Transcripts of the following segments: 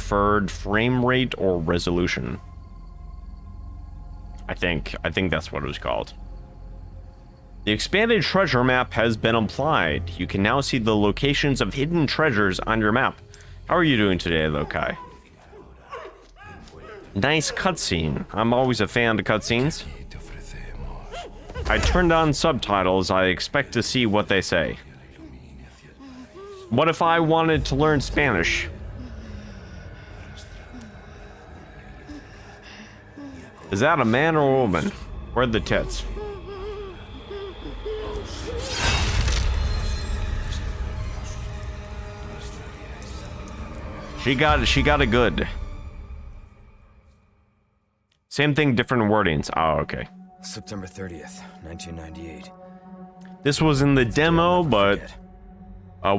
preferred frame rate or resolution. I think that's what it was called. The expanded treasure map has been applied. You can now see the locations of hidden treasures on your map. How are you doing today, Lokai? Nice cutscene. I'm always a fan of cutscenes. I turned on subtitles. I expect to see what they say. What if I wanted to learn Spanish? Is that a man or a woman? Where are the tits? She got it good. Same thing, different wordings. Oh, okay. September 30th, 1998. This was in the demo, but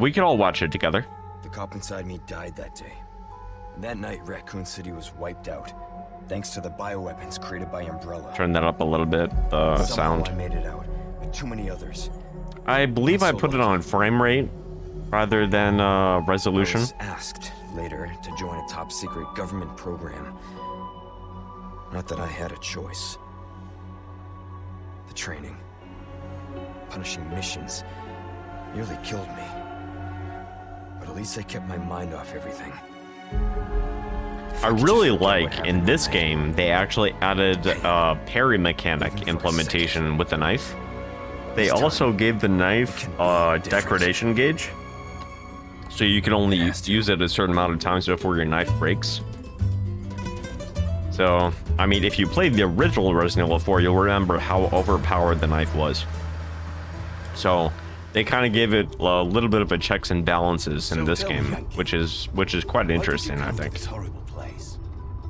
we could all watch it together. The cop inside me died that day. And that night, Raccoon City was wiped out, thanks to the bioweapons created by Umbrella. Turn that up a little bit, the Somehow sound. I made it out, but too many others. I believe I put it on frame rate rather than resolution. I was asked later to join a top secret government program. Not that I had a choice. The training, punishing missions, nearly killed me. But at least I kept my mind off everything. I really like, in this game, they actually added a parry mechanic implementation with the knife. They also gave the knife a degradation gauge. So you can only use it a certain amount of times before your knife breaks. So, I mean, if you played the original Resident Evil 4, you'll remember how overpowered the knife was. So, they kind of gave it a little bit of a checks and balances in this game, which is quite interesting, I think. This horrible place,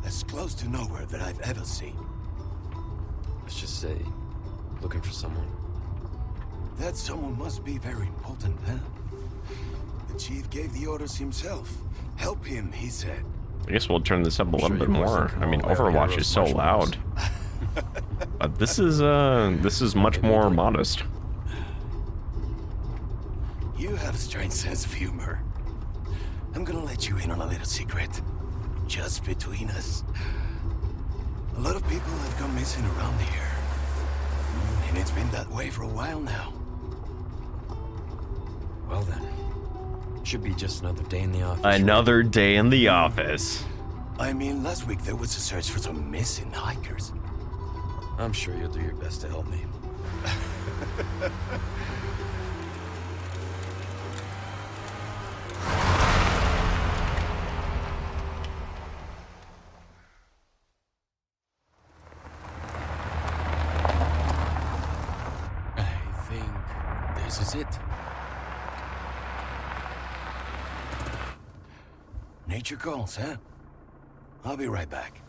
as close to nowhere that I've ever seen. Let's just say, looking for someone. That someone must be very important, huh? The chief gave the orders himself. Help him, he said. I guess we'll turn this up a little bit more. I mean, Overwatch is so loud. But this is much more modest. You have a strange sense of humor. I'm gonna let you in on a little secret. Just between us. A lot of people have gone missing around here. And it's been that way for a while now. Well then, should be just another day in the office. Another day in the office. I mean, last week there was a search for some missing hikers. I'm sure you'll do your best to help me. I think this is it. Nature calls, huh? I'll be right back.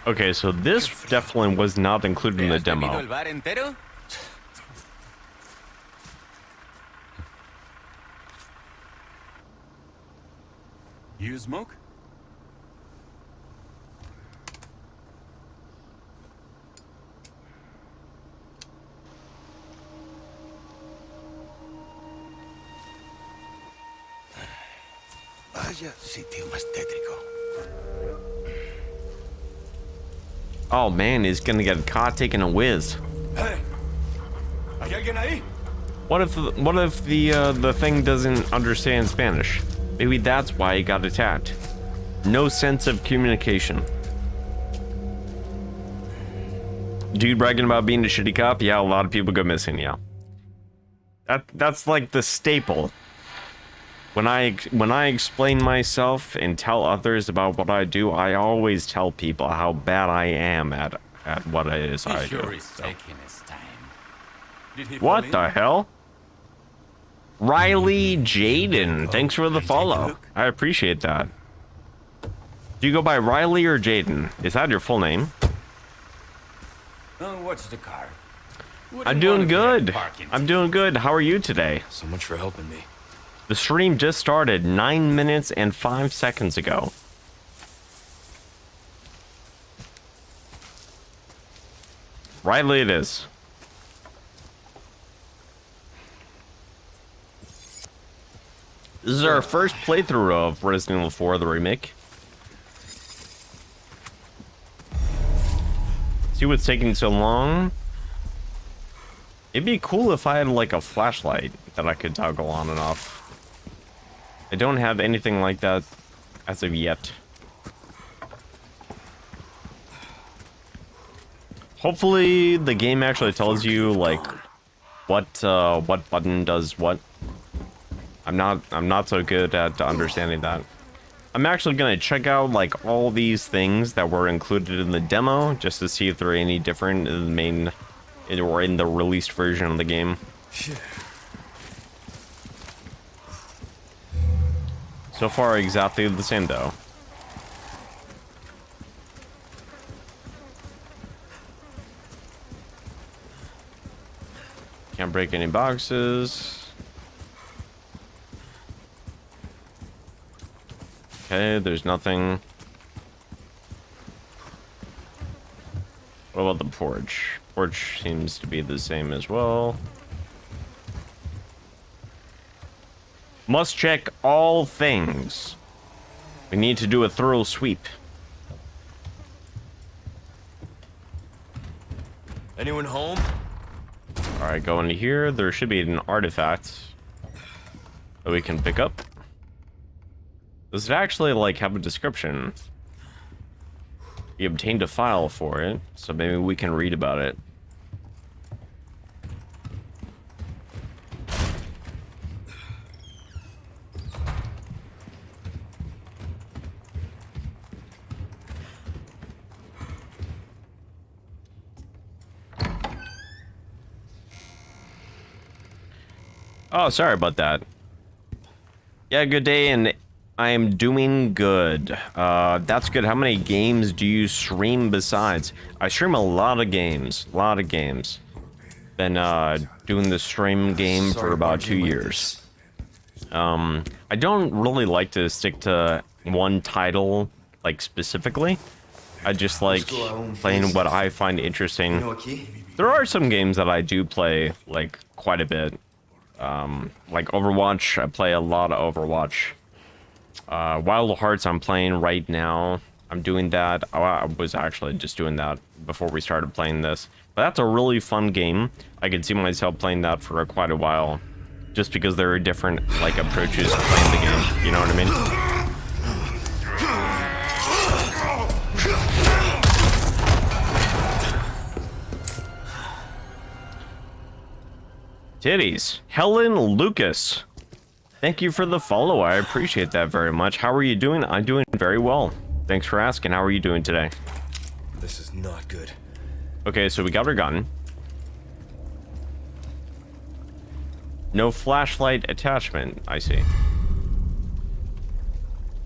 Okay, so this definitely was not included in the demo. You smoke? Vaya sitio más tétrico. Oh man, he's gonna get caught taking a whiz. Hey, ¿hay alguien ahí? What if the thing doesn't understand Spanish? Maybe that's why he got attacked. No sense of communication. Dude bragging about being a shitty cop? Yeah, a lot of people go missing, yeah. That's like the staple. When I explain myself and tell others about what I do, I always tell people how bad I am at what it is I do. So. What the hell? Riley Jaden, thanks for the follow. I appreciate that. Do you go by Riley or Jaden? Is that your full name? What's the car? I'm doing good. I'm doing good. How are you today? So much for helping me. The stream just started 9 minutes and 5 seconds ago. Riley it is. This is our first playthrough of Resident Evil 4, the remake. See what's taking so long? It'd be cool if I had like a flashlight that I could toggle on and off. I don't have anything like that as of yet. Hopefully the game actually tells you like what button does what. I'm not so good at understanding that. I'm actually gonna check out like all these things that were included in the demo just to see if they're any different in the main or in the released version of the game. So far, exactly the same though. Can't break any boxes. Okay, there's nothing. What about the porch? Porch seems to be the same as well. Must check all things. We need to do a thorough sweep. Anyone home? Alright, go into here. There should be an artifact that we can pick up. Does it actually, like, have a description? We obtained a file for it, so maybe we can read about it. Oh, sorry about that. Yeah, good day, and I am doing good. That's good. How many games do you stream besides? I stream a lot of games. Been doing the stream game for about 2 years. I don't really like to stick to one title, like, specifically. I just like playing what I find interesting. There are some games that I do play, like, quite a bit. Like Overwatch, I play a lot of Overwatch. Wild Hearts I'm playing right now. I'm doing that. I was actually just doing that before we started playing this. But that's a really fun game. I could see myself playing that for quite a while. Just because there are different, like, approaches to playing the game. You know what I mean? Titties. Helen Lucas. Thank you for the follow. I appreciate that very much. How are you doing? I'm doing very well. Thanks for asking. How are you doing today? This is not good. Okay, so we got our gun. No flashlight attachment. I see. I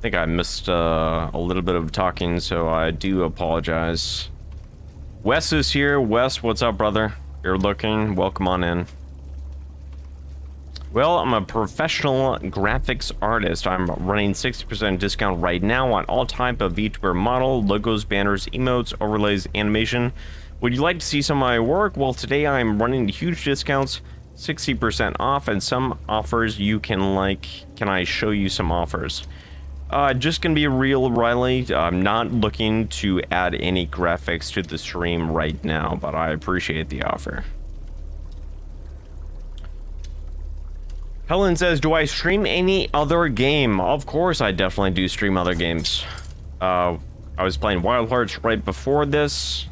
think I missed a little bit of talking, so I do apologize. Wes is here. Wes, what's up, brother? You're looking. Welcome on in. Well, I'm a professional graphics artist. I'm running 60% discount right now on all type of VTuber model, logos, banners, emotes, overlays, animation. Would you like to see some of my work? Well, today I'm running huge discounts, 60% off, and some offers you can like. Can I show you some offers? Just gonna be real, Riley. I'm not looking to add any graphics to the stream right now, but I appreciate the offer. Helen says, do I stream any other game? Of course I definitely do stream other games. I was playing Wild Hearts right before this.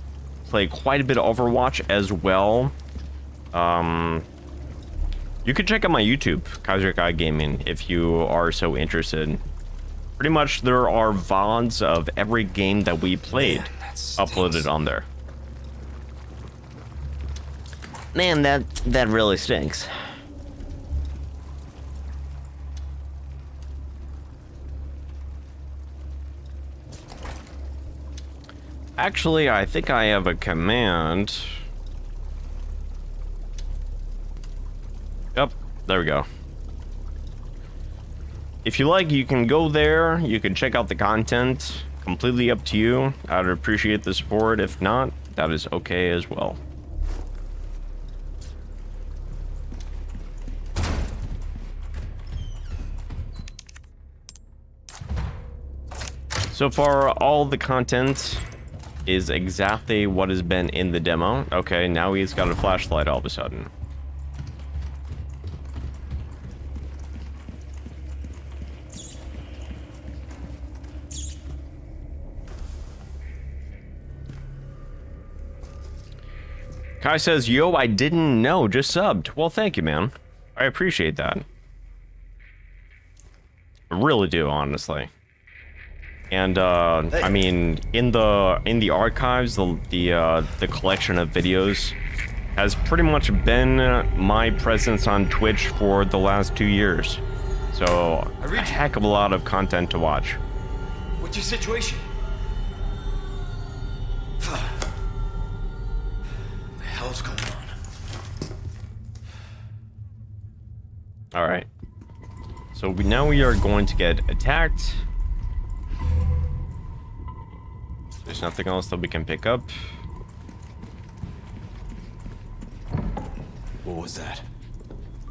Play quite a bit of Overwatch as well. You could check out my YouTube, Kaiser Guy Gaming, if you are so interested. Pretty much there are VODs of every game that we played uploaded on there. Man, that really stinks. Actually, I think I have a command. Yep, there we go. If you like, you can go there. You can check out the content. Completely up to you. I'd appreciate the support. If not, that is okay as well. So far, all the content is exactly what has been in the demo. Okay, now he's got a flashlight all of a sudden. Kai says, yo, I didn't know, just subbed. Well, thank you, man. I appreciate that. I really do, honestly. And I mean, in the archives, the collection of videos has pretty much been my presence on Twitch for the last 2 years. So a heck of a lot of content to watch. What's your situation? What the hell's going on? All right. So now we are going to get attacked. There's nothing else that we can pick up. What was that?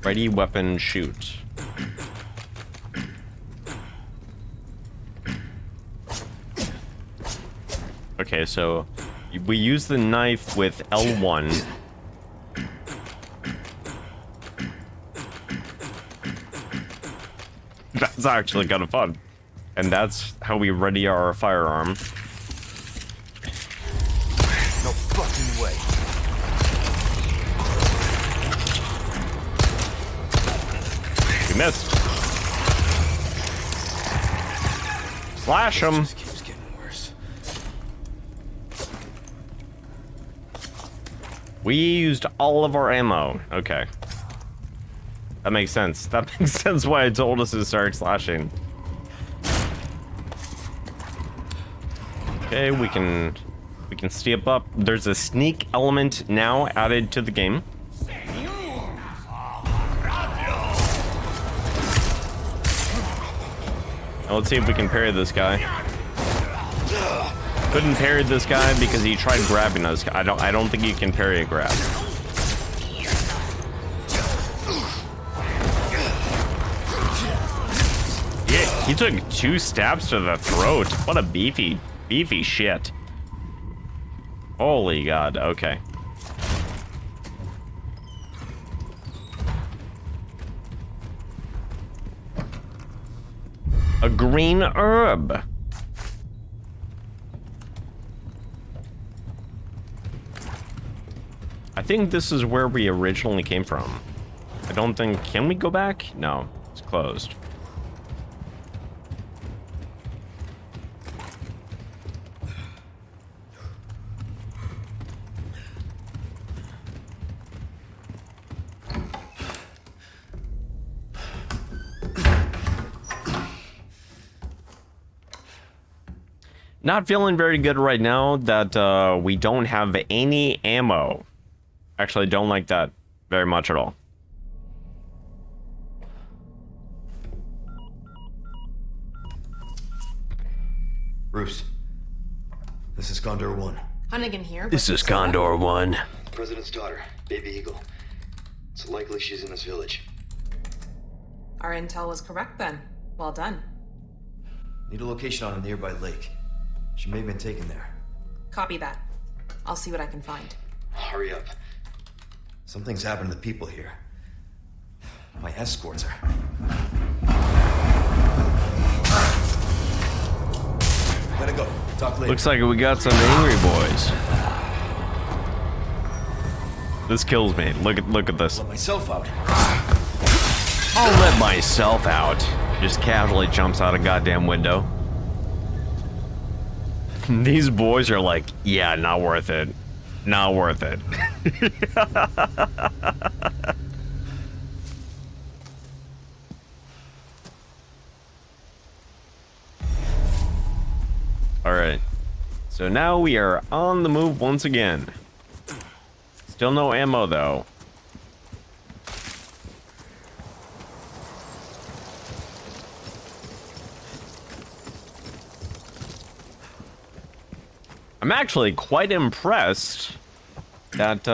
Ready, weapon, shoot. Okay, so we use the knife with L1. That's actually kind of fun. And that's how we ready our firearm. No fucking way. We missed. Slash him. Just keeps getting worse. We used all of our ammo. Okay. That makes sense. That makes sense why it told us to start slashing. Okay, we can step up. There's a sneak element now added to the game. Now let's see if we can parry this guy. Couldn't parry this guy because he tried grabbing us. I don't think you can parry a grab. Yeah, he took 2 stabs to the throat. What a beefy shit. Holy God, okay. A green herb. I think this is where we originally came from. I don't think... Can we go back? No, it's closed. Not feeling very good right now that we don't have any ammo. Actually, don't like that very much at all. Bruce, this is Condor 1. Hunnigan here. This is Condor 1. President's daughter, Baby Eagle. It's likely she's in this village. Our intel was correct then. Well done. Need a location on a nearby lake. She may have been taken there. Copy that. I'll see what I can find. Hurry up. Something's happened to the people here. My escorts are... Gotta go. Talk later. Looks like we got some angry boys. This kills me. Look at this. Let myself out. I'll let myself out. Just casually jumps out a goddamn window. These boys are like, yeah, not worth it. Not worth it. Alright. So now we are on the move once again. Still no ammo though. I'm actually quite impressed that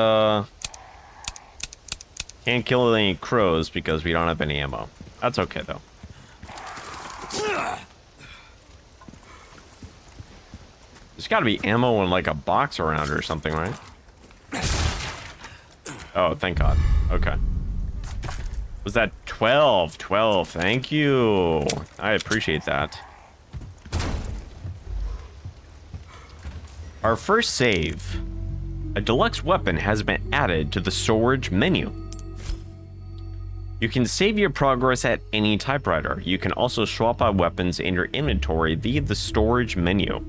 can't kill any crows because we don't have any ammo. That's okay though. There's gotta be ammo in like a box around or something, right? Oh, thank God. Okay. Was that 12? 12, thank you. I appreciate that. Our first save. A deluxe weapon has been added to the storage menu. You can save your progress at any typewriter. You can also swap out weapons in your inventory via the storage menu.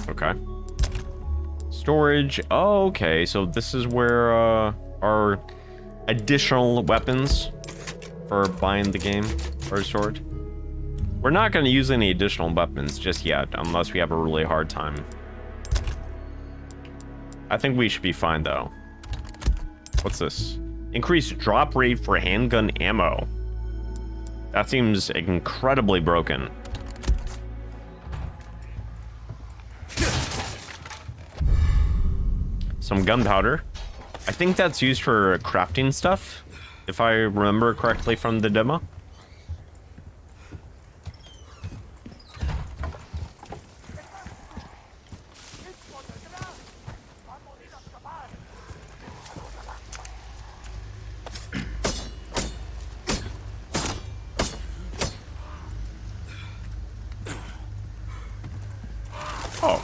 Okay. Storage. Oh, okay. So this is where our additional weapons for buying the game are stored. We're not going to use any additional weapons just yet, unless we have a really hard time. I think we should be fine, though. What's this? Increased drop rate for handgun ammo. That seems incredibly broken. Some gunpowder. I think that's used for crafting stuff, if I remember correctly from the demo. Oh,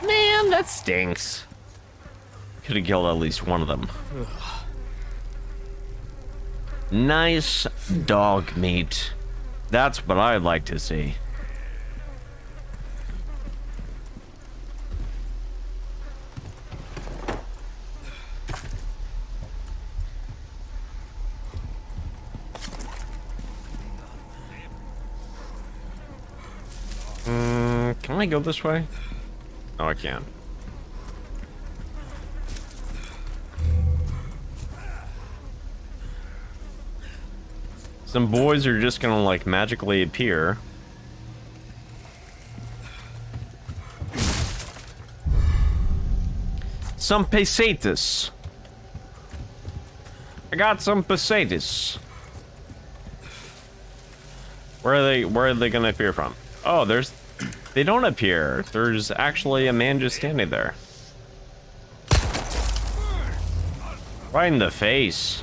man, that stinks. Could have killed at least one of them. Nice dog meat. That's what I'd like to see. Can I go this way? Oh, I can. Some boys are just gonna like magically appear. Some pesetas. I got some pesetas. Where are they gonna appear from? Oh, they don't appear. There's actually a man just standing there. Right in the face.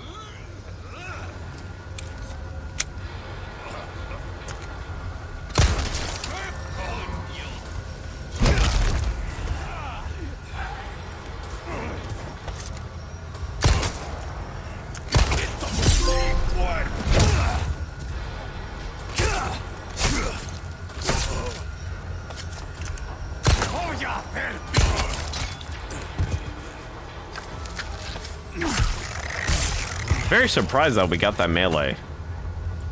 Very surprised that we got that melee.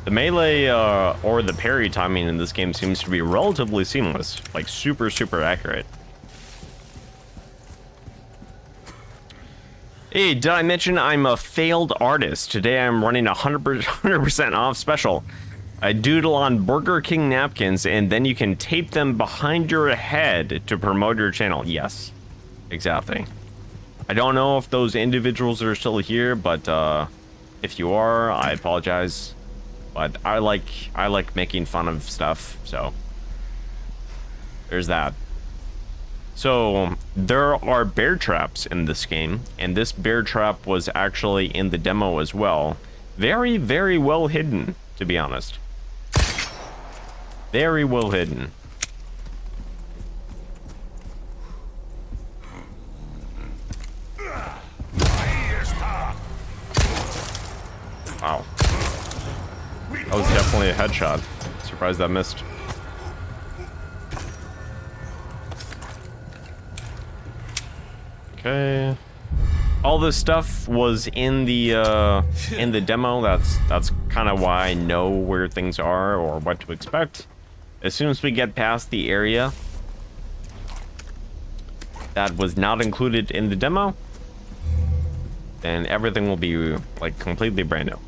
The melee or the parry timing in this game seems to be relatively seamless, like super accurate. Hey, did I mention I'm a failed artist? Today I'm running a 100% off special. I doodle on Burger King napkins and then you can tape them behind your head to promote your channel. Yes, exactly. I don't know if those individuals are still here, but if you are, I apologize. But I like making fun of stuff, so there's that. So there are bear traps in this game, and this bear trap was actually in the demo as well. Very well hidden, to be honest. Very well hidden. Wow. That was definitely a headshot. Surprised that missed. Okay. All this stuff was in the demo. That's kind of why I know where things are or what to expect. As soon as we get past the area that was not included in the demo, then everything will be like completely brand new.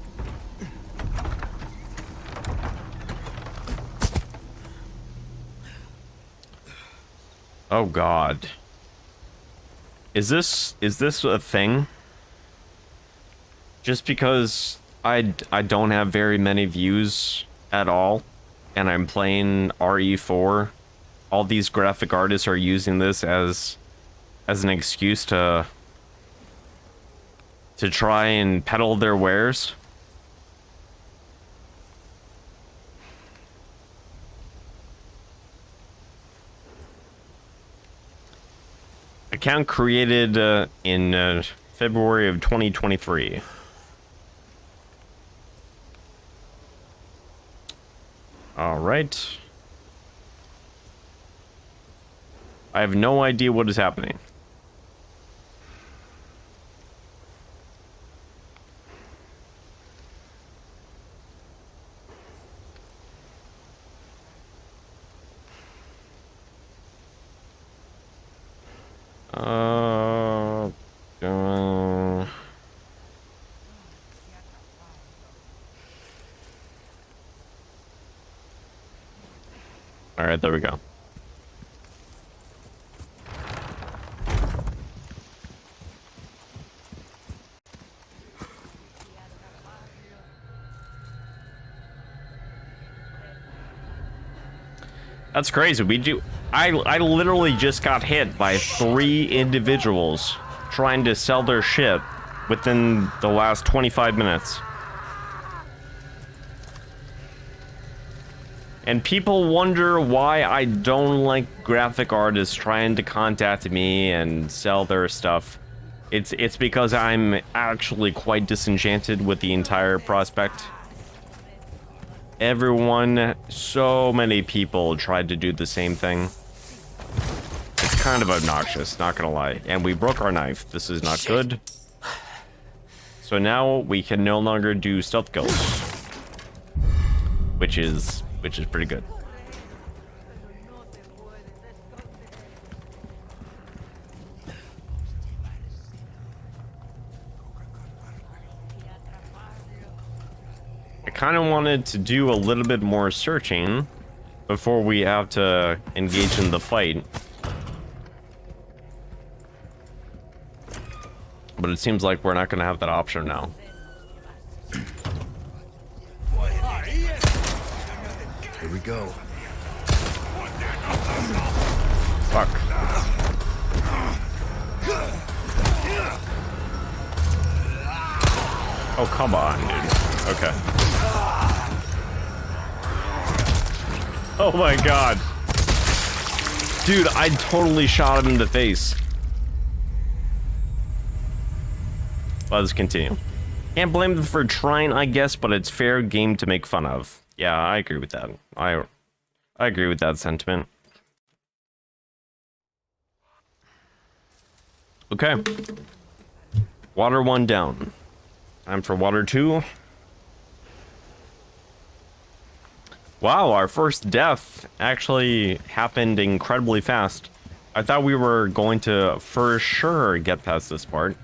Oh God. Is this a thing? Just because I don't have very many views at all, and I'm playing RE4 all these graphic artists are using this as an excuse to try and peddle their wares. Account created in February of 2023. All right. I have no idea what is happening. All right, there we go. That's crazy. I literally just got hit by 3 individuals trying to sell their shit within the last 25 minutes. And people wonder why I don't like graphic artists trying to contact me and sell their stuff. It's because I'm actually quite disenchanted with the entire prospect. Everyone, so many people tried to do the same thing. It's kind of obnoxious, not gonna lie. And we broke our knife. This is not good. So now we can no longer do stealth kills, which is pretty good. I kind of wanted to do a little bit more searching before we have to engage in the fight. But it seems like we're not going to have that option now. Here we go. Fuck. Oh, come on, dude. Okay. Oh my god. Dude, I totally shot him in the face. Let's continue. Can't blame them for trying, I guess, but it's fair game to make fun of. Yeah, I agree with that. I agree with that sentiment. Okay. Water 1 down. Time for water 2. Wow, our first death actually happened incredibly fast. I thought we were going to for sure get past this part.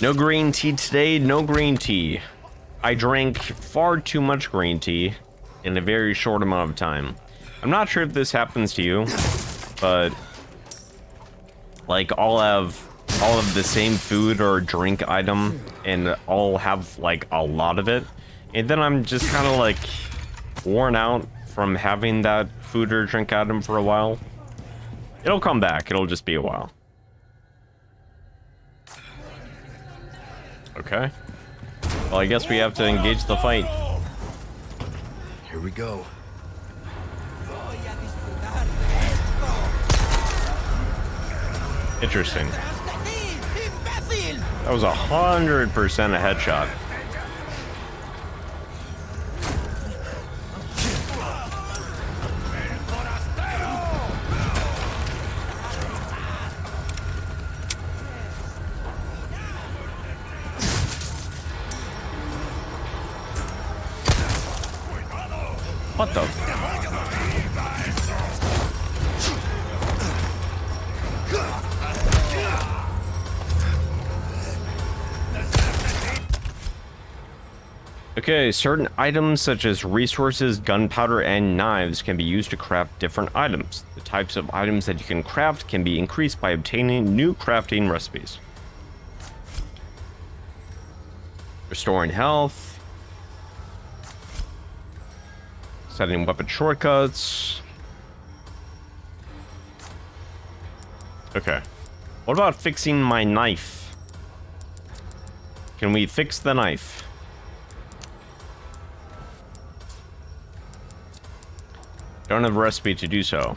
No green tea today, no green tea. I drank far too much green tea in a very short amount of time. I'm not sure if this happens to you, but like I'll have all of the same food or drink item and I'll have like a lot of it. And then I'm just kind of like worn out from having that food or drink item for a while. It'll come back, it'll just be a while. Okay. Well, I guess we have to engage the fight. Here we go. Interesting. That was 100% a headshot. What the? Okay, certain items such as resources, gunpowder, and knives can be used to craft different items. The types of items that you can craft can be increased by obtaining new crafting recipes. Restoring health. Setting weapon shortcuts. Okay. What about fixing my knife? Can we fix the knife? Don't have a recipe to do so.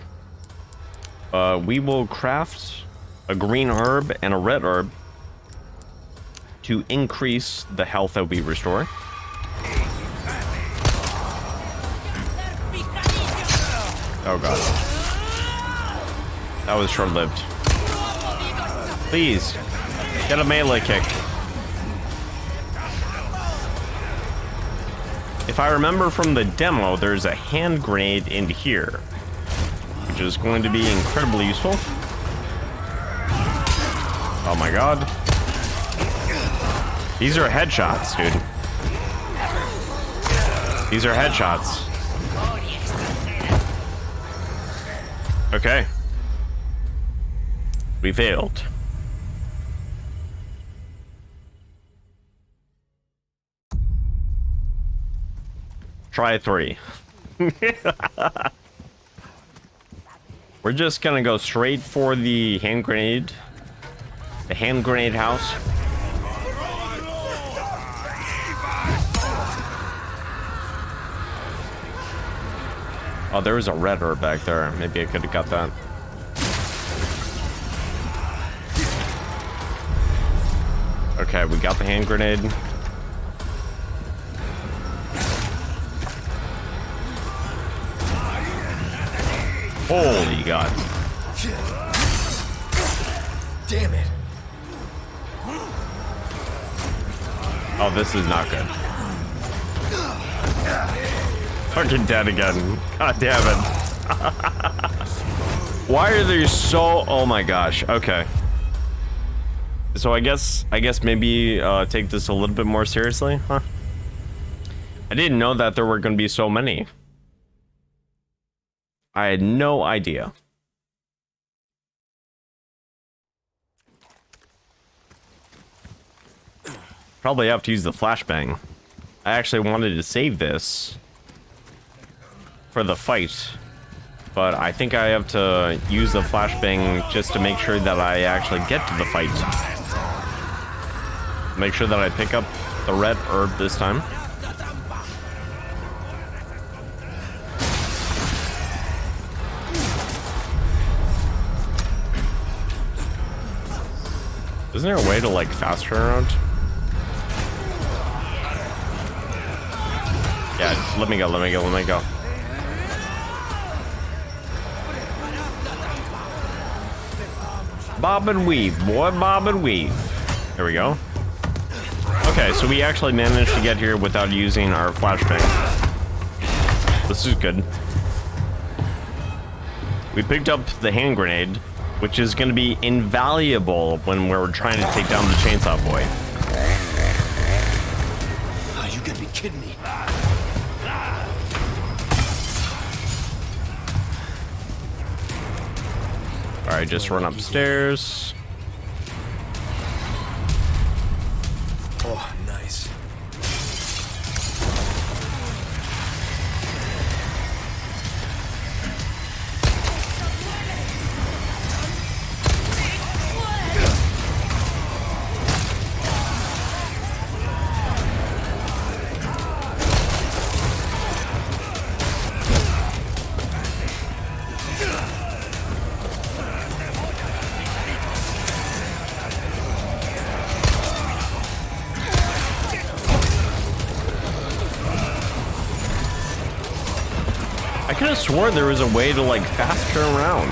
We will craft a green herb and a red herb to increase the health that we restore. Oh god. That was short-lived. Please, get a melee kick. If I remember from the demo, there's a hand grenade in here, which is going to be incredibly useful. Oh my god. These are headshots, dude. These are headshots. Okay. We failed. Try 3. We're just gonna go straight for the hand grenade. The hand grenade house. Oh, there was a red herb back there. Maybe I could have got that. Okay, we got the hand grenade. Holy God. Damn it. Oh, this is not good. Fucking dead again. God damn it. Why are they so... Oh my gosh. Okay. So I guess maybe take this a little bit more seriously, huh? I didn't know that there were going to be so many. I had no idea. Probably have to use the flashbang. I actually wanted to save this for the fight, but I think I have to use the flashbang just to make sure that I actually get to the fight. Make sure that I pick up the red herb this time. Isn't there a way to like fast turn around? Yeah, let me go. Bob and weave, boy, bob and weave. There we go. Okay, so we actually managed to get here without using our flashbang. This is good. We picked up the hand grenade, which is going to be invaluable when we're trying to take down the chainsaw boy. Oh, you gotta be kidding me. Alright, just run upstairs. Oh, nice. I could have sworn there was a way to like fast turn around.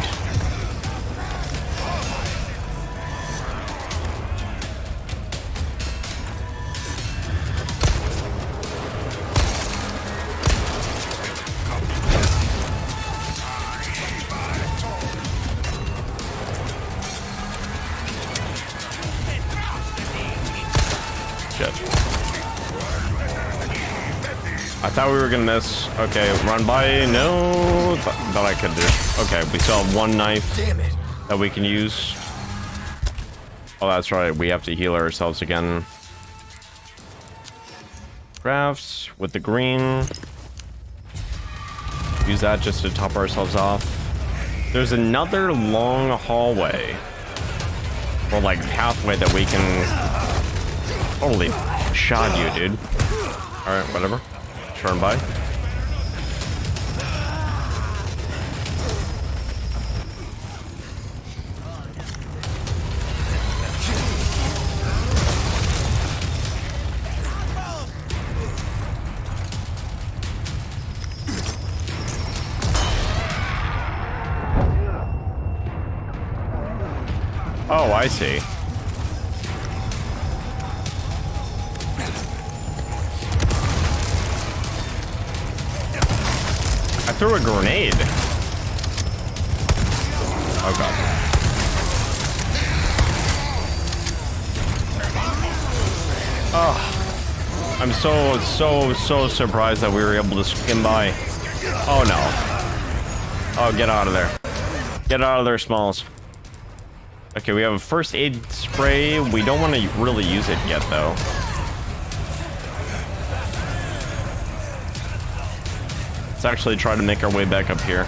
Shit. thought we were gonna miss. Okay, run by. No, that I could do. Okay, we still have one knife that we can use. Oh, that's right. We have to heal ourselves again. Crafts with the green. Use that just to top ourselves off. There's another long hallway. Or like pathway that we can... Holy shot you, dude. Alright, whatever. Turn by. Oh, I see. I threw a grenade. Oh god. Oh. I'm so surprised that we were able to skim by. Oh no. Oh, get out of there. Get out of there, Smalls. Okay, we have a first aid spray. We don't want to really use it yet, though. Let's actually try to make our way back up here.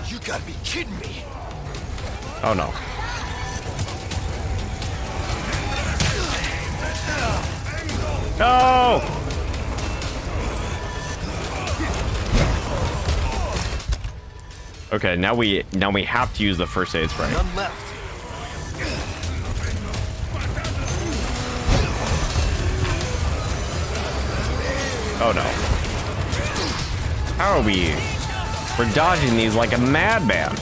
You gotta be kidding me. Oh no. No! Okay, now we have to use the first aid spray. None left. Oh no. How are we? We're dodging these like a madman.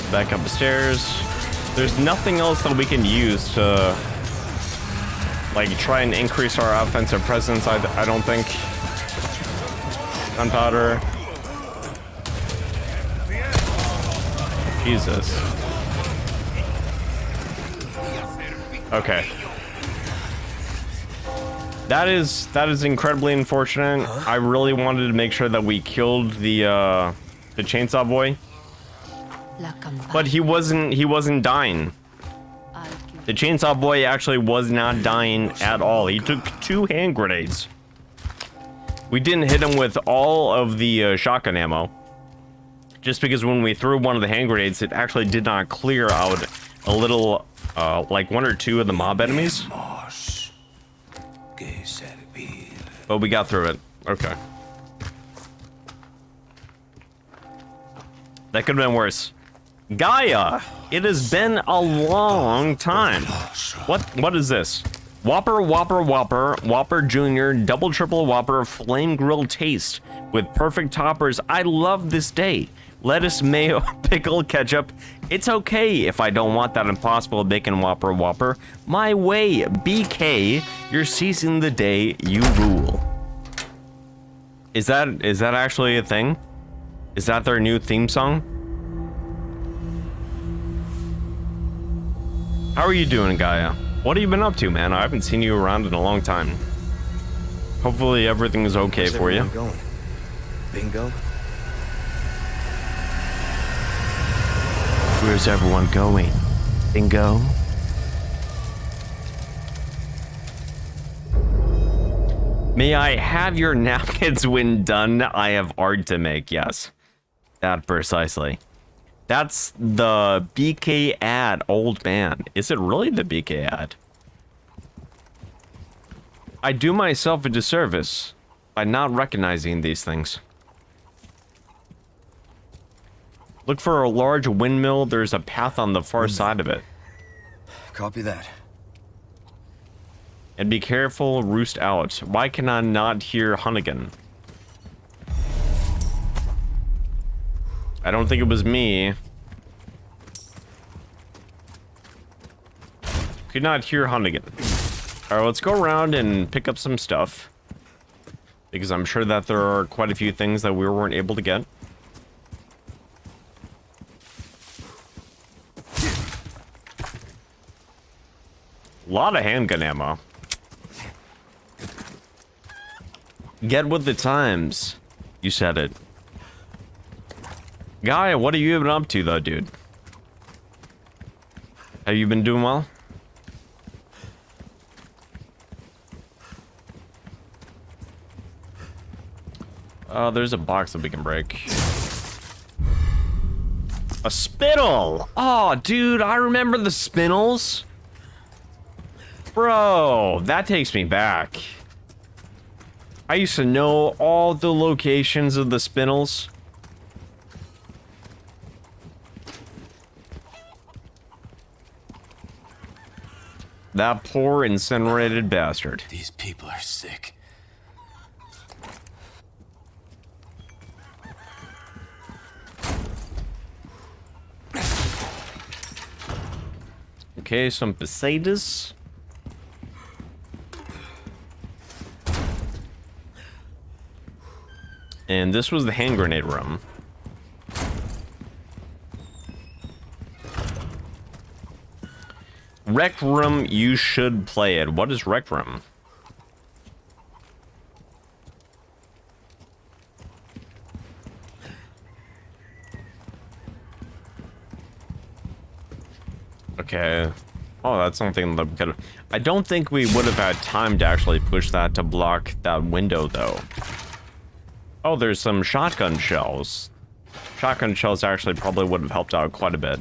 Back up the stairs. There's nothing else that we can use to like try and increase our offensive presence. I don't think. Gunpowder. Jesus. Okay. That is incredibly unfortunate. I really wanted to make sure that we killed the chainsaw boy. But he wasn't dying. The chainsaw boy actually was not dying at all. He took 2 hand grenades. We didn't hit him with all of the shotgun ammo. Just because when we threw one of the hand grenades, it actually did not clear out a little, like 1 or 2 of the mob enemies. But we got through it. Okay. That could have been worse. Gaia, it has been a long time. What is this? Whopper, Whopper, Whopper, Whopper Jr., Double Triple Whopper, Flame Grill Taste with perfect toppers. I love this day. Lettuce, mayo, pickle, ketchup. It's okay if I don't want that Impossible Bacon Whopper Whopper. My way, BK. You're seizing the day. You rule. Is that actually a thing? Is that their new theme song? How are you doing, Gaia? What have you been up to, man? I haven't seen you around in a long time. Hopefully everything is okay for you. Going? Bingo? Where's everyone going? Bingo? May I have your napkins when done? I have art to make. Yes. That precisely. That's the BK ad, old man. Is it really the BK ad? I do myself a disservice by not recognizing these things. Look for a large windmill. There's a path on the far side of it. Copy that. And be careful, roost out. Why can I not hear Hunnigan? I don't think it was me. Could not hear Hunnigan. Alright, let's go around and pick up some stuff. Because I'm sure that there are quite a few things that we weren't able to get. A lot of handgun ammo. Get with the times. You said it. Guy, what have you been up to though, dude? Have you been doing well? There's a box that we can break. A spittle! Oh, dude, I remember the spinnels. Bro, that takes me back. I used to know all the locations of the spinnels. That poor incinerated bastard. These people are sick. Okay, some pesetas. And this was the hand grenade room. Rec room, you should play it. What is rec room? Okay. Oh, that's something that we could have... I don't think we would have had time to actually push that to block that window, though. Oh, there's some shotgun shells. Shotgun shells actually probably would have helped out quite a bit.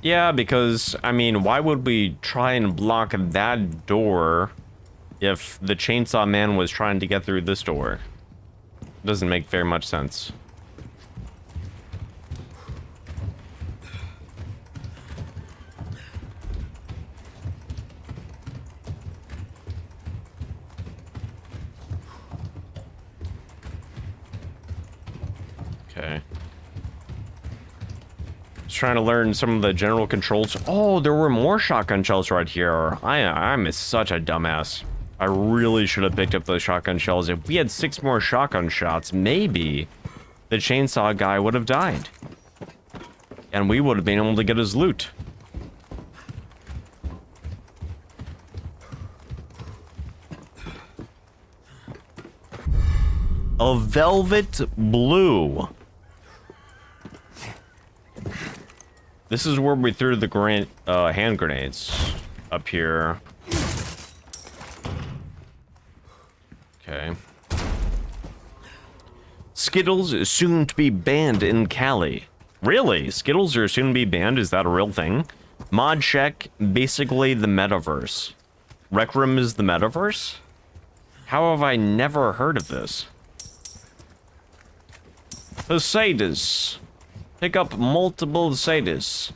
Yeah, because, I mean, why would we try and block that door if the chainsaw man was trying to get through this door? Doesn't make very much sense. Okay. Just trying to learn some of the general controls. Oh, there were more shotgun shells right here. I'm such a dumbass. I really should have picked up those shotgun shells. If we had 6 more shotgun shots, maybe the chainsaw guy would have died. And we would have been able to get his loot. A velvet blue. This is where we threw the hand grenades. Up here. Okay. Skittles is soon to be banned in Cali. Really? Skittles are soon to be banned? Is that a real thing? Mod check, basically the metaverse. Rec Room is the metaverse? How have I never heard of this? Pesetas. Pick up multiple pesetas.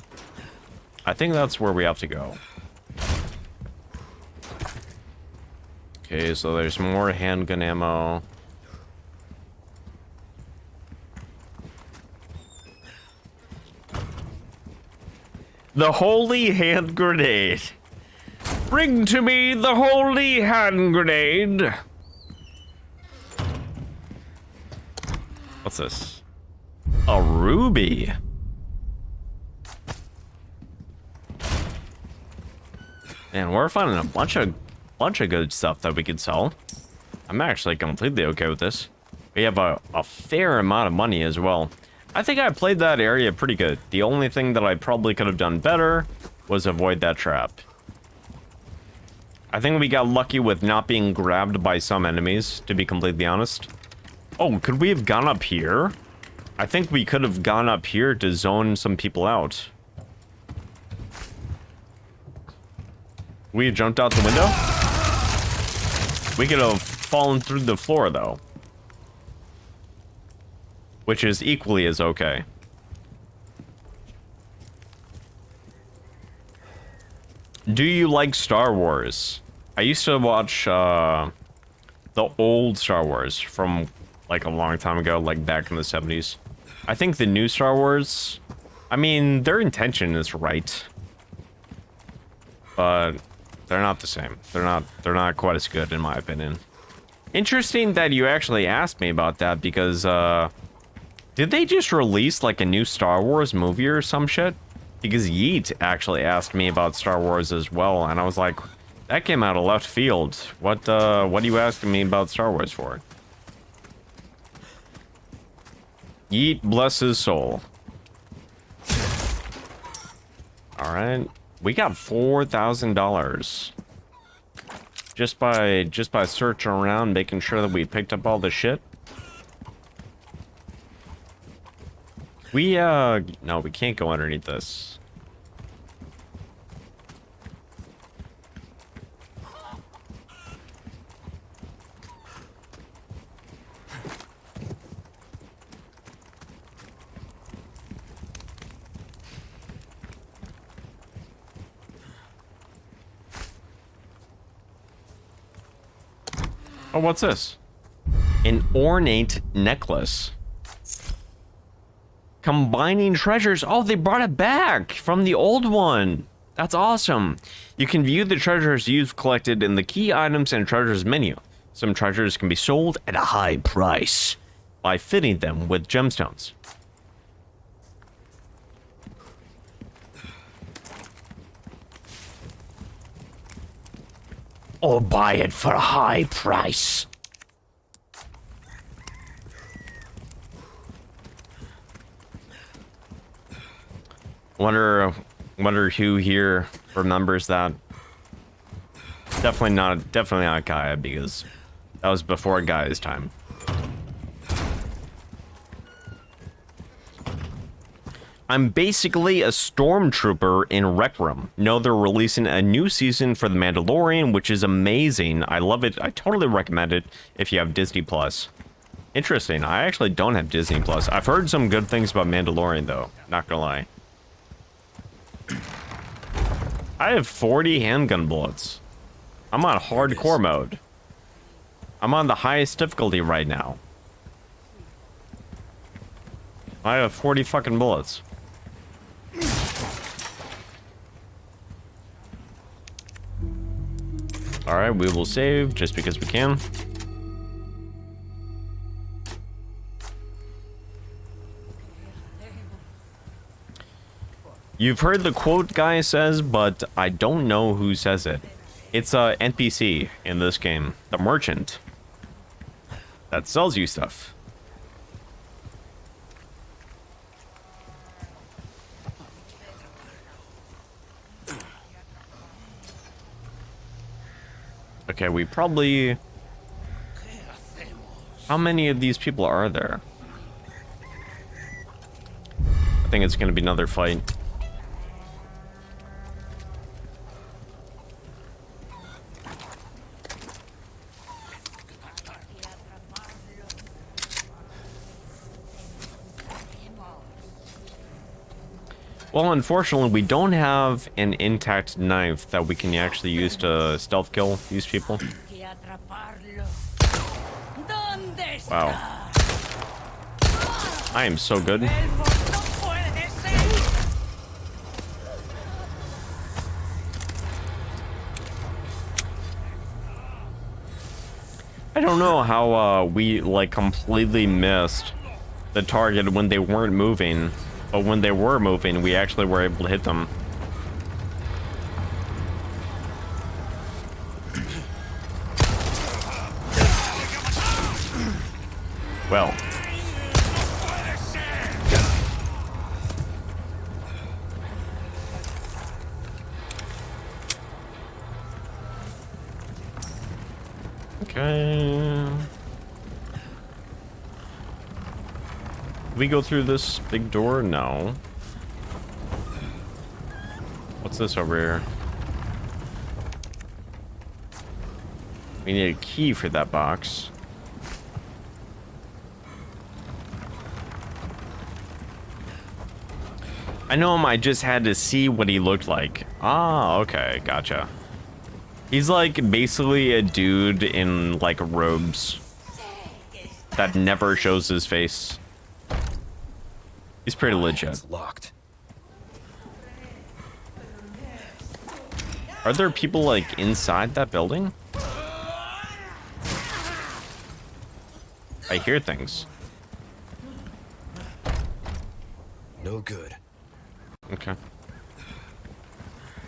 I think that's where we have to go. Okay, so there's more handgun ammo. The holy hand grenade. Bring to me the holy hand grenade. What's this? A ruby. Man, we're finding a bunch of good stuff that we could sell. I'm actually completely okay with this. We have a fair amount of money as well. I think I played that area pretty good. The only thing that I probably could have done better was avoid that trap. I think we got lucky with not being grabbed by some enemies, to be completely honest. Oh, could we have gone up here? I think we could have gone up here to zone some people out. We jumped out the window? We could have fallen through the floor, though. Which is equally as okay. Do you like Star Wars? I used to watch the old Star Wars from like a long time ago, like back in the 70s. I think the new Star Wars, I mean, their intention is right, but they're not the same. They're not quite as good in my opinion. Interesting that you actually asked me about that because did they just release like a new Star Wars movie or some shit? Because Yeet actually asked me about Star Wars as well, and I was like, that came out of left field. What are you asking me about Star Wars for? Yeet, bless his soul. All right, we got $4,000 just by searching around, making sure that we picked up all the shit. We no, we can't go underneath this. Oh, what's this? An ornate necklace. Combining treasures. Oh, they brought it back from the old one. That's awesome. You can view the treasures you've collected in the key items and treasures menu. Some treasures can be sold at a high price by fitting them with gemstones. Or buy it for a high price. Wonder who here remembers that. Definitely not Gaia, because that was before Gaia's time. I'm basically a stormtrooper in Rec Room. No, they're releasing a new season for The Mandalorian, which is amazing. I love it. I totally recommend it if you have Disney Plus. Interesting. I actually don't have Disney Plus. I've heard some good things about Mandalorian, though. Not gonna lie. I have 40 handgun bullets. I'm on hardcore mode. I'm on the highest difficulty right now. I have 40 fucking bullets. Alright, we will save just because we can. You've heard the quote Guy says, but I don't know who says it. It's a NPC in this game, the merchant, that sells you stuff. Okay, we probably... How many of these people are there? I think it's gonna be another fight. Well, unfortunately, we don't have an intact knife that we can actually use to stealth kill these people. Wow. I am so good. I don't know how we like completely missed the target when they weren't moving. But when they were moving, we actually were able to hit them. Well. Okay. We go through this big door? No. What's this over here? We need a key for that box. I know him, I just had to see what he looked like. Ah, okay, gotcha. He's like basically a dude in like robes that never shows his face. He's pretty legit. It's locked. Are there people like inside that building? I hear things. No good. Okay.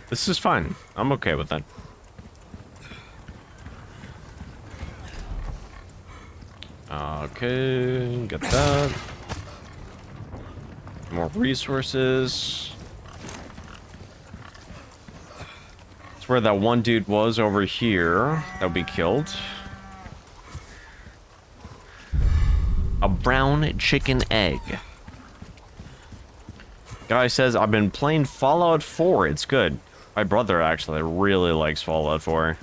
This is fine. I'm okay with that. Okay, get that. More resources. It's where that one dude was over here. That'll be killed. A brown chicken egg. Guy says, I've been playing Fallout 4. It's good. My brother actually really likes Fallout 4.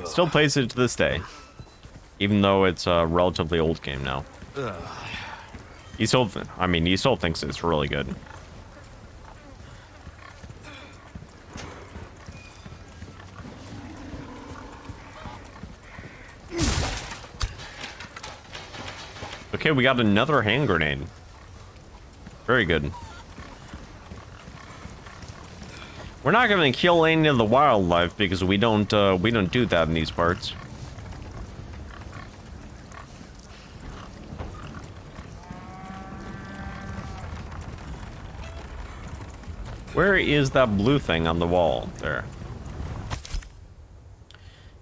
Still plays it to this day. Even though it's a relatively old game now. He still, he still thinks it's really good. Okay, we got another hand grenade. Very good. We're not gonna kill any of the wildlife because we don't do that in these parts. Where is that blue thing on the wall? There.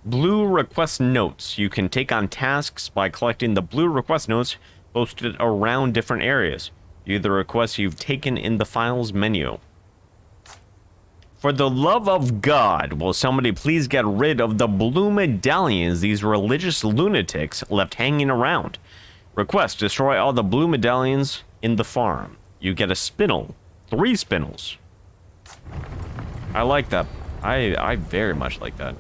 Blue request notes. You can take on tasks by collecting the blue request notes posted around different areas. View the requests you've taken in the files menu. For the love of God, will somebody please get rid of the blue medallions these religious lunatics left hanging around? Request, destroy all the blue medallions in the farm. You get a spinel. 3 spinels. I like that. I very much like that.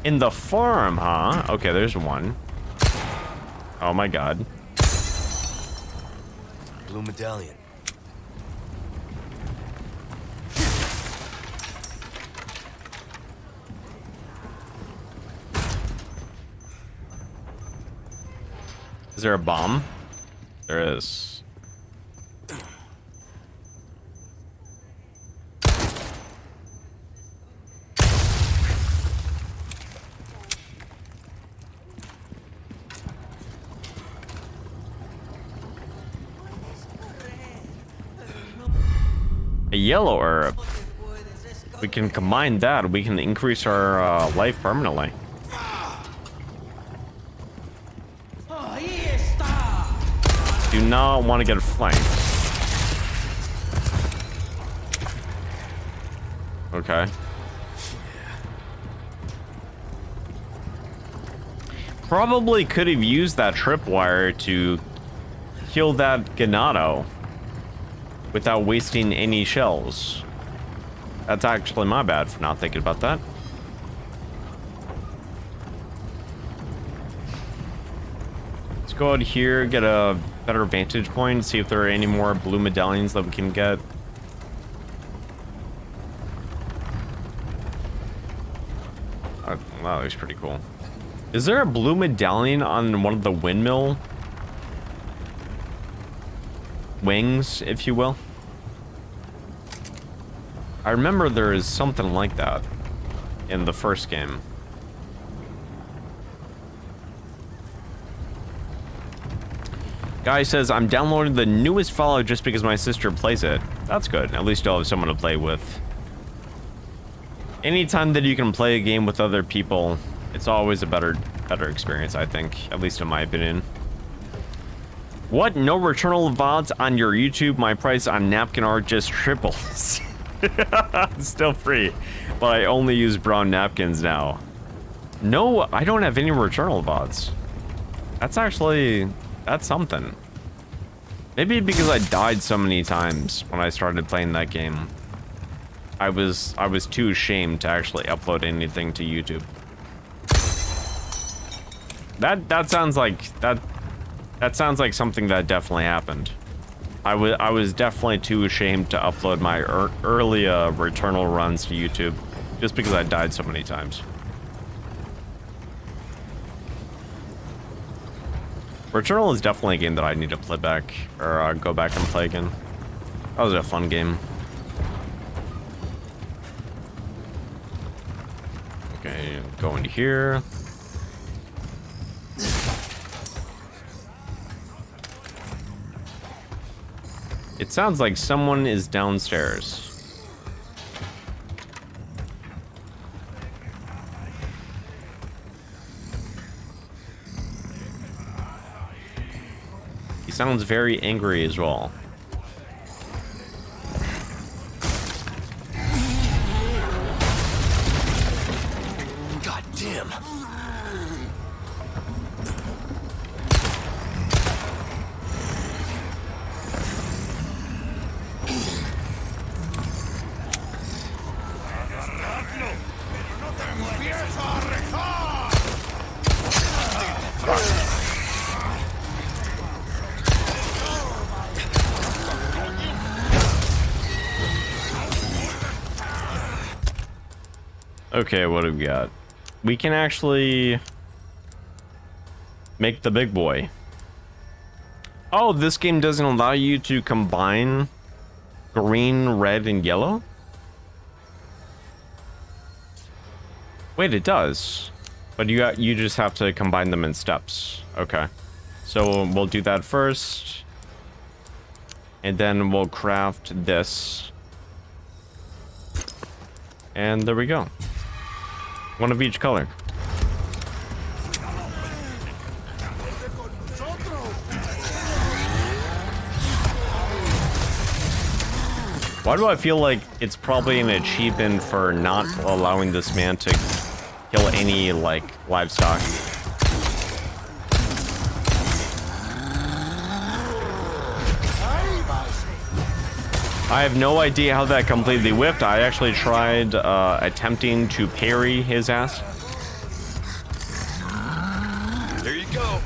In the farm, huh? Okay, there's one. Oh my god. Blue medallion. Is there a bomb? There is. A yellow herb. We can combine that. We can increase our life permanently. Do not want to get flanked. Okay. Probably could have used that tripwire to kill that Ganado without wasting any shells. That's actually my bad for not thinking about that. Let's go out here, get a better vantage point, see if there are any more blue medallions that we can get. Wow, that looks pretty cool. Is there a blue medallion on one of the windmill wings, if you will? I remember there is something like that in the first game. Guy says, I'm downloading the newest Fallout just because my sister plays it. That's good. At least you'll have someone to play with. Anytime that you can play a game with other people, it's always a better experience, I think. At least in my opinion. What? No returnal VODs on your YouTube? My price on napkin art just triples. Still free. But I only use brown napkins now. No, I don't have any returnal VODs. That's actually... that's something. Maybe because I died so many times when I started playing that game. I was too ashamed to actually upload anything to YouTube. That sounds like something that definitely happened. I was definitely too ashamed to upload my early Returnal runs to YouTube just because I died so many times. Returnal is definitely a game that I need to play back, or go back and play again. That was a fun game. Okay, go into here. It sounds like someone is downstairs. He sounds very angry as well. God damn. Okay, what do we got? We can actually make the big boy. Oh, this game doesn't allow you to combine green, red, and yellow? Wait, it does. But you just have to combine them in steps. Okay. So we'll do that first. And then we'll craft this. And there we go. One of each color. Why do I feel like it's probably an achievement for not allowing this man to kill any, like, livestock? I have no idea how that completely whiffed. I actually tried attempting to parry his ass. There you go.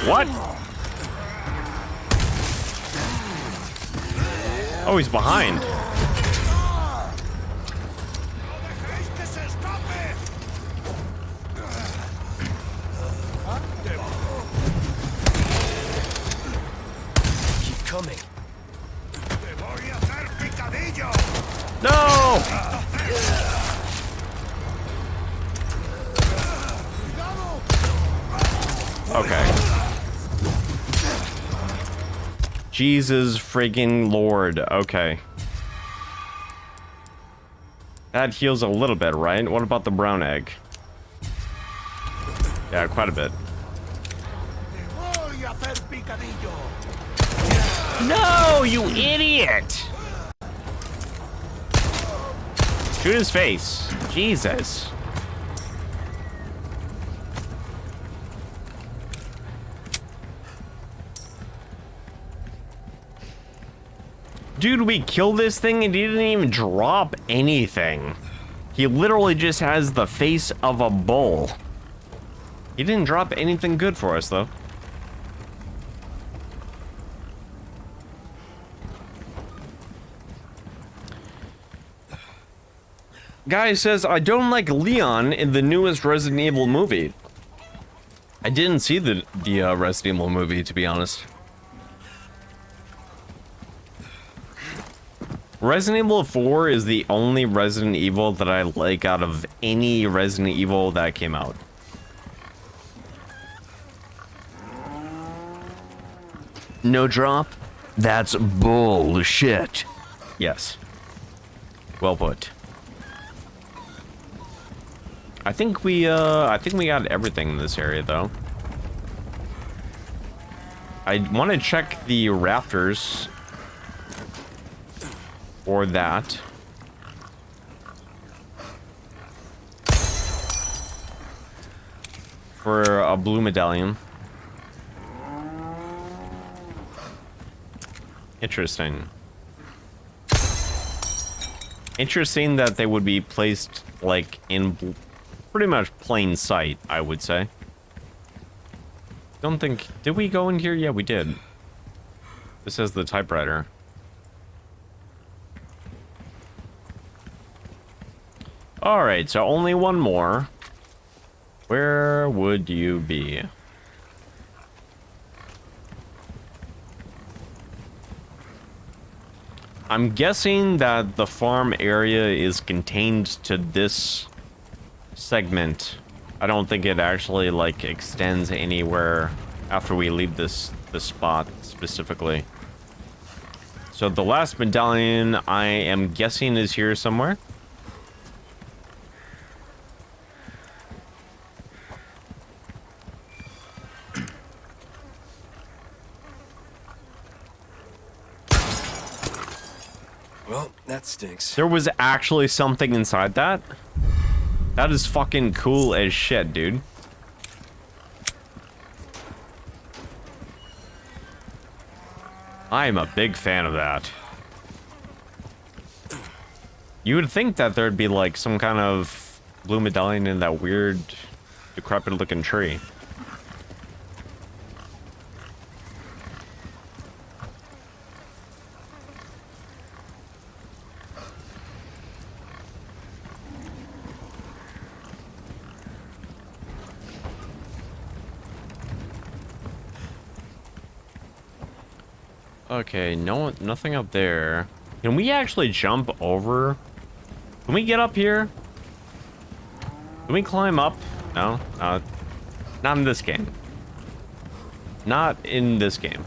What? Oh, he's behind. Keep coming. No! Okay. Jesus friggin' Lord. Okay. That heals a little bit, right? What about the brown egg? Yeah, quite a bit. No, you idiot! Shoot his face. Jesus. Dude, we killed this thing and he didn't even drop anything. He literally just has the face of a bull. He didn't drop anything good for us, though. Guy says, I don't like Leon in the newest Resident Evil movie. I didn't see the Resident Evil movie, to be honest. Resident Evil 4 is the only Resident Evil that I like out of any Resident Evil that came out. No drop? That's bullshit. Yes. Well put. I think we got everything in this area, though. I want to check the rafters for that. For a blue medallion. Interesting. Interesting that they would be placed, like, in pretty much plain sight, I would say. Don't think... Did we go in here? Yeah, we did. This has the typewriter. Alright, so only one more. Where would you be? I'm guessing that the farm area is contained to this segment. I don't think it actually like extends anywhere after we leave this spot specifically. So the last medallion I am guessing is here somewhere. Well, that stinks. There was actually something inside that? That is fucking cool as shit, dude. I am a big fan of that. You would think that there'd be like some kind of blue medallion in that weird, decrepit looking tree. Okay, no, nothing up there. Can we actually jump over? Can we get up here? Can we climb up? No, not in this game. Not in this game.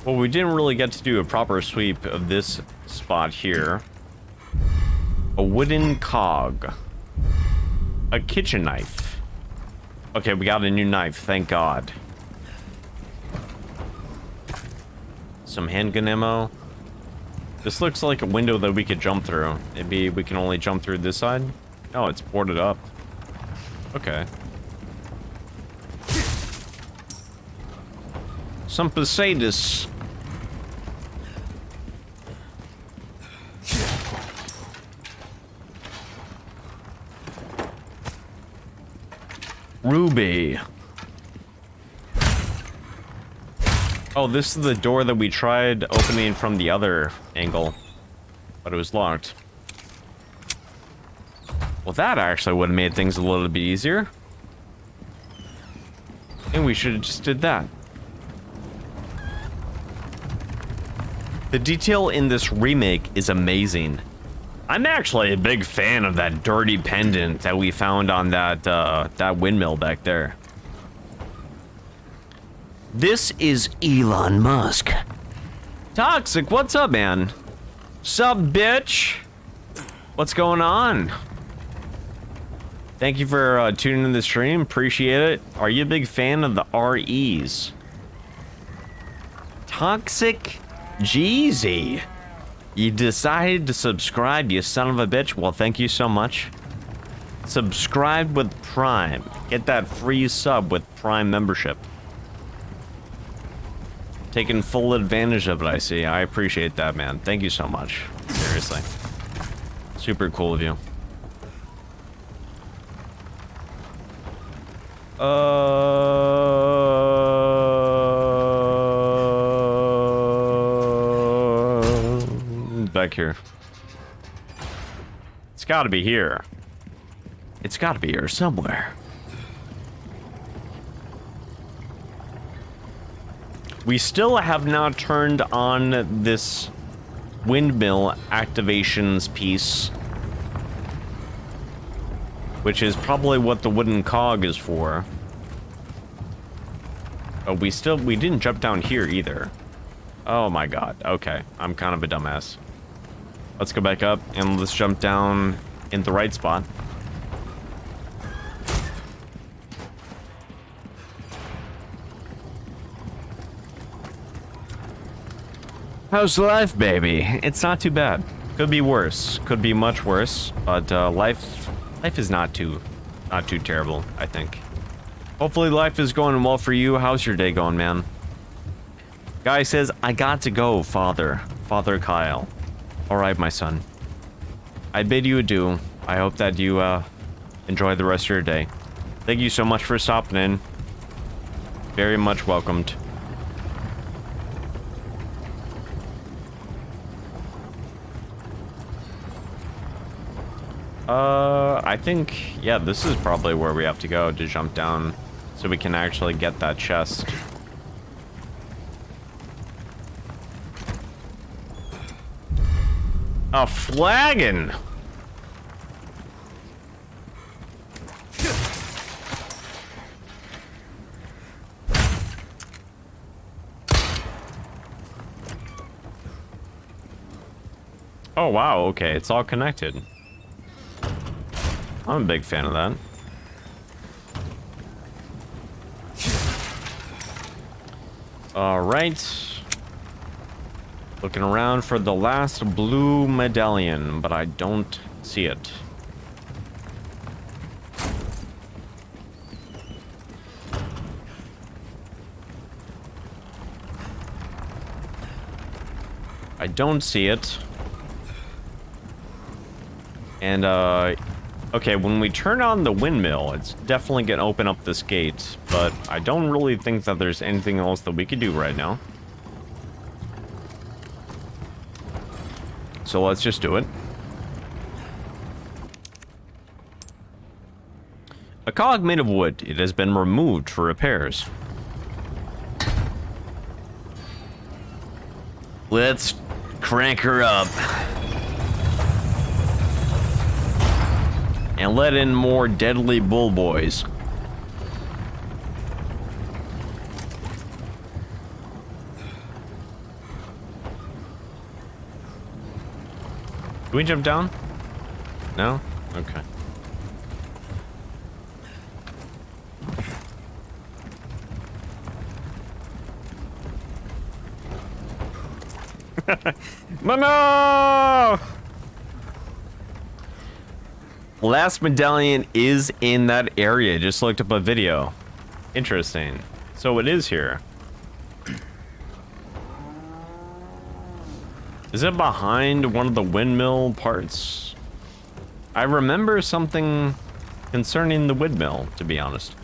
Well, we didn't really get to do a proper sweep of this spot here. A wooden cog. A kitchen knife. Okay, we got a new knife, thank God. Some handgun ammo. This looks like a window that we could jump through. Maybe we can only jump through this side? Oh, it's boarded up. Okay. Some potatoes. Ruby. Oh, this is the door that we tried opening from the other angle, but it was locked. Well, that actually would have made things a little bit easier. And we should have just did that. The detail in this remake is amazing. I'm actually a big fan of that dirty pendant that we found on that windmill back there. This is Elon Musk. Toxic, what's up, man? Sup, bitch? What's going on? Thank you for tuning in the stream. Appreciate it. Are you a big fan of the REs? Toxic Jeezy. You decided to subscribe, you son of a bitch. Well, thank you so much. Subscribe with Prime. Get that free sub with Prime membership. Taking full advantage of it, I see. I appreciate that, man. Thank you so much. Seriously. Super cool of you. Back here. It's gotta be here. It's gotta be here somewhere. We still have not turned on this windmill activations piece, which is probably what the wooden cog is for. Oh, we didn't jump down here either. Oh my god. Okay, I'm kind of a dumbass. Let's go back up and let's jump down in the right spot. How's life, baby? It's not too bad. Could be worse. Could be much worse. But life is not too terrible, I think. Hopefully life is going well for you. How's your day going, man? Guy says, I got to go, Father Kyle. Alright, my son. I bid you adieu. I hope that you enjoy the rest of your day. Thank you so much for stopping in. Very much welcomed. I think, yeah, this is probably where we have to go to jump down so we can actually get that chest. A flagon! Oh wow, okay, it's all connected. I'm a big fan of that. Alright. Looking around for the last blue medallion, but I don't see it. I don't see it. And, okay, when we turn on the windmill, it's definitely gonna open up this gate, but I don't really think that there's anything else that we could do right now. So let's just do it. A cog made of wood. It has been removed for repairs. Let's crank her up. And let in more deadly bull boys. Can we jump down? No? Okay. Mama! Last medallion is in that area. Just looked up a video. Interesting. So it is here. Is it behind one of the windmill parts? I remember something concerning the windmill, to be honest.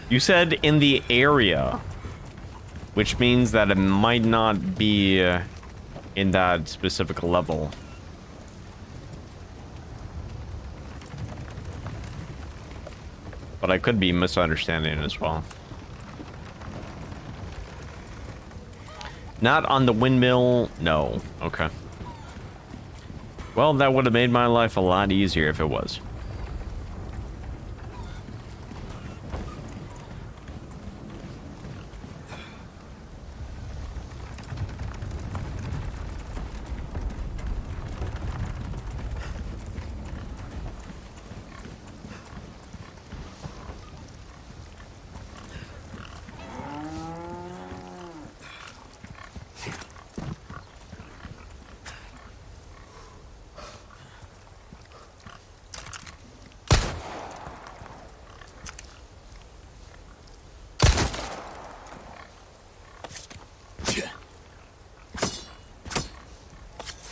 You said in the area, which means that it might not be in that specific level. But I could be misunderstanding as well. Not on the windmill, no. Okay. Well, that would have made my life a lot easier if it was.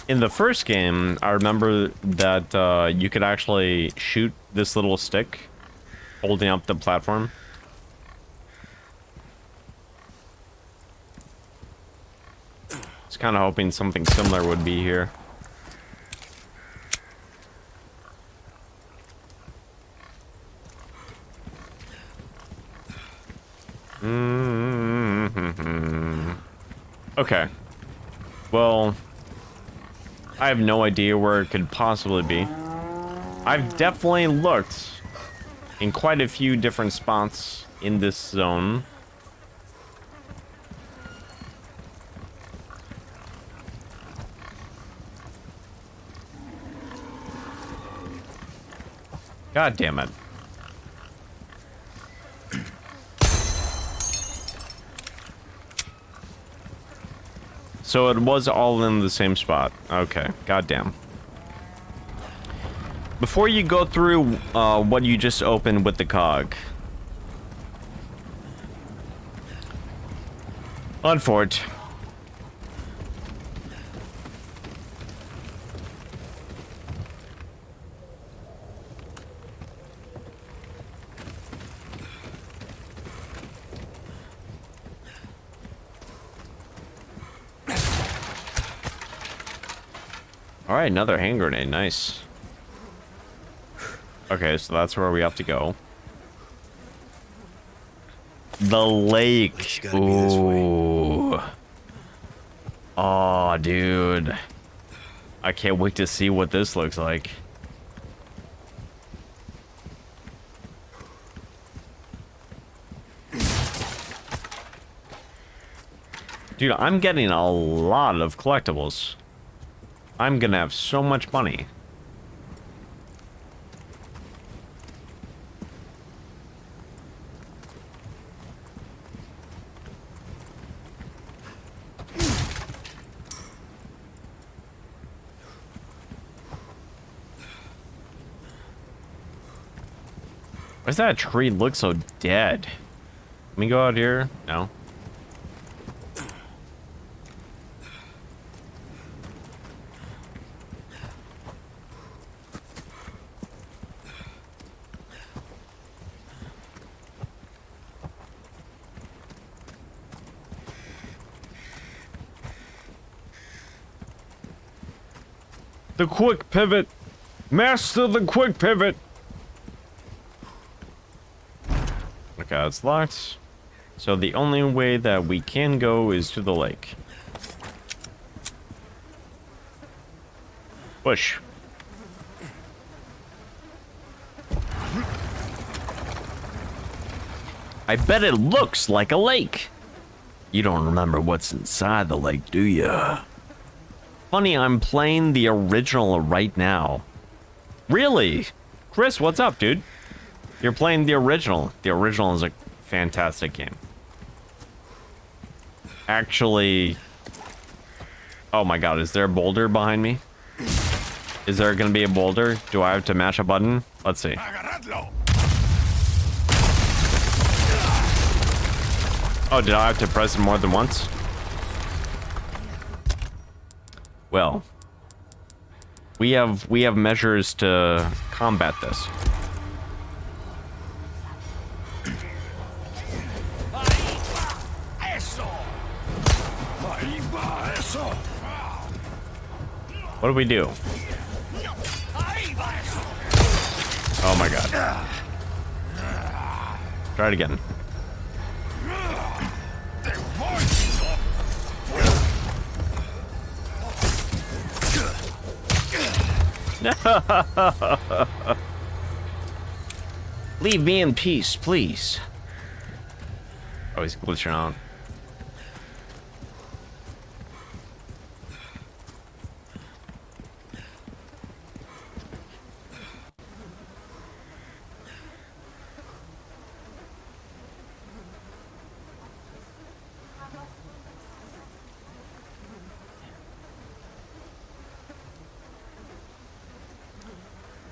In the first game, I remember that you could actually shoot this little stick holding up the platform. I was kind of hoping something similar would be here. Okay. Well, I have no idea where it could possibly be. I've definitely looked in quite a few different spots in this zone. God damn it. So it was all in the same spot. Okay, goddamn. Before you go through what you just opened with the cog. On fort. All right, another hand grenade. Nice. Okay, so that's where we have to go. The lake. It's gotta be this way. Ooh. Oh, dude. I can't wait to see what this looks like. Dude, I'm getting a lot of collectibles. I'm gonna have so much money. Why does that tree look so dead? Let me go out here. No. The quick pivot. Master the quick pivot. Okay, it's locked. So the only way that we can go is to the lake. Push. I bet it looks like a lake. You don't remember what's inside the lake, do ya? Funny, I'm playing the original right now. Really? Chris, what's up, dude? You're playing the original. The original is a fantastic game. Actually... Oh my god, is there a boulder behind me? Is there gonna be a boulder? Do I have to mash a button? Let's see. Oh, did I have to press it more than once? Well, we have measures to combat this. What do we do? Oh my god. Try it again. Leave me in peace, please. Oh, he's glitching out.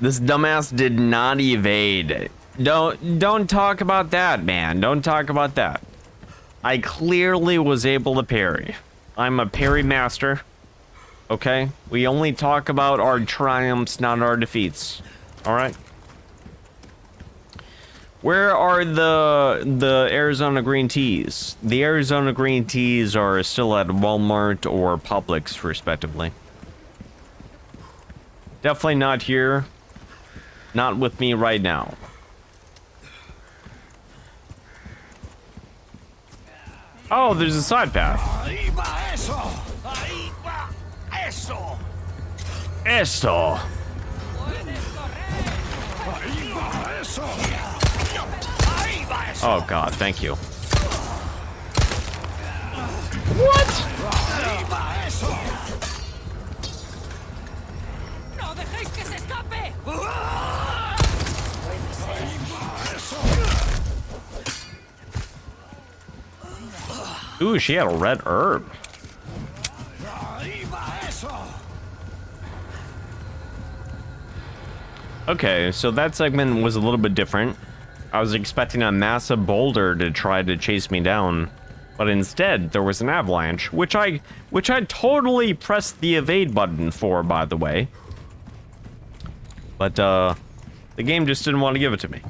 This dumbass did not evade. Don't talk about that, man. Don't talk about that. I clearly was able to parry. I'm a parry master. Okay? We only talk about our triumphs, not our defeats. All right? Where are the Arizona green teas? The Arizona green teas are still at Walmart or Publix, respectively. Definitely not here. Not with me right now. Oh, there's a side path. Eso. Oh god, thank you. What? Ooh, she had a red herb. Okay, so that segment was a little bit different. I was expecting a massive boulder to try to chase me down, but instead there was an avalanche, which I totally pressed the evade button for, by the way. But the game just didn't want to give it to me.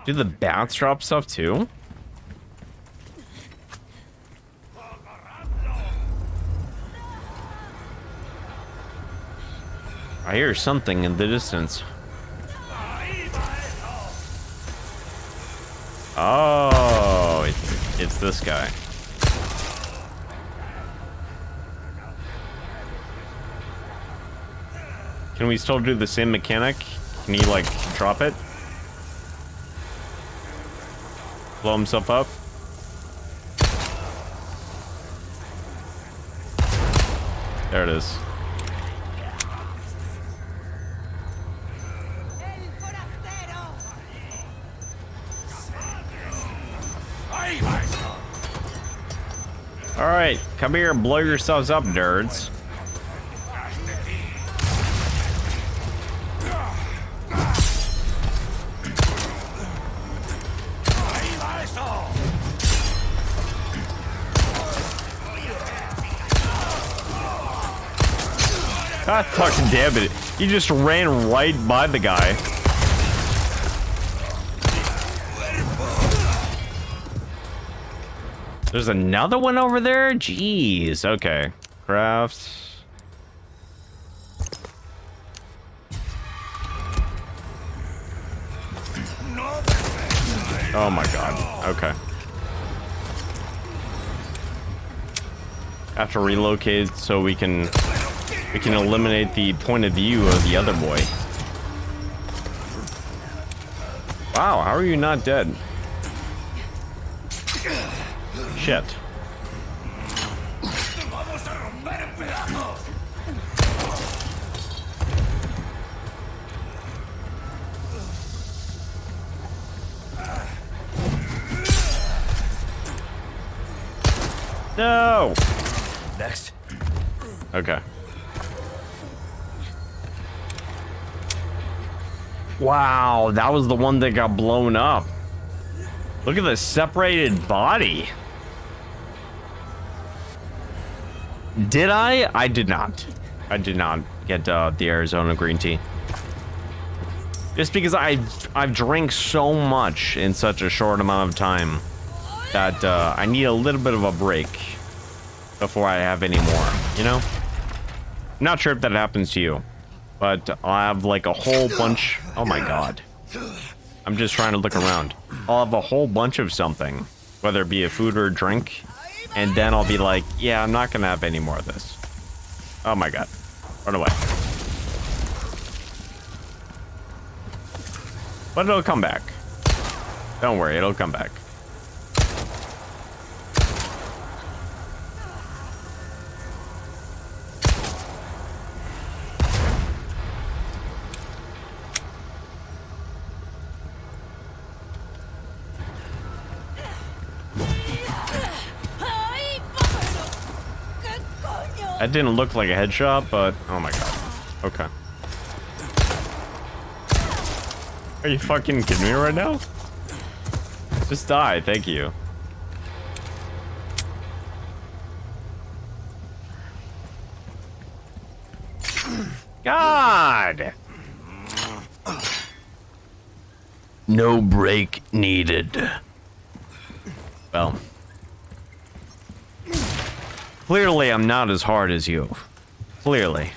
Do the bats drop stuff too? I hear something in the distance. Oh, it's this guy. Can we still do the same mechanic? Can he, like, drop it? Blow himself up? There it is. Alright, come here and blow yourselves up, nerds. God fucking damn it. He just ran right by the guy. There's another one over there? Jeez, okay. Crafts. Oh my god, okay. Have to relocate so we can eliminate the point of view of the other boy. Wow, how are you not dead? Shit. No. Next. Okay. Wow, that was the one that got blown up. Look at the separated body. Did I? I did not. I did not get the Arizona green tea. Just because I've drank so much in such a short amount of time that I need a little bit of a break before I have any more, you know? I'm not sure if that happens to you, but I'll have like a whole bunch. Oh my god. I'm just trying to look around. I'll have a whole bunch of something, whether it be a food or a drink, and then I'll be like, yeah, I'm not gonna have any more of this. Oh my god. Run away. But it'll come back. Don't worry, it'll come back. That didn't look like a headshot, but oh my god. Okay. Are you fucking kidding me right now? Just die, thank you. God! No break needed. Well. Clearly, I'm not as hard as you. Clearly.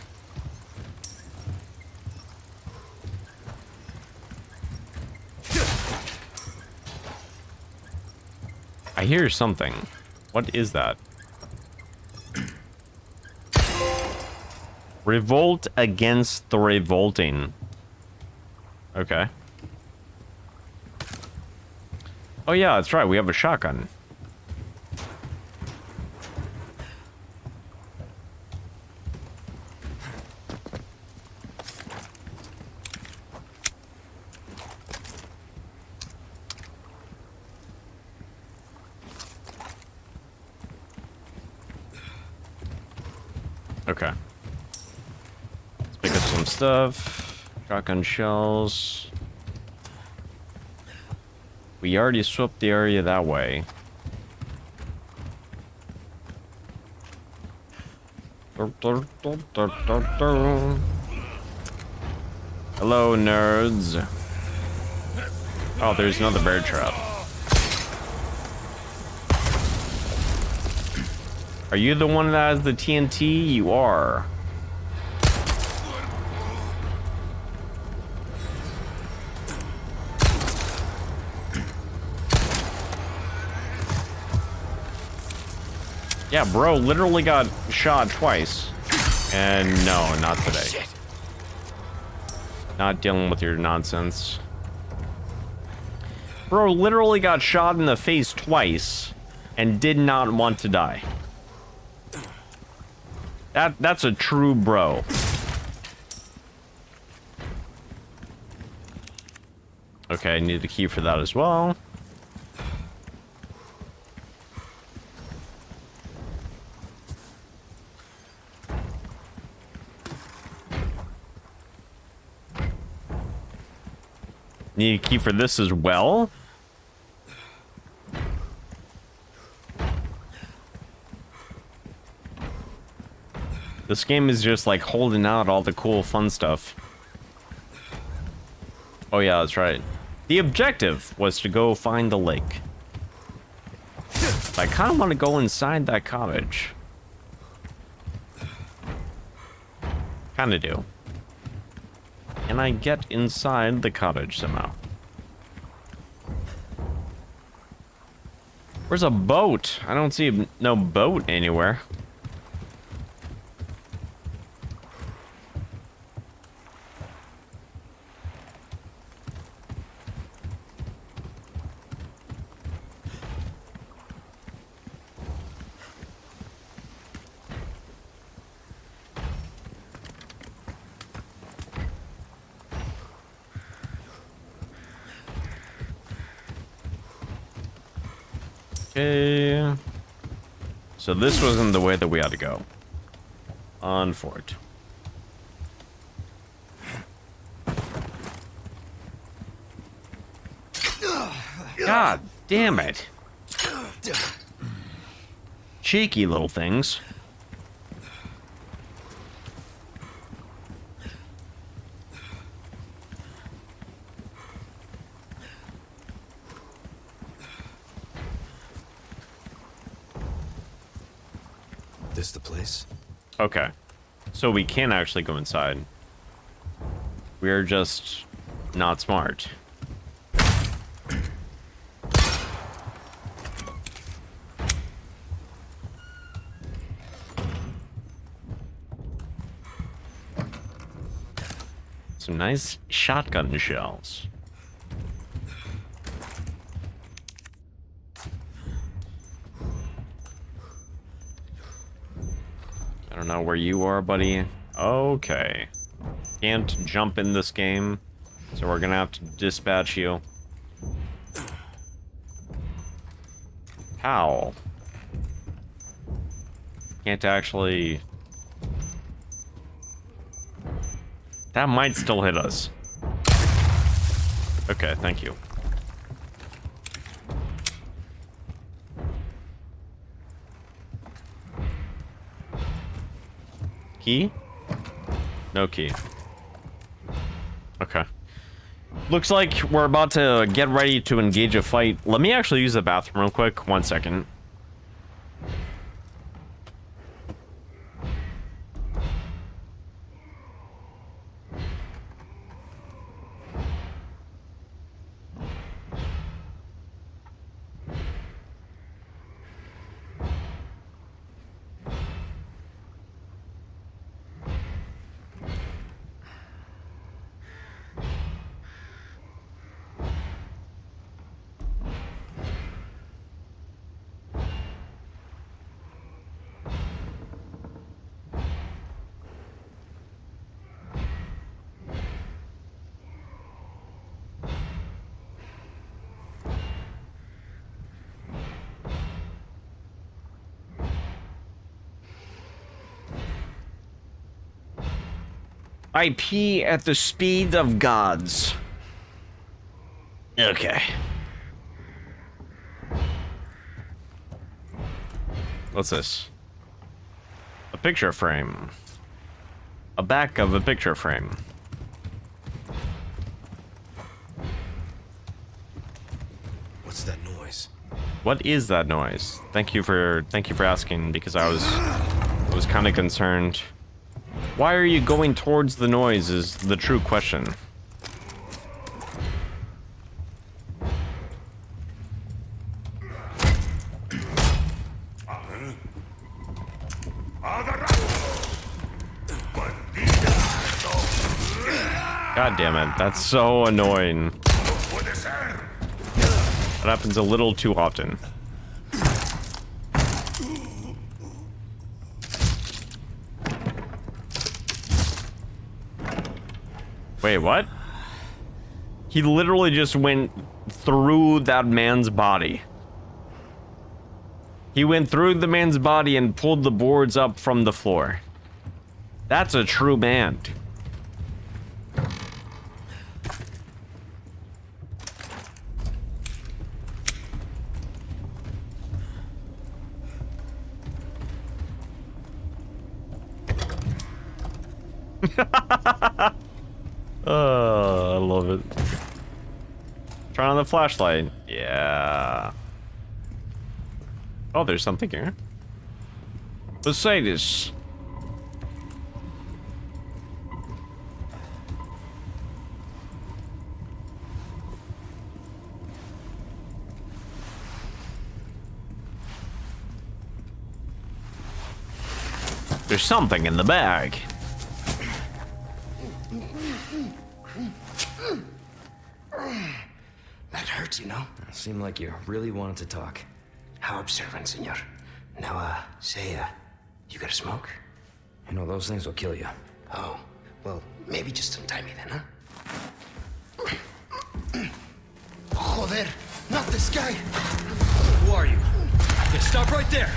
I hear something. What is that? Revolt against the revolting. Okay. Oh yeah, that's right. We have a shotgun. Okay. Let's pick up some stuff. Shotgun shells. We already swept the area that way. Hello, nerds. Oh, there's another bear trap. Are you the one that has the TNT? You are. Yeah, bro literally got shot twice. And no, not today. Shit. Not dealing with your nonsense. Bro literally got shot in the face twice and did not want to die. That's a true bro. Okay, I need the key for that as well. Need a key for this as well. This game is just like holding out all the cool fun stuff. Oh yeah, that's right. The objective was to go find the lake. I kind of want to go inside that cottage. Kind of do. Can I get inside the cottage somehow? Where's a boat? I don't see no boat anywhere. Okay. So this wasn't the way that we had to go. On fort. God damn it. Cheeky little things. This the place? Okay. So we can actually go inside. We're just not smart. Some nice shotgun shells. I don't know where you are, buddy. Okay. Can't jump in this game, so we're gonna have to dispatch you. How? Can't actually... That might still hit us. Okay, thank you. Key? No key. Okay. Looks like we're about to get ready to engage a fight. Let me actually use the bathroom real quick. 1 second. I pee at the speed of gods. Okay. What's this? A picture frame. A back of a picture frame. What's that noise? What is that noise? Thank you for asking, because I was kind of concerned. Why are you going towards the noise is the true question. God damn it, that's so annoying. That happens a little too often. Wait, what? He literally just went through that man's body. He went through the man's body and pulled the boards up from the floor. That's a true man. Oh, I love it. Turn on the flashlight. Yeah. Oh, there's something here. Mercedes. There's something in the bag. That hurts, you know? Seemed like you really wanted to talk. How observant, senor. Now, say, you got a smoke? You know, those things will kill you. Oh, well, maybe just untie me then, huh? Joder, not this guy! Who are you? Yeah, stop right there!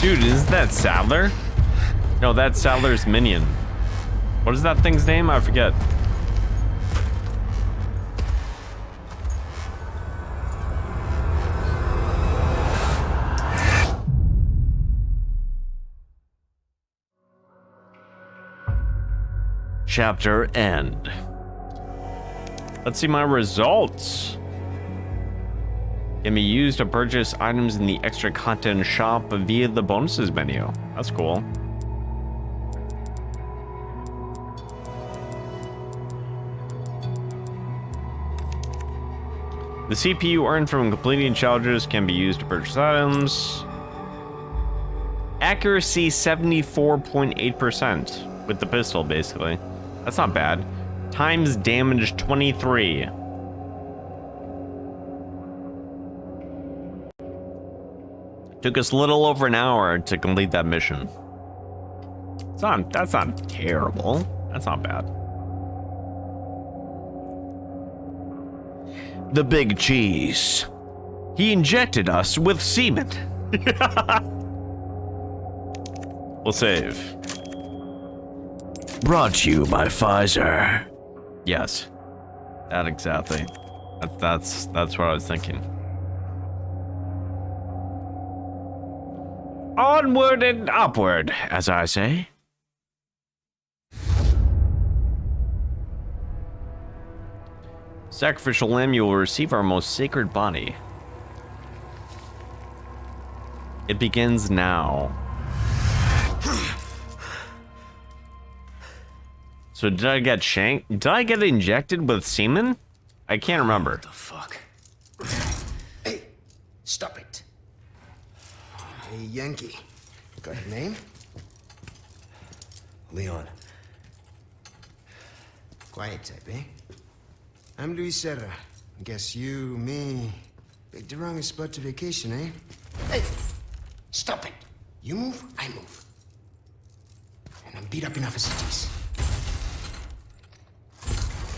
Dude, isn't that Sadler? No, that's Sadler's minion. What is that thing's name? I forget. Chapter end. Let's see my results. Can be used to purchase items in the extra content shop via the bonuses menu. That's cool. The CPU earned from completing challenges can be used to purchase items. Accuracy 74.8% with the pistol, basically. That's not bad. Times damage 23. Took us a little over an hour to complete that mission. That's not terrible. That's not bad. The big cheese. He injected us with semen. We'll save. Brought to you by Pfizer. Yes. That exactly. That's what I was thinking. Onward and upward, as I say. Sacrificial lamb, you will receive our most sacred body. It begins now. So did I get shanked? Did I get injected with semen? I can't remember. What the fuck? Hey, stop it. Hey, Yankee. Got a name? Leon. Quiet type, eh? I'm Luis Serra. Guess you, me, picked the wrongest spot to vacation, eh? Hey, stop it. You move, I move. And I'm beat up enough as it is.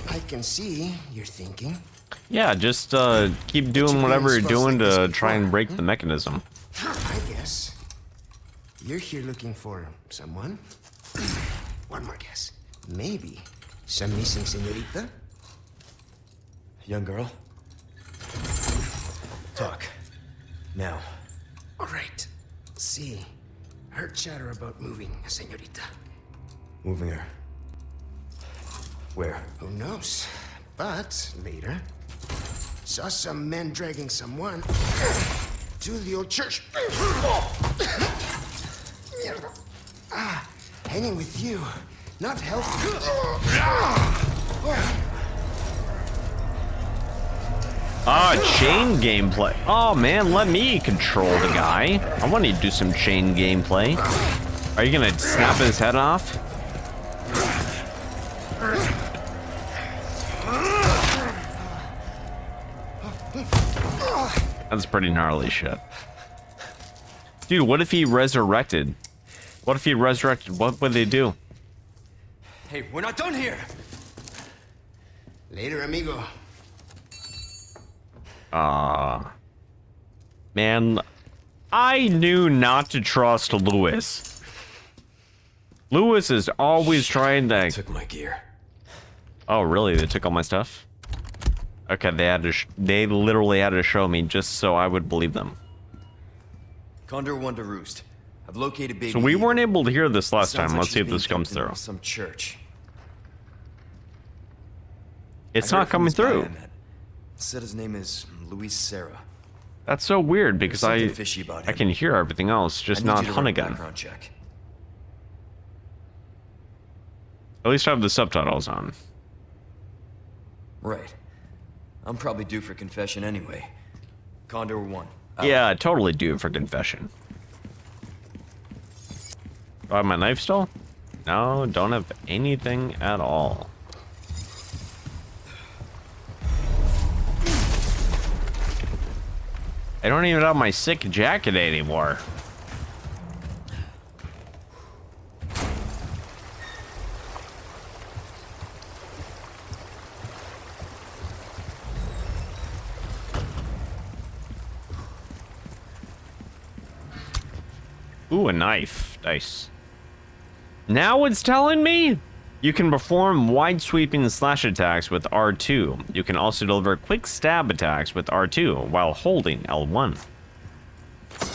I can see you're thinking. Yeah, just keep doing whatever you're doing to try and break the mechanism. I guess. You're here looking for someone? One more guess. Maybe some missing señorita? Young girl. Talk. Now. All right. See, heard chatter about moving a señorita. Moving her. Where? Who knows? But later, saw some men dragging someone to the old church. Hanging with you, not helping. Chain gameplay. Oh man, let me control the guy. I want to do some chain gameplay. Are you gonna snap his head off? That's pretty gnarly shit. Dude, what if he resurrected? What if he resurrected? What would they do? Hey, we're not done here! Later, amigo. Man, I knew not to trust Lewis. Lewis is always trying to... Took my gear. Oh, really? They took all my stuff? Okay, they literally had to show me just so I would believe them. Condor 1 to Roost. I've located Baby So we Eagle. weren't able to hear this last Sounds time. like Let's she's see if being this comes kept in through. Some church. It's I heard not from coming this guy through. I met. Said his name is Luis Serra. That's so weird because There's something fishy about I him. can hear everything else, just I need not you to run a Hunnigan. background check. At least I have the subtitles on. Right. I'm probably due for confession anyway. Condor 1. out. Yeah, I totally do for confession. Do I have my knife still? No, don't have anything at all. I don't even have my sick jacket anymore. Ooh, a knife. Nice. Now it's telling me you can perform wide sweeping slash attacks with R2. You can also deliver quick stab attacks with R2 while holding L1.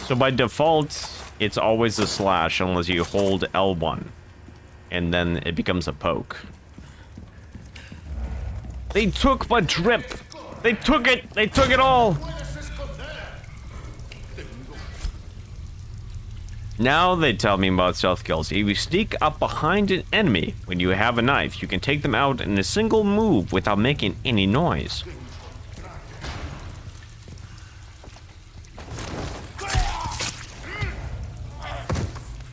So by default, it's always a slash unless you hold L1. And then it becomes a poke. They took my drip. They took it. They took it all. Now they tell me about stealth kills. If you sneak up behind an enemy when you have a knife, you can take them out in a single move without making any noise.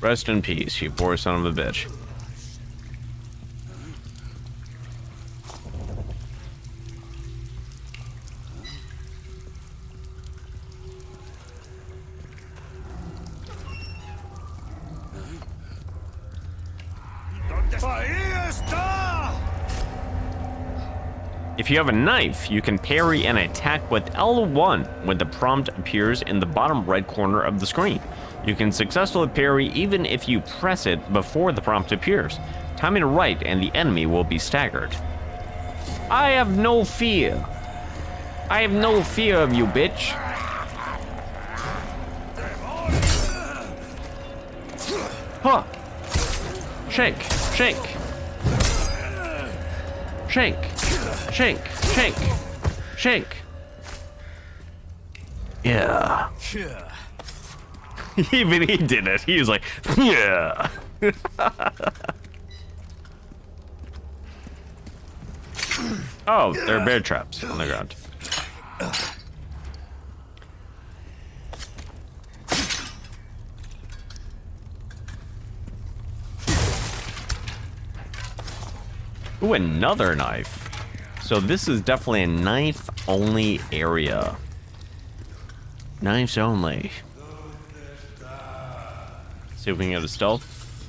Rest in peace, you poor son of a bitch. If you have a knife, you can parry an attack with L1 when the prompt appears in the bottom right corner of the screen. You can successfully parry even if you press it before the prompt appears. Timing it right and the enemy will be staggered. I have no fear. I have no fear of you, bitch. Huh. Shake, shake. Shake, shake, shake, shake. Yeah. Even he did it. He was like, yeah. Oh, there are bear traps on the ground. Ooh, another knife. So this is definitely a knife-only area. Knives only. See if we can get a stealth.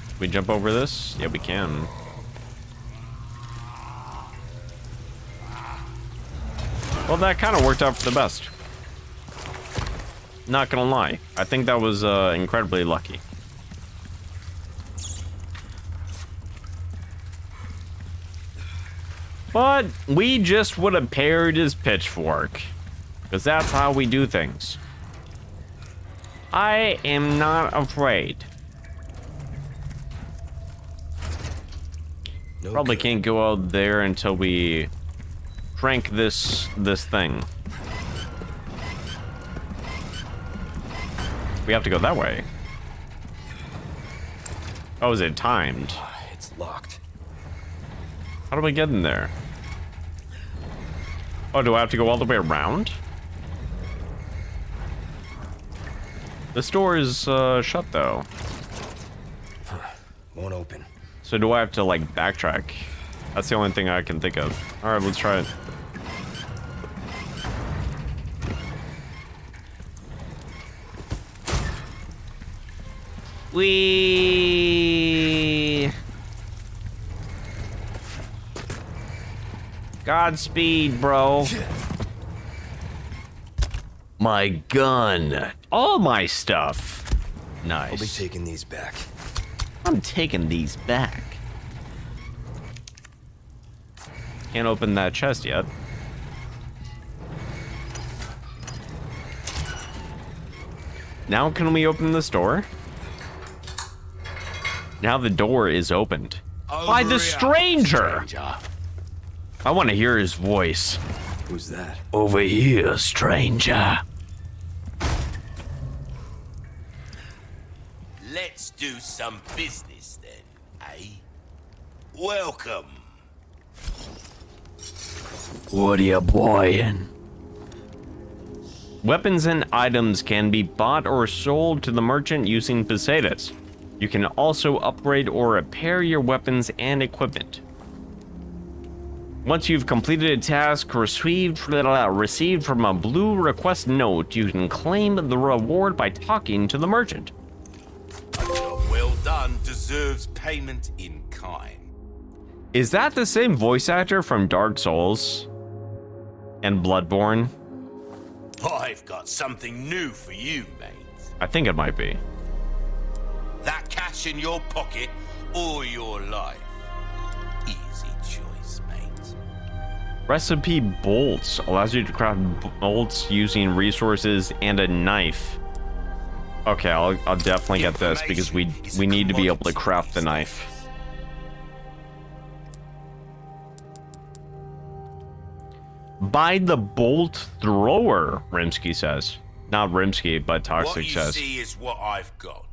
Can we jump over this? Yeah, we can. Well, that kind of worked out for the best. Not gonna lie. I think that was incredibly lucky. But we just would have parried his pitchfork. Because that's how we do things. I am not afraid. No Probably good. can't go out there until we crank this thing. We have to go that way. Oh, is it timed? It's locked. How do we get in there? Oh, do I have to go all the way around? This door is shut though. Won't open. So do I have to like backtrack? That's the only thing I can think of. All right, let's try it. Wee. Godspeed, bro. My gun. All my stuff. I'll be Nice. taking these back. I'm taking these back. Can't open that chest yet. Now can we open this door? Now the door is opened. By the stranger! I want to hear his voice. Who's that? Over here, stranger. Let's do some business then, eh? Welcome. What are you buying? Weapons and items can be bought or sold to the merchant using pesetas. You can also upgrade or repair your weapons and equipment. Once you've completed a task received from a blue request note, you can claim the reward by talking to the merchant. A job well done deserves payment in kind. Is that the same voice actor from Dark Souls and Bloodborne? I've got something new for you, mate. I think it might be. That cash in your pocket or your life. Easy choice, mate. Recipe bolts allows you to craft bolts using resources and a knife. Okay, I'll definitely get this because we need to be able to craft the knife. Buy the bolt thrower, Rimsky says. Not Rimsky, but Toxic What you says. see is what I've got.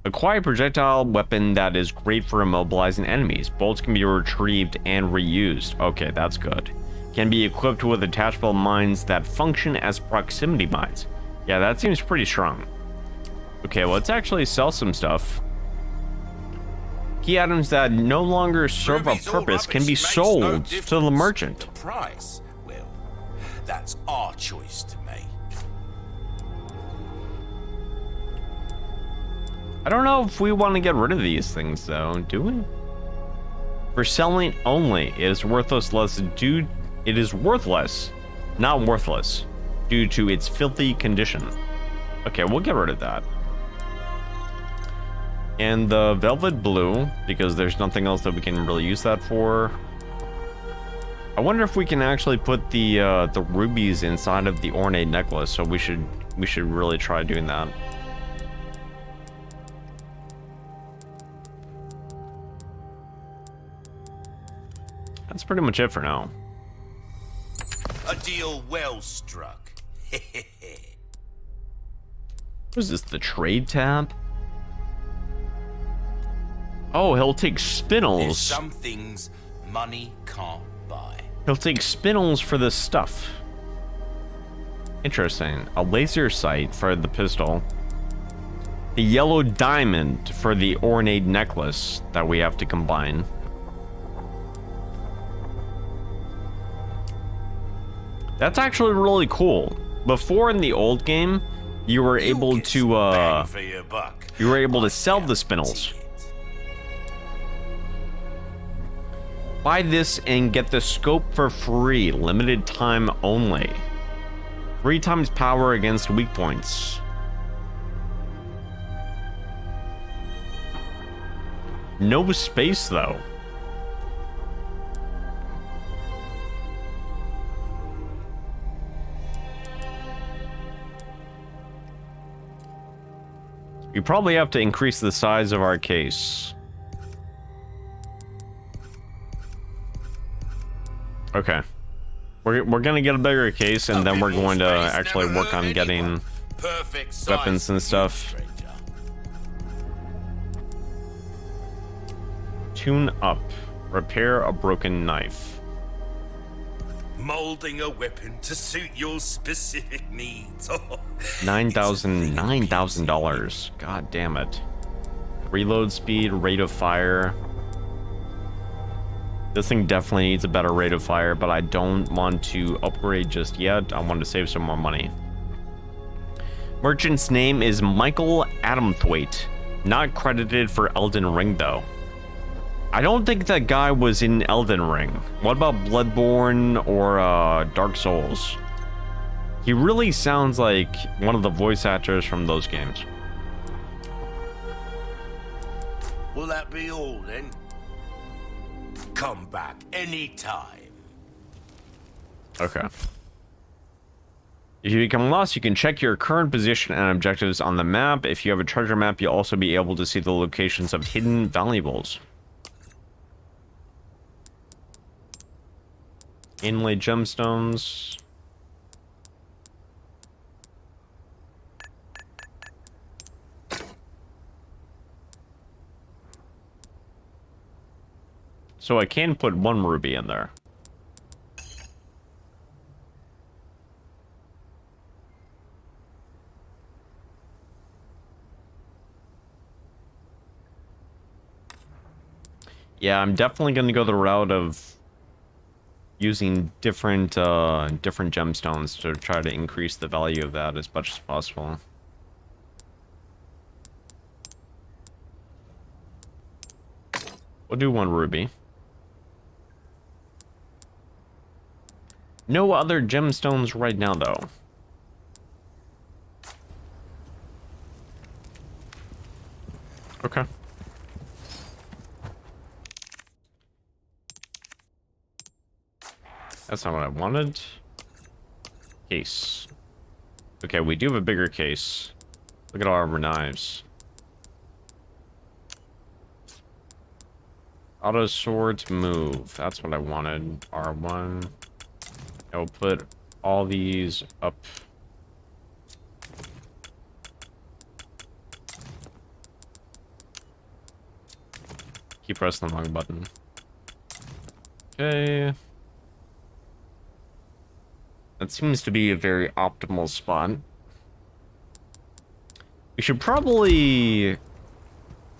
Acquire a projectile weapon that is great for immobilizing enemies. Bolts can be retrieved and reused. Okay, that's good. Can be equipped with attachable mines that function as proximity mines. Yeah, that seems pretty strong. Okay, let's actually sell some stuff. Key items that no longer serve a Ruby's all purpose can be rubbish, makes sold no to the difference. merchant. The price, well, that's our choice to make. I don't know if we want to get rid of these things though, do we? For selling only, it is worthless not worthless, due to its filthy condition. Okay, we'll get rid of that. And the velvet blue, because there's nothing else that we can really use that for. I wonder if we can actually put the rubies inside of the ornate necklace, so we should really try doing that. That's pretty much it for now. A deal well struck. What is this, the trade tab? Oh, he'll take There's spinels. some things money can't buy. He'll take spinels for this stuff. Interesting. A laser sight for the pistol. The yellow diamond for the ornate necklace that we have to combine. That's actually really cool. Before in the old game, you were able to Bang for your buck. you were able to sell the spinels. Buy this and get the scope for free, limited time only. 3 times power against weak points. No space though. We probably have to increase the size of our case. Okay. We're gonna get a bigger case, and then we're going to actually work on getting weapons and stuff. Tune up. Repair a broken knife. Molding a weapon to suit your specific needs. $9,000. God damn it. Reload speed, rate of fire. This thing definitely needs a better rate of fire, but I don't want to upgrade just yet. I want to save some more money. Merchant's name is Michael Adamthwaite. Not credited for Elden Ring, though. I don't think that guy was in Elden Ring. What about Bloodborne or Dark Souls? He really sounds like one of the voice actors from those games. Will that be all then? Come back anytime. Okay. If you become lost, you can check your current position and objectives on the map. If you have a treasure map, you'll also be able to see the locations of hidden valuables. Inlay gemstones. So I can put one ruby in there. Yeah, I'm definitely going to go the route of using different gemstones to try to increase the value of that as much as possible. We'll do one ruby. No other gemstones right now, though. Okay. That's not what I wanted. Case. Okay, we do have a bigger case. Look at all our knives. Auto swords move. That's what I wanted. R1. I'll put all these up. Keep pressing the wrong button. Okay. That seems to be a very optimal spot. We should probably...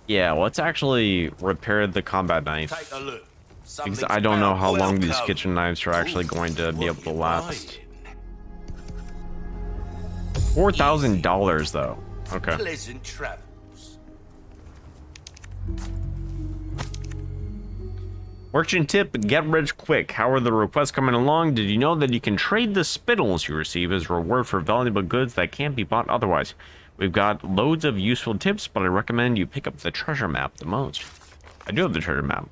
Yeah, let's actually repair the combat knife. Take a look. Because I don't know how long these kitchen knives are actually going to be able to last. $4,000 though. Okay. Pleasant travels. Merchant tip, get rich quick. How are the requests coming along? Did you know that you can trade the spittles you receive as reward for valuable goods that can't be bought otherwise? We've got loads of useful tips, but I recommend you pick up the treasure map the most. I do have the treasure map.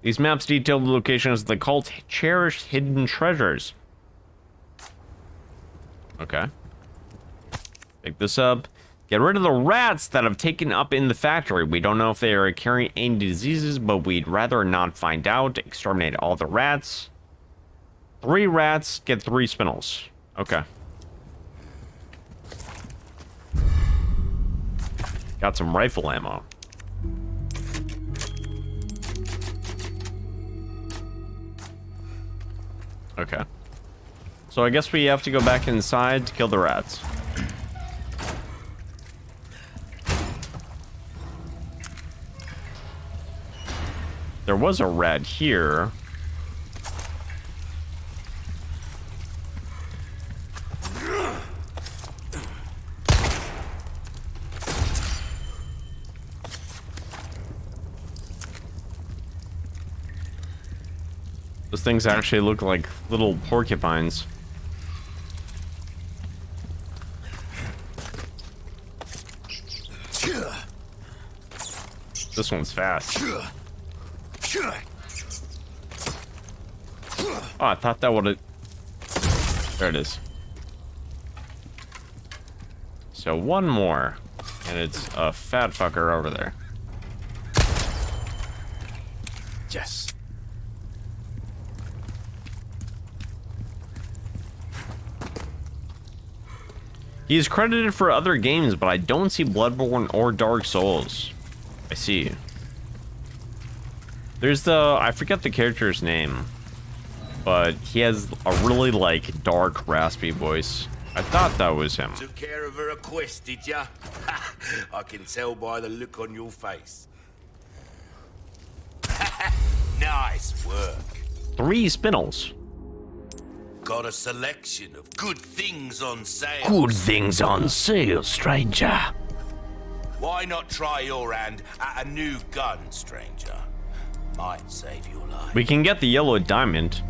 These maps detail the locations of the cult's cherished hidden treasures. Okay. Pick this up. Get rid of the rats that have taken up in the factory. We don't know if they are carrying any diseases, but we'd rather not find out. Exterminate all the rats. 3 rats, get 3 spindles. Okay. Got some rifle ammo. Okay. So I guess we have to go back inside to kill the rats. There was a rat here. Those things actually look like little porcupines. This one's fast. Oh, I thought that would've... There it is. So one more. And it's a fat fucker over there. Yes. He's credited for other games, but I don't see Bloodborne or Dark Souls. I see. There's I forget the character's name, but he has a really, like, dark, raspy voice. I thought that was him. Took care of her request, did ya? I can tell by the look on your face. Nice work. 3 spinels. Got a selection of good things on sale. Good things on sale, stranger. Why not try your hand at a new gun, stranger? Might save your life. We can get the yellow diamond.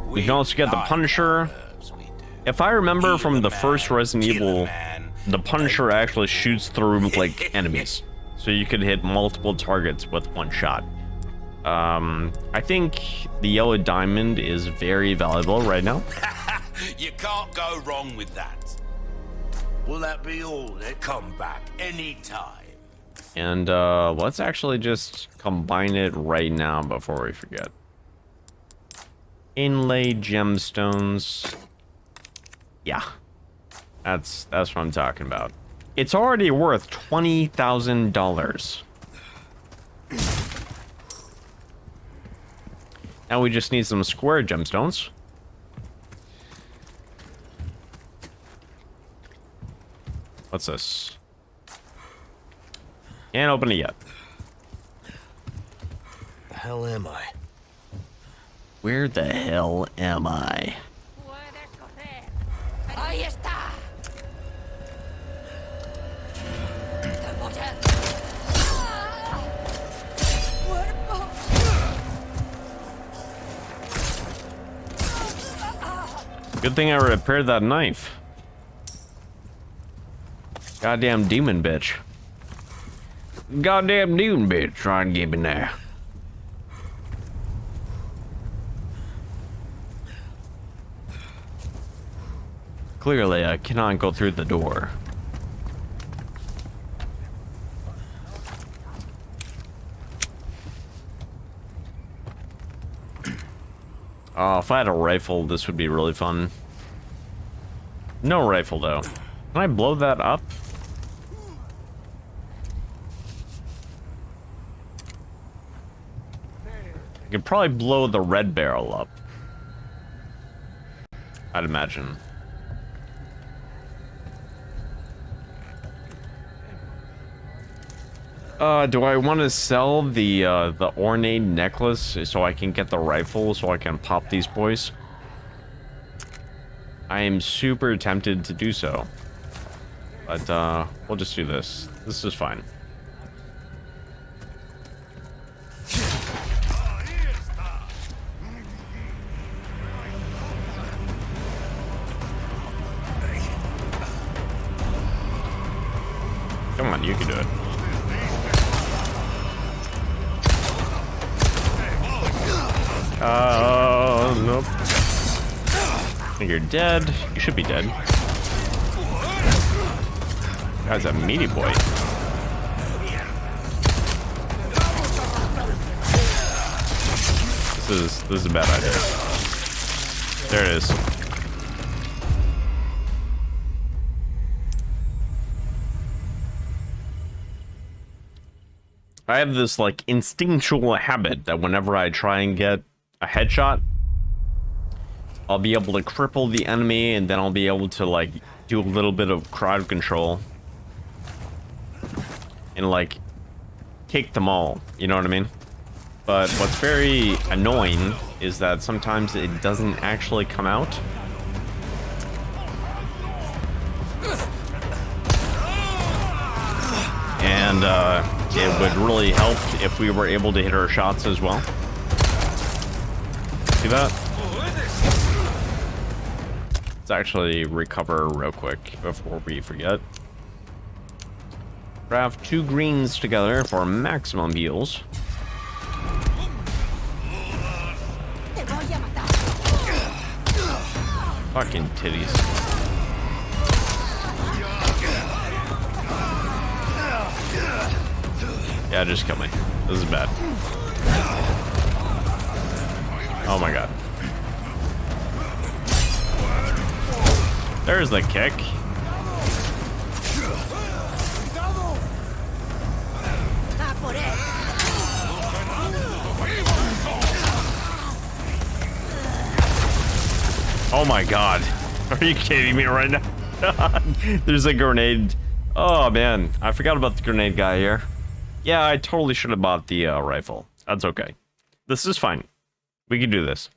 We can also get the like Punisher. herbs, we do. If I remember Heal from a the man, first Resident kill a Evil, man, the Punisher take actually shoots through, like, enemies. So you could hit multiple targets with one shot. I think the yellow diamond is very valuable right now. You can't go wrong with that. Will that be all? Then come back anytime. And let's actually just combine it right now before we forget. Inlay gemstones. Yeah. That's what I'm talking about. It's already worth $20,000. Now we just need some square gemstones. What's this? Can't open it yet. The hell am I? Where the hell am I? Ahí está. Te voy a... Cuerpo. Good thing I repaired that knife. Goddamn demon bitch. Goddamn demon bitch trying to get me there. Clearly, I cannot go through the door. Oh, if I had a rifle, this would be really fun. No rifle, though. Can I blow that up? I could probably blow the red barrel up. I'd imagine. Do I want to sell the ornate necklace so I can get the rifle so I can pop these boys? I am super tempted to do so. But, we'll just do this. This is fine. Come on, you can do it. Nope. I think you're dead. You should be dead. Guy's a meaty boy. This is a bad idea. There it is. I have this, like, instinctual habit that whenever I try and get a headshot, I'll be able to cripple the enemy, and then I'll be able to, like, do a little bit of crowd control. And, like, kick them all, you know what I mean? But what's very annoying is that sometimes it doesn't actually come out. And, it would really help if we were able to hit our shots as well. See that? Let's actually recover real quick before we forget. Craft 2 greens together for maximum heals. Fucking titties. Yeah, just kill me. This is bad. Oh my god. There's the kick. Oh my god. Are you kidding me right now? There's a grenade. Oh man, I forgot about the grenade guy here. Yeah, I totally should have bought the rifle. That's okay. This is fine. We can do this.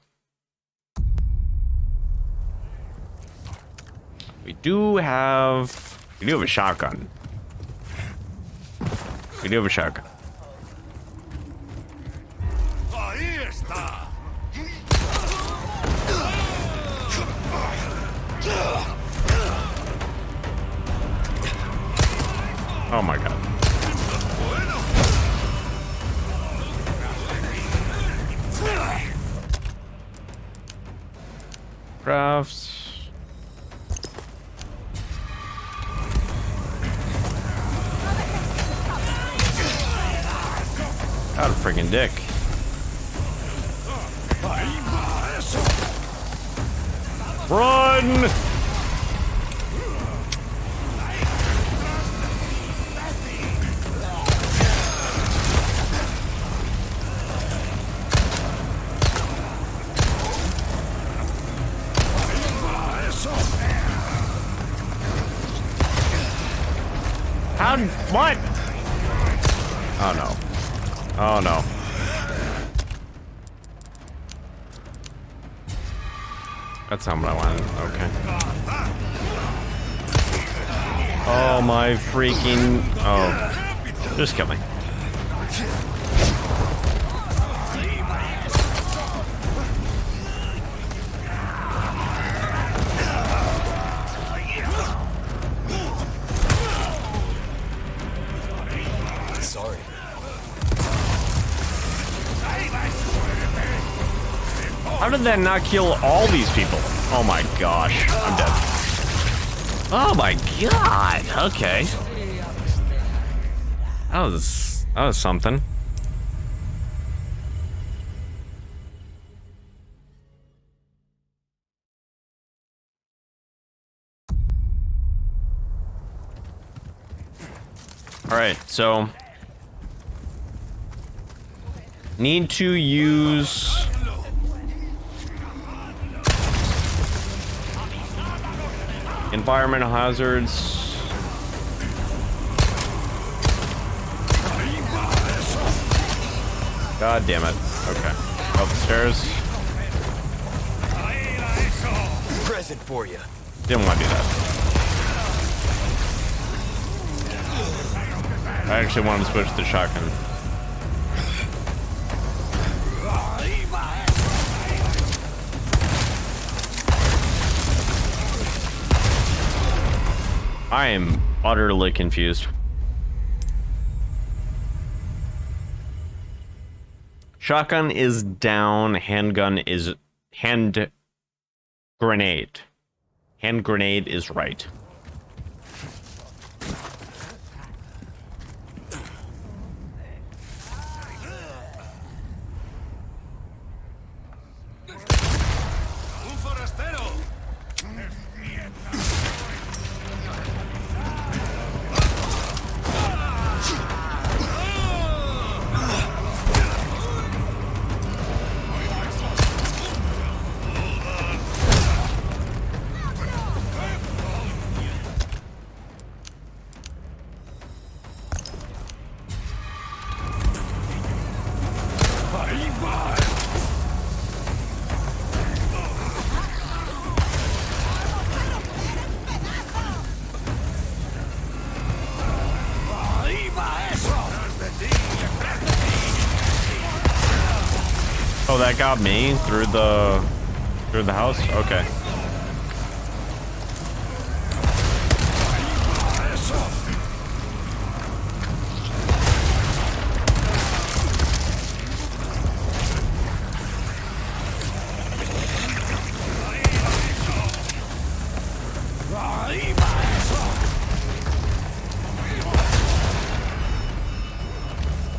We do have a shotgun. We do have a shotgun. Oh my god. Crafts. God, a freaking dick. Run! How? What? Oh no. Oh no. That's not what I wanted. Okay. Oh my freaking. Oh. Just kill me. Sorry. How did that not kill all these people? Oh my gosh. I'm dead. Oh my god. Okay. That was something. All right, so need to use environmental hazards. God damn it. Okay. Up the stairs. Present for you. Didn't want to do that. I actually wanted to switch to the shotgun. I am utterly confused. Shotgun is down, handgun is hand grenade. Hand grenade is right. Oh, that got me through the house? Okay.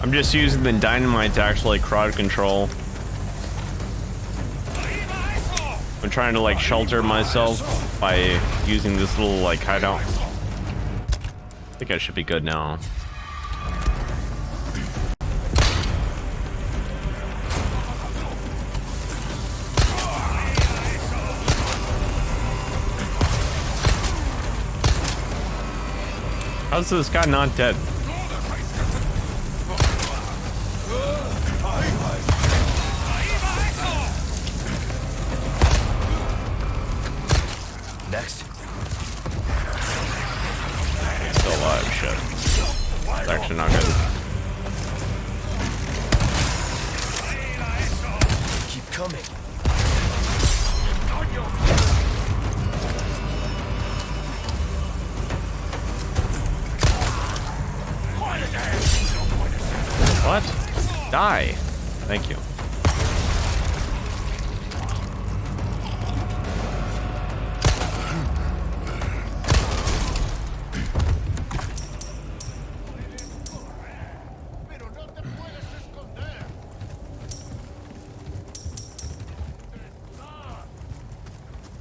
I'm just using the dynamite to actually crowd control. I'm trying to like shelter myself by using this little like hideout. I think I should be good now. How's this guy not dead? Next. Still alive, shit. It's actually not good. Keep coming. What? Die. Thank you.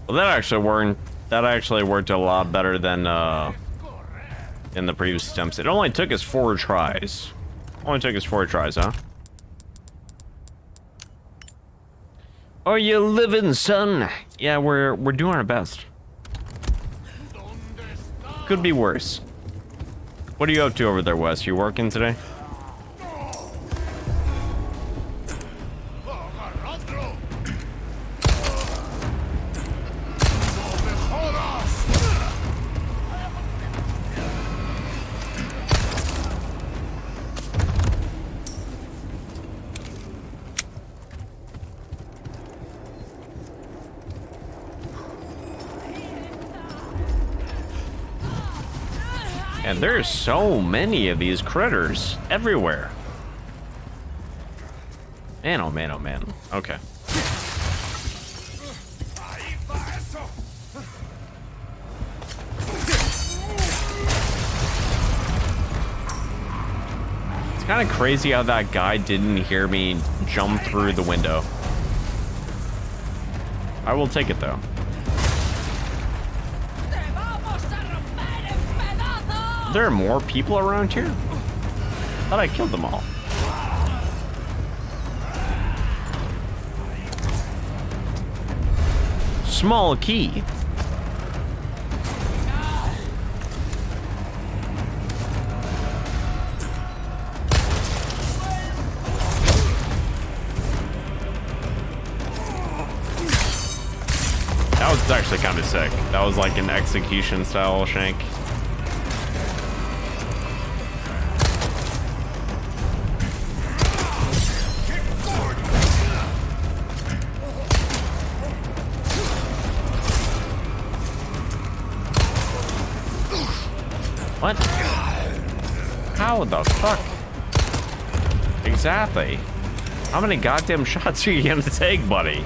Well, that actually worked a lot better than in the previous attempts. It only took us 4 tries. Only took us 4 tries, huh? Are you living, son? Yeah, we're doing our best. Could be worse. What are you up to over there, Wes? You working today? And there's so many of these critters everywhere. Man, oh man, oh man. Okay. It's kind of crazy how that guy didn't hear me jump through the window. I will take it though. There are more people around here? Thought I killed them all. Small key. That was actually kind of sick. That was like an execution style shank. What? How the fuck? Exactly. How many goddamn shots are you gonna take, buddy?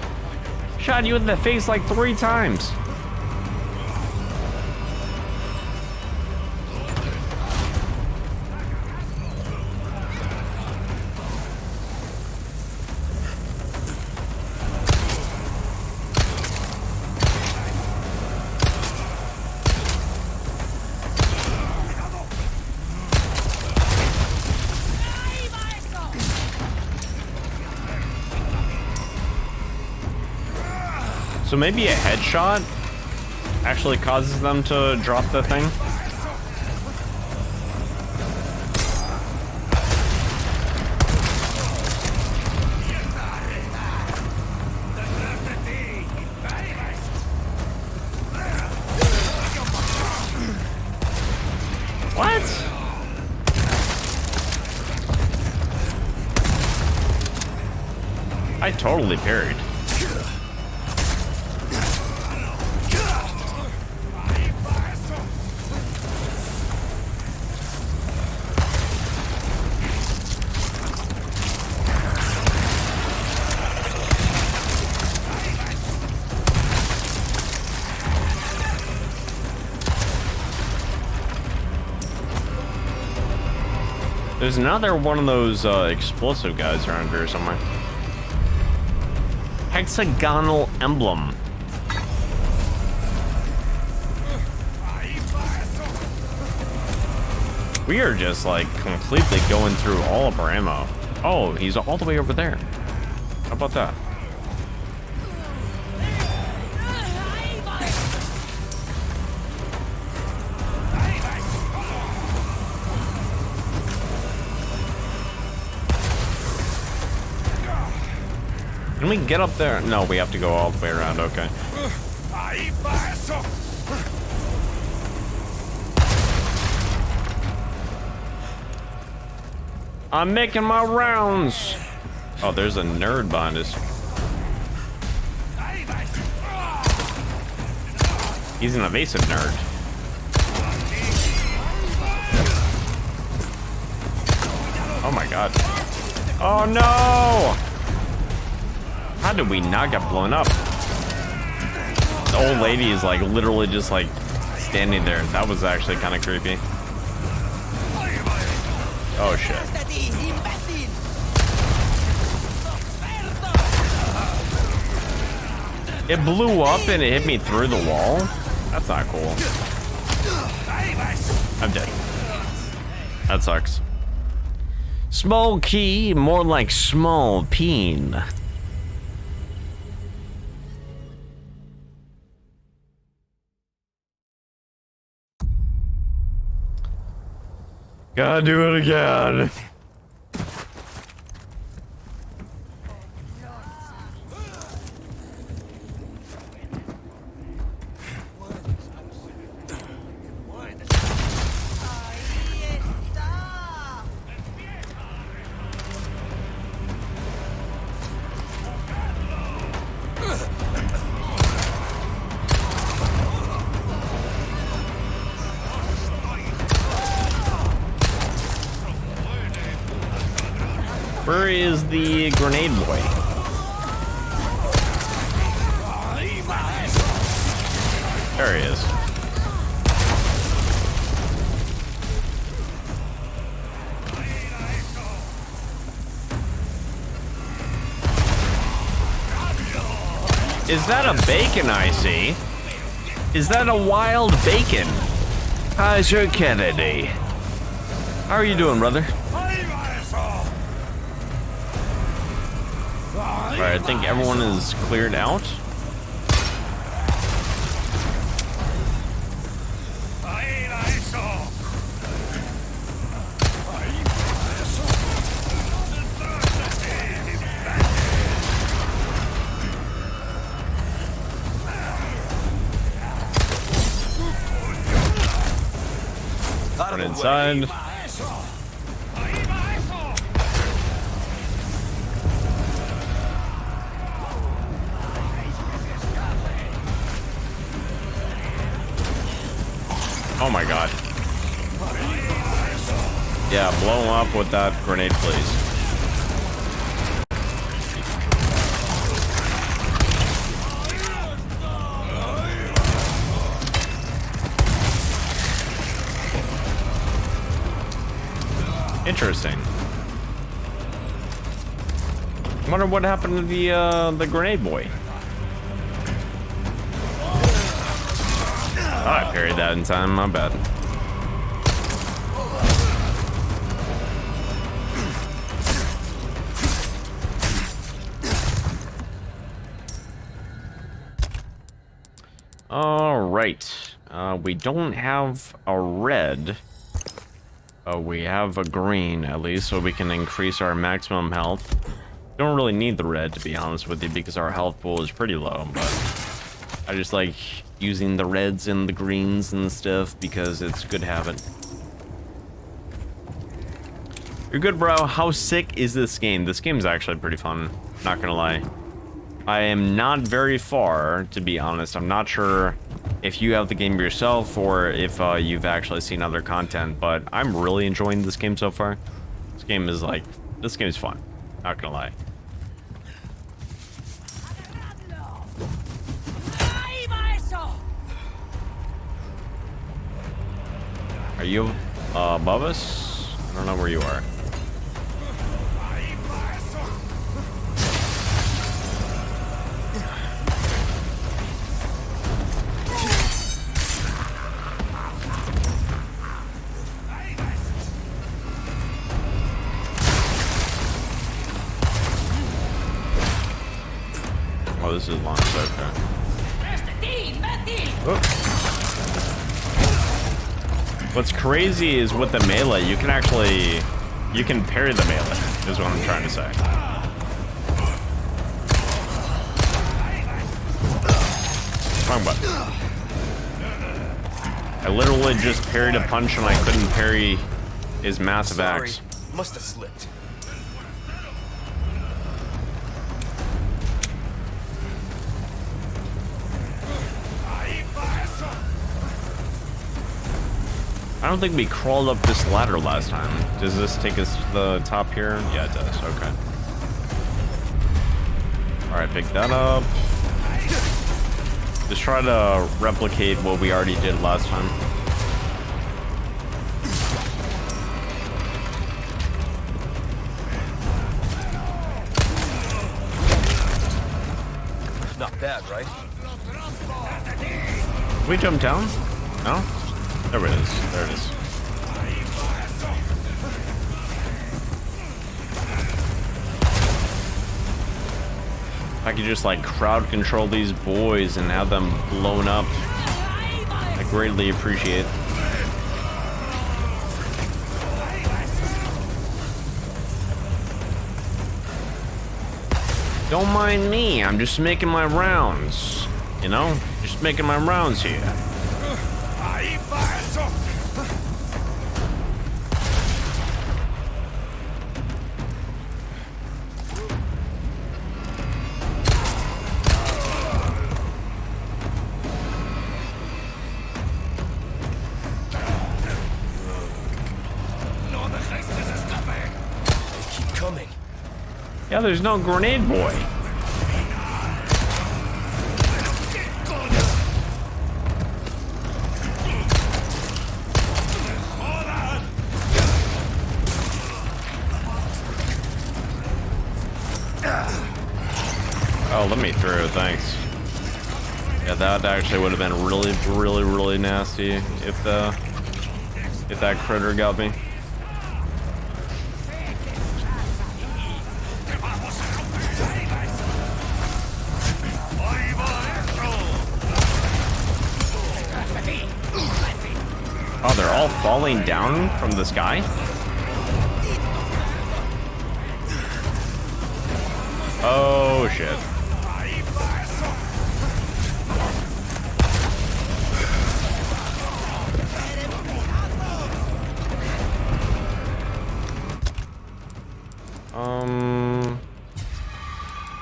Shot you in the face like 3 times. So maybe a headshot actually causes them to drop the thing? What? I totally parried. There's another one of those explosive guys around here somewhere. Hexagonal emblem. We are just like completely going through all of our ammo. Oh, he's all the way over there. How about that? Can we get up there? No, we have to go all the way around. Okay. I'm making my rounds. Oh, there's a nerd behind us. He's an evasive nerd. Oh my god. Oh no! How did we not get blown up? The old lady is like literally just like standing there. That was actually kind of creepy. Oh shit. It blew up and it hit me through the wall? That's not cool. I'm dead. That sucks. Small key, more like small peen. Gotta do it again. Where is the grenade boy? There he is. Is that a bacon I see? Is that a wild bacon? Hi, Sir Kennedy. How are you doing, brother? Alright, I think everyone is cleared out. Run inside. Oh my god. Yeah, blow him up with that grenade, please. Interesting. I wonder what happened to the grenade boy. Oh, I parried that in time, my bad. All right, we don't have a red. We have a green, at least, so we can increase our maximum health. Don't really need the red, to be honest with you, because our health pool is pretty low, but I just like using the reds and the greens and stuff because it's a good habit. You're good, bro. How sick is this game? This game's actually pretty fun, not gonna lie. I am not very far, to be honest. I'm not sure if you have the game yourself or if you've actually seen other content, but I'm really enjoying this game so far. This game is fun, not gonna lie. Are you above us? I don't know where you are. Oh, this is launched, okay. Oh. What's crazy is with the melee, you can actually, you can parry the melee, is what I'm trying to say. Wrong button. I literally just parried a punch and I couldn't parry his massive axe. Must have slipped. I don't think we crawled up this ladder last time. Does this take us to the top here? Yeah, it does. Okay. Alright, pick that up. Just try to replicate what we already did last time. Not bad, right? Can we jump down? No? There it is. There it is. I could just like crowd control these boys and have them blown up. I greatly appreciate. Don't mind me, I'm just making my rounds. You know? Just making my rounds here. Yeah, there's no grenade boy. Oh, let me through, thanks. Yeah, that actually would have been really nasty if that critter got me. Oh, they're all falling down from the sky? Oh, shit.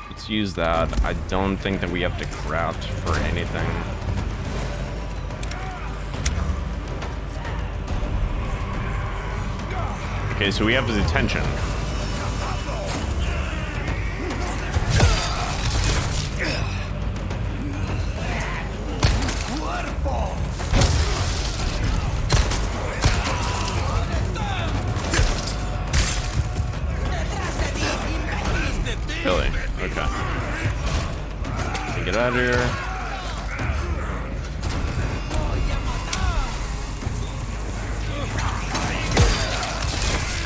Let's use that. I don't think that we have to craft for anything. Okay, so we have his attention. Really? Okay. Get out of here.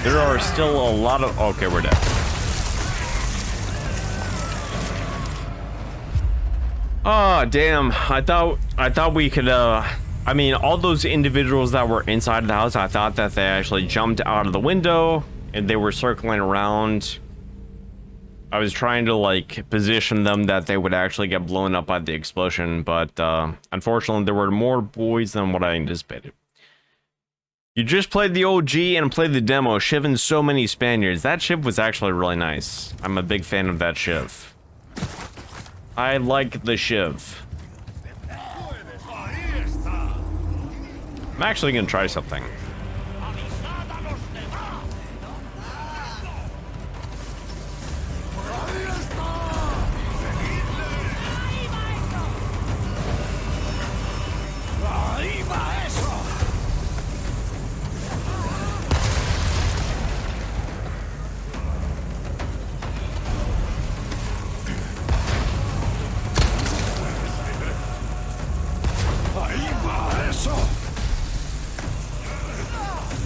There are still a lot of... Okay, we're dead. Oh, damn. I thought we could, I mean, all those individuals that were inside the house, I thought that they actually jumped out of the window and they were circling around. I was trying to, like, position them that they would actually get blown up by the explosion, but, unfortunately, there were more boys than what I anticipated. You just played the OG and played the demo, shivving so many Spaniards. That shiv was actually really nice. I'm a big fan of that shiv. I like the shiv. I'm actually gonna try something.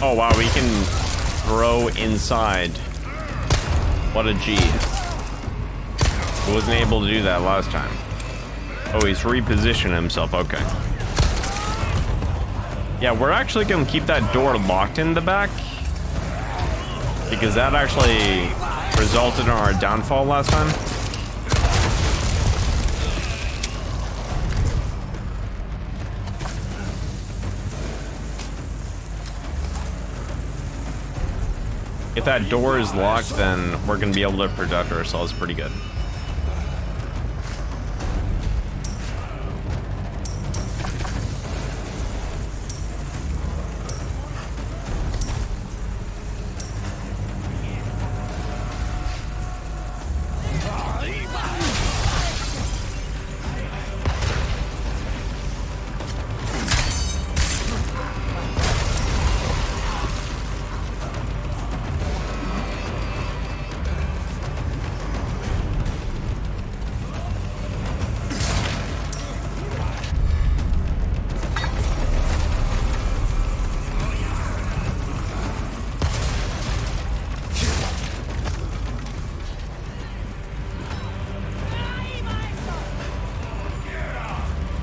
Oh wow, we can throw inside. What a G. He wasn't able to do that last time. Oh, he's repositioned himself. Okay. Yeah, we're actually gonna keep that door locked in the back, because that actually resulted in our downfall last time. If that door is locked, then we're gonna be able to protect ourselves pretty good.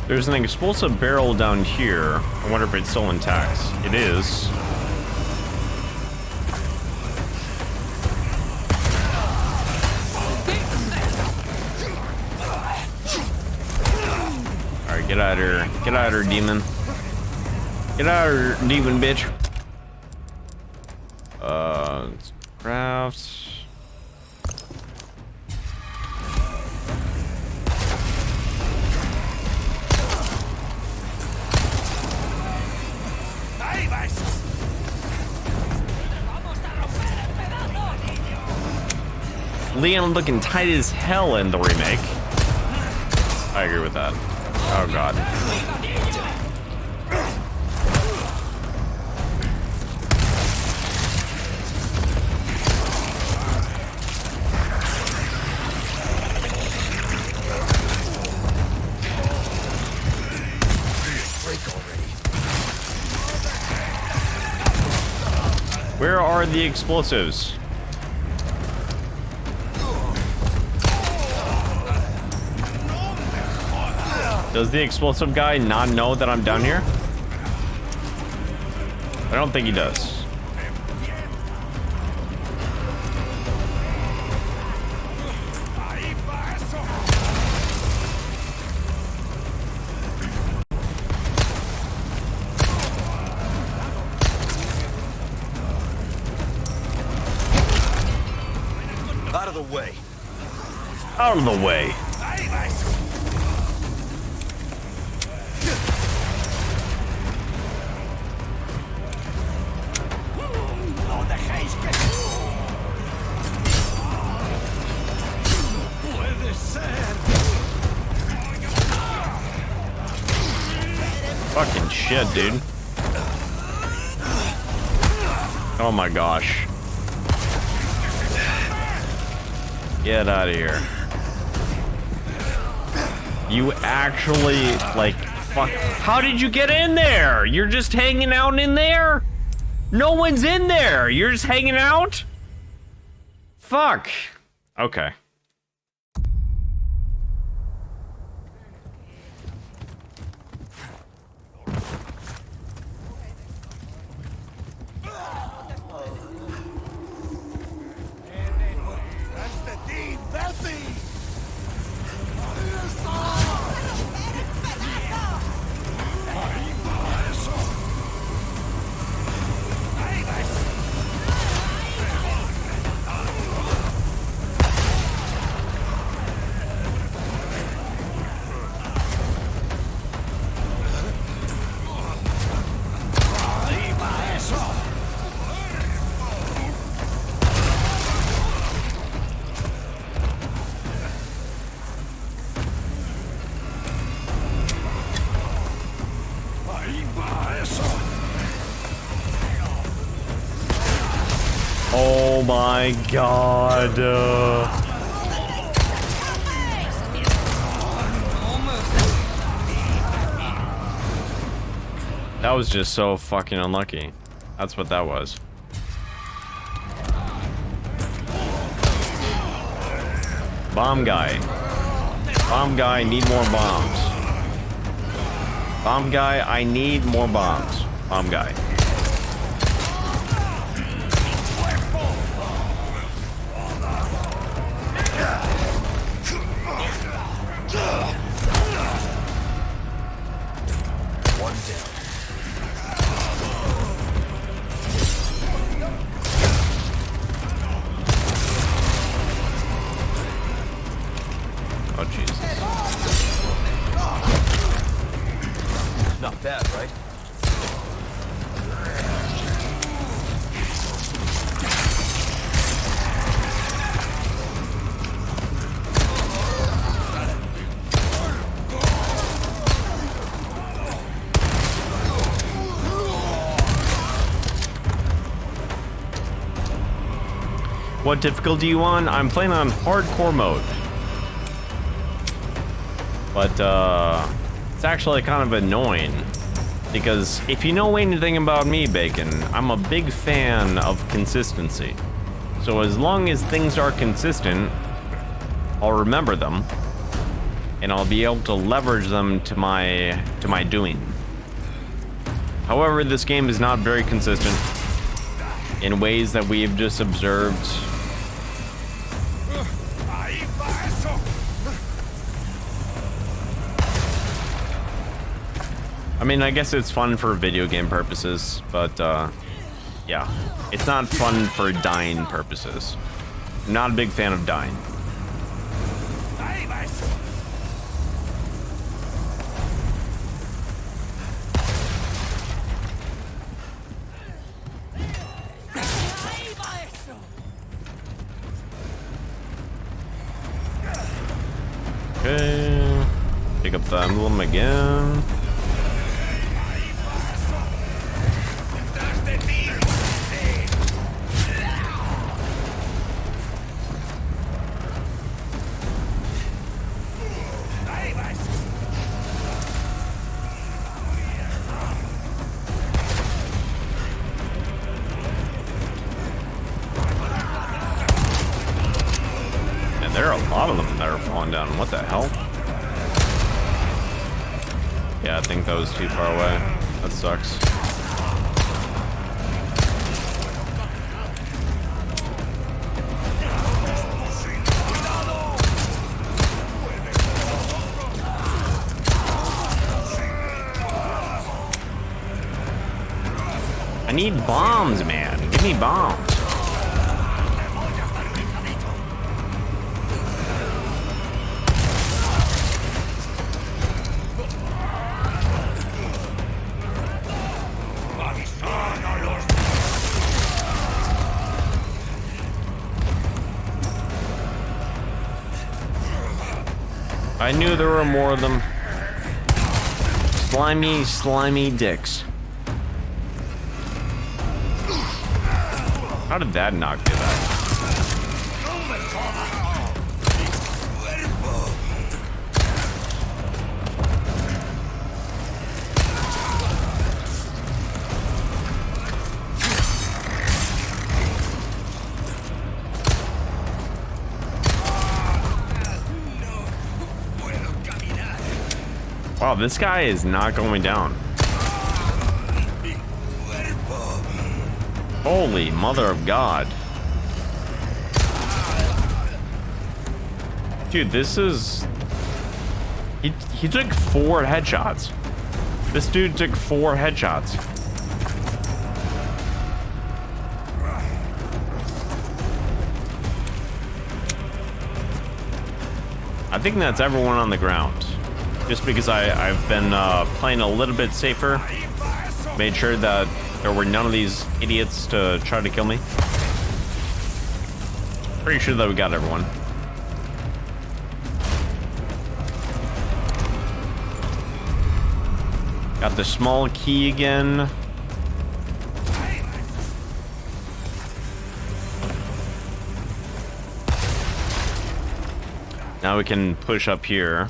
There's an explosive barrel down here. I wonder if it's still intact. It is. Alright, get out of here. Get out of here, demon. Get out of here, demon bitch. Craft. Leon looking tight as hell in the remake. I agree with that. Oh god. Where are the explosives? Does the explosive guy not know that I'm down here? I don't think he does. Out of the way. Out of the way. Fucking shit, dude. Oh my gosh. Get out of here. You actually, like, fuck. How did you get in there? You're just hanging out in there? No one's in there. You're just hanging out? Fuck. Okay. Oh my god. That was just so fucking unlucky. That's what that was. Bomb guy. Bomb guy, need more bombs. Bomb guy, I need more bombs. Bomb guy. One down. Oh, Jesus. Not bad, right? What difficulty you on? I'm playing on hardcore mode. But, it's actually kind of annoying. Because if you know anything about me, Bacon, I'm a big fan of consistency. So as long as things are consistent, I'll remember them. And I'll be able to leverage them to my doing. However, this game is not very consistent in ways that we've just observed. I mean, I guess it's fun for video game purposes, but yeah, it's not fun for dying purposes. I'm not a big fan of dying. Okay, pick up the emblem again. There are a lot of them that are falling down. What the hell? Yeah, I think that was too far away. That sucks. I need bombs, man. Give me bombs. I knew there were more of them. Slimy, slimy dicks. How did that not get that? Wow, this guy is not going down. Holy mother of God. Dude, this is... He took 4 headshots. This dude took 4 headshots. I think that's everyone on the ground. Just because I've been playing a little bit safer. Made sure that there were none of these idiots to try to kill me. Pretty sure that we got everyone. Got the small key again. Now we can push up here.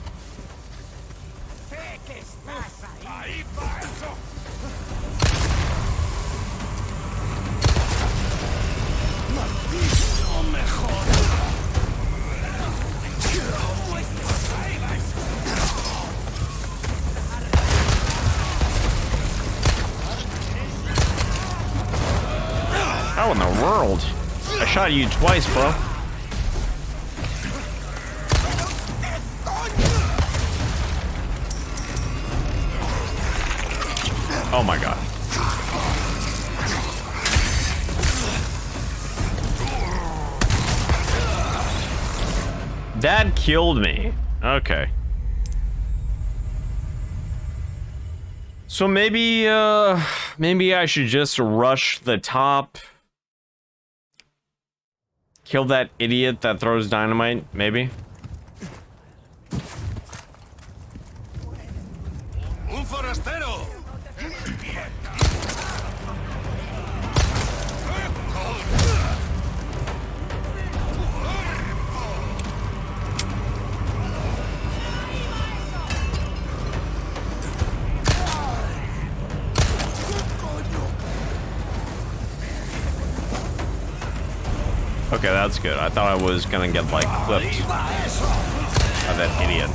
world? I shot you twice, bro. Oh my god. That killed me. Okay. So maybe I should just rush the top. Kill that idiot that throws dynamite, maybe? Un forastero. Okay, that's good. I thought I was gonna get, like, clipped by that idiot.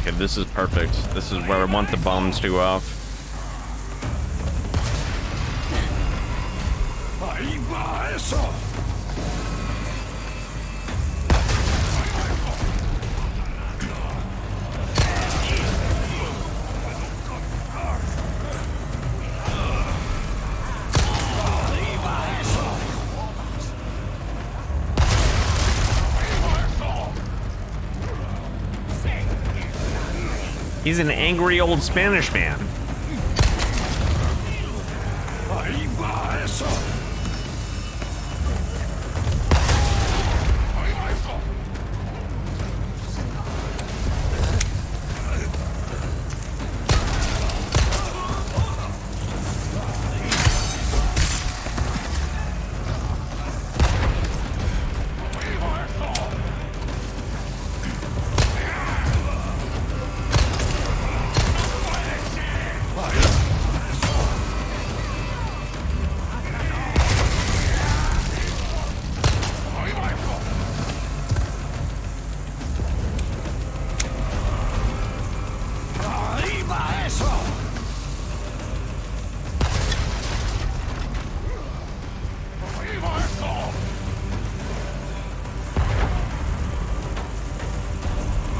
Okay, this is perfect. This is where I want the bombs to go off. He's an angry old Spanish man.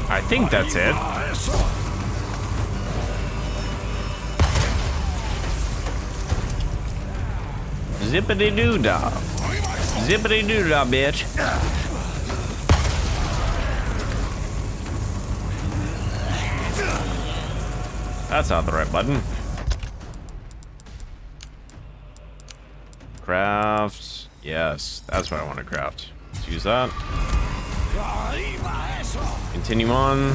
I think that's it. Zippity-doo-dah. Zippity-doo-dah, bitch. That's not the right button. Craft. Yes, that's what I want to craft. Let's use that. Continue on.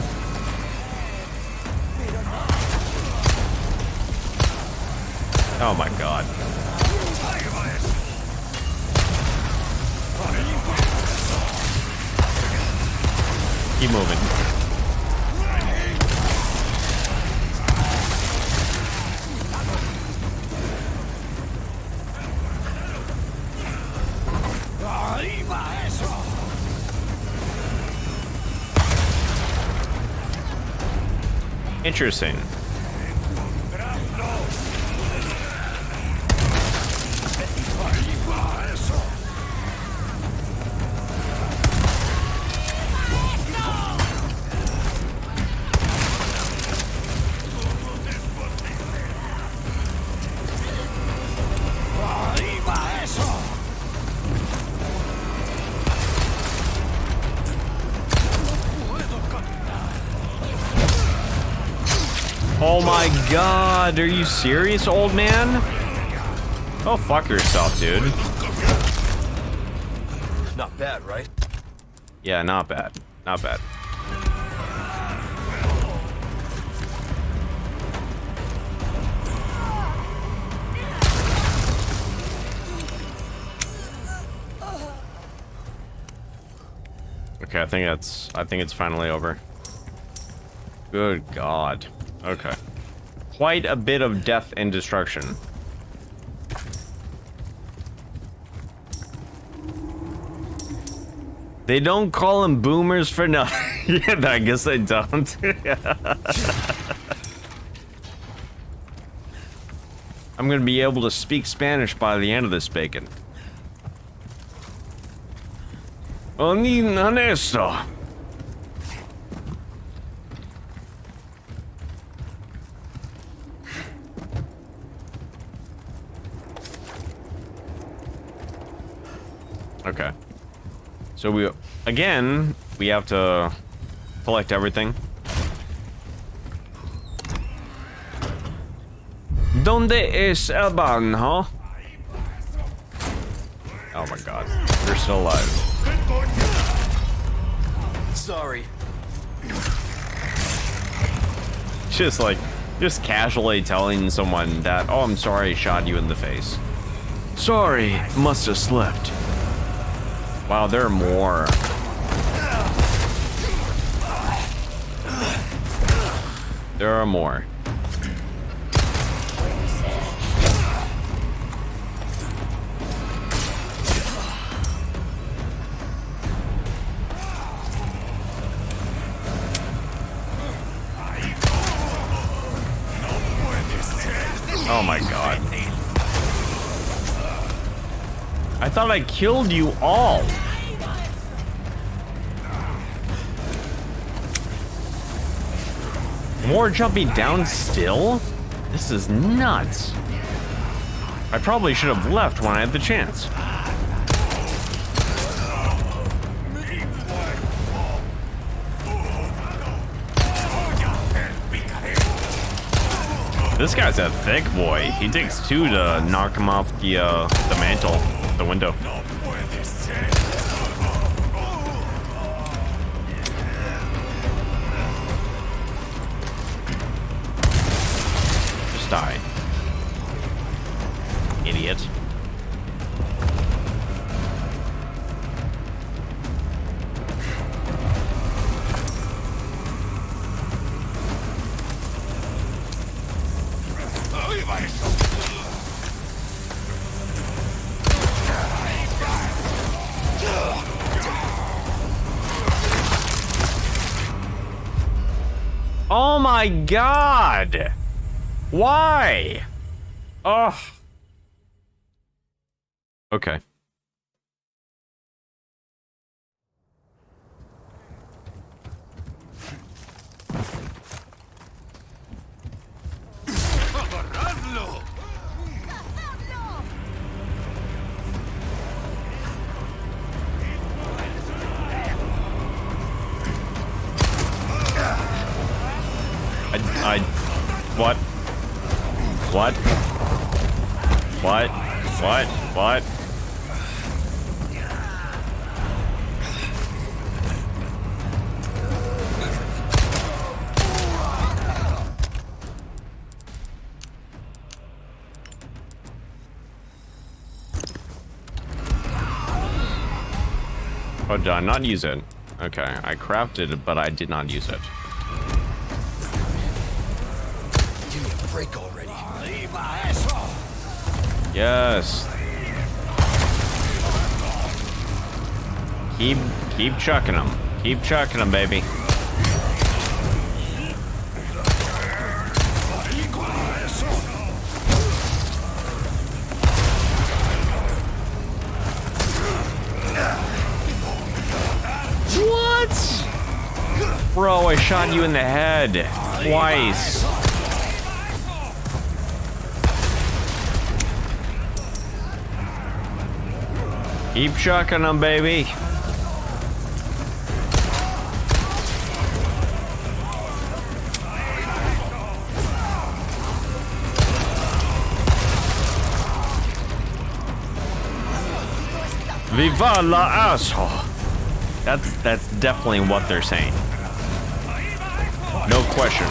Oh my god. Keep moving. Interesting. Oh my god, are you serious, old man? Oh, fuck yourself, dude. Not bad, right? Yeah, not bad. Not bad. Okay, I think it's finally over. Good god. Okay. Quite a bit of death and destruction. They don't call them boomers for nothing. Yeah, I guess they don't. I'm gonna be able to speak Spanish by the end of this bacon. Oni naneso. Okay. So we have to collect everything. Donde es el ban, huh? Oh my god. You're still alive. Sorry. Just casually telling someone that, oh, I'm sorry I shot you in the face. Sorry, must have slipped. Wow, there are more. There are more. Oh my god. I thought I killed you all. More jumping down still? This is nuts. I probably should have left when I had the chance. This guy's a thick boy. He takes two to knock him off the mantle, the window. Just die. Idiot. Oh my god! Why? Oh. Okay. What? What? What? What? What? Oh, did I not use it? Okay, I crafted it, but I did not use it. Give me a break already. Yes. Keep chucking them. Keep chucking them, baby. What? Bro, I shot you in the head twice. Keep chucking them, baby. Viva la asshole. That's definitely what they're saying. No question.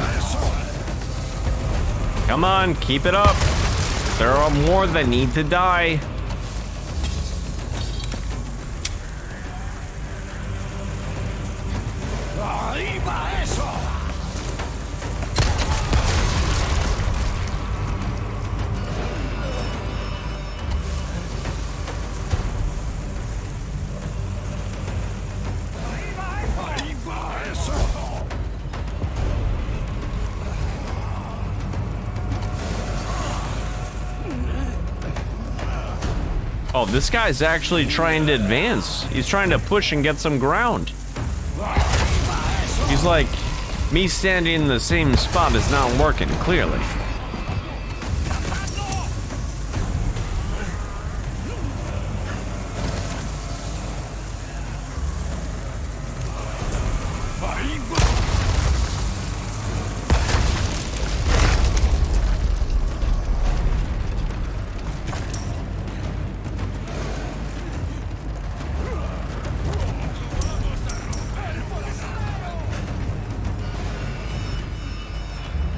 Come on, keep it up. There are more that need to die. Wow, this guy's actually trying to advance. He's trying to push and get some ground. He's like, me standing in the same spot is not working, clearly.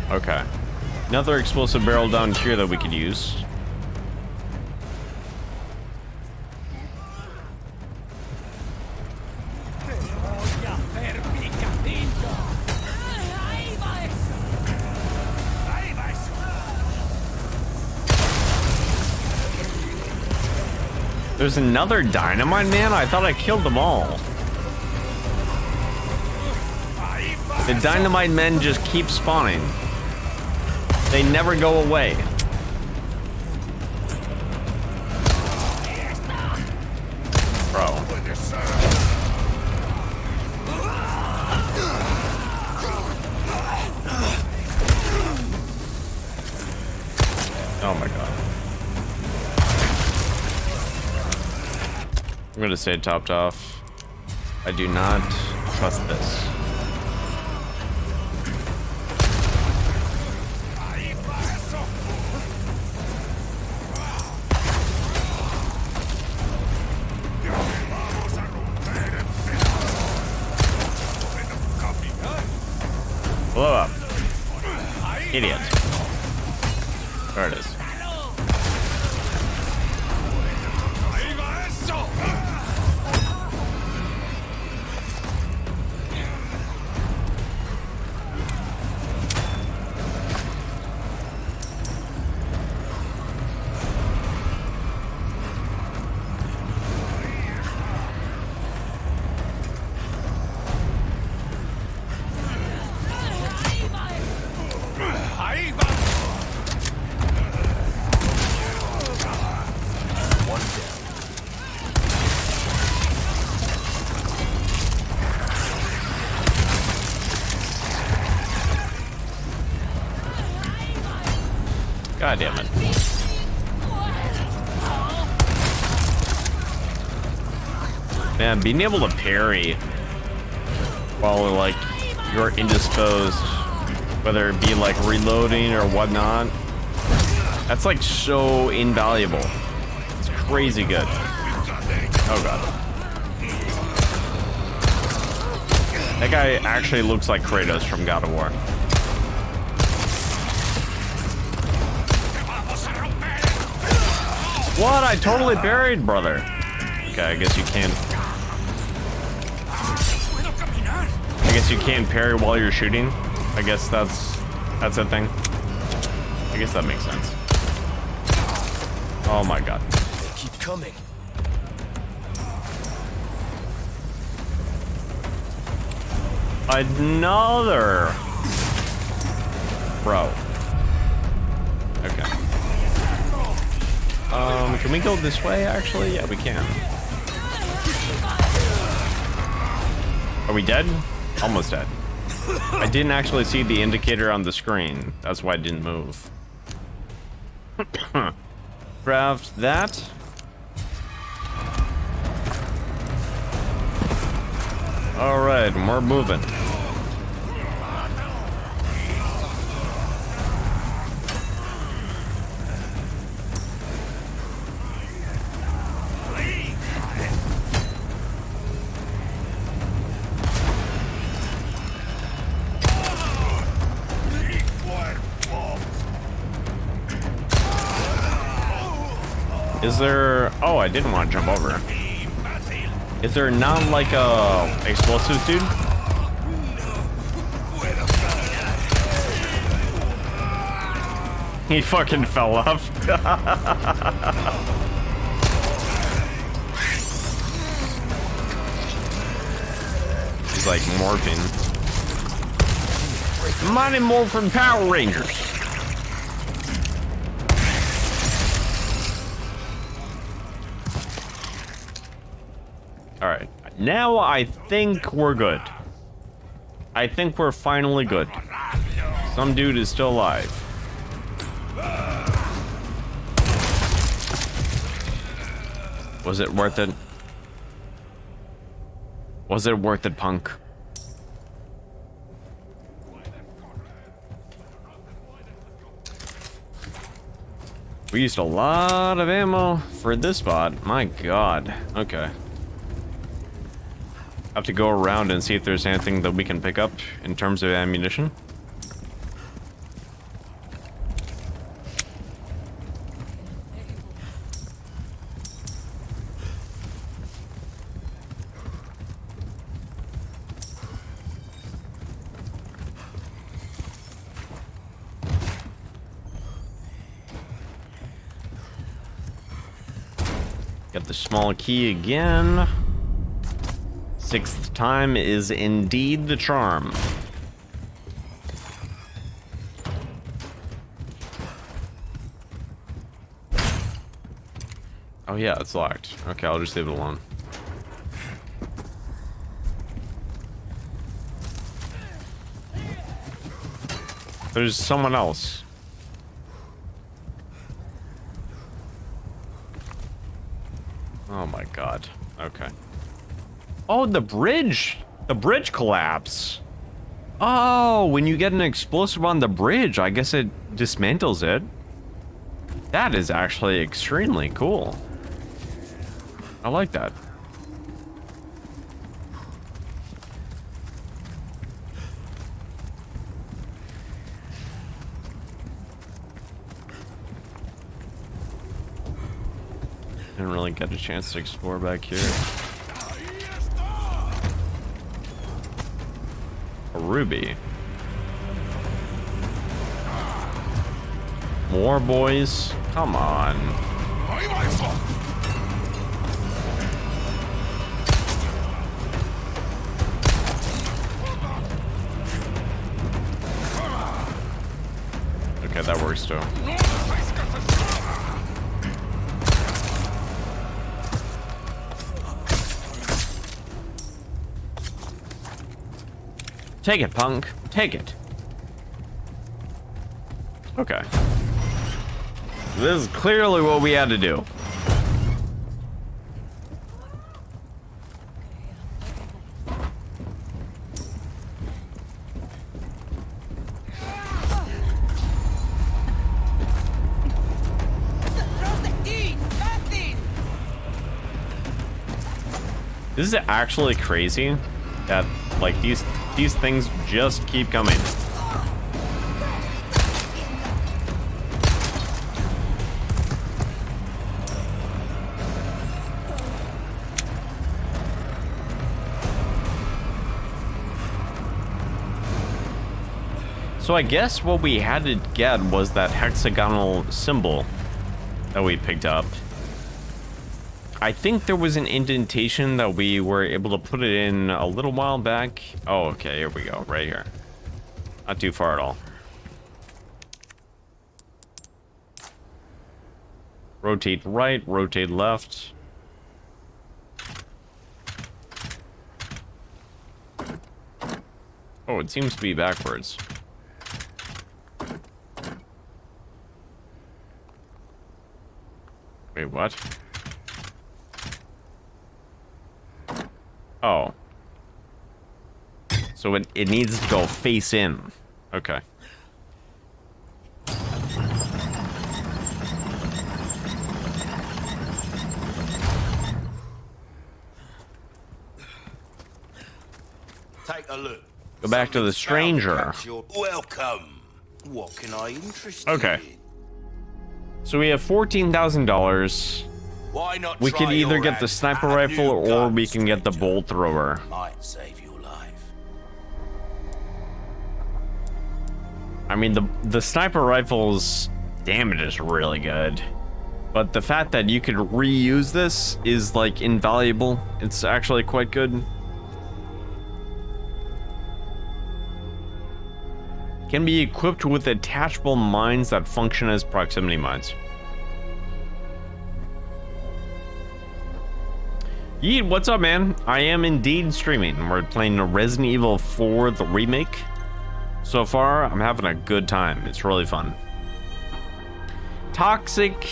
Okay. Another explosive barrel down here that we could use. There's another dynamite man? I thought I killed them all. The dynamite men just keep spawning. They never go away. Bro. Oh my god. I'm gonna stay topped off. I do not trust this. Blow up. Idiot. There it is. God damn it. Man, being able to parry while like you're indisposed, whether it be like reloading or whatnot, that's like so invaluable. It's crazy good. Oh god. That guy actually looks like Kratos from God of War. What? I totally buried, brother. Okay, I guess you can't. I guess you can't parry while you're shooting. I guess that's a thing. I guess that makes sense. Oh my god. They keep coming. Another. Bro. Okay. Can we go this way, actually? Yeah, we can. Are we dead? Almost dead. I didn't actually see the indicator on the screen. That's why I didn't move. Craft that. All right, we're moving. Is there... Oh, I didn't want to jump over. Is there not like a explosives dude? He fucking fell off. He's like morphing. Mighty Morphin Power Rangers. All right. Now I think we're good. I think we're finally good. Some dude is still alive. Was it worth it? Was it worth it, punk? We used a lot of ammo for this spot. My god. Okay. Have to go around and see if there's anything that we can pick up in terms of ammunition. Got the small key again. Sixth time is indeed the charm. Oh yeah, it's locked. Okay, I'll just leave it alone. There's someone else. Oh my god. Okay. Oh, the bridge! The bridge collapse! Oh, when you get an explosive on the bridge, I guess it dismantles it. That is actually extremely cool. I like that. Didn't really get a chance to explore back here. A ruby. More boys? Come on. Okay, that works too. Take it, punk. Take it. Okay. This is clearly what we had to do. This is actually crazy that like these things just keep coming. So I guess what we had to get was that hexagonal symbol that we picked up. I think there was an indentation that we were able to put it in a little while back. Oh, okay, here we go, right here. Not too far at all. Rotate right, rotate left. Oh, it seems to be backwards. Wait, what? Oh. So it needs to go face in. Okay. Take a look. Go back to the stranger. Welcome. What can I interest Okay. you in? So we have $14,000. Why not We could try either your get the hand sniper at a rifle new or gun, we can get the stranger? bolt thrower. Might save your life. I mean, the sniper rifle's damage is really good. But the fact that you could reuse this is like invaluable. It's actually quite good. Can be equipped with attachable mines that function as proximity mines. Yeet, what's up, man? I am indeed streaming. We're playing Resident Evil 4, the remake. So far, I'm having a good time. It's really fun. Toxic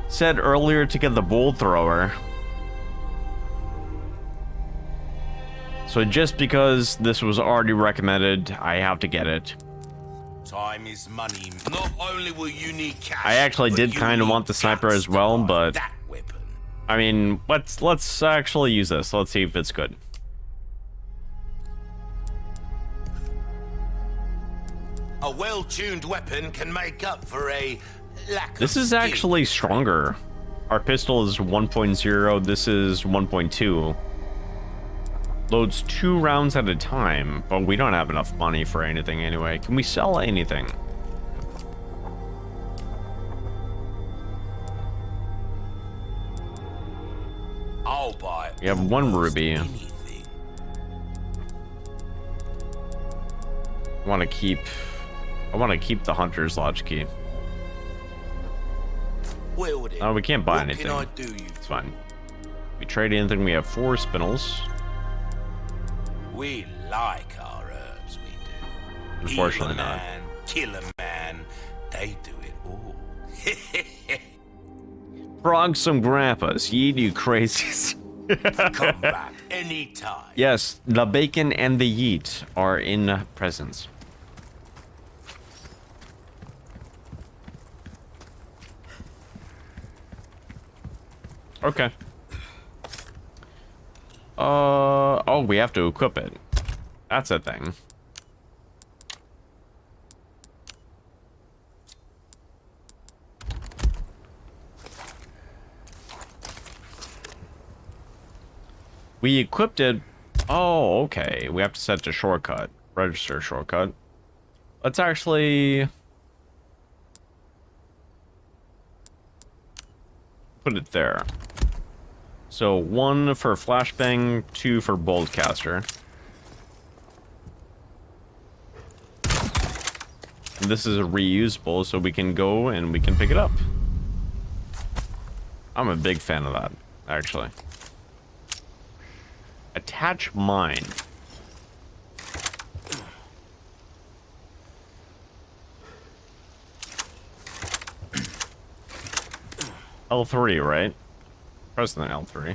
said earlier to get the bull thrower. So just because this was already recommended, I have to get it. Time is money. Not only will you need cash, I actually but did you kind of need want the sniper guts as to well, buy but that weapon. I mean, let's actually use this. Let's see if it's good. A well-tuned weapon can make up for a lack of This is skill. actually stronger. Our pistol is 1.0, this is 1.2. Loads 2 rounds at a time, but we don't have enough money for anything anyway. Can we sell anything? I'll buy. We have 1 ruby. Anything. I want to keep the hunter's lodge key. Well, then, Oh, we can't buy what anything. Can I do you? It's fine. We trade anything, we have 4 spinels. We like our herbs, we do. Unfortunately Heal a not. man, kill a man, they do it all. Frog some grappas, yeet you crazies. Come back anytime. Yes, the bacon and the yeet are in presence. Okay. Oh, we have to equip it. That's a thing. We equipped it. Oh, okay. We have to set the shortcut. Register shortcut. Let's actually put it there. So 1 for flashbang, 2 for boltcaster. And this is reusable, so we can go and we can pick it up. I'm a big fan of that, actually. Attach mine. L3, right? Press the L3.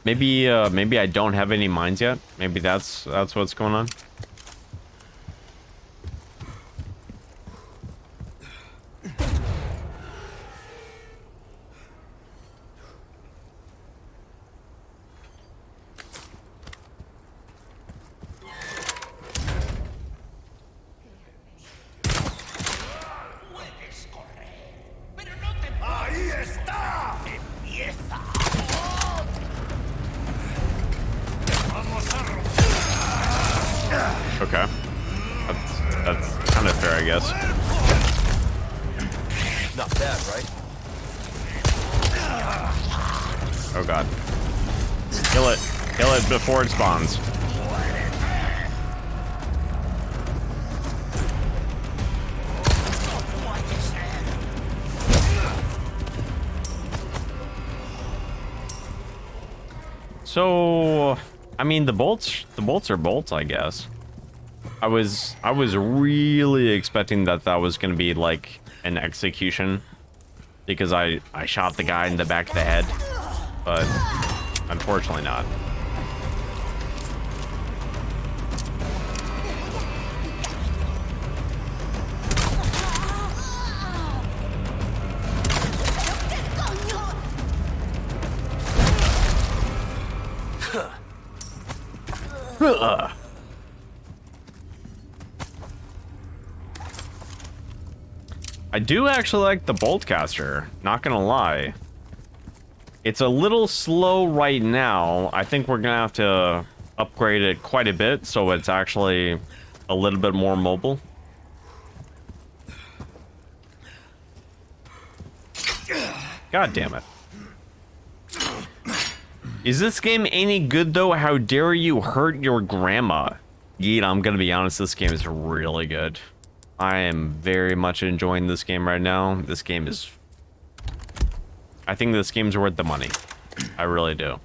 Maybe I don't have any mines yet. Maybe that's what's going on. Ahí está. Empieza. Okay. That's kind of fair, I guess. Not bad, right? Oh god. Kill it. Kill it before it spawns. So, I mean, the bolts are bolts, I guess. I was really expecting that was going to be like an execution because I shot the guy in the back of the head, but unfortunately not. I do actually like the boltcaster, not gonna lie. It's a little slow right now. I think we're gonna have to upgrade it quite a bit so it's actually a little bit more mobile. God damn it. Is this game any good though? How dare you hurt your grandma? Yeet, I'm gonna be honest, this game is really good. I am very much enjoying this game right now. This game is I think this game's worth the money. I really do.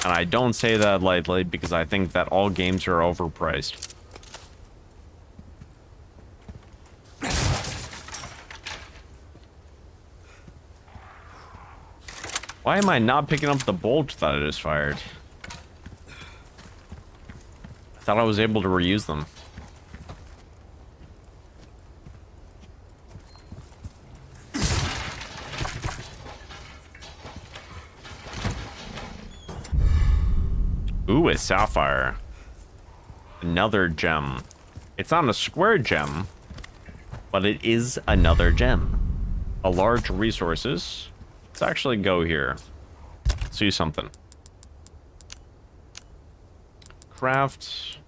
And I don't say that lightly because I think that all games are overpriced. Why am I not picking up the bolt that I just fired? I thought I was able to reuse them. Ooh, a sapphire. Another gem. It's not a square gem, but it is another gem. A large resources. Let's actually go here. See something. Craft.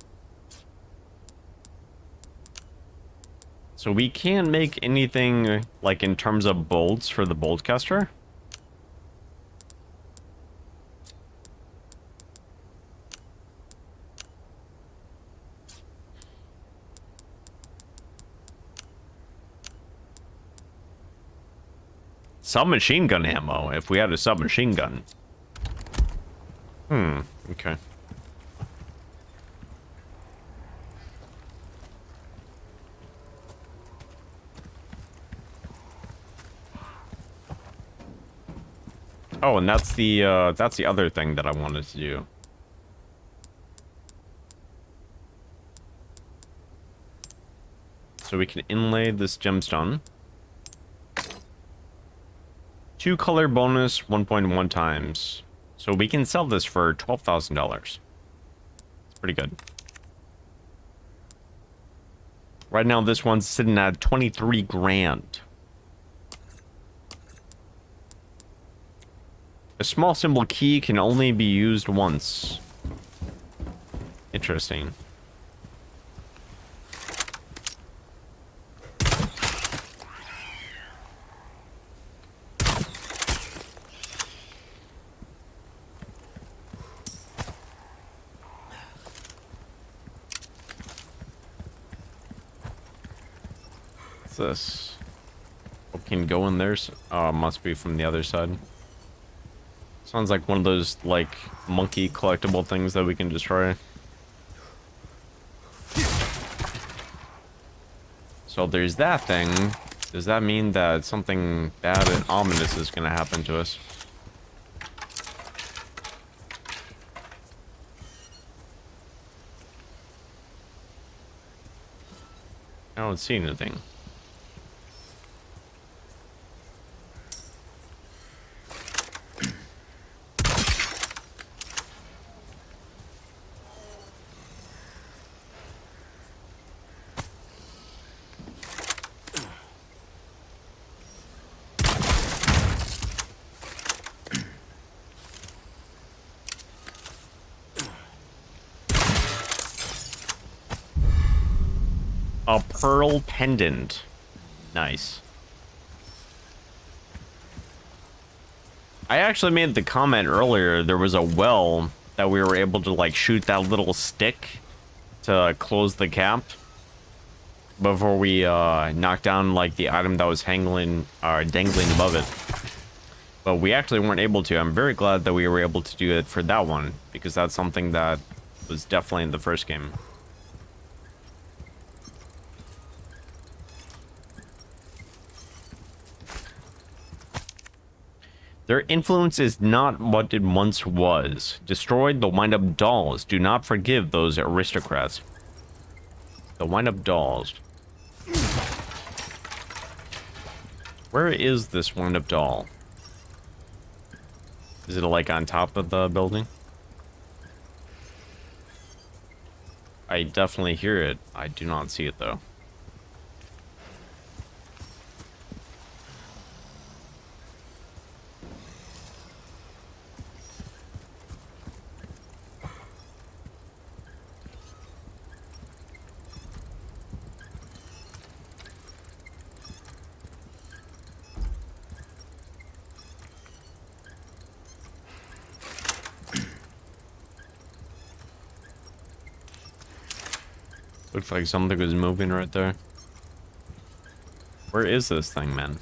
So we can't make anything like in terms of bolts for the bolt caster. Submachine gun ammo, if we had a submachine gun. Okay. Oh, and that's the other thing that I wanted to do. So we can inlay this gemstone. 2 color bonus 1.1 times. So we can sell this for $12,000. It's pretty good. Right now this one's sitting at 23 grand. A small symbol key can only be used once. Interesting. What's this? Oh, can go in there? Oh, must be from the other side. Sounds like one of those, like, monkey collectible things that we can destroy. So there's that thing. Does that mean that something bad and ominous is gonna happen to us? I don't see anything. A pearl pendant. Nice. I actually made the comment earlier, there was a well that we were able to like shoot that little stick to close the cap before we knocked down like the item that was dangling above it. But we actually weren't able to. I'm very glad that we were able to do it for that one, because that's something that was definitely in the first game. Their influence is not what it once was. Destroyed the wind-up dolls. Do not forgive those aristocrats. The wind-up dolls. Where is this wind-up doll? Is it like on top of the building? I definitely hear it. I do not see it though. Looks like something was moving right there. Where is this thing, man?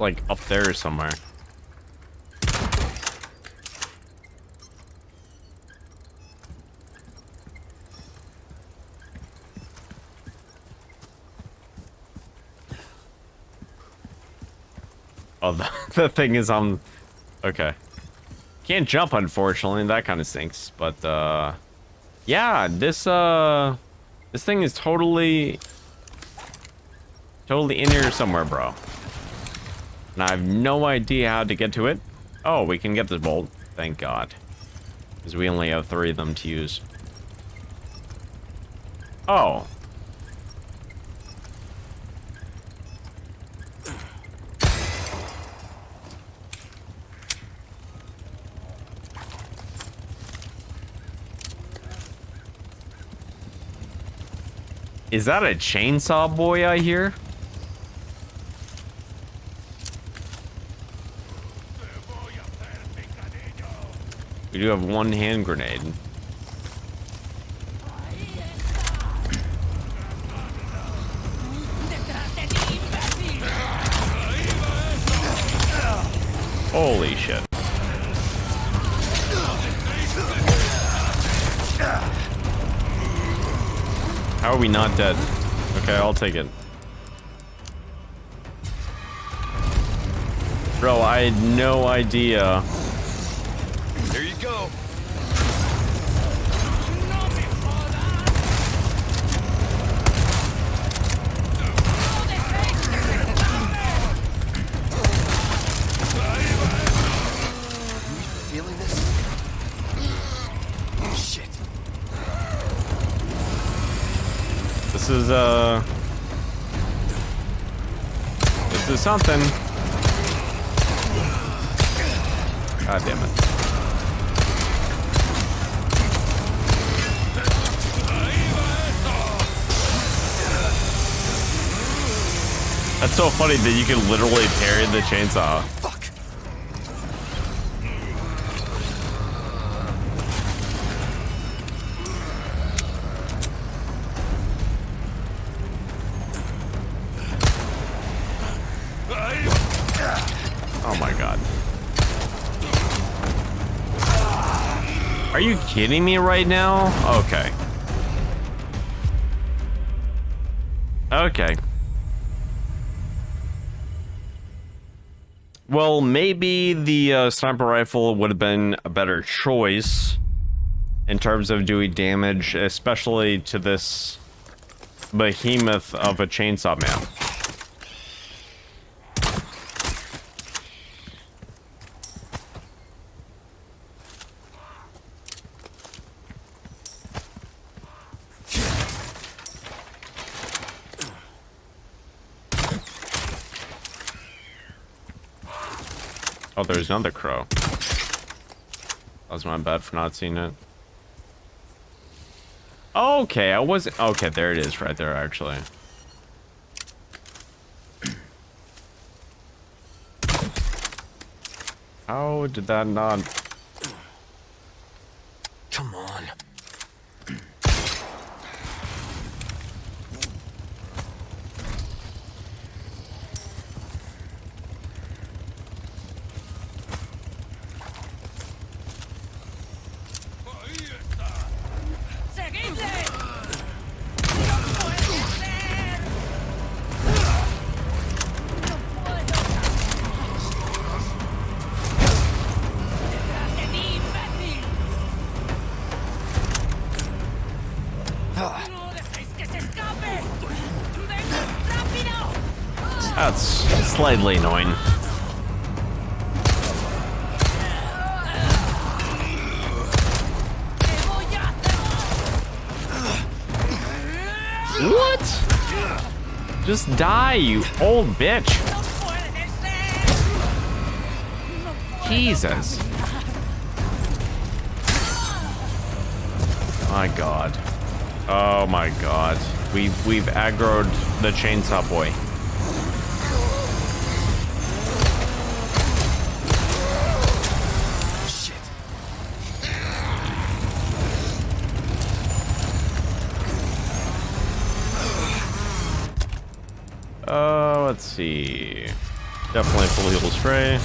It's like up there somewhere. Oh, the thing is on... Okay. Can't jump, unfortunately. That kind of stinks. But, yeah, this thing is totally in here somewhere, bro. And I have no idea how to get to it. Oh, we can get this bolt. Thank God. Because we only have 3 of them to use. Oh. Is that a chainsaw boy I hear? We do have 1 hand grenade. Holy shit. How are we not dead? Okay, I'll take it. Bro, I had no idea. There you go. Feeling this? Shit. This is something. God damn it. That's so funny that you can literally parry the chainsaw. Fuck. Oh my God. Are you kidding me right now? Okay. Okay. Well, maybe the sniper rifle would have been a better choice in terms of doing damage, especially to this behemoth of a chainsaw man. Oh, there's another crow. That was my bad for not seeing it. Okay, I wasn't... Okay, there it is right there, actually. How did that not... Come on. That's slightly annoying. What? Just die, you old bitch. Jesus. My God. Oh my God. We've aggroed the chainsaw boy. Let's see. Definitely full heal spray.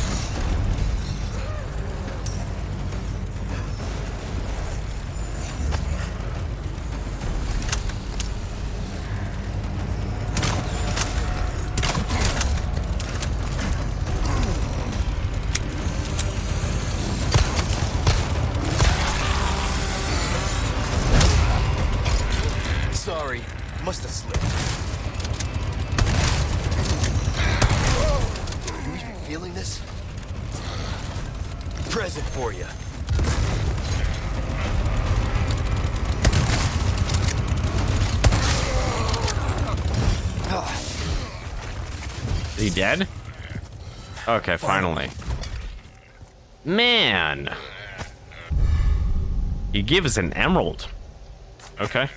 Sorry, must have slipped. You even feeling this? Present for you. Is he dead? Okay, finally. Man! He gave us an emerald. Okay.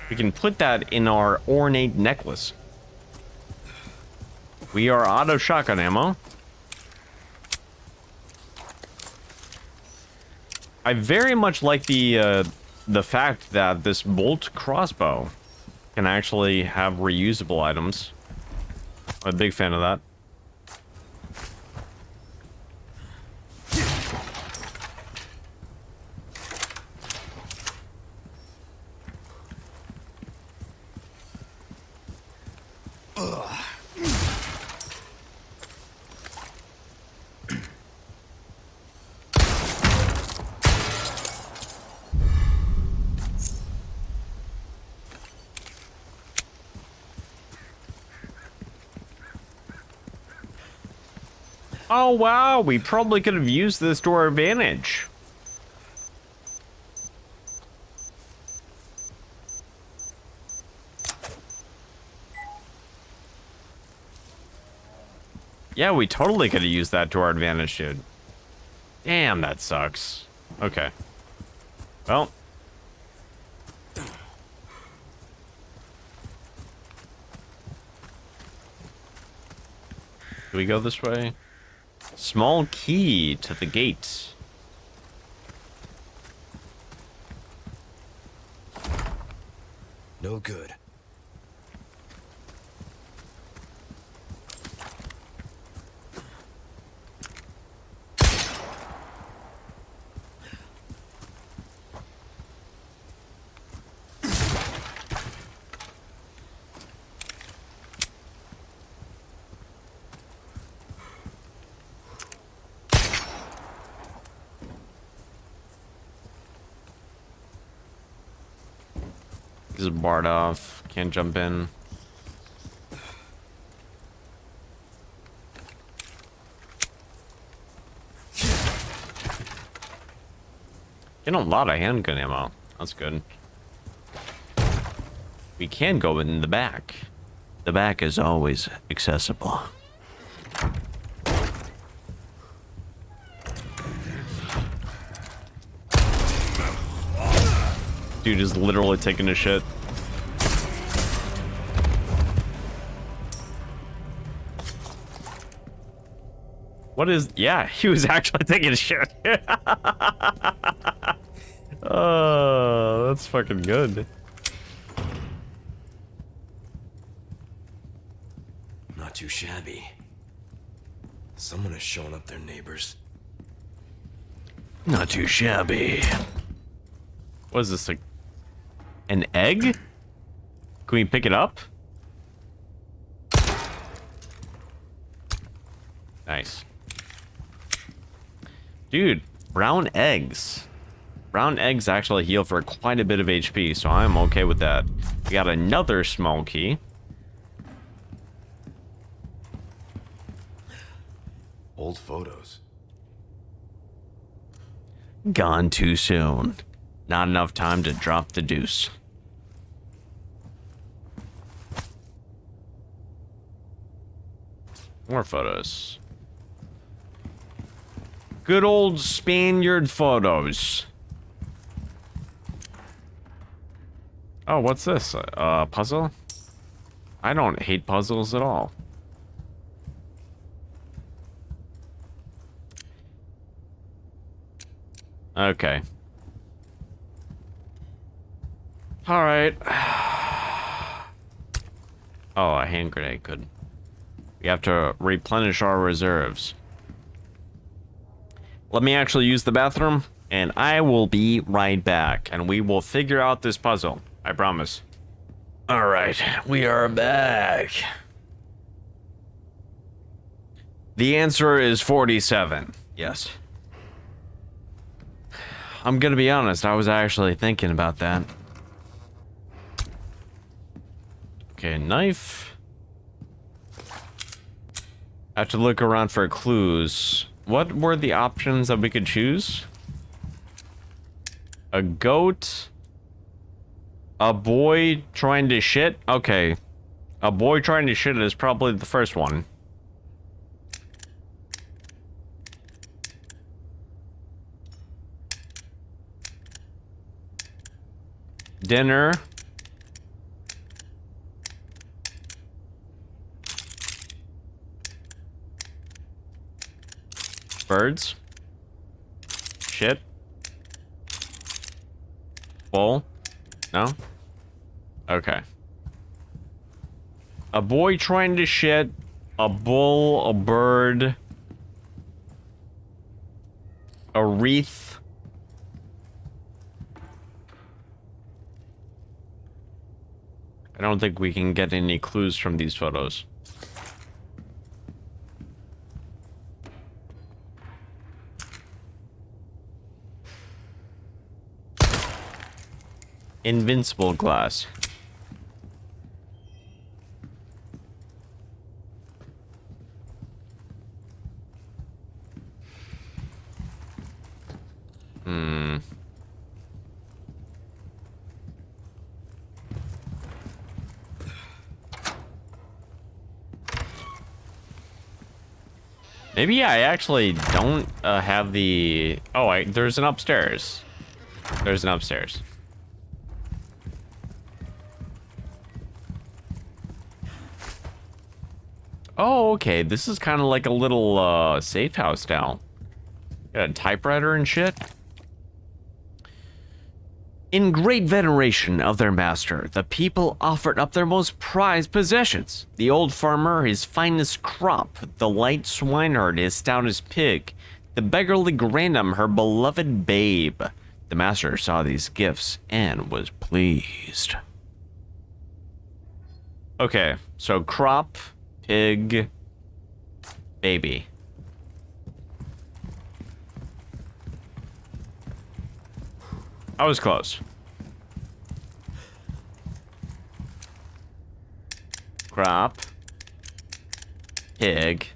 We can put that in our ornate necklace. We are out of shotgun ammo. I very much like the fact that this bolt crossbow can actually have reusable items. I'm a big fan of that. Oh wow, we probably could have used this to our advantage. Yeah, we totally could have used that to our advantage, dude. Damn, that sucks. Okay. Well. Do we go this way? Small key to the gate. No good. This is barred off. Can't jump in. Getting a lot of handgun ammo. That's good. We can go in the back. The back is always accessible. Dude is literally taking a shit. What is... Yeah, he was actually taking a shit. Oh, that's fucking good. Not too shabby. Someone has shown up their neighbors. Not too shabby. What is this, like... An egg? Can we pick it up? Nice. Dude, brown eggs. Brown eggs actually heal for quite a bit of HP, so I'm okay with that. We got another small key. Old photos. Gone too soon. Not enough time to drop the deuce. More photos. Good old Spaniard photos. Oh, what's this? Puzzle? I don't hate puzzles at all. Okay. Alright. Oh, a hand grenade could. We have to replenish our reserves. Let me actually use the bathroom, and I will be right back, and we will figure out this puzzle. I promise. All right, we are back. The answer is 47. Yes. I'm gonna be honest, I was actually thinking about that. Okay, knife. I have to look around for clues. What were the options that we could choose? A goat. A boy trying to shit? Okay. A boy trying to shit is probably the first one. Dinner. Birds. Shit. Bull. No? Okay. A boy trying to shit. A bull. A bird. A wreath. I don't think we can get any clues from these photos. Invincible glass. Maybe I actually don't have the... Oh, there's an upstairs. There's an upstairs. Oh, okay. This is kind of like a little safe house now. Got a typewriter and shit. In great veneration of their master, the people offered up their most prized possessions. The old farmer, his finest crop, the light swineherd, his stoutest pig, the beggarly grandam, her beloved babe. The master saw these gifts and was pleased. Okay, so crop, pig, baby. I was close. Crop, pig,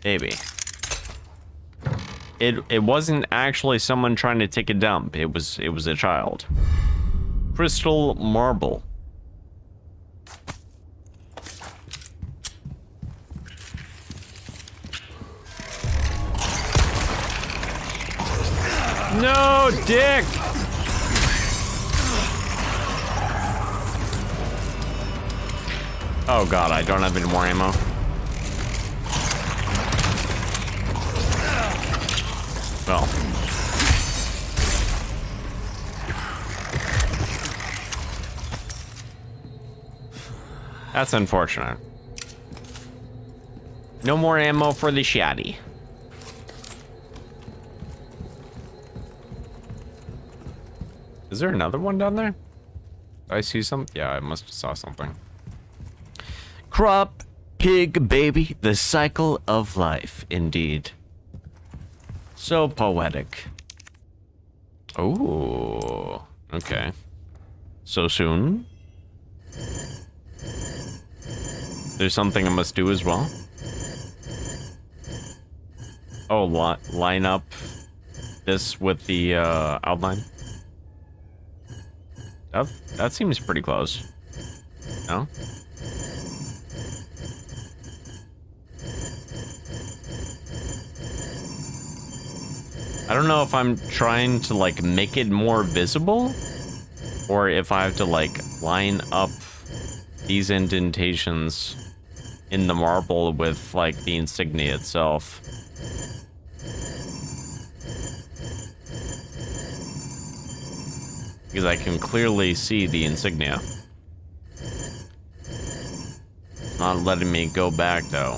baby. It wasn't actually someone trying to take a dump. It was a child. Crystal marble. No, dick! Oh god, I don't have any more ammo. Well. That's unfortunate. No more ammo for the shotty. Is there another one down there? Did I see some? Yeah, I must have saw something. Crop, pig, baby, the cycle of life, indeed. So poetic. Oh, okay. So soon? There's something I must do as well. Oh, line up this with the outline. That seems pretty close. No? I don't know if I'm trying to like make it more visible or if I have to like line up these indentations in the marble with like the insignia itself. Because I can clearly see the insignia. Not letting me go back, though.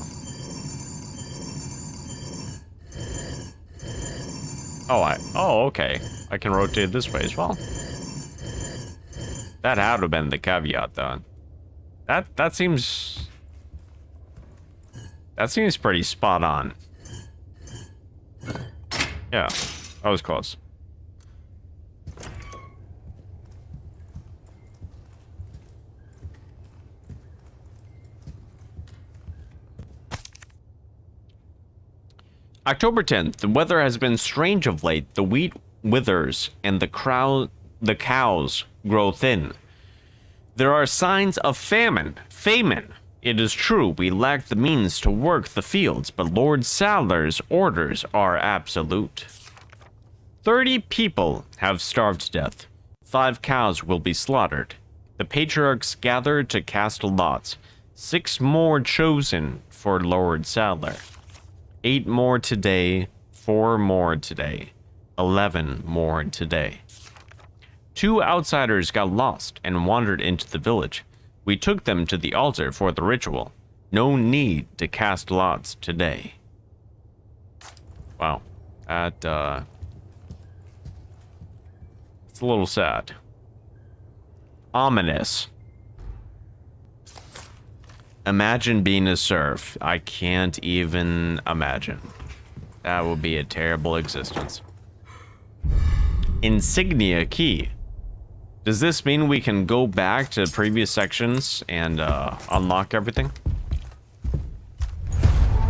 Oh, okay. I can rotate this way as well. That had to have been the caveat, though. That seems pretty spot on. Yeah, that was close. October 10th. The weather has been strange of late. The wheat withers and the cows grow thin. There are signs of famine. It is true, we lack the means to work the fields, but Lord Sadler's orders are absolute. 30 people have starved to death. 5 cows will be slaughtered. The patriarchs gather to cast lots. 6 more chosen for Lord Sadler. 8 more today. 4 more today. 11 more today. 2 outsiders got lost and wandered into the village. We took them to the altar for the ritual. No need to cast lots today. Wow. It's a little sad. Ominous. Imagine being a serf. I can't even imagine. That would be a terrible existence. Insignia key. Does this mean we can go back to previous sections and unlock everything?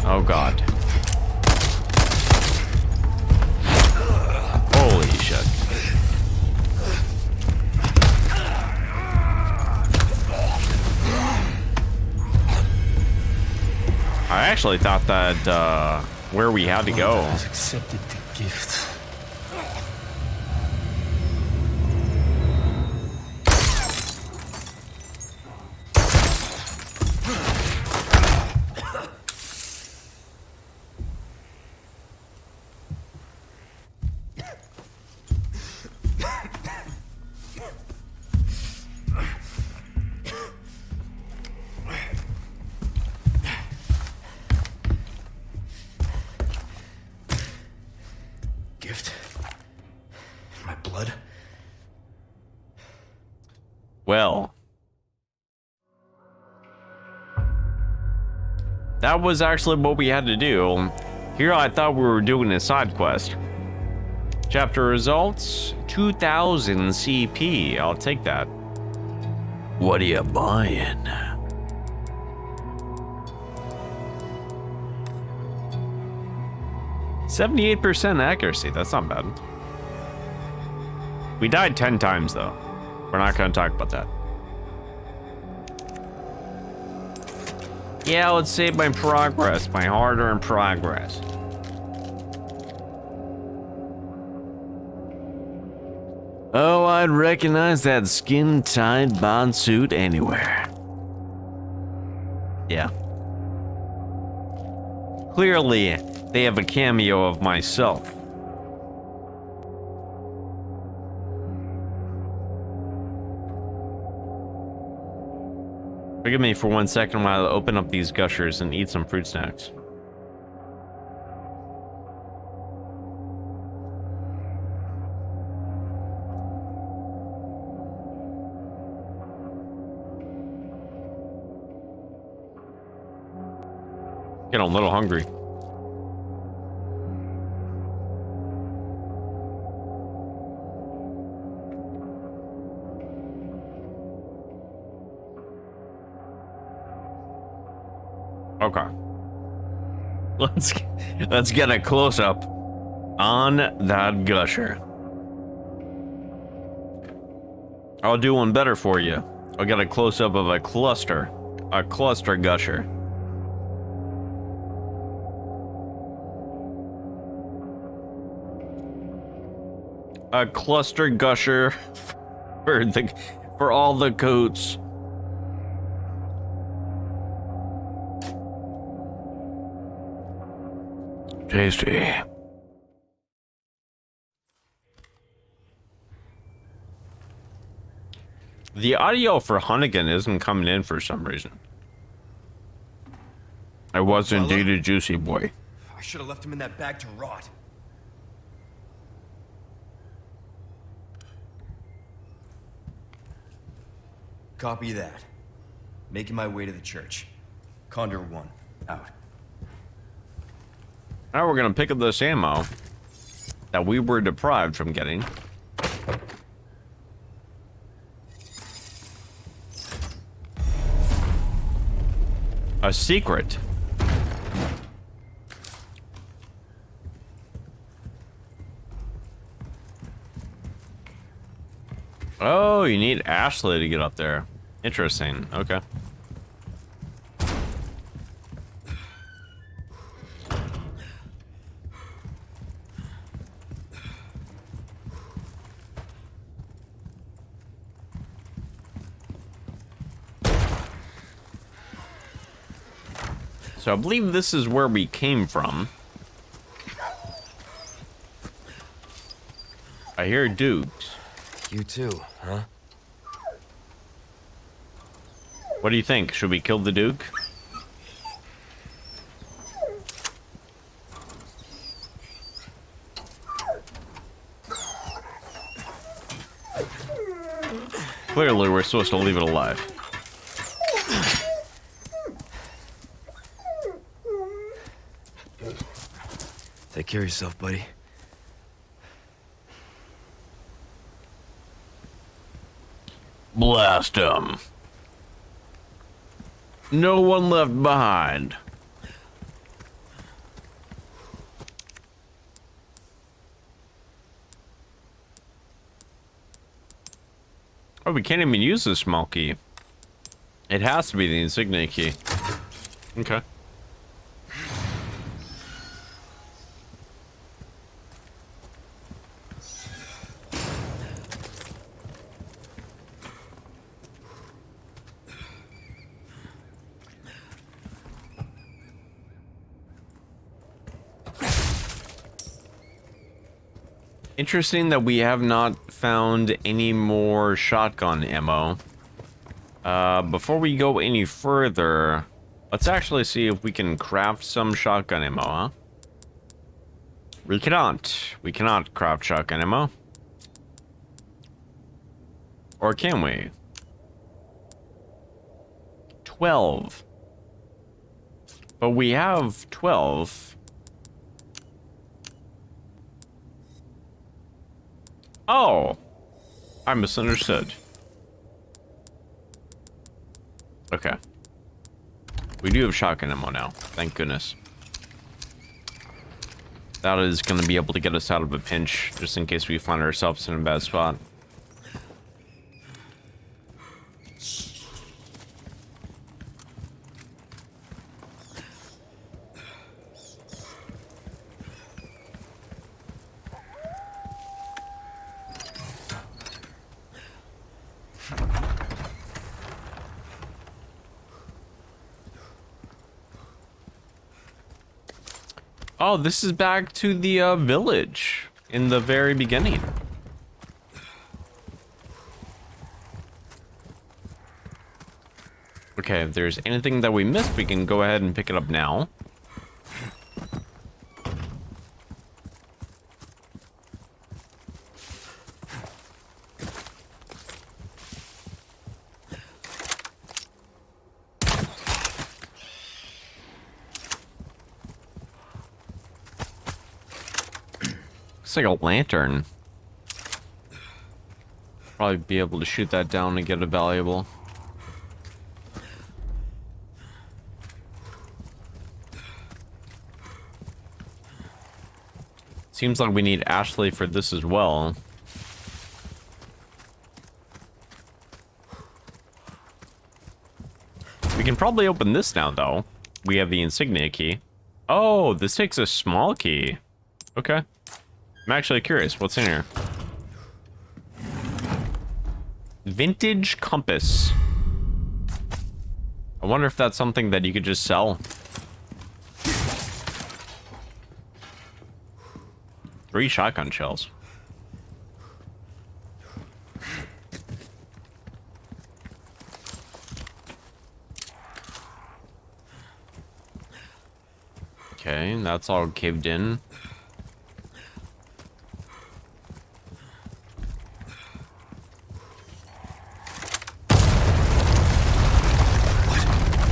Oh god. Holy shit. I actually thought that where we had to go. Accepted the gift. Well, that was actually what we had to do. Here I thought we were doing a side quest. Chapter results, 2000 CP. I'll take that. What are you buying? %78 accuracy. That's not bad. We died 10 times though. We're not going to talk about that. Yeah, let's save my progress, my hard-earned progress. Oh, I'd recognize that skin-tight bond suit anywhere. Yeah. Clearly, they have a cameo of myself. Forgive me for 1 second while I open up these gushers and eat some fruit snacks. Getting a little hungry. Okay. Let's get a close-up on that gusher. I'll do one better for you. I'll get a close-up of a cluster gusher. A cluster gusher for all the coats. Tasty. The audio for Hunnigan isn't coming in for some reason. I was indeed a juicy boy. I should have left him in that bag to rot. Copy that. Making my way to the church. Condor 1, out. Now we're gonna pick up this ammo that we were deprived from getting. A secret. Oh, you need Ashley to get up there. Interesting. Okay. So I believe this is where we came from. I hear Dukes. You too, huh? What do you think? Should we kill the Duke? Clearly, we're supposed to leave it alive. Take care of yourself, buddy. Blast him. No one left behind. Oh, we can't even use this small key. It has to be the insignia key. Okay. Interesting that we have not found any more shotgun ammo. Before we go any further, let's actually see if we can craft some shotgun ammo, huh? We cannot. We cannot craft shotgun ammo. Or can we? 12. But we have 12. Oh, I misunderstood. Okay. We do have shotgun ammo now, thank goodness. That is going to be able to get us out of a pinch, just in case we find ourselves in a bad spot. Oh, this is back to the village in the very beginning. Okay, if there's anything that we missed, we can go ahead and pick it up now. Looks like a lantern. Probably be able to shoot that down and get a valuable. Seems like we need Ashley for this as well. We can probably open this now, though. We have the insignia key. Oh, this takes a small key. Okay. I'm actually curious. What's in here? Vintage compass. I wonder if that's something that you could just sell. 3 shotgun shells. Okay, that's all caved in.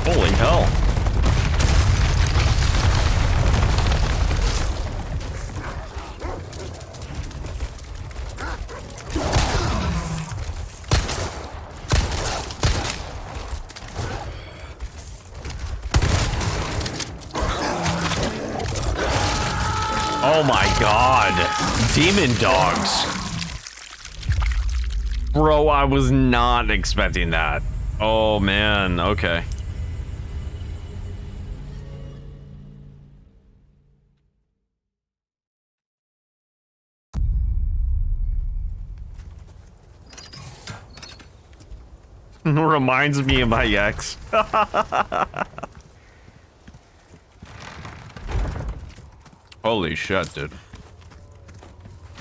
Holy hell. Oh my god. Demon dogs. Bro, I was not expecting that. Oh man, okay. Reminds me of my ex. Holy shit, dude.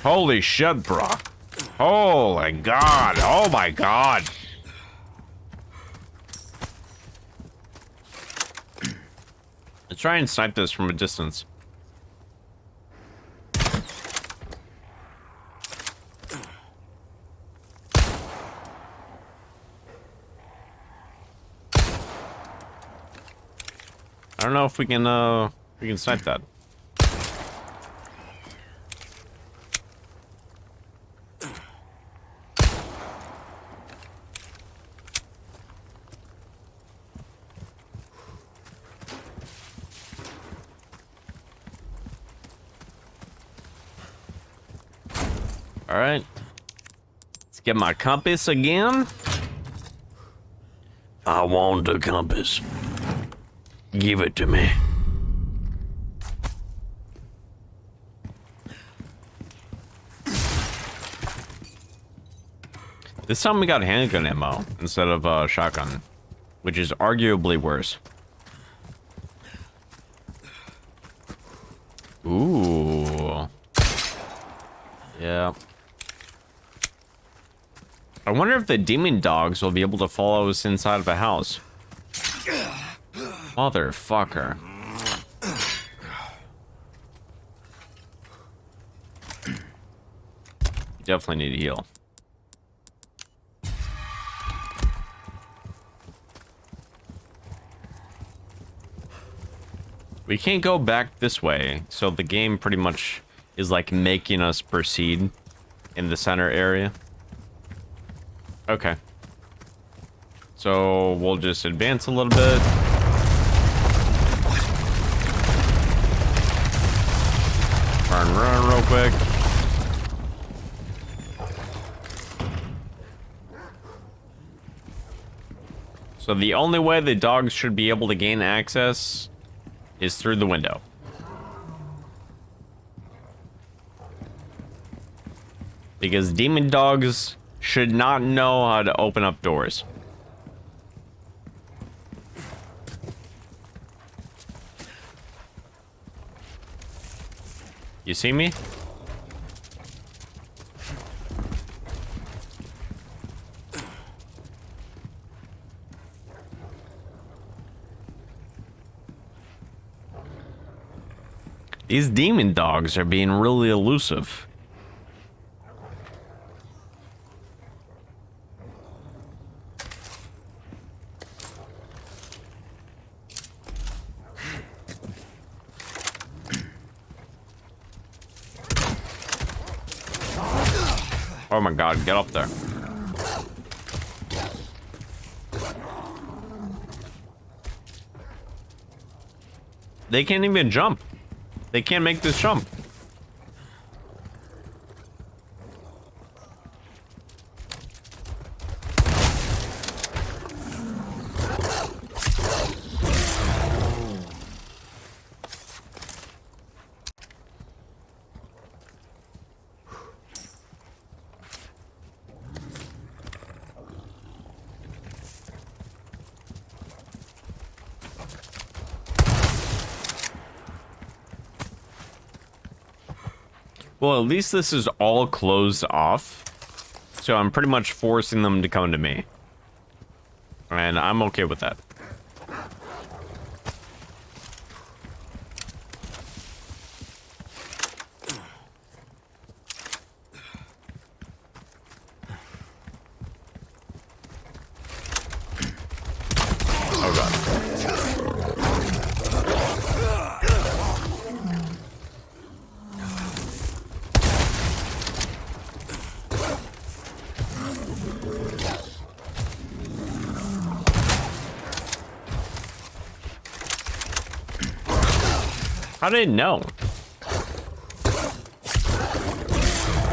Holy shit, bro. Holy god. Oh my god. Let's try and snipe this from a distance. I don't know if we can snipe that. All right. Let's get my compass again. I want the compass. Give it to me. This time we got handgun ammo instead of shotgun, which is arguably worse. Ooh. Yeah. I wonder if the demon dogs will be able to follow us inside of a house. Motherfucker. Definitely need to heal. We can't go back this way, so the game pretty much is like making us proceed in the center area. Okay. So we'll just advance a little bit. Run real quick. So the only way the dogs should be able to gain access is through the window. Because demon dogs should not know how to open up doors. You see me? These demon dogs are being really elusive. Oh my god, get up there. They can't even jump. They can't make this jump. Well, at least this is all closed off. So I'm pretty much forcing them to come to me. And I'm okay with that. How did it know?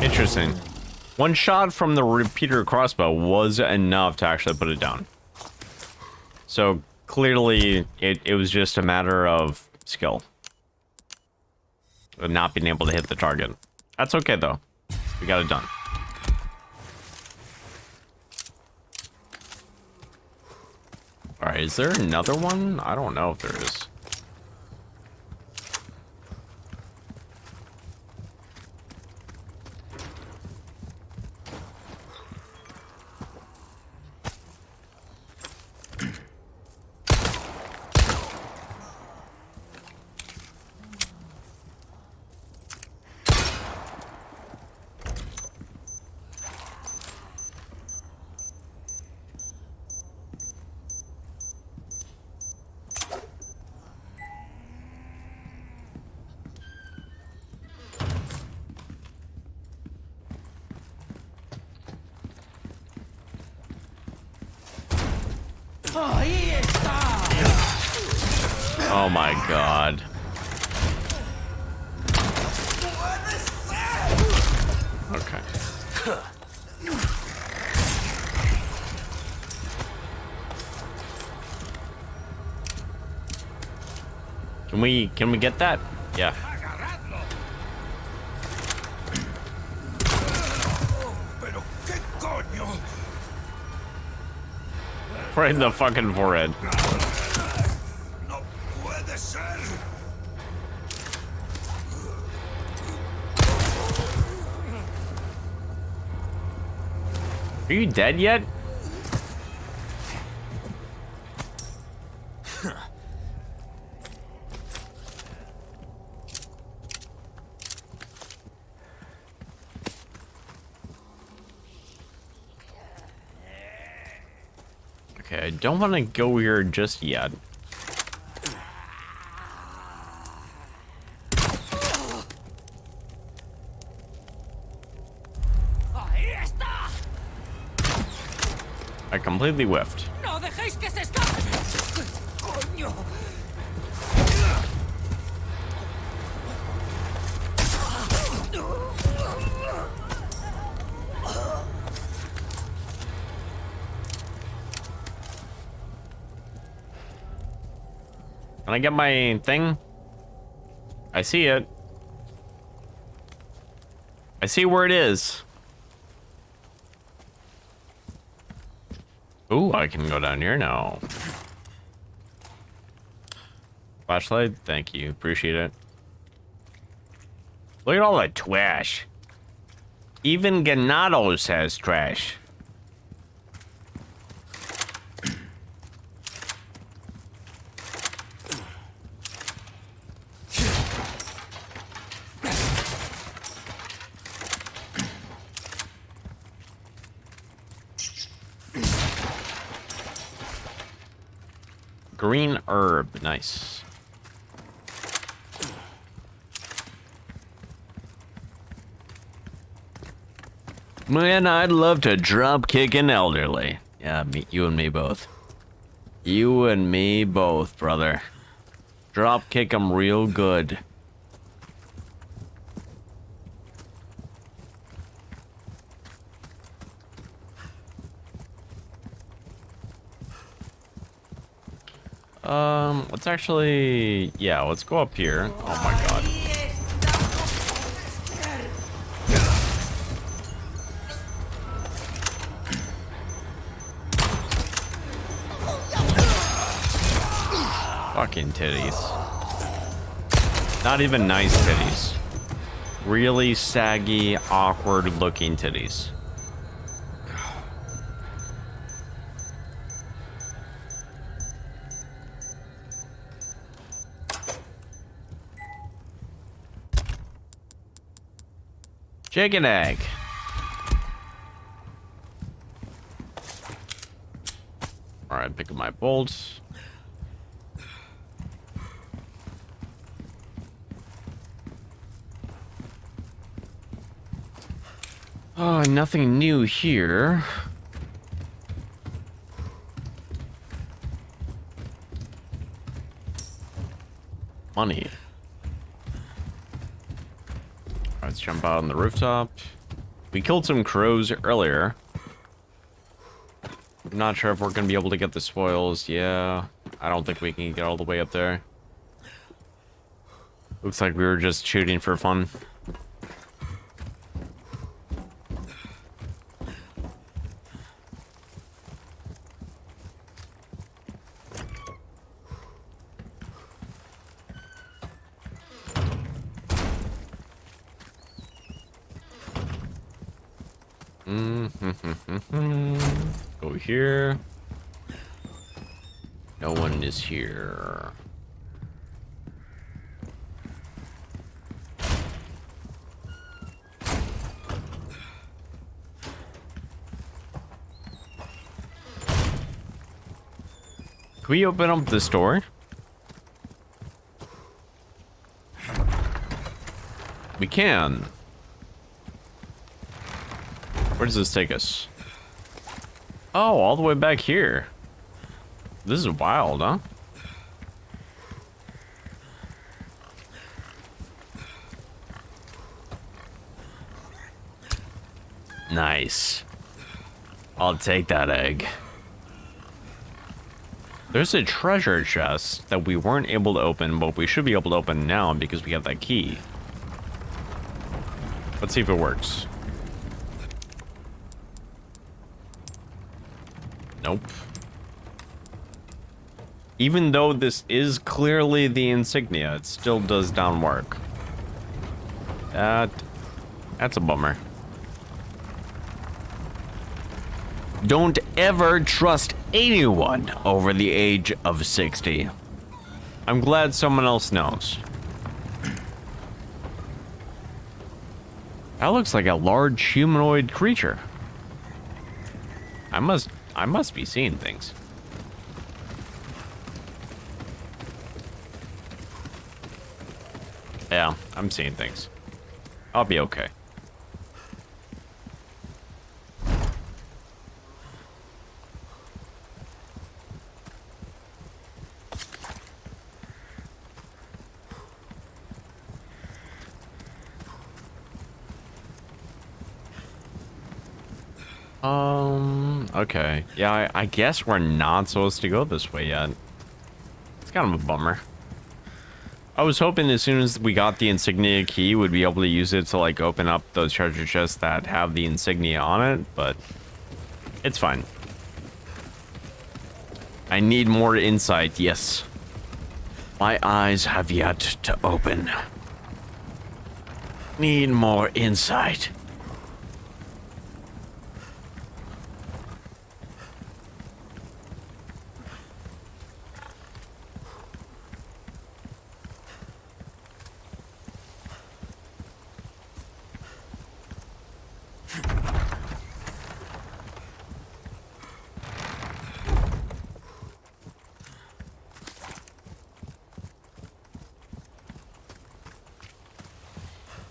Interesting. One shot from the repeater crossbow was enough to actually put it down. So clearly it was just a matter of skill. Of not being able to hit the target. That's okay though. We got it done. Alright, is there another one? I don't know if there is. Oh my god. Okay. Can we get that? Yeah. Right in the fucking forehead. Are you dead yet? Okay, I don't want to go here just yet. I completely whiffed. ¡No dejéis que se escape! ¡Coño! Can I get my thing? I see it. I see where it is. Ooh, I can go down here now. Flashlight, thank you. Appreciate it. Look at all that trash. Even Ganados has trash. Green herb, nice. Man, I'd love to drop kick an elderly. Yeah, you and me both. You and me both, brother. Drop kick 'em real good. Let's actually, yeah, let's go up here. Oh my god. Fucking titties. Not even nice titties. Really saggy, awkward looking titties. Chicken egg. All right, pick up my bolts. Oh, nothing new here. Money. Let's jump out on the rooftop. We killed some crows earlier. I'm not sure if we're gonna be able to get the spoils. Yeah, I don't think we can get all the way up there. Looks like we were just shooting for fun. Go here. No one is here. Can we open up this door? We can. Where does this take us? Oh, all the way back here. This is wild, huh? Nice. I'll take that egg. There's a treasure chest that we weren't able to open, but we should be able to open now because we have that key. Let's see if it works. Nope. Even though this is clearly the insignia, it still does not work. That's a bummer. Don't ever trust anyone over the age of 60. I'm glad someone else knows. That looks like a large humanoid creature. I must be seeing things. Yeah, I'm seeing things. I'll be okay. Okay. Yeah, I guess we're not supposed to go this way yet. It's kind of a bummer. I was hoping as soon as we got the insignia key, we'd be able to use it to, like, open up those treasure chests that have the insignia on it, but it's fine. I need more insight, yes. My eyes have yet to open. Need more insight.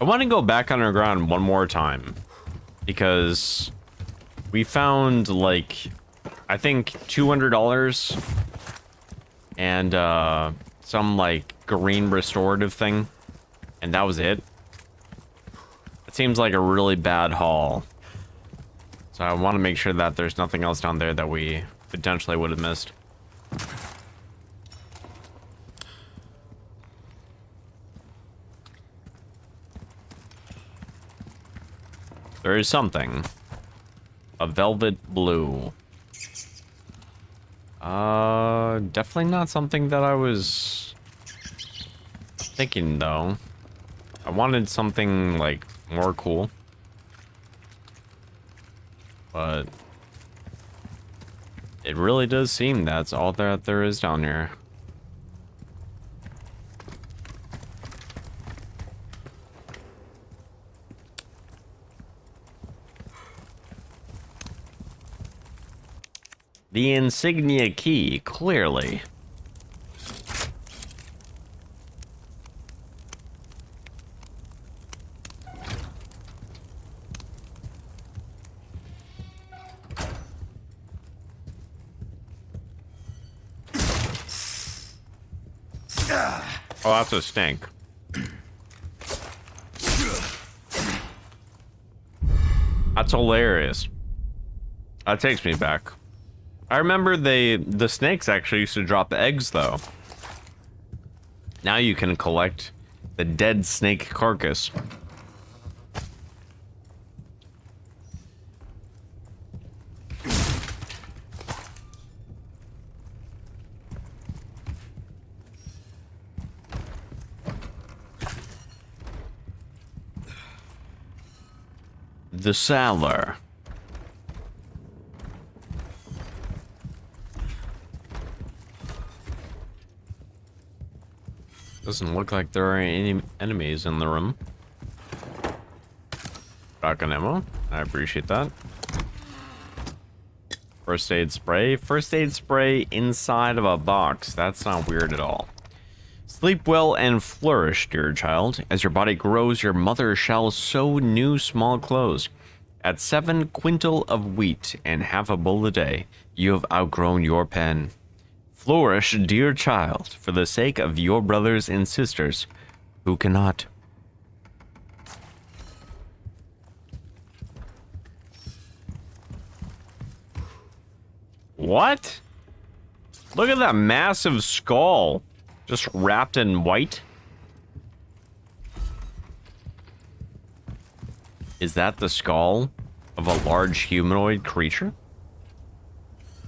I want to go back underground one more time because we found, like, I think $200 and some, like, green restorative thing, and that was it. It seems like a really bad haul, so I want to make sure that there's nothing else down there that we potentially would have missed. There is something. A velvet blue. Definitely not something that I was thinking, though. I wanted something, like, more cool. But it really does seem that's all that there is down here. The insignia key, clearly. Oh, that's a stink. That's hilarious. That takes me back. I remember the snakes actually used to drop eggs though. Now you can collect the dead snake carcass. The cellar. Doesn't look like there are any enemies in the room. Shotgun ammo. I appreciate that. First aid spray. First aid spray inside of a box. That's not weird at all. Sleep well and flourish, dear child. As your body grows, your mother shall sew new small clothes. At 7 quintal of wheat and half a bowl a day, you have outgrown your pen. Flourish, dear child, for the sake of your brothers and sisters who cannot. What? Look at that massive skull. Just wrapped in white. Is that the skull of a large humanoid creature?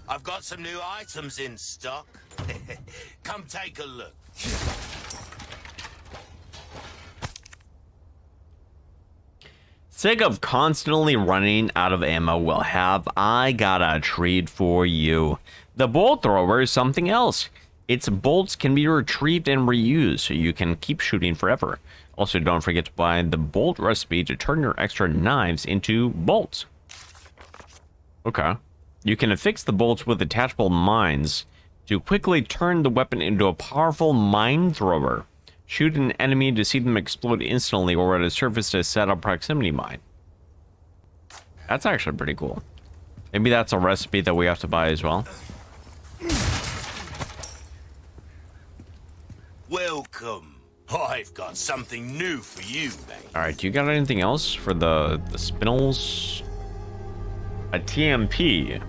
I've got some new items in stock. Come take a look. Sick of constantly running out of ammo? Well, have I got a treat for you. The bolt thrower is something else. Its bolts can be retrieved and reused, so you can keep shooting forever. Also, don't forget to buy the bolt recipe to turn your extra knives into bolts. Okay. You can affix the bolts with attachable mines to quickly turn the weapon into a powerful mine thrower. Shoot an enemy to see them explode instantly or at a surface to set a proximity mine. That's actually pretty cool. Maybe that's a recipe that we have to buy as well. Welcome. I've got something new for you, mate. Alright, do you got anything else for the spinels? A TMP.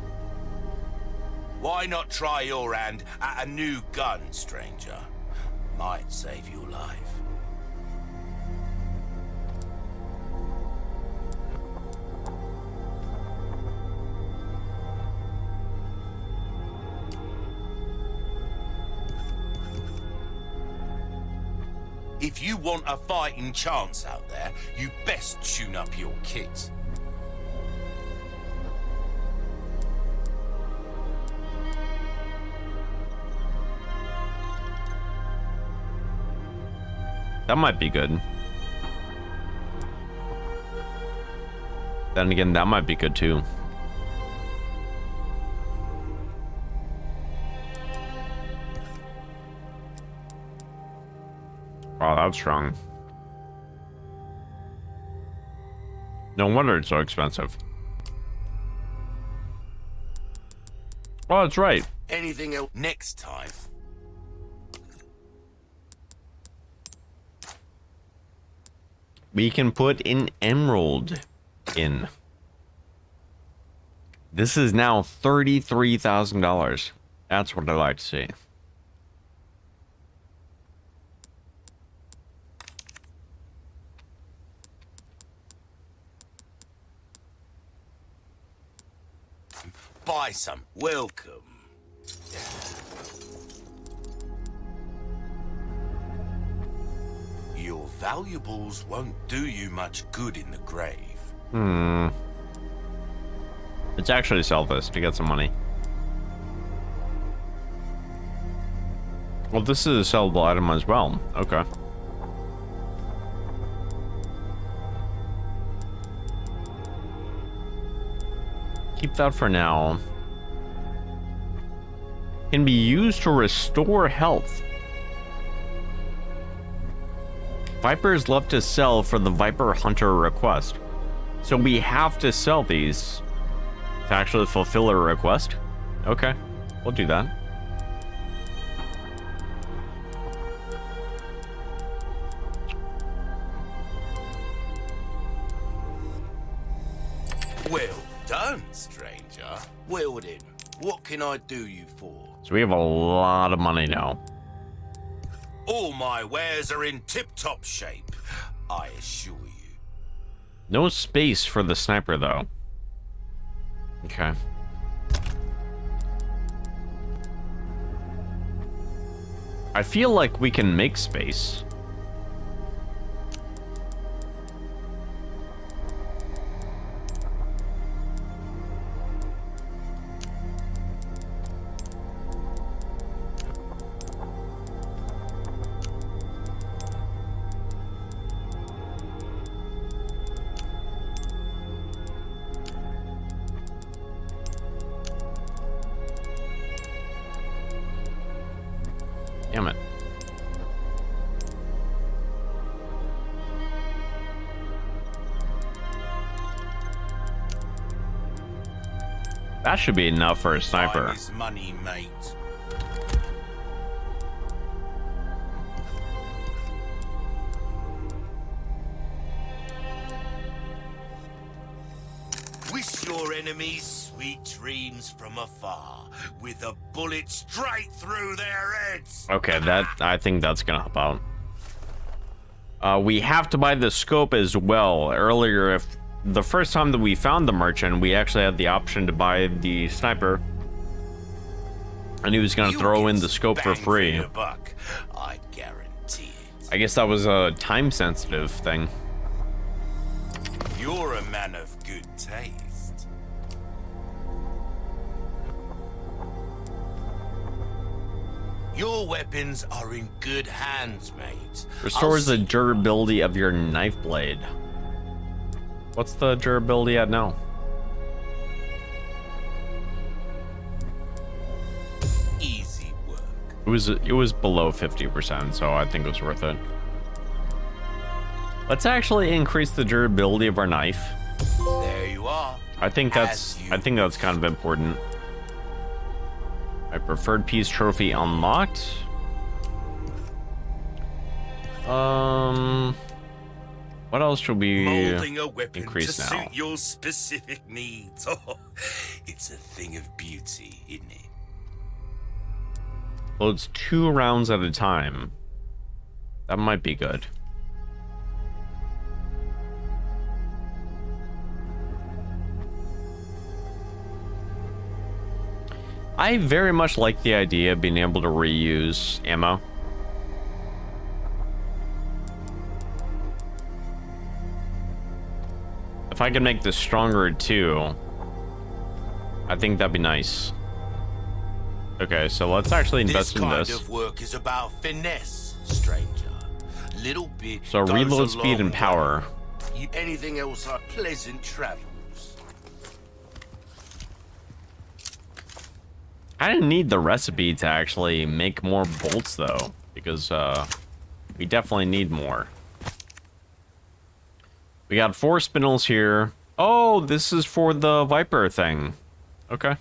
Why not try your hand at a new gun, stranger? Might save your life. If you want a fighting chance out there, you best tune up your kit. That might be good. Then again, that might be good too. Oh, that's strong. No wonder it's so expensive. Oh, that's right. Anything else next time? We can put an emerald in. This is now $33,000. That's what I like to see. Buy some. Welcome. Your valuables won't do you much good in the grave. Let's actually sell this to get some money. Well, this is a sellable item as well. Okay. Keep that for now. Can be used to restore health. Vipers love to sell for the Viper Hunter request. So we have to sell these to actually fulfill a request. Okay, we'll do that. What can I do you for? So we have a lot of money now. All my wares are in tip-top shape, I assure you. No space for the sniper, though. Okay. I feel like we can make space. Damn it. That should be enough for a sniper. Time is money, mate. Wish your enemies sweet dreams from afar, with a bullet straight through their heads. Okay, I think that's gonna help out. We have to buy the scope as well. Earlier, if the first time that we found the merchant, we actually had the option to buy the sniper, and he was gonna throw in the scope for free. Buck, I guarantee it. I guess that was a time-sensitive thing. You're a man of good taste. Your weapons are in good hands, mate. Restores the durability of your knife blade. What's the durability at now? Easy work. It was below 50%, so I think it was worth it. Let's actually increase the durability of our knife. There you are. I think that's kind of important. My preferred piece trophy unlocked. What else should we Molding a weapon increase to now? suit your specific needs. Oh, it's a thing of beauty, isn't it? Loads 2 rounds at a time. That might be good. I very much like the idea of being able to reuse ammo. If I can make this stronger too, I think that'd be nice. Okay, so let's actually invest in this. This kind of work is about finesse, stranger. Little bit. So goes reload a speed and long power. way. Anything else are pleasant travels. I didn't need the recipe to actually make more bolts though, because we definitely need more. We got 4 spindles here. Oh, this is for the Viper thing. Okay.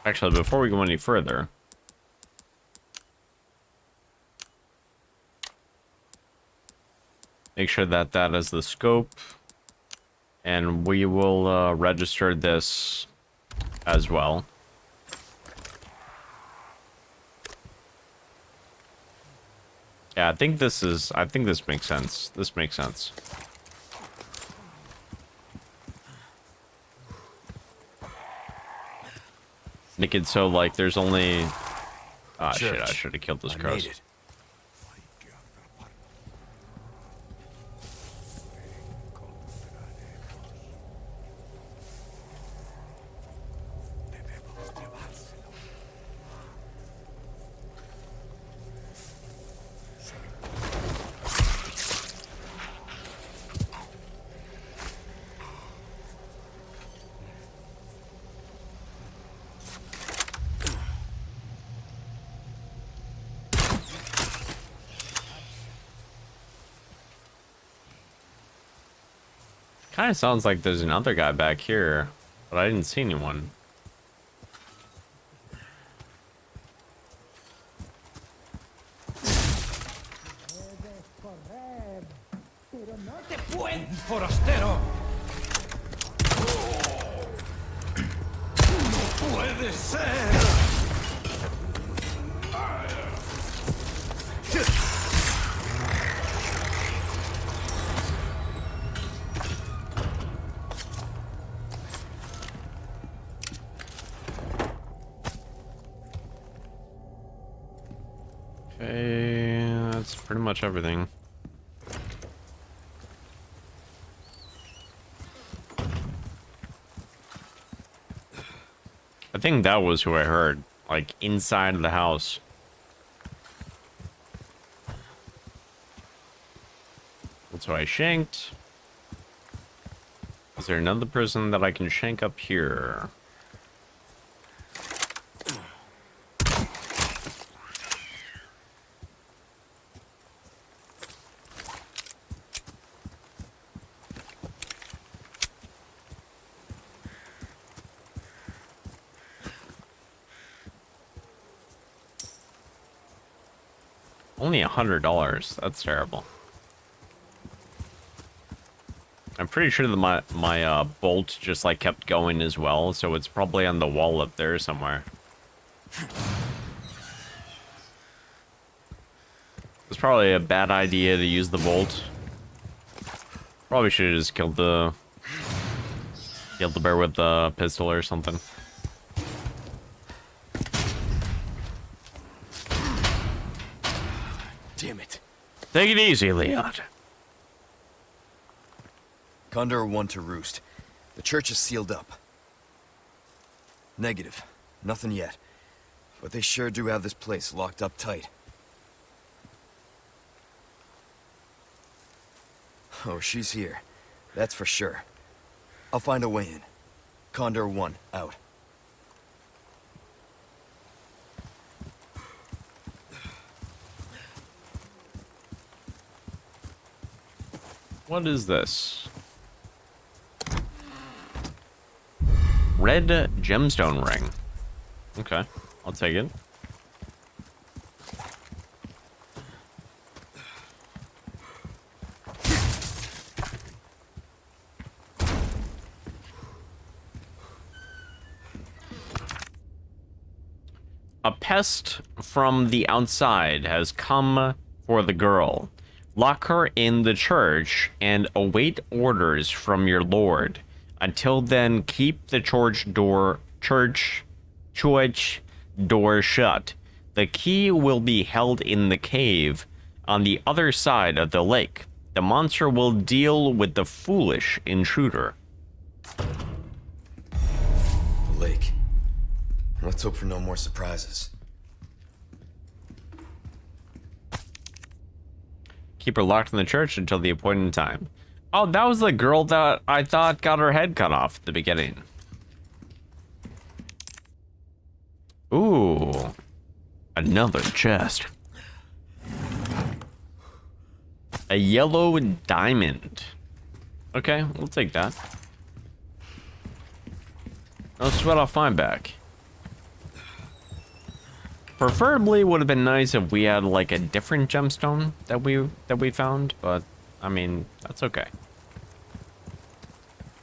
Actually, before we go any further, make sure that that is the scope, and we will register this as well. Yeah, I think this makes sense. This makes sense. Make it so like there's only... Ah, shit, I should have killed those crows. Kind of sounds like there's another guy back here, but I didn't see anyone. se puede. ¡Forastero! ¡No puede ser! Okay, that's pretty much everything. I think that was who I heard, like inside of the house. That's who I shanked. Is there another person that I can shank up here? Only $100. That's terrible. I'm pretty sure that my bolt just like kept going as well, so it's probably on the wall up there somewhere. It's probably a bad idea to use the bolt. Probably should have just killed the bear with the pistol or something. Damn it. Take it easy, Leon. Condor 1 to Roost. The church is sealed up. Negative. Nothing yet. But they sure do have this place locked up tight. Oh, she's here. That's for sure. I'll find a way in. Condor 1, out. What is this? Red gemstone ring. Okay, I'll take it. A pest from the outside has come for the girl. Lock her in the church and await orders from your lord. Until then, keep the church door shut. The key will be held in the cave on the other side of the lake. The monster will deal with the foolish intruder. The lake. Let's hope for no more surprises. Keep her locked in the church until the appointed time. Oh, that was the girl that I thought got her head cut off at the beginning. Ooh. Another chest. A yellow diamond. Okay, we'll take that. No sweat, I'll find back. Preferably would have been nice if we had like a different gemstone that we found, but I mean, that's okay.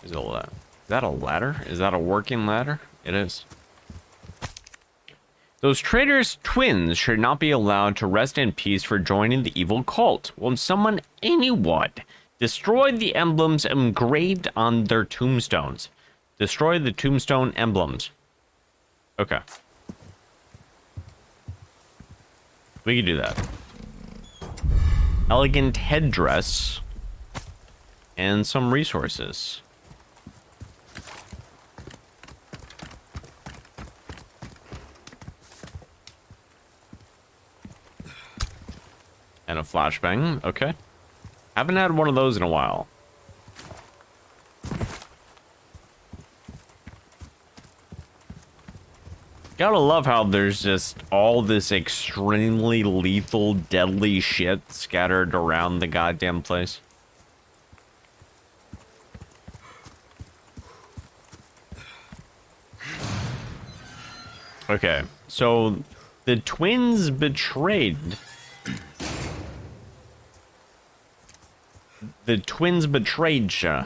Is that a ladder? Is that a working ladder? It is. Those traitors twins should not be allowed to rest in peace for joining the evil cult. Will someone, anyone, destroy the emblems engraved on their tombstones? Destroy the tombstone emblems. Okay. We can do that. Elegant headdress. And some resources. And a flashbang. Okay. Haven't had one of those in a while. Gotta love how there's just all this extremely lethal, deadly shit scattered around the goddamn place. Okay, so the twins betrayed The twins betrayed ya.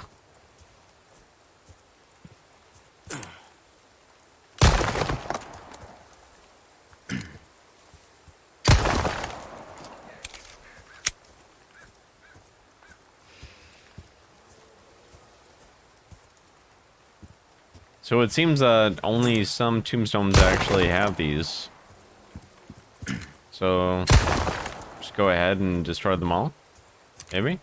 So it seems only some tombstones actually have these. So just go ahead and destroy them all. Maybe?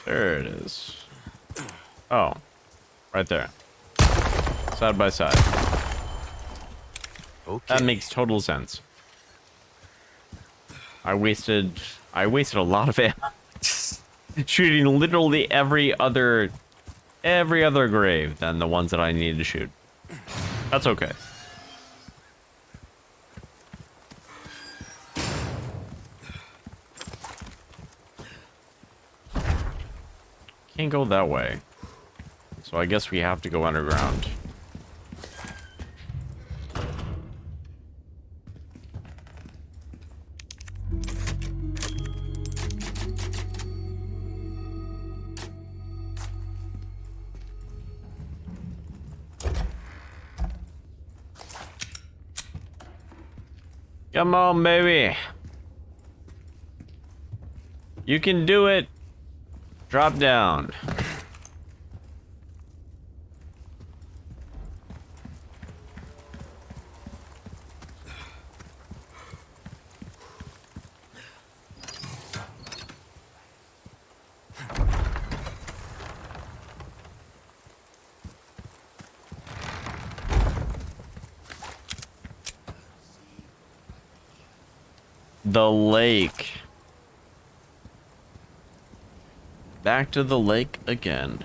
There it is. Oh, right there. Side by side. Okay. That makes total sense. I wasted a lot of it shooting literally every other grave than the ones that I needed to shoot. That's okay. Can't go that way. So I guess we have to go underground. Come on, baby. You can do it. Drop down. The lake. Back to the lake again.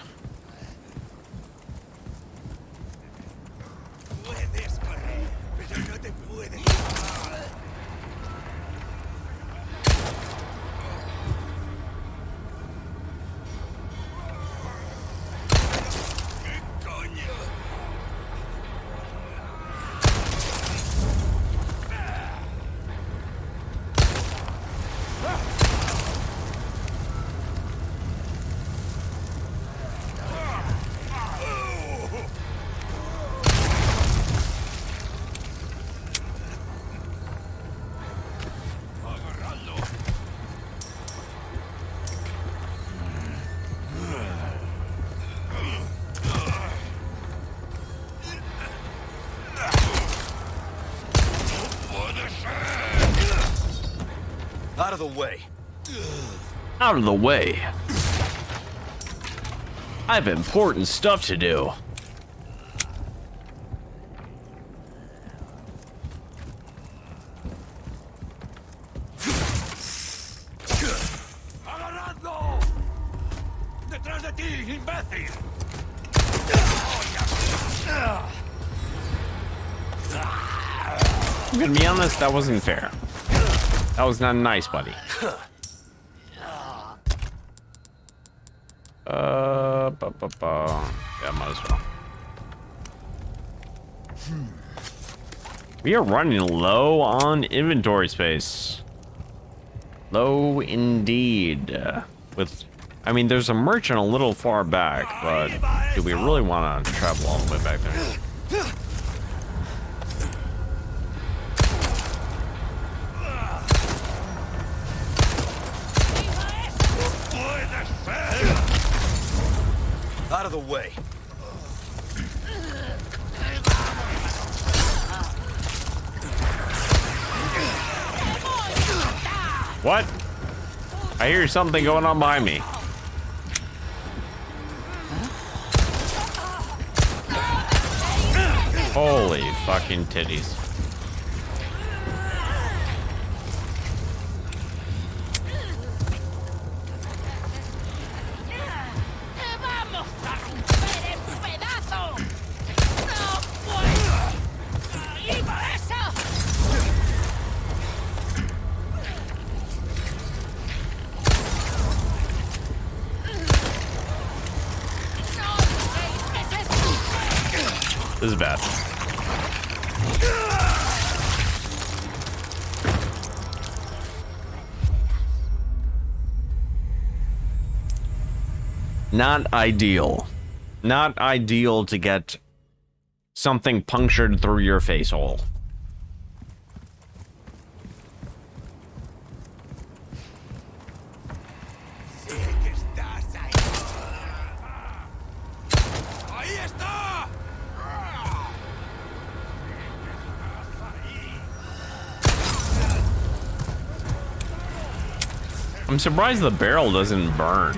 Out of the way. Out of the way. I have important stuff to do. ¡Agarradlo! ¡Detrás de ti, imbécil! I'm gonna be honest, that wasn't fair. That was not nice, buddy. Yeah, might as well. We are running low on inventory space. Low indeed. I mean, there's a merchant a little far back, but do we really want to travel all the way back there? Out of the way. What? I hear something going on behind me. Holy fucking titties. ¡Vamos a romper en pedazos! This is bad. Not ideal. Not ideal to get something punctured through your face hole. I'm surprised the barrel doesn't burn.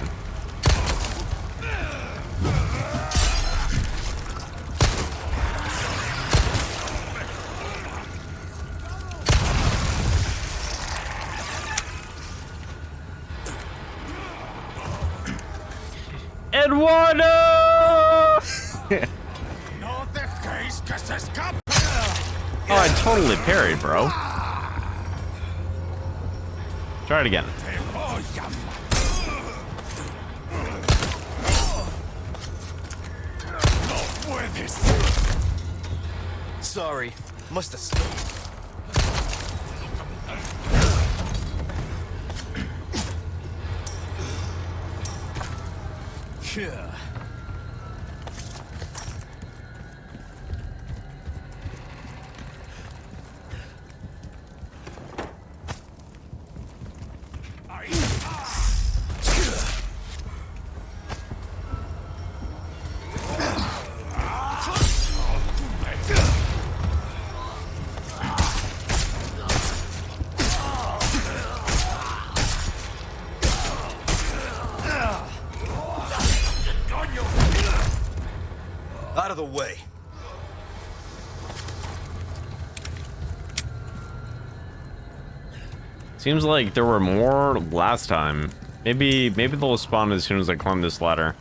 Eduardo! Oh, I totally parried, bro. Try it again. Sorry, must have slipped. Out of the way. Seems like there were more last time. Maybe they'll spawn as soon as I climb this ladder.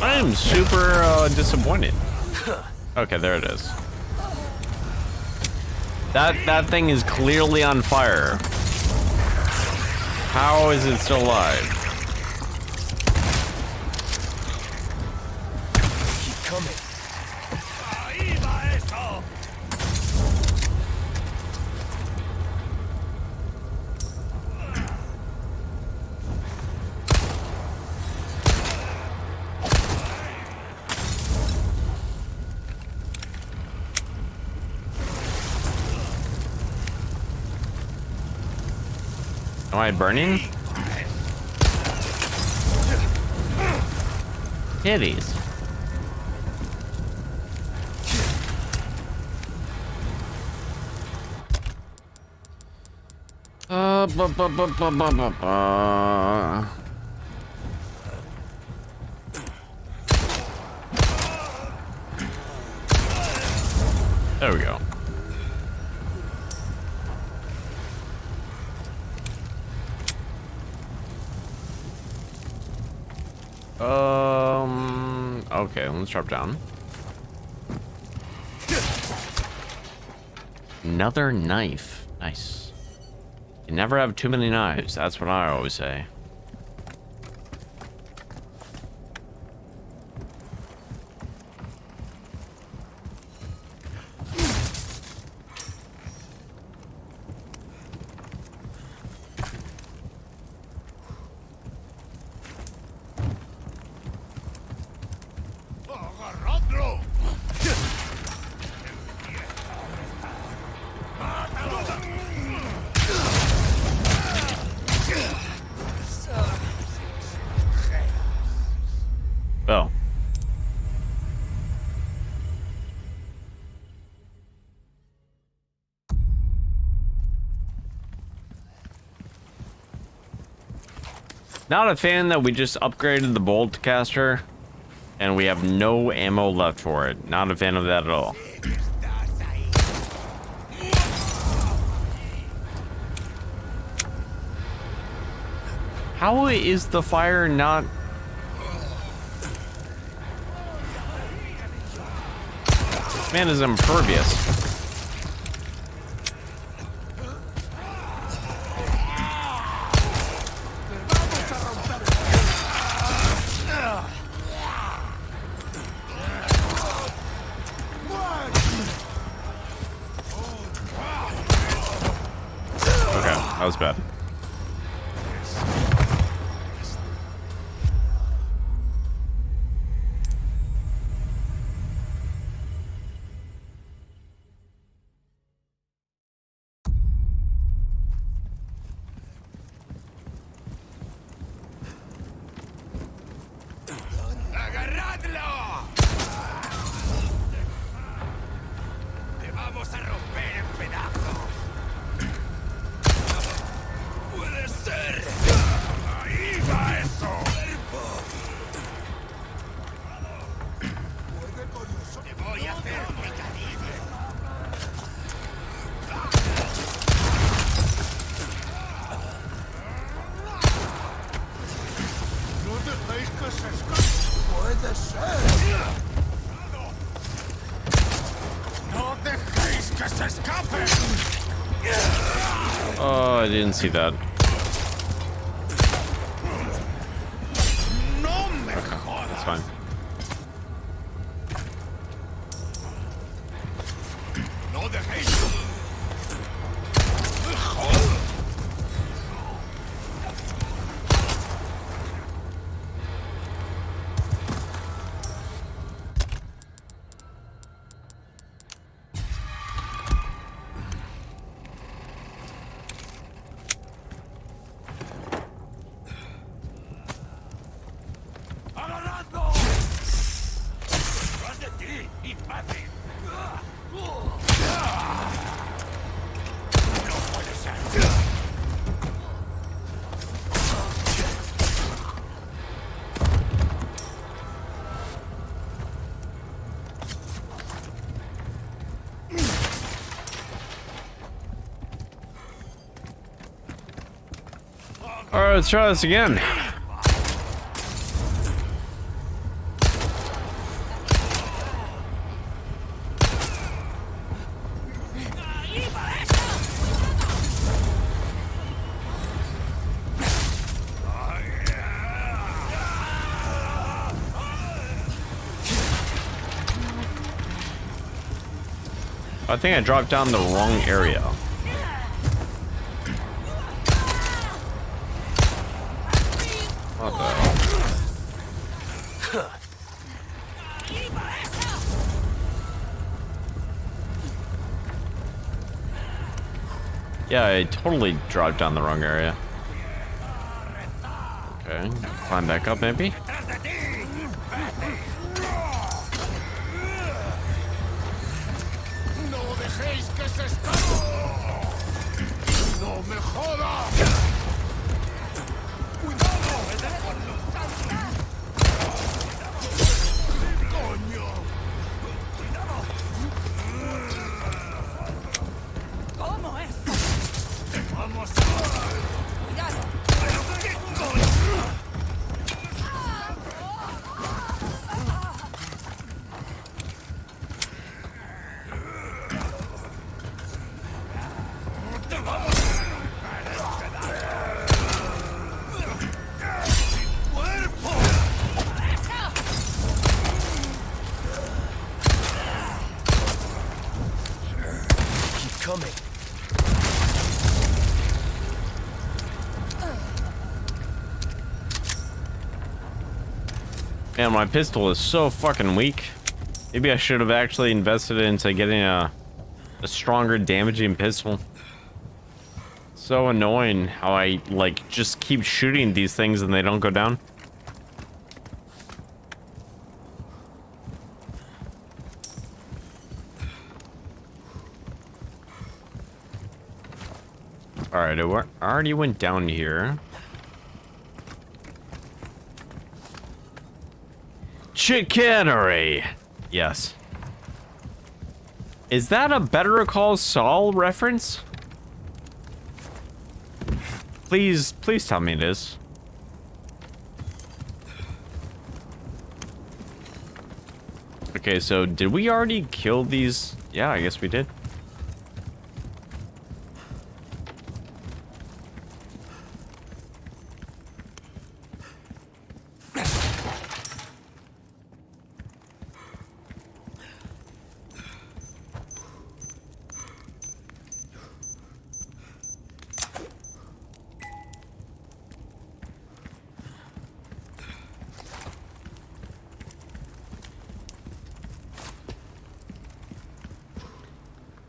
I'm super disappointed. Okay, there it is. That thing is clearly on fire. How is it still alive? Keep coming. Am I burning? Titties. There we go. Okay, let's drop down. Another knife. Nice. You never have too many knives. That's what I always say. Oh. Not a fan that we just upgraded the bolt caster and we have no ammo left for it. Not a fan of that at all. How is the fire not... This man is impervious. That was bad. ¡Agarradlo! ¡Te vamos a romper en pedazos! ¡Puede ser! ¡Ahí va eso! ¡Te voy a hacer picadillo! ¡No dejéis que se escape! ¡Puede ser! ¡No dejéis que se escape! Oh, I didn't see that. ¡No me jodas! That's fine. ¡No dejéis! ¡Me jodas! ¡Agarradlo! ¡Tras de ti, imbécil! ¡No puede ser! All right, let's try this again. I think I dropped down the wrong area. What the hell? Yeah, I totally dropped down the wrong area. Okay, climb back up maybe? ¡Tras de ti, imbécil! ¡No dejéis que se escape! ¡No me jodas! ¡Cuidado! ¡Coño! ¿Cómo es? ¡Vamos a... Cuidado. ¿Pero qué coño? ¡Te vamos a romper en pedazos! ¡Mi cuerpo! Keep coming. Man, my pistol is so fucking weak. Maybe I should have actually invested into getting a stronger damaging pistol. So annoying how I like just keep shooting these things and they don't go down. All right, I already went down here. Chicanery. Yes. Is that a Better Call Saul reference? Please tell me it is. Okay, so did we already kill these? Yeah, I guess we did.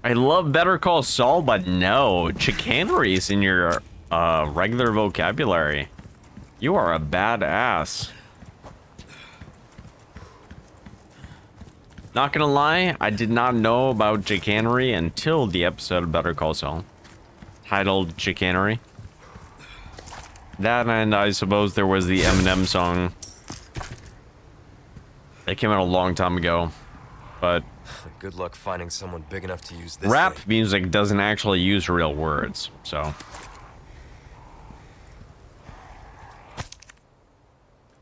I love Better Call Saul, but no, chicanery is in your regular vocabulary. You are a badass. Not gonna lie, I did not know about chicanery until the episode of Better Call Saul, titled Chicanery. That, and I suppose there was the Eminem song that came out a long time ago, but Good luck finding someone big enough to use this rap thing. music doesn't actually use real words, so.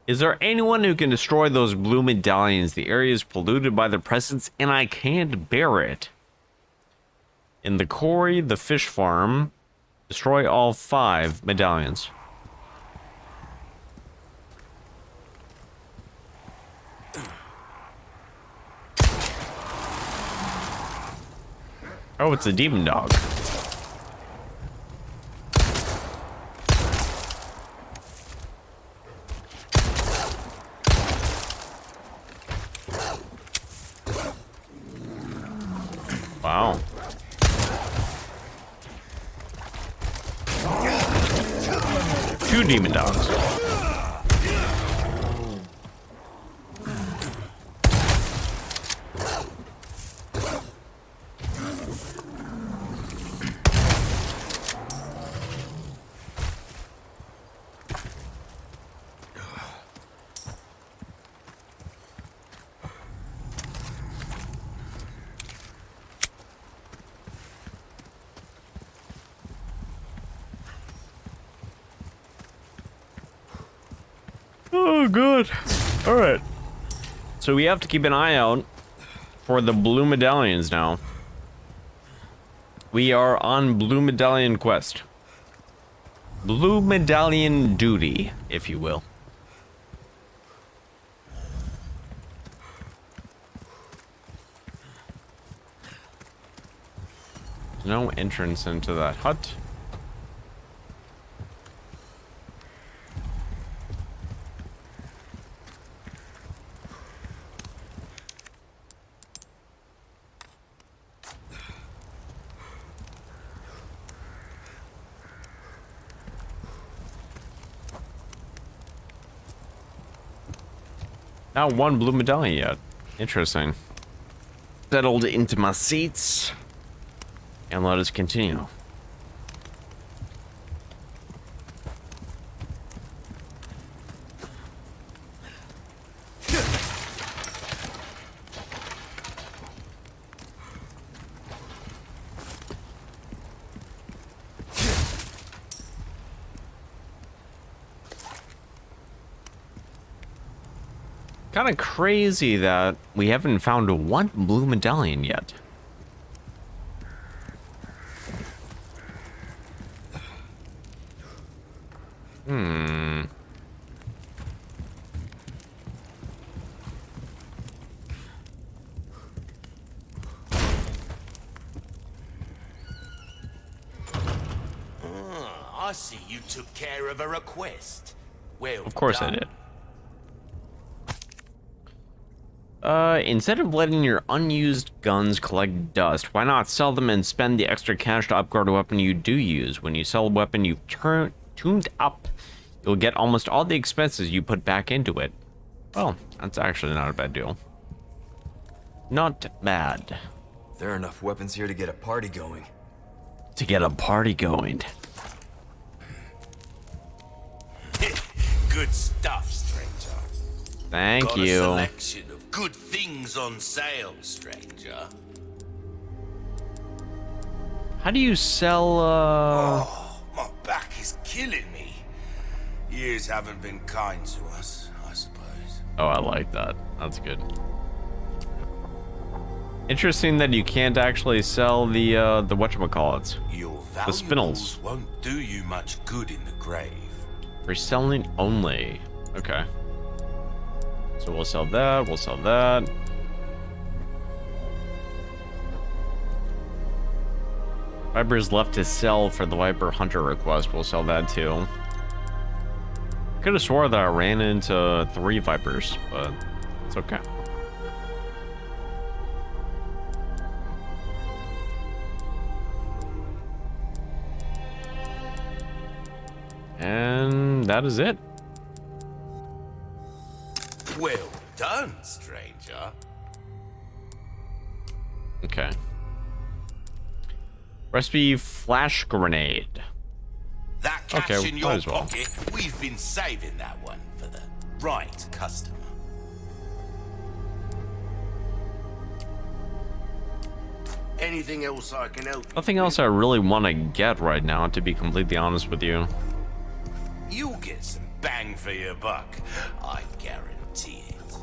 Is there anyone who can destroy those blue medallions? The area is polluted by their presence and I can't bear it. In the quarry, the fish farm, destroy all 5 medallions. Oh, it's a demon dog. Wow. Two demon dogs. Oh, good. All right. So we have to keep an eye out for the blue medallions now. We are on blue medallion quest. Blue medallion duty, if you will. There's no entrance into that hut. Not one blue medallion yet. Interesting. Settled into my seats. And let us continue. Kind of crazy that we haven't found one blue medallion yet. I see you took care of a request. Well, Of course I done. did. Instead of letting your unused guns collect dust, why not sell them and spend the extra cash to upgrade a weapon you do use? When you sell a weapon you've tuned up, you'll get almost all the expenses you put back into it. Well, that's actually not a bad deal. Not bad. There are enough weapons here to get a party going. To get a party going. Good stuff, stranger. Thank Got you. a selection of good things on sale, stranger. How do you sell, Oh, my back is killing me. Years haven't been kind to us, I suppose. Oh, I like that. That's good. Interesting that you can't actually sell the whatchamacallits. Your The spinels. valuables won't do you much good in the grave. For selling only. Okay. So we'll sell that, we'll sell that. Viper's left to sell for the Viper Hunter request. We'll sell that too. Could have swore that I ran into 3 Vipers, but it's okay. And that is it. Well done, stranger. Okay. Recipe flash grenade. That cash Okay, in might your as well. pocket, we've been saving that one for the right customer. Anything else I can help you Nothing else I really want to get right now, to be completely honest with you. You'll get some bang for your buck, I guarantee it.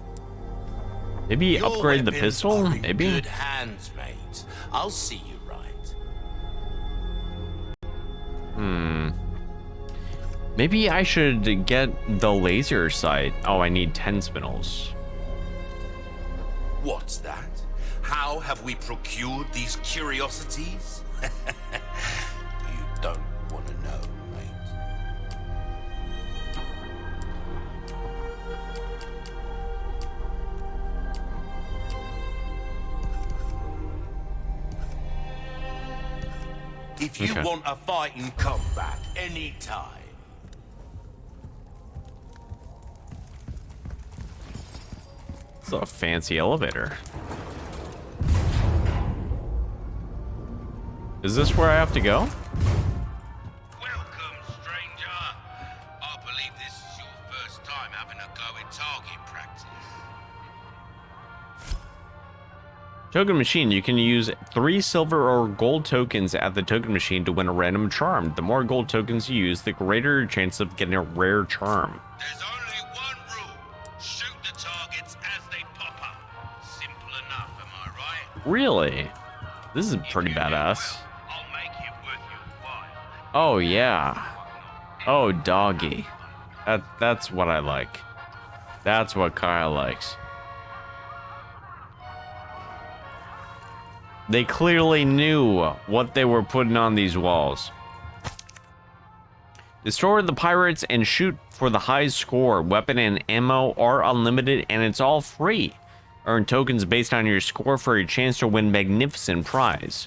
Maybe Your upgrade the weapons pistol? are in Maybe? good hands, mate. I'll see you right. Maybe I should get the laser sight. Oh, I need 10 spinels. What's that? How have we procured these curiosities? You don't want to know, mate. If you Okay. want a fighting combat anytime, It's a fancy elevator. Is this where I have to go? welcome, stranger. I believe this is your first time having a go at target practice. Token machine. You can use 3 silver or gold tokens at the token machine to win a random charm. The more gold tokens you use, the greater your chance of getting a rare charm. There's only one rule. Shoot the targets as they pop up. Simple enough, am I right? Really? This is pretty If you do badass. well, I'll make it worth your while. Oh, yeah. Oh, doggy. That's what I like. That's what Kyle likes. They clearly knew what they were putting on these walls. Destroy the pirates and shoot for the high score. Weapon and ammo are unlimited and it's all free. Earn tokens based on your score for a chance to win magnificent prize.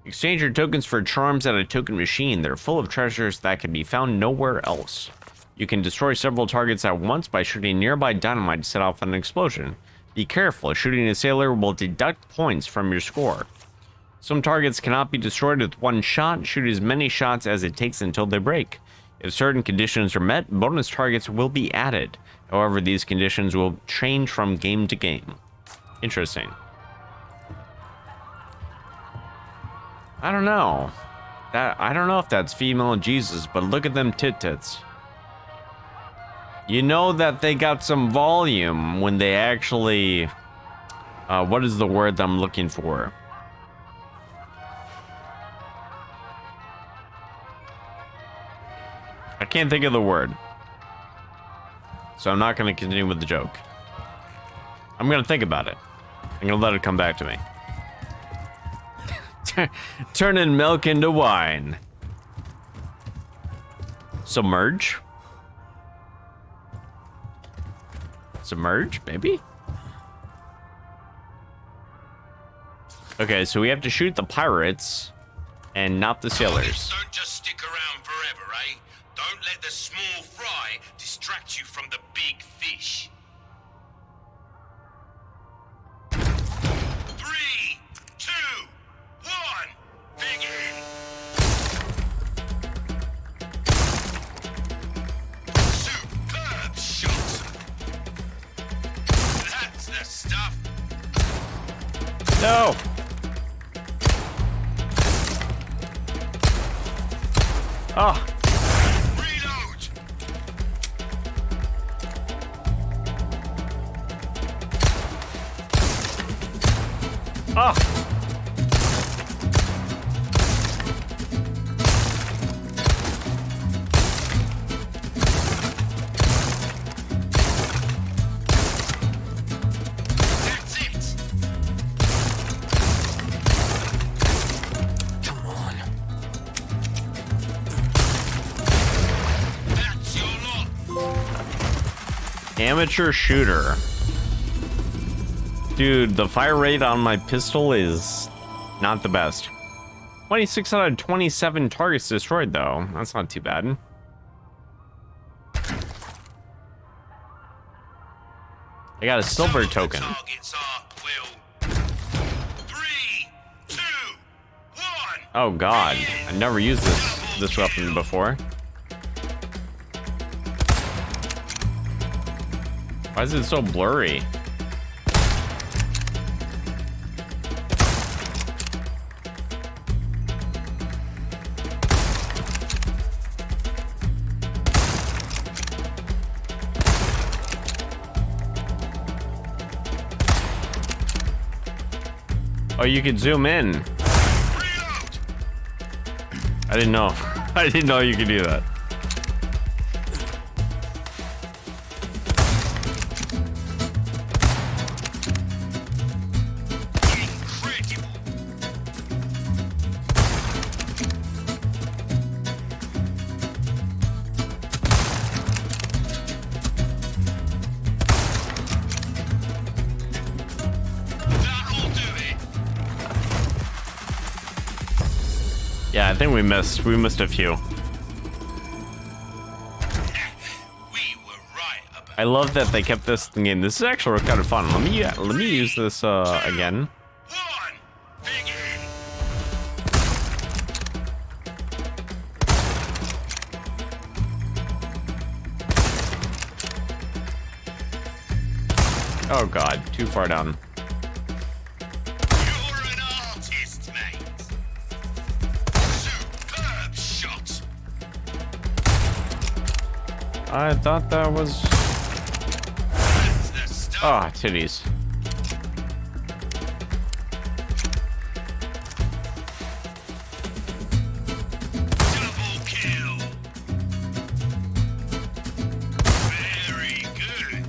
Exchange your tokens for charms at a token machine. They're full of treasures that can be found nowhere else. You can destroy several targets at once by shooting nearby dynamite to set off an explosion. Be careful, shooting a sailor will deduct points from your score. Some targets cannot be destroyed with one shot. Shoot as many shots as it takes until they break. If certain conditions are met, bonus targets will be added. However, these conditions will change from game to game. Interesting. I don't know. I don't know if that's female Jesus, but look at them tit-tits. You know that they got some volume when they actually... what is the word that I'm looking for? I can't think of the word. So I'm not going to continue with the joke. I'm going to think about it. I'm going to let it come back to me. Turning milk into wine. Submerge? Submerge, maybe? Okay, so we have to shoot the pirates and not the sailors. Don't just stick around forever, eh? Don't let the small fry distract you from the big fish. 3, 2, 1, begin! Superb shot! No! Oh! Reload! Oh! That's it! Come on. That's your lot! Amateur shooter. Dude, the fire rate on my pistol is not the best. 26 out of 27 targets destroyed, though. That's not too bad. I got a silver token. Targets are, Will. 3, 2, 1. Oh god, I've never used this weapon before. Why is it so blurry? Oh, you could zoom in. Reload! I didn't know. I didn't know you could do that. Incredible! That'll do it! Yeah, I think we missed a few. We were right about I love that they kept this game. This is actually kind of fun. Let me use this again. 1. Begin! Oh god, too far down. You're an artist, mate. Superb shot. I thought that was That's the stuff. titties. Double kill. Very good.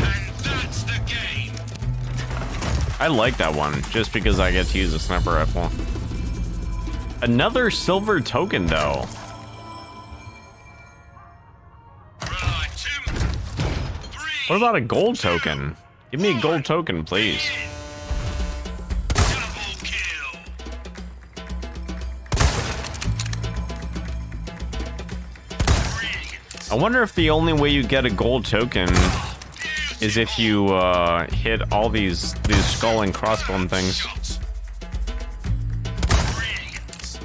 And that's the game. I like that one just because I get to use a sniper rifle. Another silver token though. Right, 2, 3. What about a gold token? Give me a gold token, please. Double kill. Brilliant. I wonder if the only way you get a gold token is if you hit all these skull and crossbone things. Shot. Brilliant.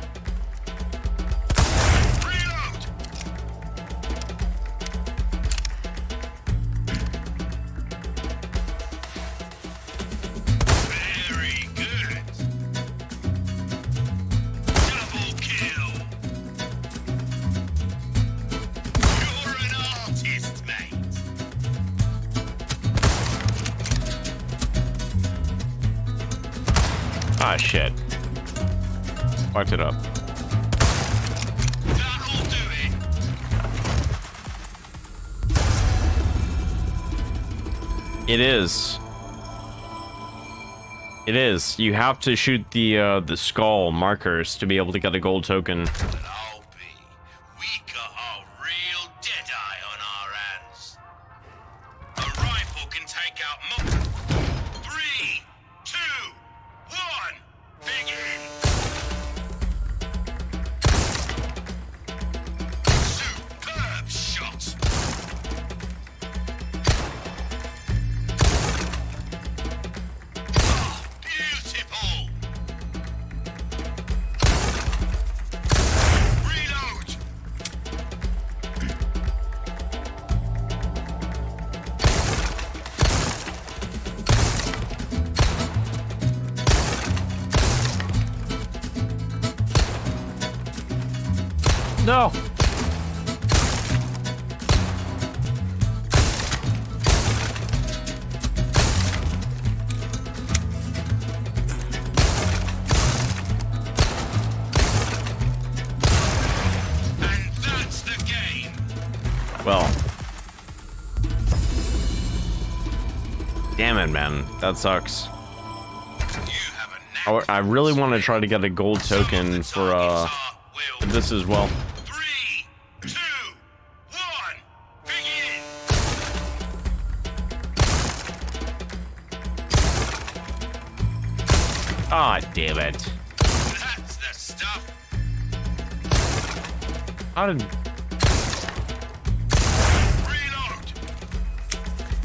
Reload. Very good. Double kill. You're an artist, mate. Ah shit. Fucked it up. That'll do it. It is. It is. You have to shoot the skull markers to be able to get a gold token. But I'll be. We got a real deadeye on our hands. A rifle can take out more. 3, 2, 1. Begin. Superb shot. Oh, beautiful. No. And that's the game. Well. Damn it, man. That sucks. I really want to try to get a gold token for this as well. 3, 2, 1, begin. Ah, damn it. That's the stuff. How did... Reload.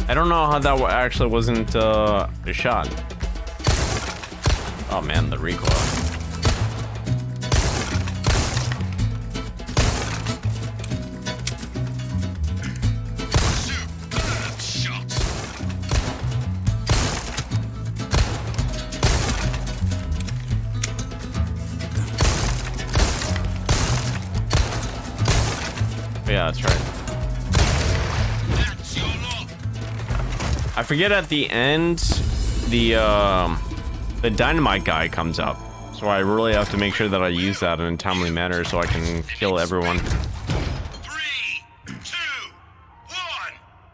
I don't know how that actually wasn't a shot. Oh man, the recoil. Superb shot. Yeah, that's right. That's your lot. I forget at the end, the dynamite guy comes up. So I really have to make sure that I use that in a timely manner so I can kill everyone. 3, 2, 1,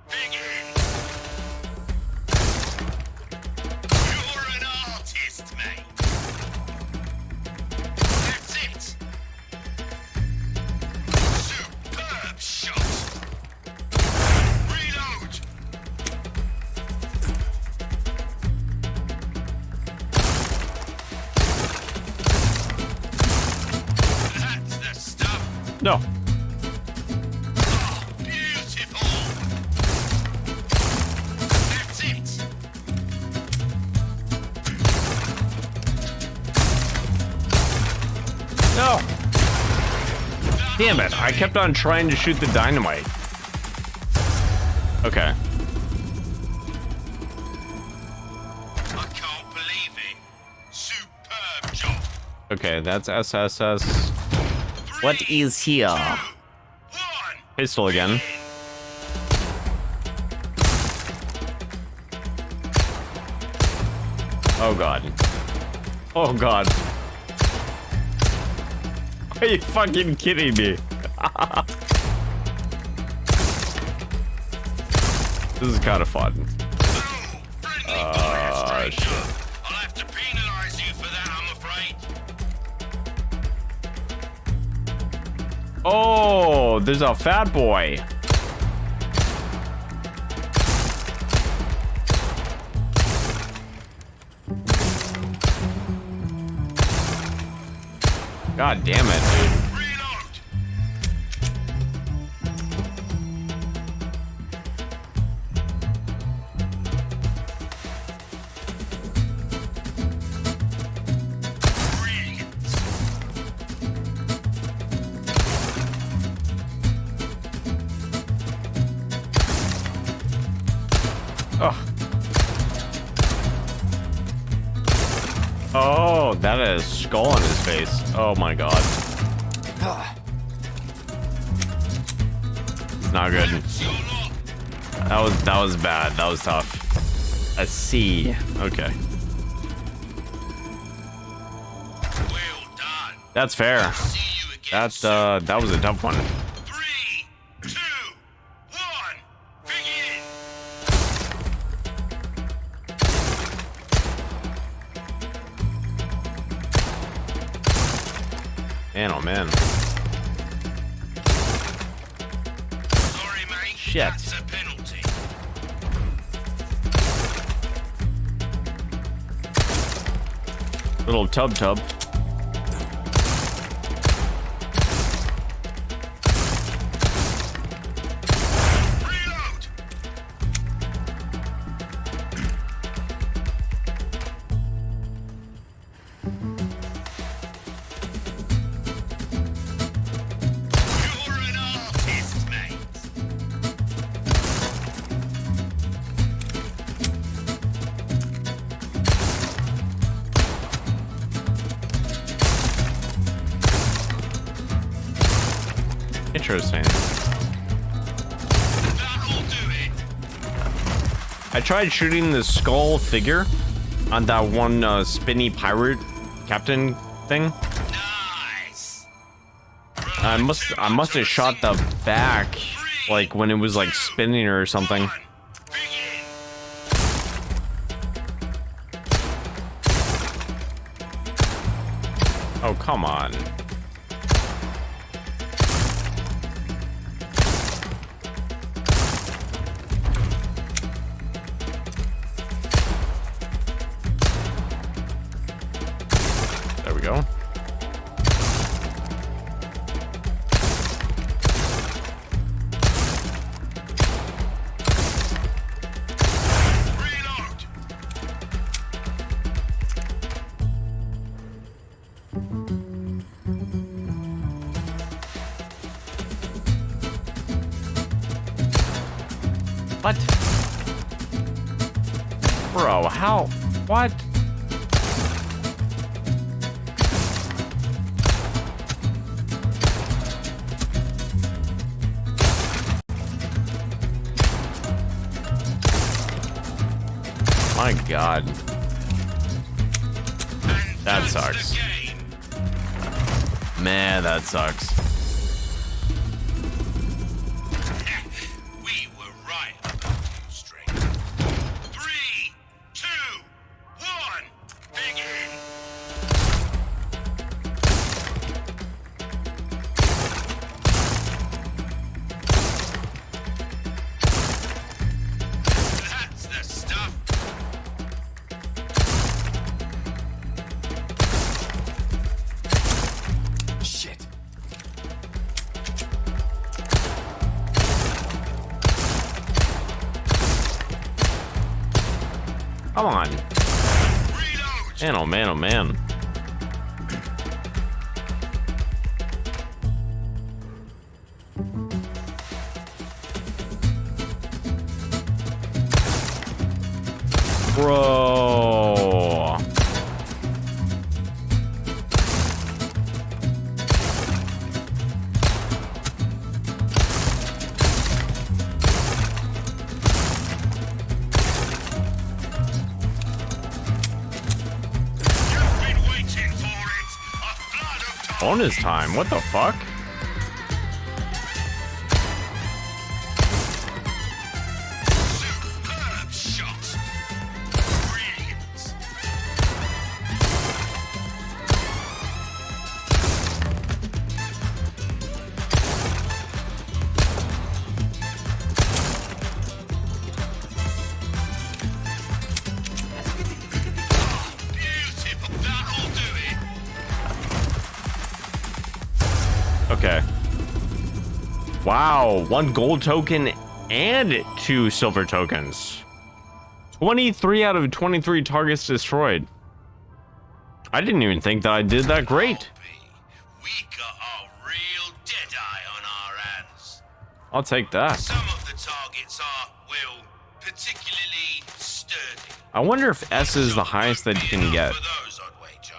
begin. You're an artist, mate. That's it. Superb shot. Reload. That's the stuff. No. Oh, beautiful. That's it. No. Damn it. I kept on trying to shoot the dynamite. Okay. I can't believe it. Superb job. Okay, that's SSS. What is here? 1. Pistol again. Oh god. Oh god. Are you fucking kidding me? This is kind of fun. Shit. I'll have to penalize you for that, I'm afraid. Oh, there's a fat boy. God damn it, dude. Reload. Brilliant. Oh. Oh, that is a skull on his face. Oh my god. It's not good. That's your lot. That was bad. That was tough. A C. Okay. Well done. That's fair. See you again. That was a tough one. 3, 2, 1, begin. Man, oh man. Sorry, mate. Shit. That's a penalty. Little tub. Reload. You're an artist, mate. Interesting. That'll do it. I tried shooting the skull figure on that one spinny pirate captain thing. Nice. I must have shot the back like when it was like spinning or something. Begin. Oh, come on. There we go. Reload. What? Bro, how? What? My God. That That's sucks. the game. Man, that sucks. We were right about you, stranger. 3, 2, 1, begin. That's the stuff. Shit. Come on. Reload. Man, oh man, oh man. Bro. You've been waiting for it. A flood of time. Bonus time. What the fuck? Superb shot. Brilliant. Beautiful. That'll do it. Okay. Wow, 1 gold token and 2 silver tokens. 23 out of 23 targets destroyed. I didn't even think that I did that great. We got a real deadeye on our hands. I'll take that. Some of the targets are, well, particularly sturdy. I wonder if S is the highest that you can get. For those, I'd wager.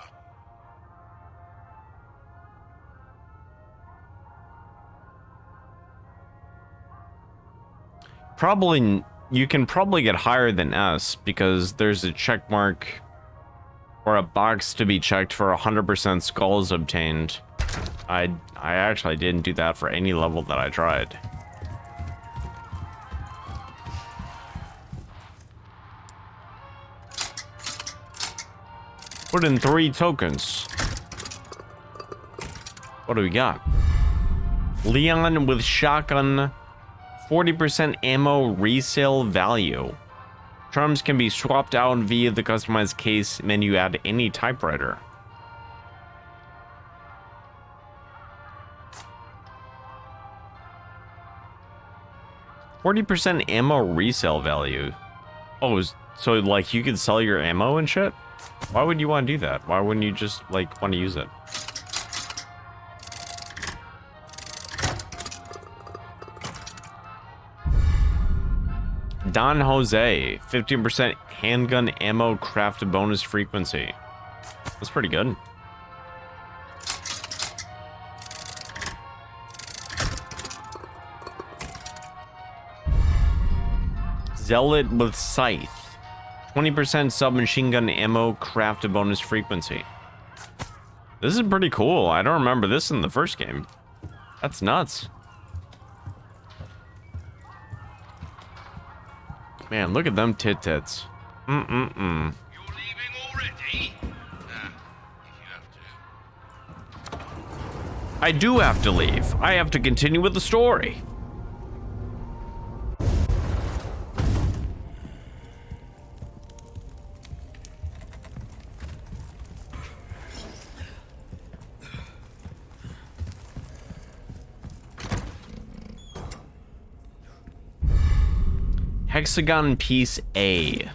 Probably, you can probably get higher than S because there's a check mark or a box to be checked for 100% skulls obtained. I actually didn't do that for any level that I tried. Put in 3 tokens. What do we got? Leon with shotgun, 40% ammo resale value. Charms can be swapped out via the customized case menu at any typewriter. %40 ammo resale value. Oh, so like you could sell your ammo and shit? Why would you want to do that? Why wouldn't you just like want to use it? Don Jose, 15% handgun ammo craft bonus frequency. That's pretty good. Zealot with Scythe. 20% submachine gun ammo, crafted bonus frequency. This is pretty cool. I don't remember this in the first game. That's nuts. Man, look at them tits. You're leaving already? Nah, if you have to. I do have to leave. I have to continue with the story. Hexagon piece A.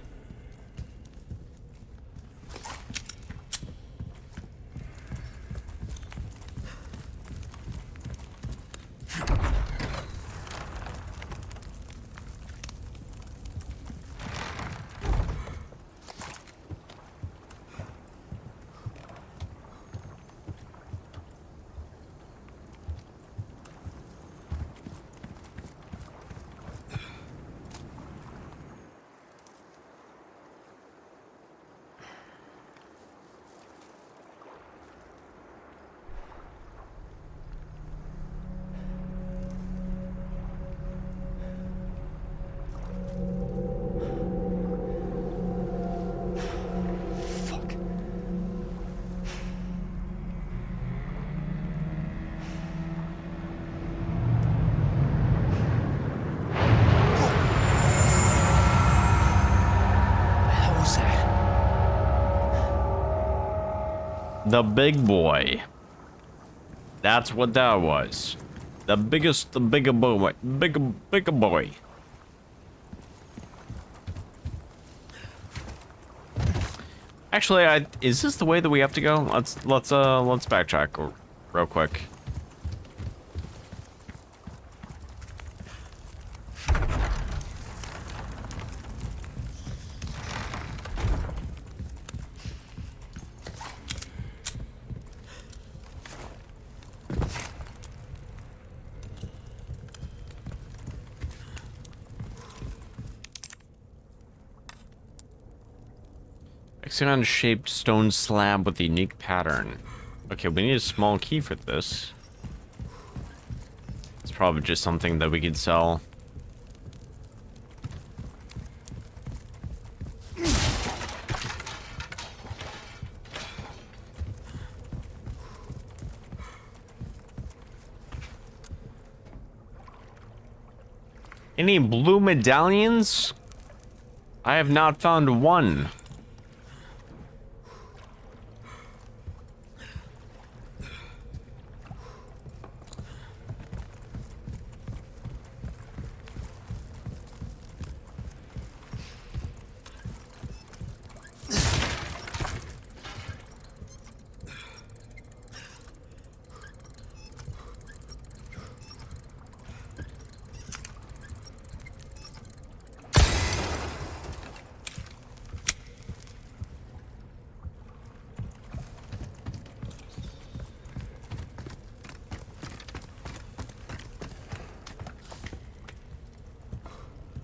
The big boy. That's what that was. The biggest, the bigger boy. Bigger boy. Actually, is this the way that we have to go? Let's backtrack real quick. Hexagon-shaped stone slab with a unique pattern. Okay, we need a small key for this. It's probably just something that we could sell. Any blue medallions? I have not found one.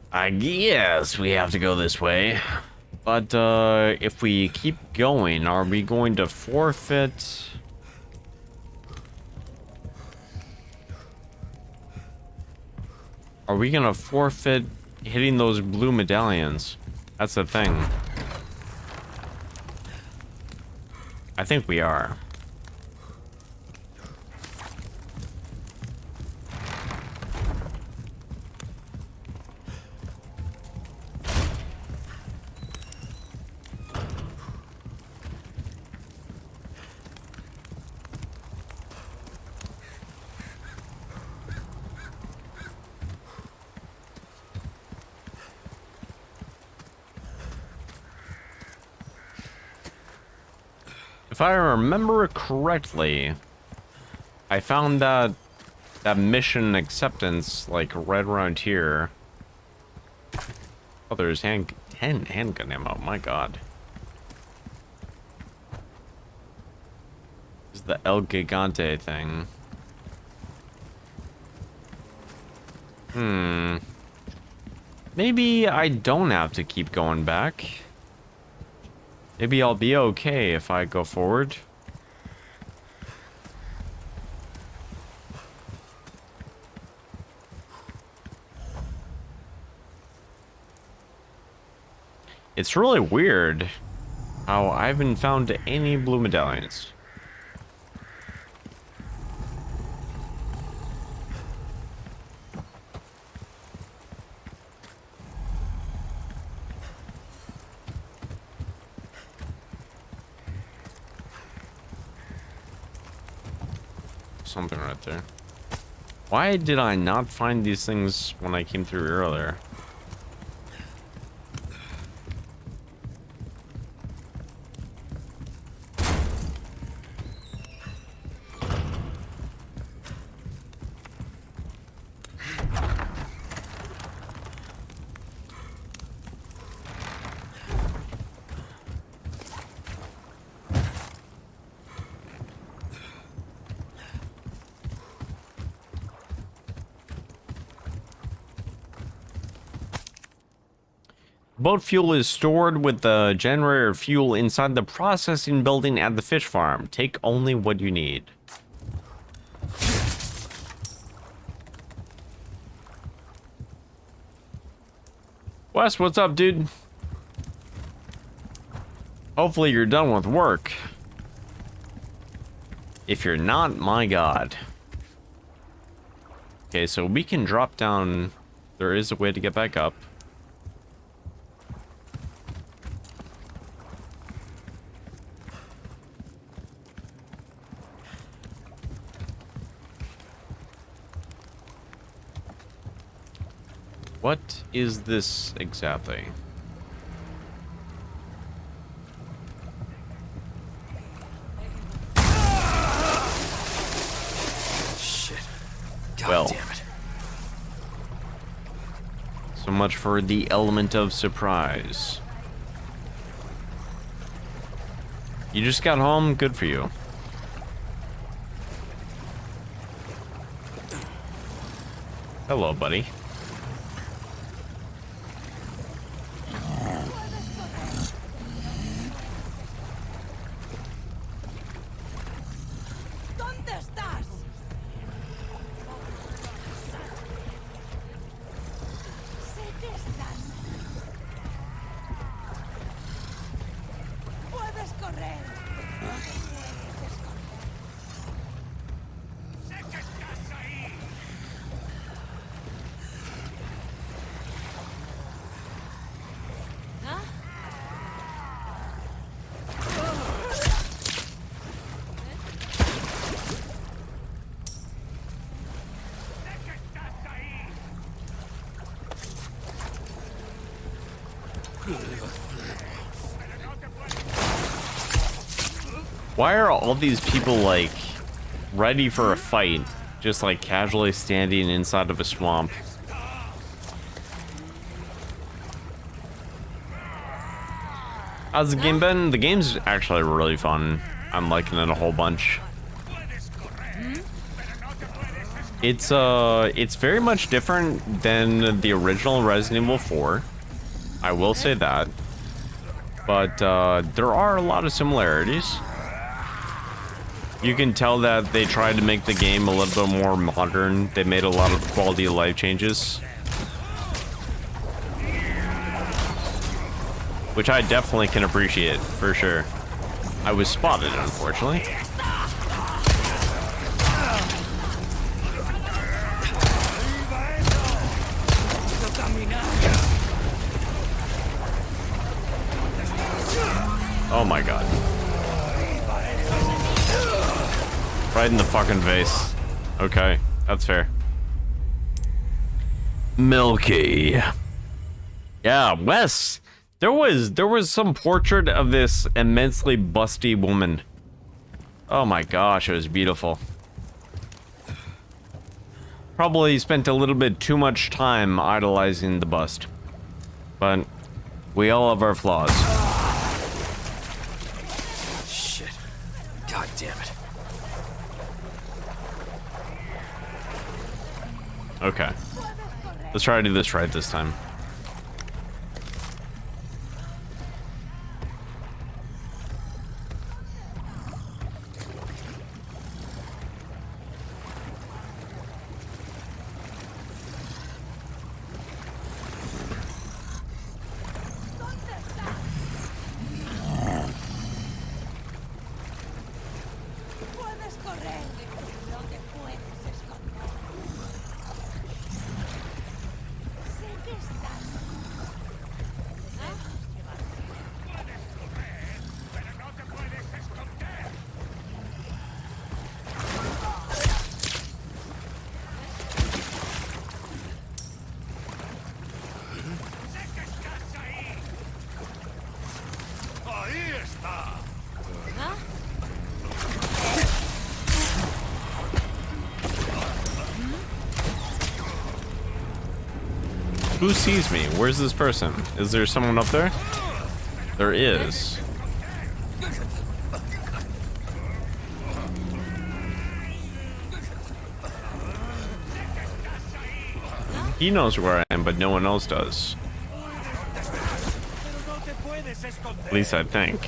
I guess we have to go this way. But, if we keep going, are we going to forfeit? Are we gonna forfeit hitting those blue medallions? That's the thing. I think we are. If I remember correctly, I found that mission acceptance like right around here. Oh, there's 10 handgun ammo. My God, this is the El Gigante thing. Maybe I don't have to keep going back. Maybe I'll be okay if I go forward. It's really weird how I haven't found any blue medallions. Something right there. Why did I not find these things when I came through earlier? Boat fuel is stored with the generator fuel inside the processing building at the fish farm. Take only what you need. Wes, what's up, dude? Hopefully you're done with work. If you're not, my god. Okay, so we can drop down. There is a way to get back up. What is this exactly? Shit. God Well. damn it. So much for the element of surprise. You just got home, good for you. Hello, buddy. ¿Dónde estás? Sé que estás. Puedes correr. Puedes correr. Sé que estás ahí. ¿Ah? Why are all these people, like, ready for a fight, just, like, casually standing inside of a swamp? How's the game been? The game's actually really fun. I'm liking it a whole bunch. It's very much different than the original Resident Evil 4. I will say that. But, there are a lot of similarities. You can tell that they tried to make the game a little bit more modern. They made a lot of quality of life changes. Which I definitely can appreciate, for sure. I was spotted, unfortunately. Oh my god. Right in the fucking face. Okay, that's fair. Milky. Yeah, Wes. There was some portrait of this immensely busty woman. Oh my gosh, it was beautiful. Probably spent a little bit too much time idolizing the bust. But we all have our flaws. Shit. God damn it. Okay. Let's try to do this right this time. Who sees me? Where's this person? Is there someone up there? There is. He knows where I am, but no one else does. At least I think.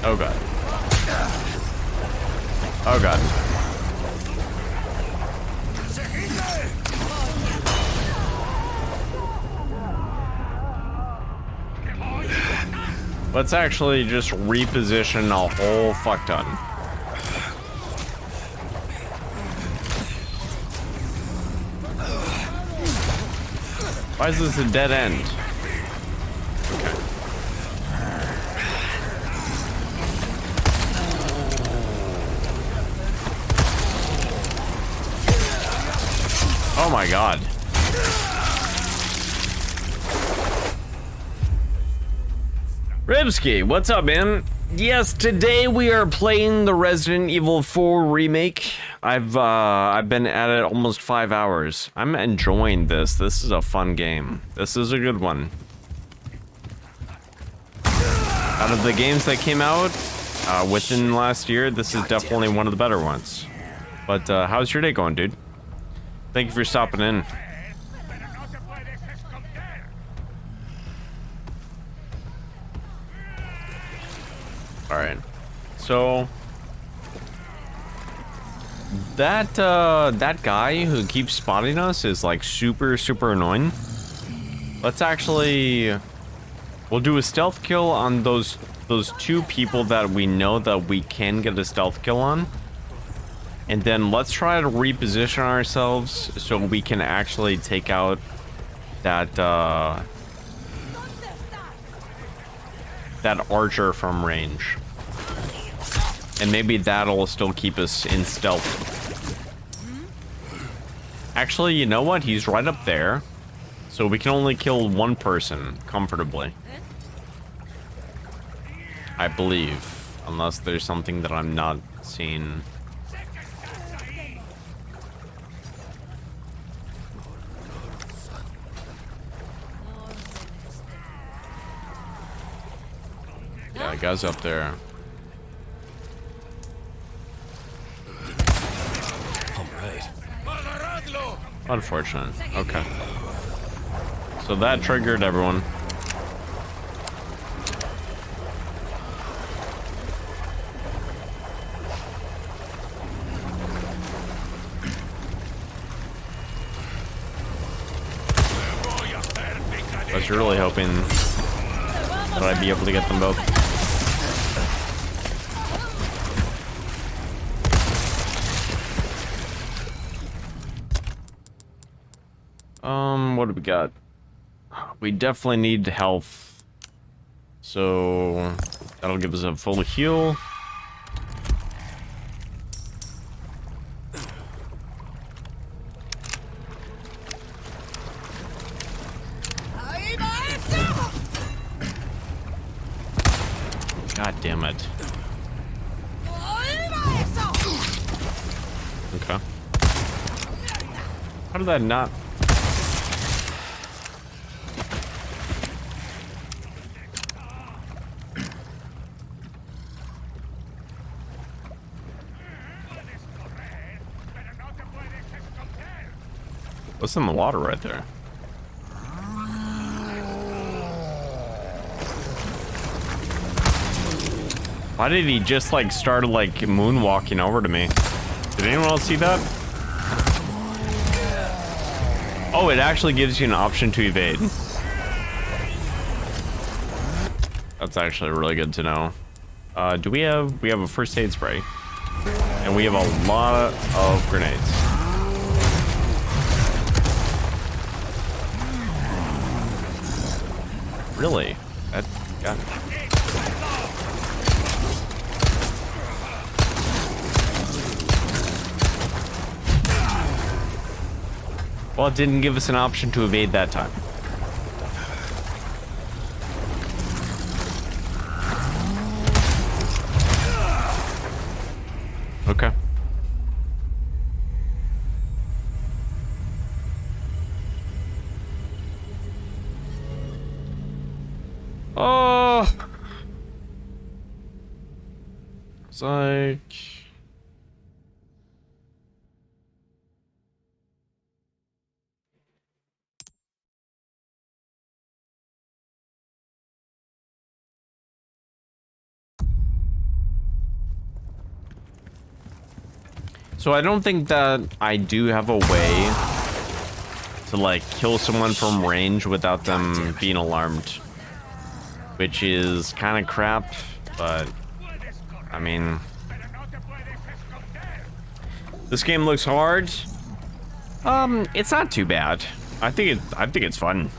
Oh god. Oh god. Let's actually just reposition a whole fuck ton. Why is this a dead end? Oh my god. Ribsky, what's up, man? Yes, today we are playing the Resident Evil 4 remake. I've been at it almost 5 hours. I'm enjoying this. This is a fun game. This is a good one. Out of the games that came out within last year, this is definitely one of the better ones. But how's your day going, dude? Thank you for stopping in. Alright. So that guy who keeps spotting us is like super annoying. Let's actually we'll do a stealth kill on those two people that we know that we can get a stealth kill on. And then let's try to reposition ourselves so we can actually take out that that archer from range. And maybe that'll still keep us in stealth. Actually, you know what? He's right up there. So we can only kill one person comfortably. I believe. Unless there's something that I'm not seeing. Yeah, guy's up there. Unfortunate. Okay. So that triggered everyone. I was really hoping that I'd be able to get them both. What do we got? We definitely need health. So that'll give us a full heal. God damn it. Okay. How did that not? What's in the water right there? Why did he just like start like moonwalking over to me? Did anyone else see that? Oh, it actually gives you an option to evade. That's actually really good to know. Do we have a first aid spray? And we have a lot of grenades. Really? That got me. Well, it didn't give us an option to evade that time. Okay. Oh. It's like... So I don't think that I do have a way to like kill someone from range without them being alarmed, which is kind of crap, but I mean, this game looks hard. It's not too bad. I think it's fun.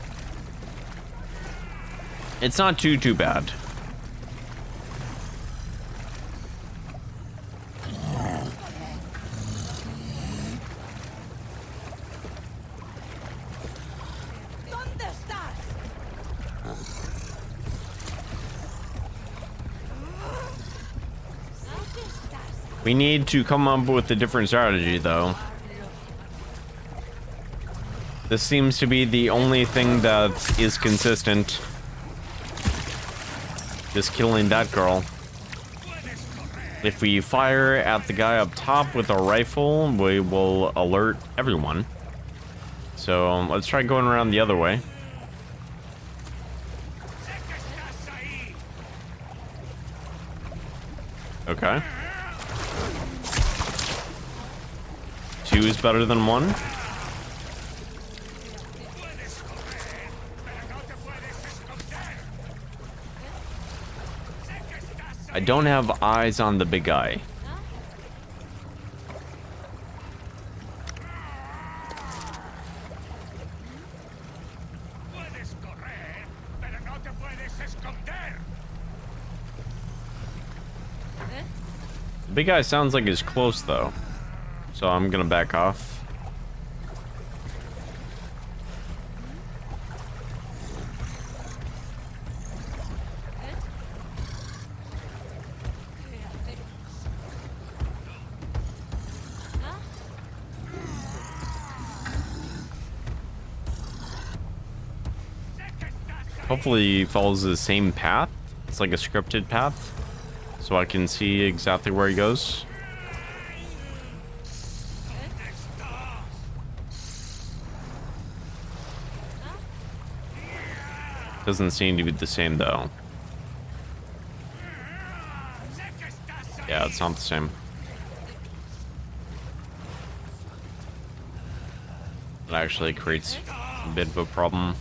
It's not too bad. ¿Dónde estás? ¿Dónde estás? We need to come up with a different strategy, though. This seems to be the only thing that is consistent. Just killing that girl. If we fire at the guy up top with a rifle, we will alert everyone. So let's try going around the other way. Okay. 2 is better than 1. I don't have eyes on the big guy. The big guy sounds like he's close though, so I'm gonna back off. Hopefully he follows the same path. It's like a scripted path, so I can see exactly where he goes. Doesn't seem to be the same though. Yeah, it's not the same. It actually creates a bit of a problem.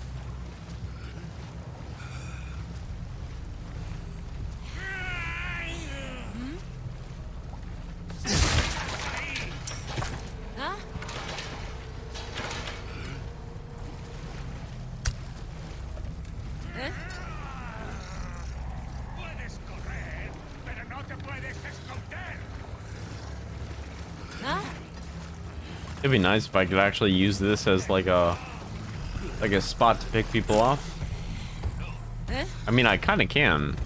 It'd be nice if I could actually use this as like a spot to pick people off. I mean, I kind of can.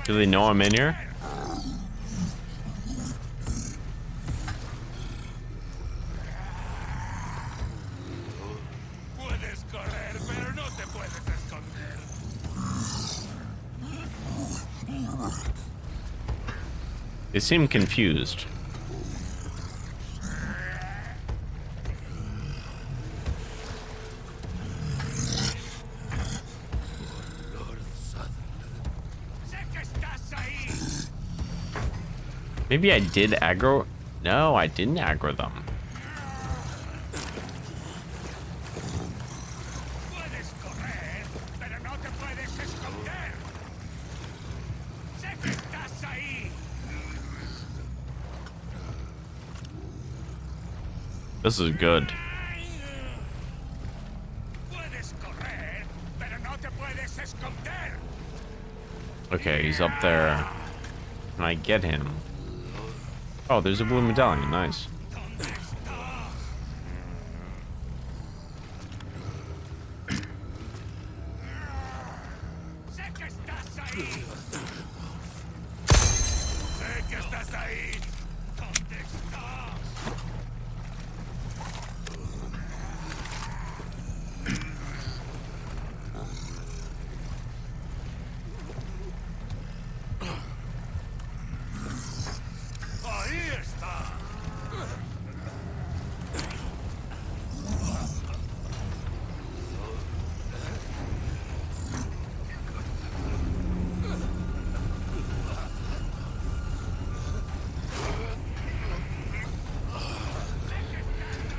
Do they know I'm in here? They seem confused. Maybe I did aggro. No, I didn't aggro them. Puedes correr, pero no te puedes esconder. Sé que estás ahí. This is good. Puedes correr, pero no te puedes esconder. Okay, he's up there. Can I get him? Oh, there's a blue medallion. Nice. ¿Dónde estás? Sé que estás ahí. Sé que estás ahí. ¿Dónde estás? Ahí está.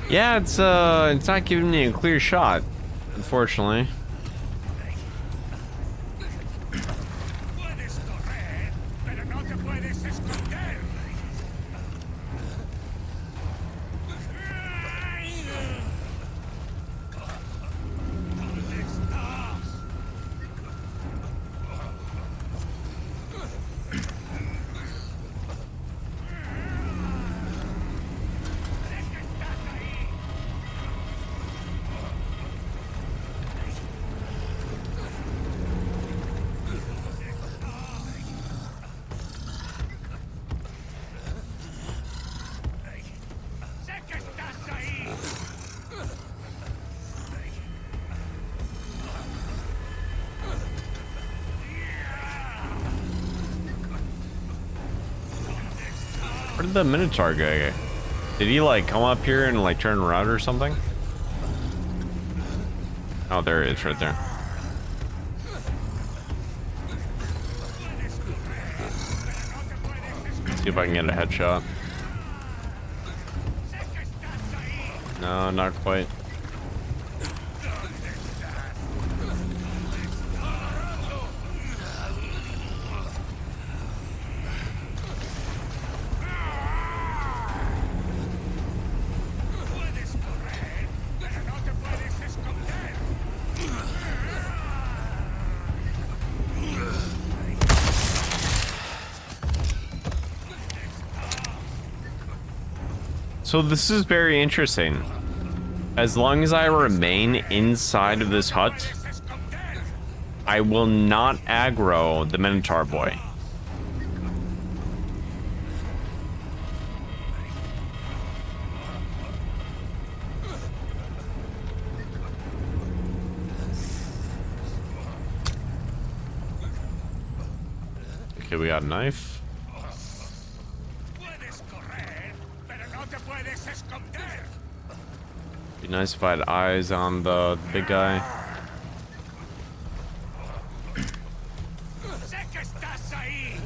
Yeah, it's not giving me a clear shot, unfortunately. Puedes correr, pero no te puedes esconder. ¿Dónde estás? Sé que estás ahí. Where did the Minotaur go? Did he like come up here and like turn around or something? Oh, there it is, right there. See if I can get a headshot. No, not quite. Puedes correr, pero no te puedes esconder. So this is very interesting. As long as I remain inside of this hut, Puedes esconder. I will not aggro the Minotaur boy. Okay, we got a knife. Puedes correr, pero no te puedes esconder. Be nice if I had eyes on the big guy. Sé que estás ahí.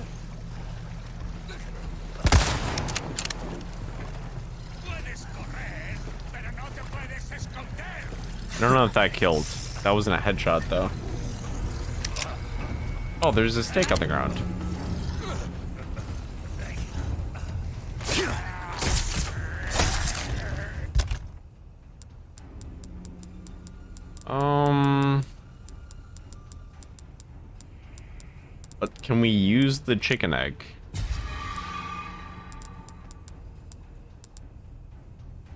Puedes correr, pero no te puedes esconder. I don't know if that killed. That wasn't a headshot though. Oh, there's a stake on the ground. But can we use the chicken egg?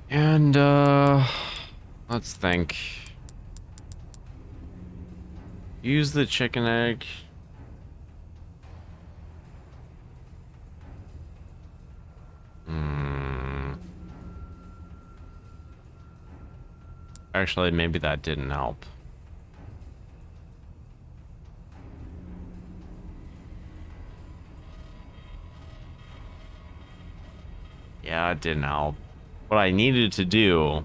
And, let's think. Use the chicken egg. Actually, maybe that didn't help. Yeah, it didn't help. What I needed to do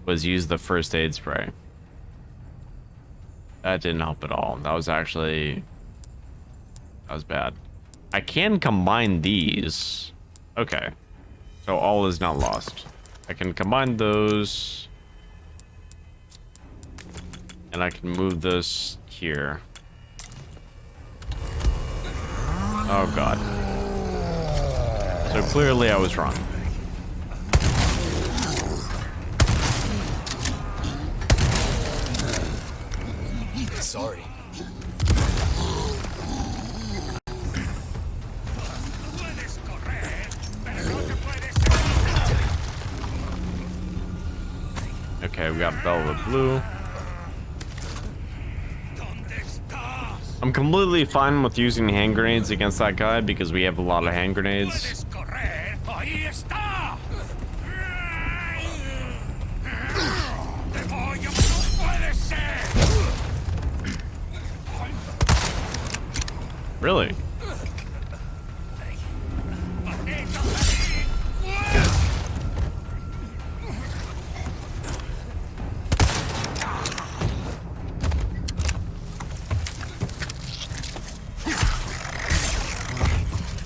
was use the first aid spray. That didn't help at all. That was actually... That was bad. I can combine these. Okay. So all is not lost. I can combine those. And I can move this here. Oh god. So clearly I was wrong. Sorry. Okay, we got Velvet Blue. I'm completely fine with using hand grenades against that guy because we have a lot of hand grenades. Really?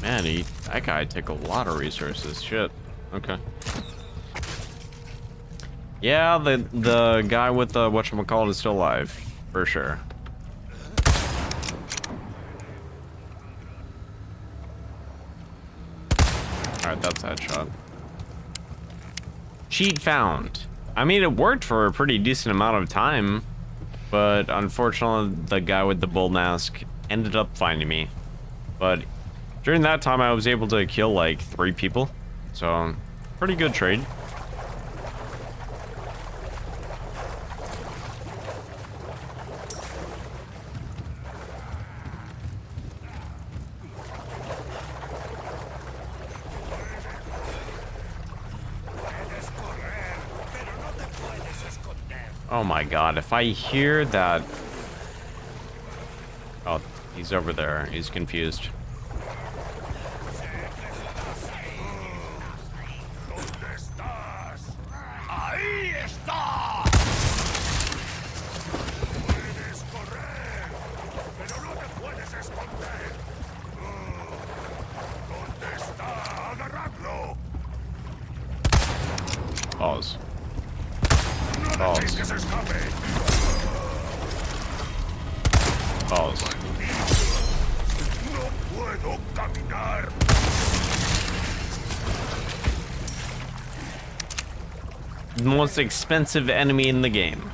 Man, that guy took a lot of resources. Shit. Okay. Yeah, the guy with the whatchamacallit is still alive, for sure. Alright, that's that shot. Cheat found. I mean, it worked for a pretty decent amount of time, but unfortunately, the guy with the bull mask ended up finding me. But during that time, I was able to kill like 3 people, so pretty good trade. Oh my god, if I hear that... Oh, he's over there. He's confused. Pause. Pause. Pause. The most expensive enemy in the game.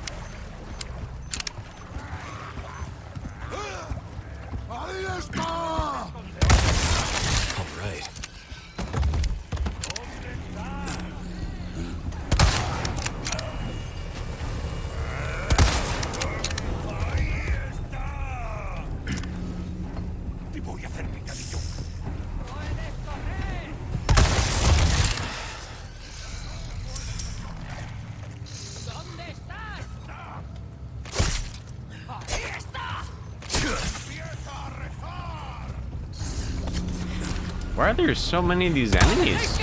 Why are there so many of these enemies?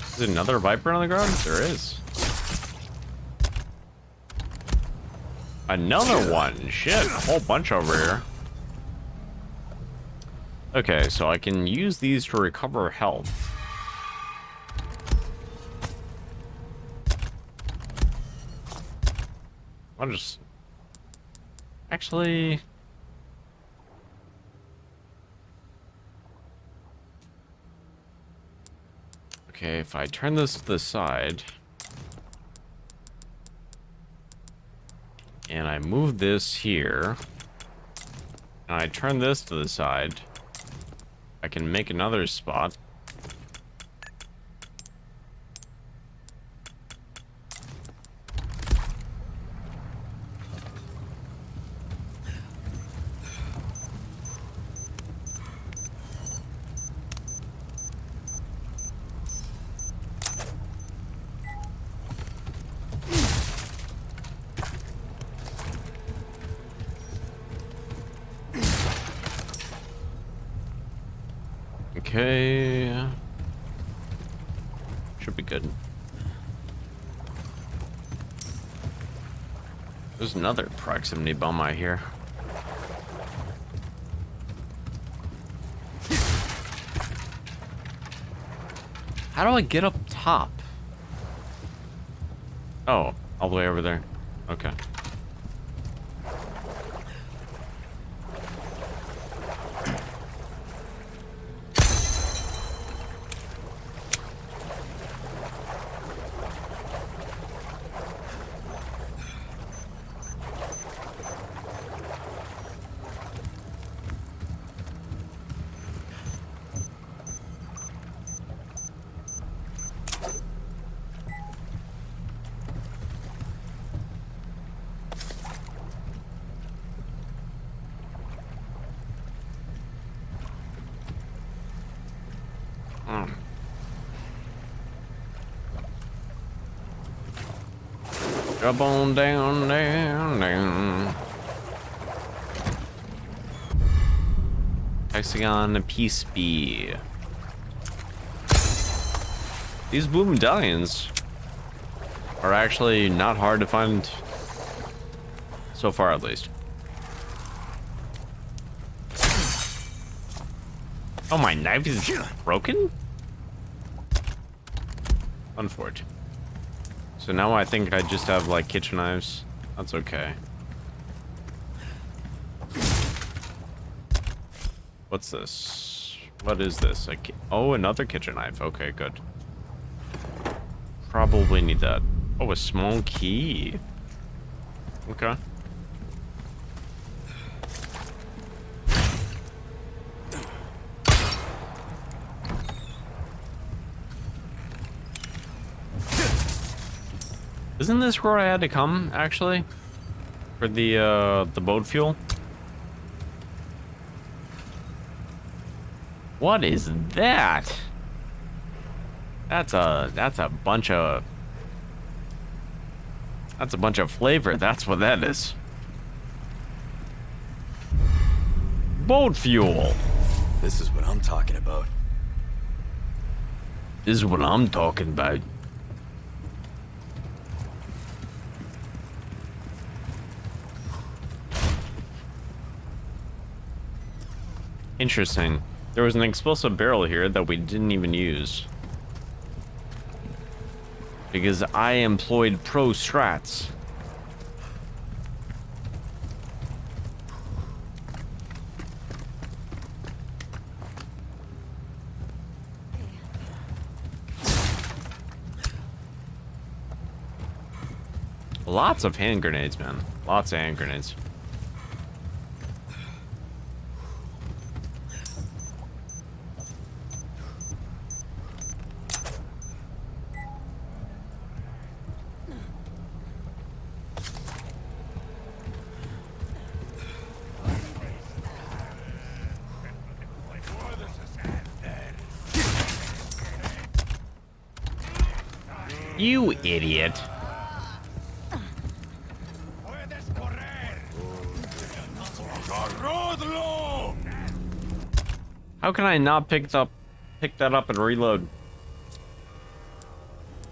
Is there another Viper on the ground? There is. Another one. Shit, a whole bunch over here. Okay, so I can use these to recover health. I'll just... Actually... Okay, if I turn this to the side... And I move this here. And I turn this to the side. I can make another spot. Okay. Should be good. There's another proximity bomb I hear. How do I get up top? Oh, all the way over there. Okay. Drop on down, down, down. Hexagon Peace B. These blue medallions are actually not hard to find, so far at least. Oh, my knife is broken? Unfortunate. So now I think I just have like kitchen knives. That's okay. What's this? What is this? Oh, another kitchen knife. Okay, good. Probably need that. Oh, a small key. Okay. Isn't this where I had to come, actually? For the boat fuel? What is that? That's a bunch of flavor. That's what that is. Boat fuel. This is what I'm talking about. This is what I'm talking about. Interesting. There was an explosive barrel here that we didn't even use. Because I employed pro strats. Lots of hand grenades, man. Lots of hand grenades. You idiot. How can I not pick that up and reload?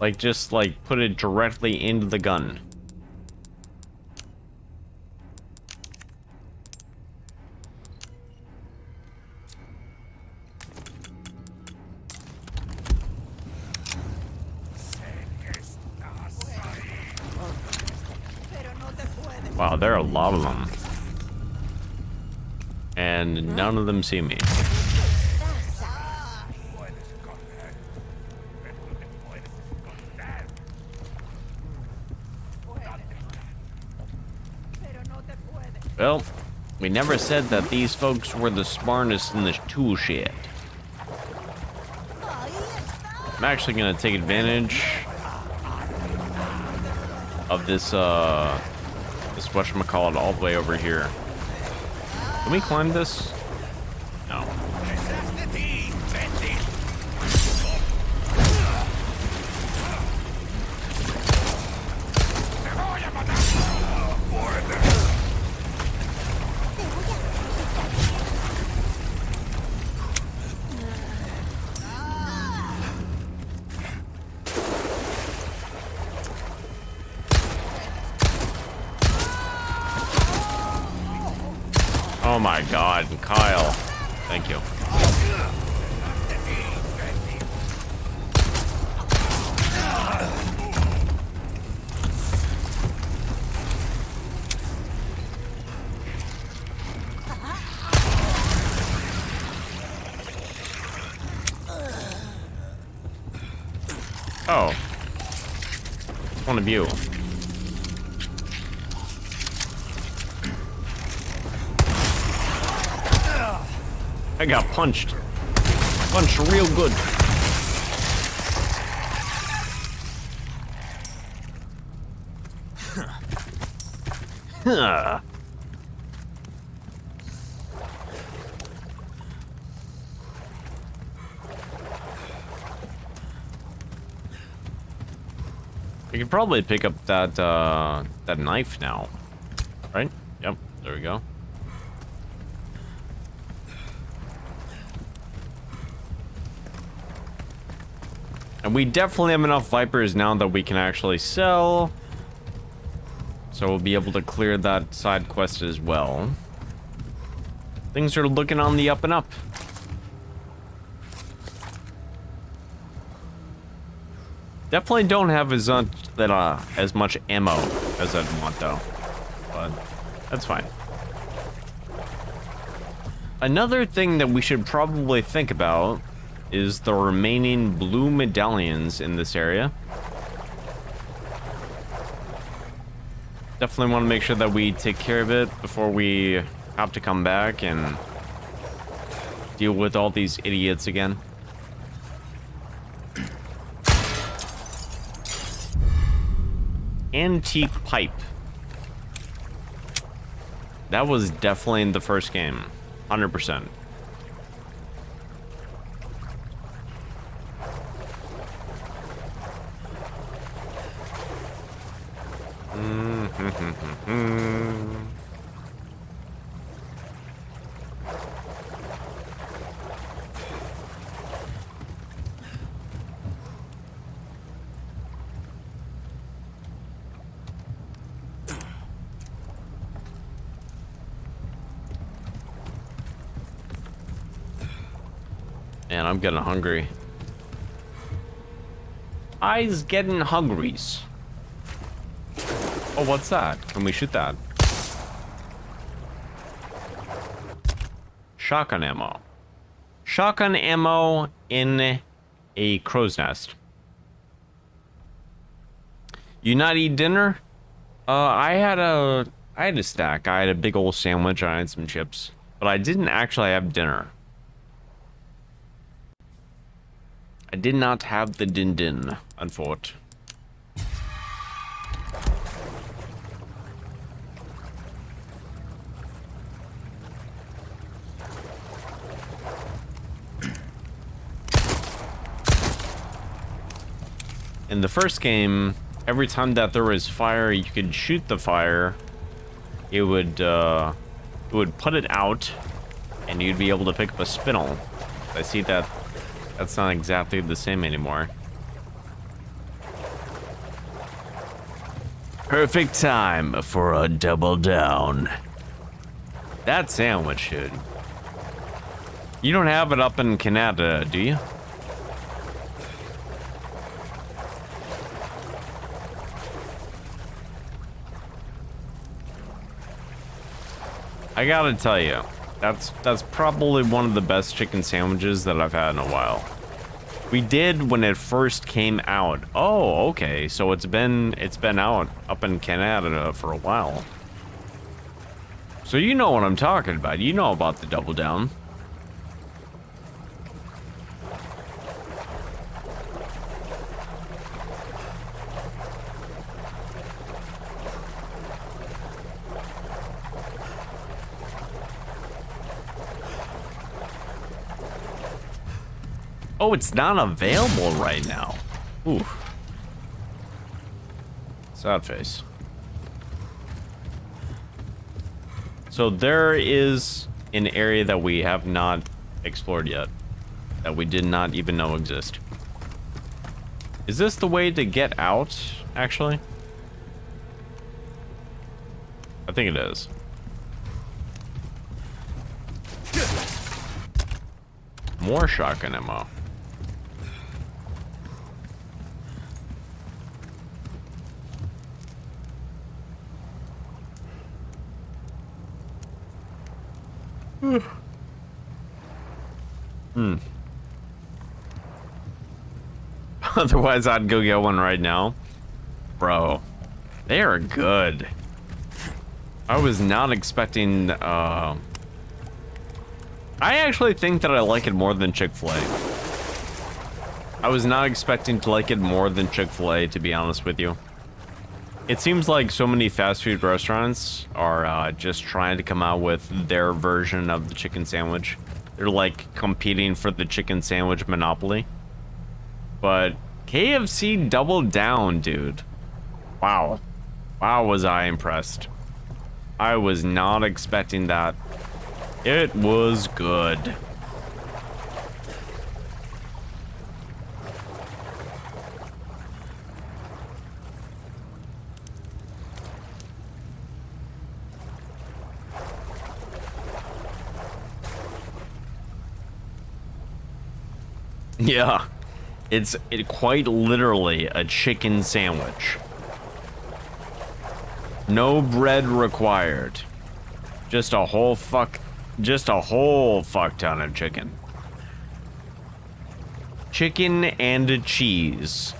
Like, just like put it directly into the gun. Wow, there are a lot of them. And none of them see me. Well, we never said that these folks were the smartest in the tool shed. I'm actually gonna take advantage of this, this whatchamacallit all the way over here. Can we climb this? No. Oh my god, Kyle. Thank you. Oh. One of you. I got punched. Punched real good. Huh. We could probably pick up that that knife now, right? Yep, there we go. And we definitely have enough Vipers now that we can actually sell. So we'll be able to clear that side quest as well. Things are looking on the up and up. Definitely don't have as much ammo as I'd want though, but that's fine. Another thing that we should probably think about is the remaining blue medallions in this area. Definitely want to make sure that we take care of it before we have to come back and deal with all these idiots again. Antique pipe. That was definitely in the first game. 100%. Man, I'm getting hungry. I's getting hungries. Oh, what's that? Can we shoot that? Shotgun ammo. Shotgun ammo in a crow's nest. You not eat dinner? I had a stack. I had a big old sandwich. I had some chips, but I didn't actually have dinner. I did not have the din-din, unfortunately. In the first game, every time that there was fire, you could shoot the fire. It would put it out, and you'd be able to pick up a spinel. I see that that's not exactly the same anymore. Perfect time for a double down. That sandwich, dude. You don't have it up in Canada, do you? I gotta tell you, that's probably one of the best chicken sandwiches that I've had in a while. We did when it first came out. Oh, okay. So it's been out up in Canada for a while. So you know what I'm talking about. You know about the double down. Oh, it's not available right now. Ooh. Sad face. So there is an area that we have not explored yet, that we did not even know exist. Is this the way to get out, actually? I think it is. More shotgun ammo. Otherwise, I'd go get one right now. Bro, they are good. I was not expecting, I actually think that I like it more than Chick-fil-A. I was not expecting to like it more than Chick-fil-A, to be honest with you. It seems like so many fast food restaurants are just trying to come out with their version of the chicken sandwich. They're like competing for the chicken sandwich monopoly. But KFC doubled down, dude. Wow. Wow, was I impressed. I was not expecting that. It was good. Yeah, it's quite literally a chicken sandwich. No bread required. Just a whole fuck ton of chicken. Chicken and cheese.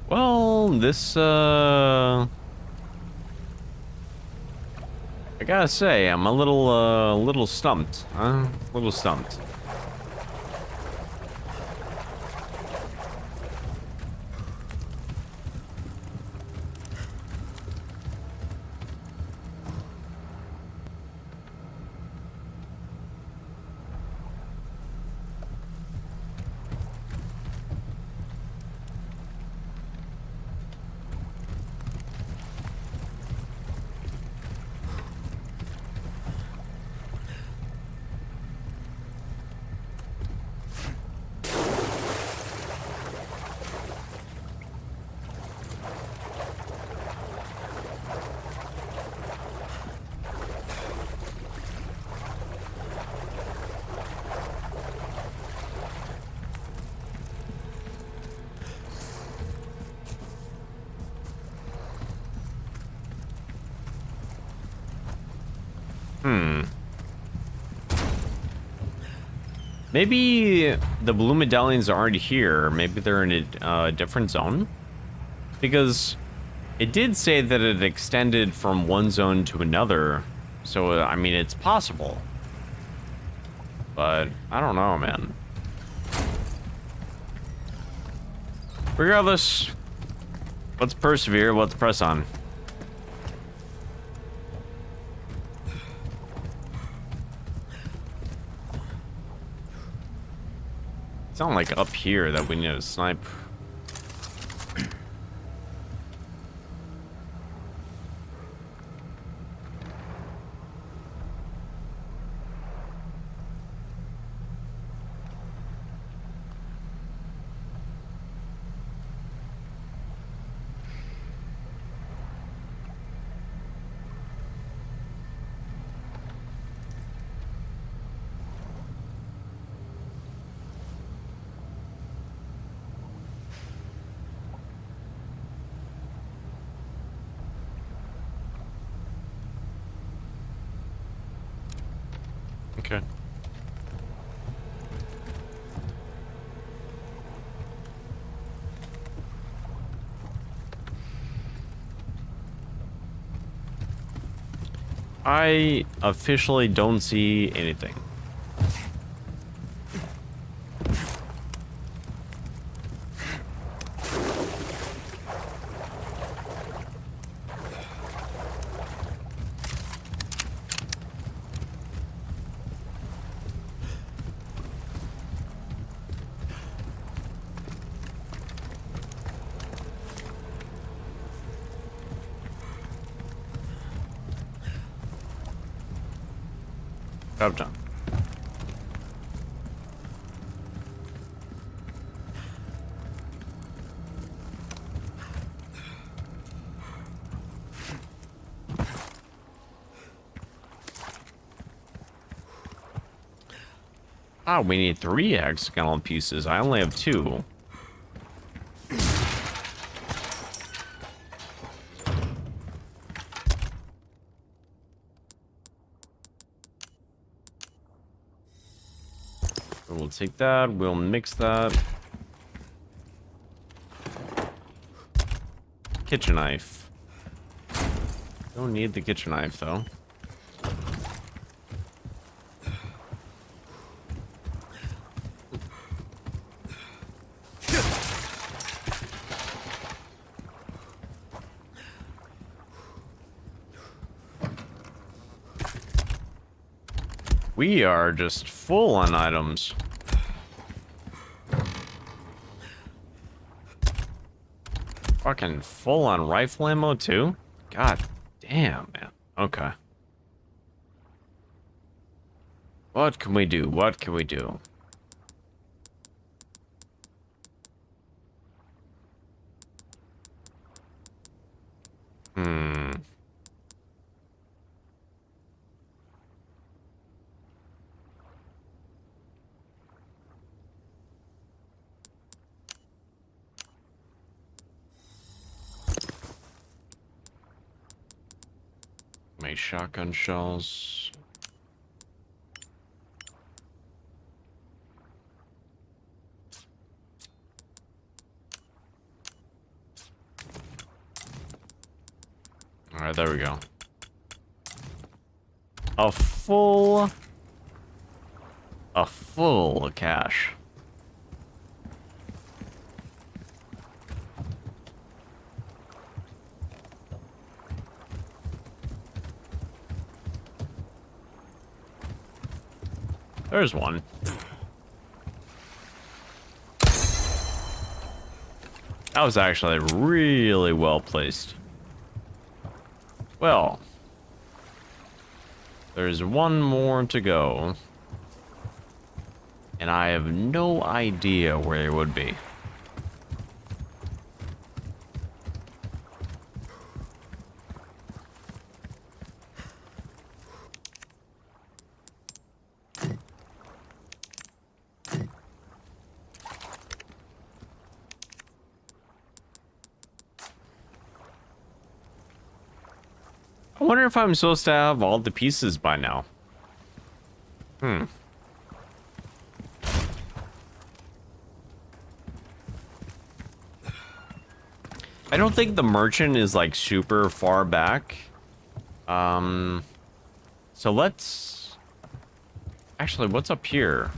Well, this, I gotta say, I'm a little stumped. A little stumped. Maybe the blue medallions aren't here. Maybe they're in a different zone? Because it did say that it extended from one zone to another. So, I mean, it's possible. But, I don't know, man. Regardless, let's persevere, let's press on. It's not like up here that we need to snipe. Okay. I officially don't see anything. Job done. Ah, we need 3 hexagonal pieces. I only have 2. We'll take that. We'll mix that. Kitchen knife. Don't need the kitchen knife, though. We are just full on items. Fucking full on rifle ammo too? God damn, man. Okay. What can we do? What can we do? Make shotgun shells. Alright, there we go. A full cache. There's one. That was actually really well placed. Well, there's one more to go. And I have no idea where it would be. I wonder if I'm supposed to have all the pieces by now. I don't think the merchant is like super far back. So let's... Actually, what's up here?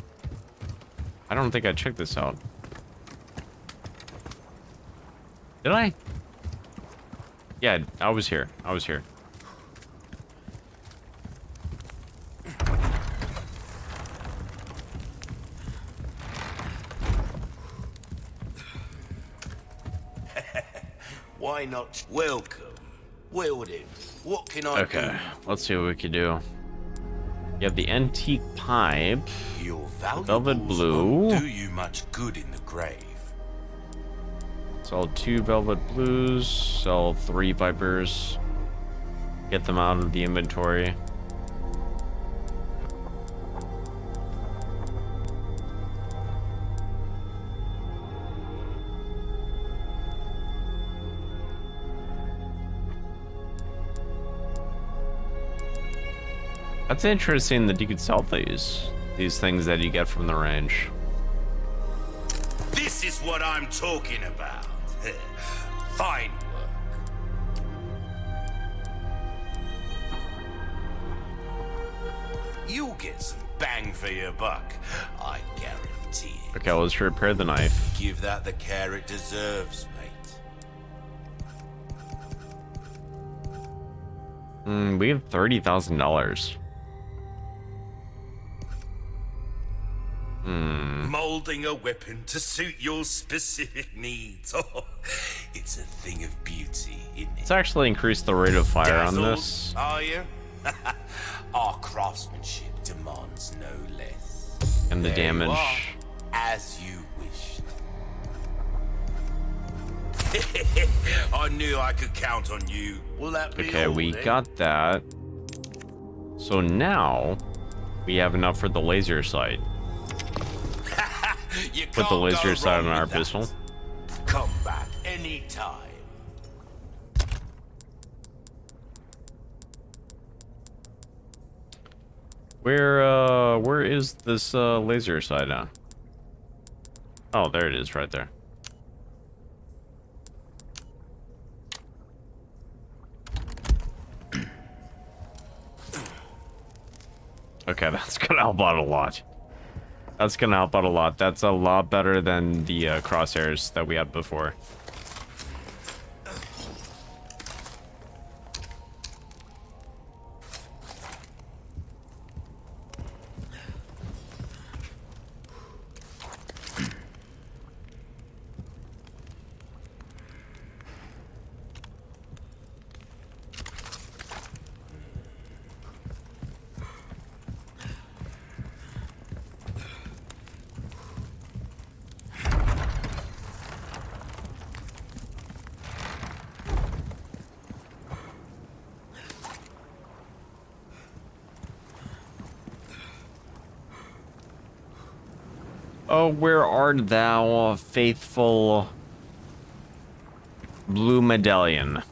I don't think I checked this out. Did I? Yeah, I was here. I was here. Why not? Welcome. Well then, what can I do? Okay, let's see what we can do. You have the antique pipe. Your valuables Velvet blue. won't do you much good in the grave. Sell 2 velvet blues. Sell 3 vipers. Get them out of the inventory. That's interesting that you could sell these things that you get from the range. This is what I'm talking about. Fine work. You'll get some bang for your buck, I guarantee it. Okay, let's repair the knife. Give that the care it deserves, mate. We have $30,000. Molding a weapon to suit your specific needs. Oh, it's a thing of beauty, isn't it? Let's actually increase the rate of fire on Dazzled, this. are you? Our craftsmanship demands no less. And the There you damage. are, as you wished. I knew I could count on you. Will that be Okay, all, we then? got that. So now we have enough for the laser sight. You Put the can't go laser sight on wrong our with that. pistol. Come back anytime. Where is this laser sight on? Oh, there it is, right there. Okay, that's gonna help out a lot. That's gonna help out a lot. That's a lot better than the crosshairs that we had before. Oh, where art thou, faithful blue medallion?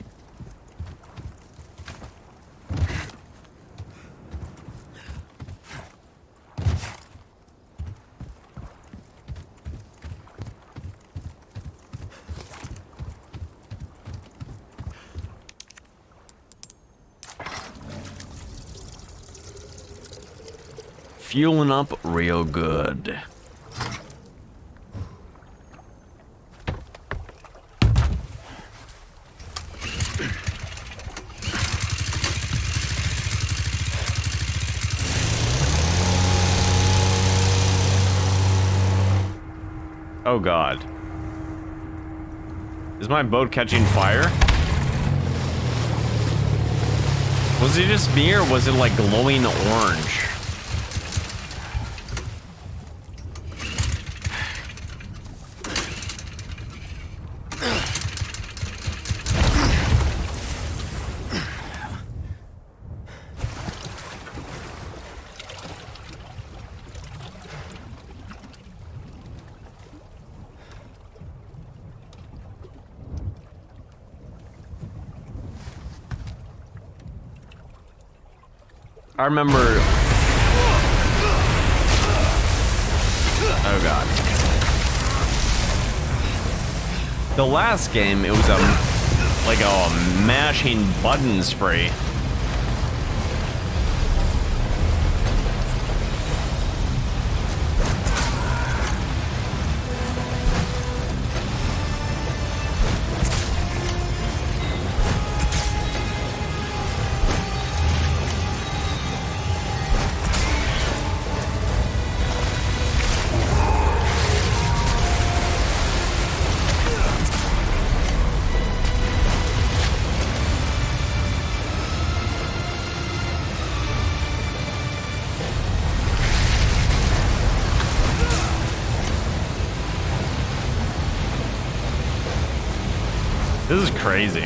Fueling up real good. Oh god. Is my boat catching fire? Was it just me or was it like glowing orange? I remember. Oh god. The last game, it was like a mashing button spray. This is crazy.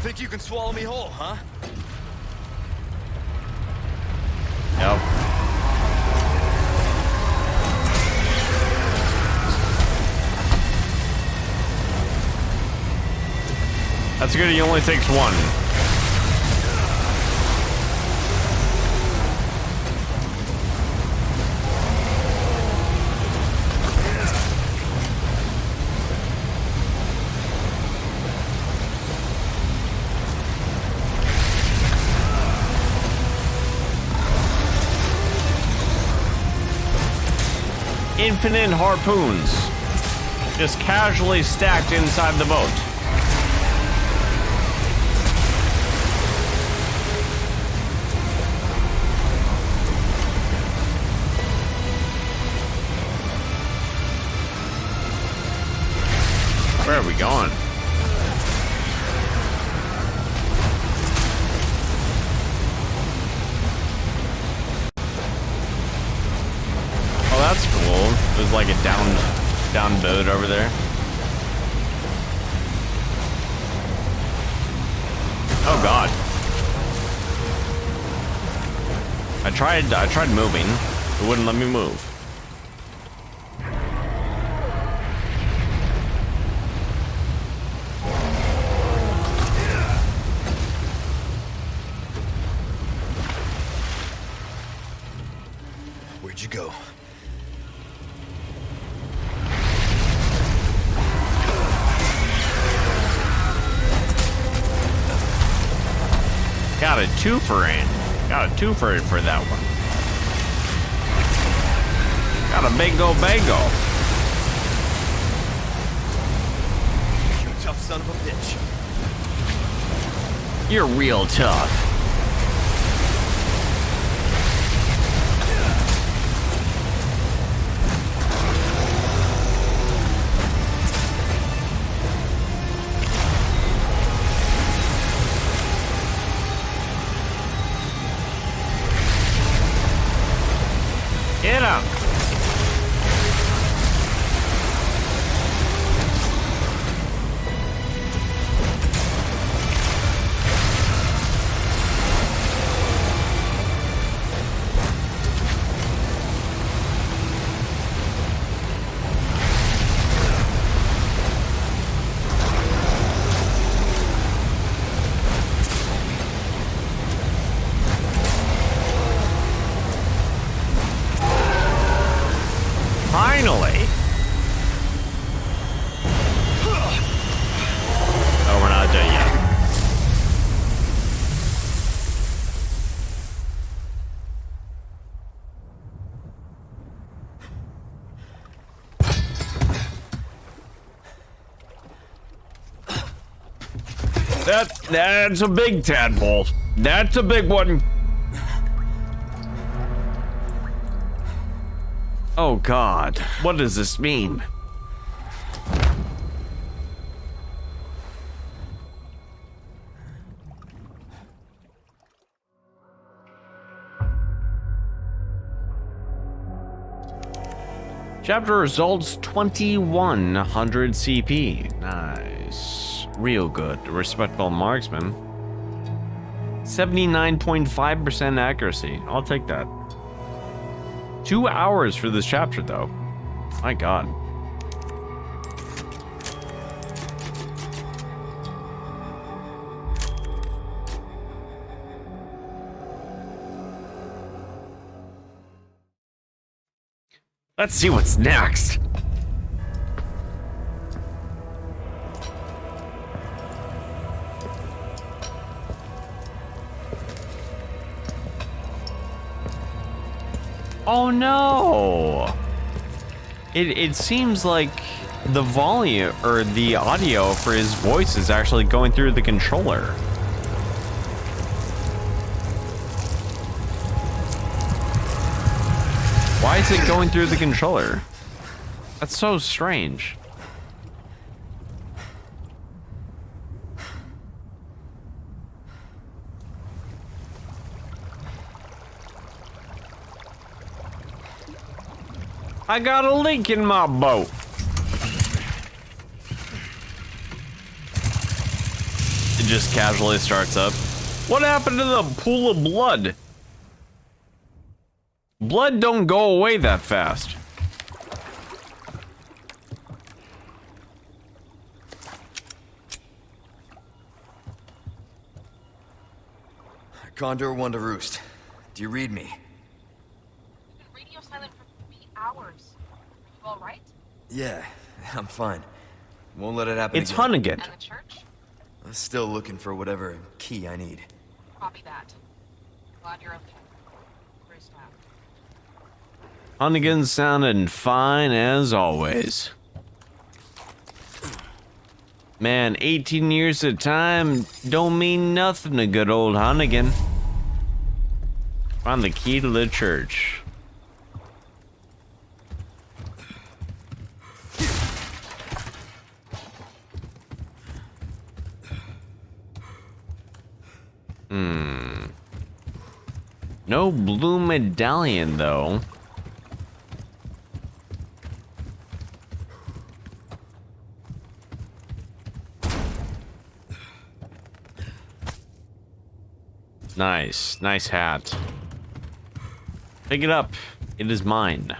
Think you can swallow me whole, huh? Yep. That's good, he only takes one. Infinite harpoons, just casually stacked inside the boat. Where are we going? Oh, that's cool. There's like a down boat over there. Oh god. I tried moving. It wouldn't let me move. Where'd you go? Got a twofer in. Got a twofer for that one. Got a bingo bango. You tough son of a bitch. You're real tough. Get him! Finally! Oh, we're not done yet. That's a big tadpole. That's a big one. Oh God, what does this mean? Chapter results 2100 CP. Nice. Real good. Respectable marksman. 79.5% accuracy. I'll take that. 2 hours for this chapter, though. My God. Let's see what's next. Oh no! It seems like the volume or the audio for his voice is actually going through the controller. Why is it going through the controller? That's so strange. I got a leak in my boat. It just casually starts up. What happened to the pool of blood? Blood don't go away that fast. Condor 1 to Roost. Do you read me? You've been radio silent for 3 hours. Are you all right? Yeah, I'm fine. Won't let it happen It's again. Hunnigan. And the church? I'm still looking for whatever key I need. Copy that. Glad you're okay. Roost out. Hunnigan sounding fine as always. Man, 18 years of time don't mean nothing to good old Hunnigan. Find the key to the church. No blue medallion, though. Nice. Nice hat. Pick it up. It is mine.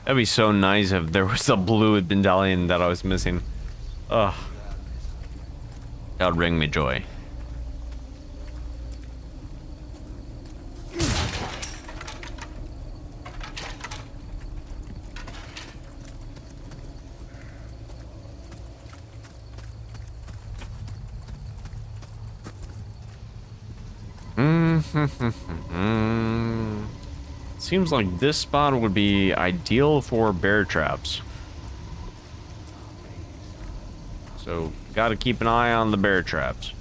That'd be so nice if there was a blue medallion that I was missing. Ugh. That would bring me joy. Seems like this spot would be ideal for bear traps. So, gotta keep an eye on the bear traps.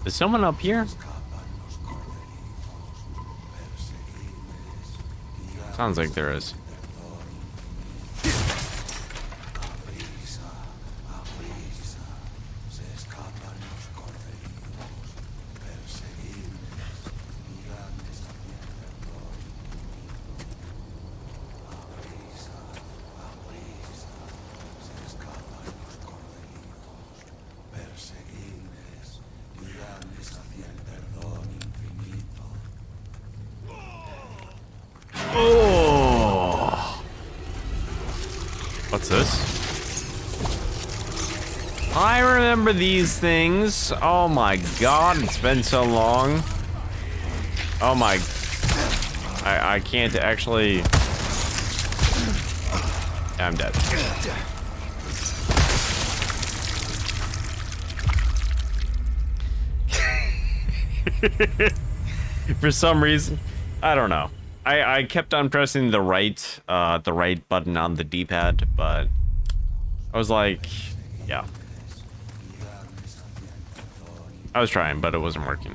Is someone up here? Sounds like there is. Oh. What's this? I remember these things. Oh my god, it's been so long. Oh my... I can't actually... I'm dead. For some reason, I don't know. I kept on pressing the right button on the D-pad, but I was like, yeah. I was trying, but it wasn't working.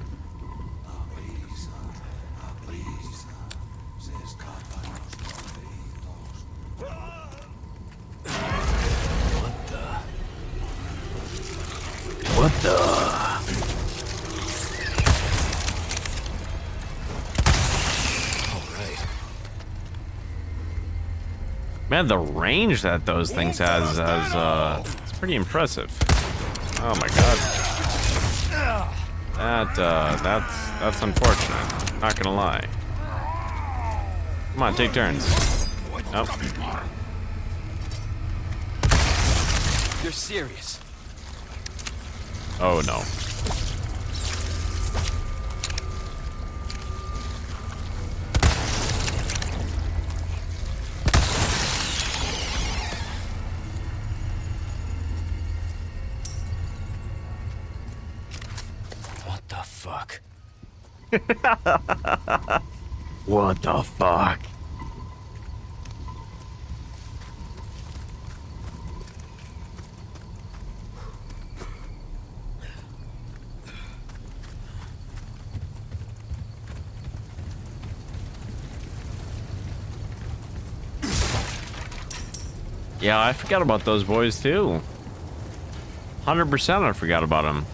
What the? Man, the range that those things has it's pretty impressive. Oh my god. That's unfortunate. Not gonna lie. Come on, take turns. Nope. You're serious? Oh no. What the fuck? What the fuck? Yeah, I forgot about those boys too. 100% I forgot about them.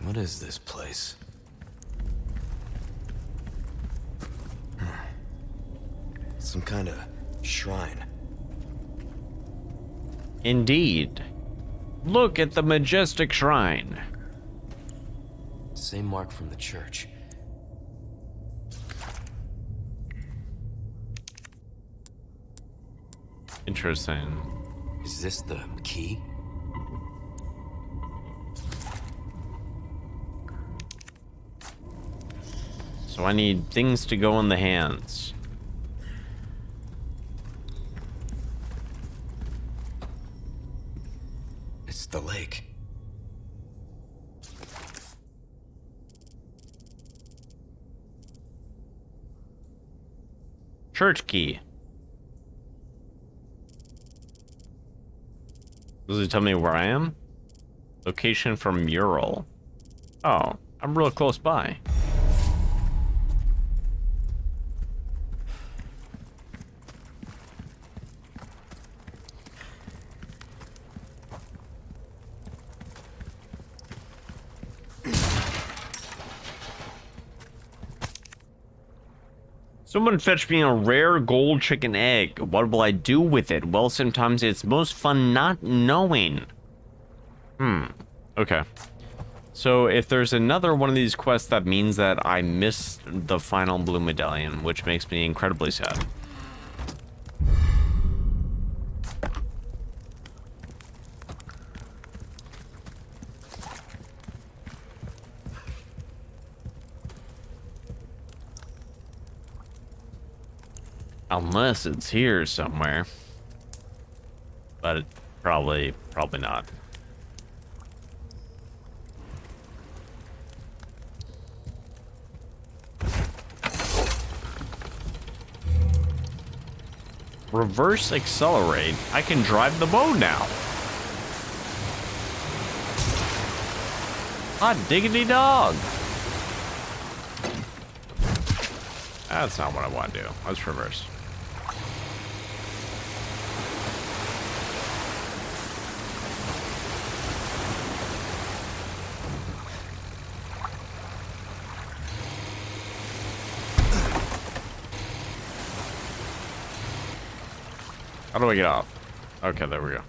What is this place? Some kind of shrine. Indeed. Look at the majestic shrine. Same mark from the church. Interesting. Is this the key? So I need things to go in the hands. Church key. Does it tell me where I am? Location for mural. Oh, I'm real close by. Someone fetch me a rare gold chicken egg. What will I do with it? Well, sometimes it's most fun not knowing. Okay. So if there's another one of these quests, that means that I missed the final blue medallion, which makes me incredibly sad. Unless it's here somewhere. But it probably not. Reverse accelerate. I can drive the boat now. Hot diggity dog. That's not what I want to do. Let's reverse. How do I get off? Okay, there we go.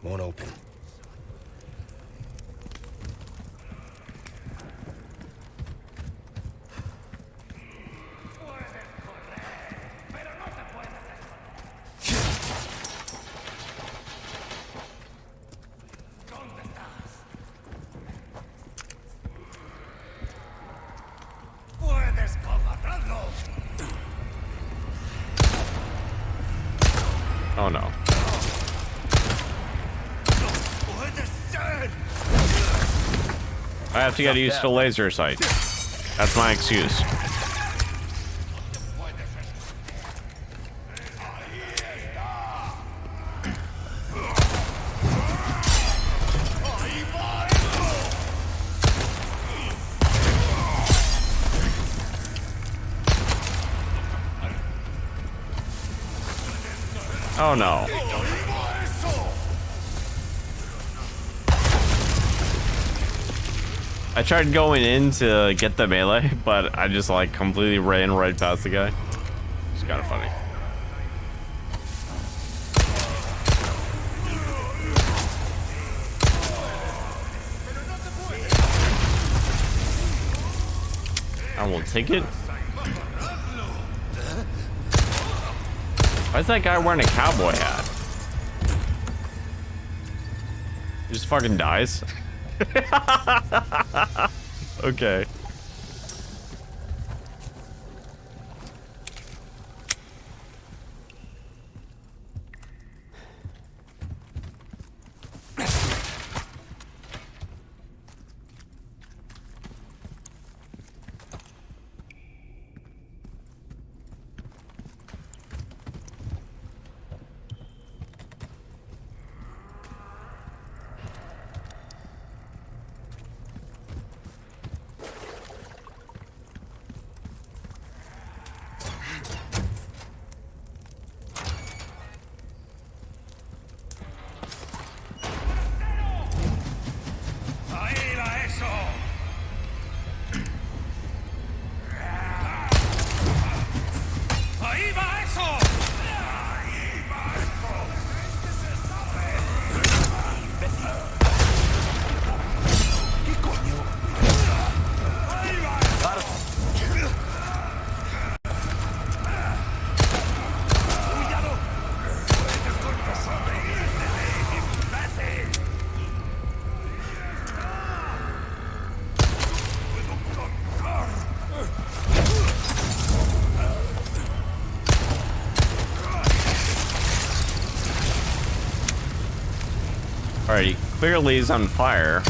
Won't open. Oh no. I have to get used to laser sight. That's my excuse. Oh no. I tried going in to get the melee, but I just like completely ran right past the guy. It's kind of funny. I will take it. Why is that guy wearing a cowboy hat? He just fucking dies. Okay. Alright, he clearly is on fire.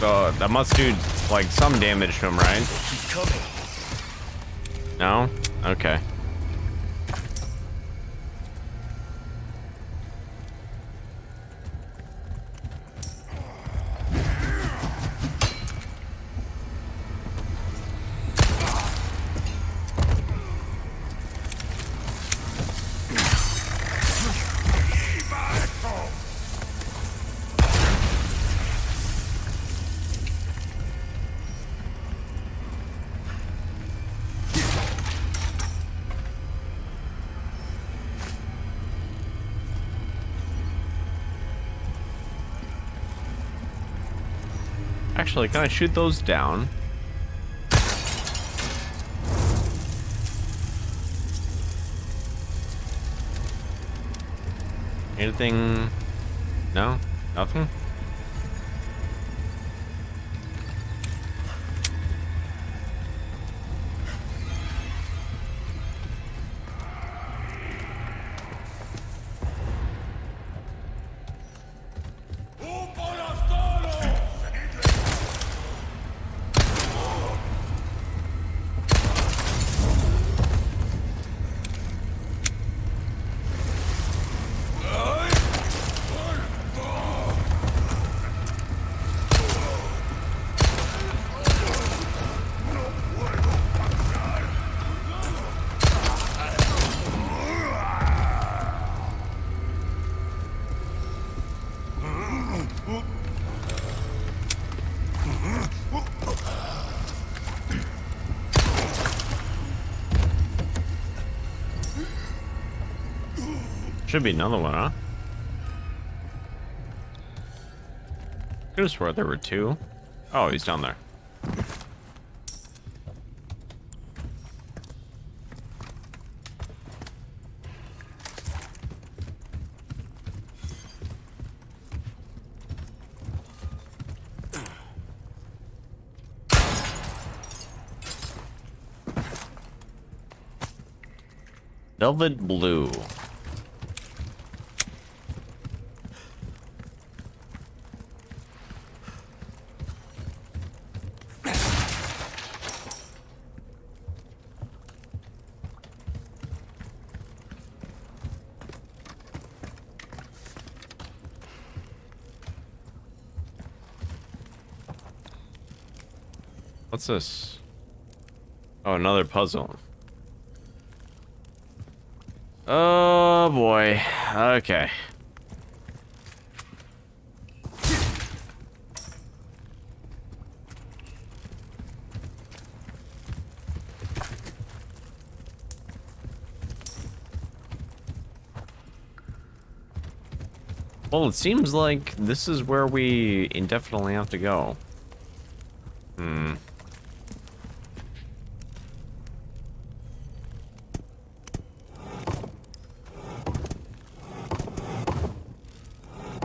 So that must do like some damage to him, right? Keep coming. No? Okay. Actually, can I shoot those down? Anything? No? Nothing? Should be another one, huh? Could have swore there were two. Oh, he's down there. Velvet blue. What's this? Oh, another puzzle. Oh boy. Okay. Well, it seems like this is where we indefinitely have to go. Hmm.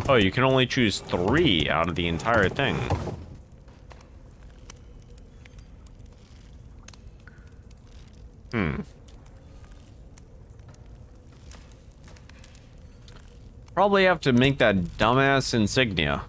Oh, you can only choose 3 out of the entire thing. Hmm. Probably have to make that dumbass insignia.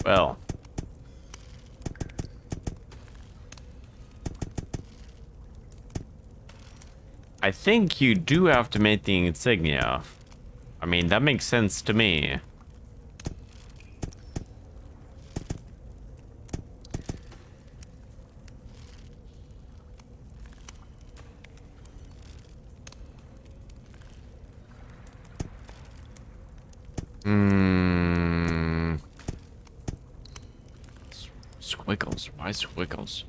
Well. I think you do have to make the insignia. I mean, that makes sense to me. Hmm. Squiggles. Why squiggles?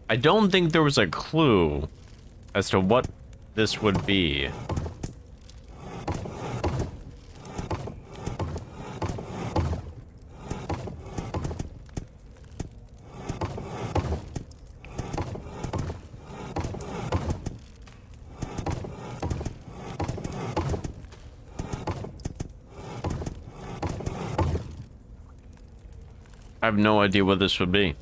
I don't think there was a clue as to what this would be. I have no idea what this would be.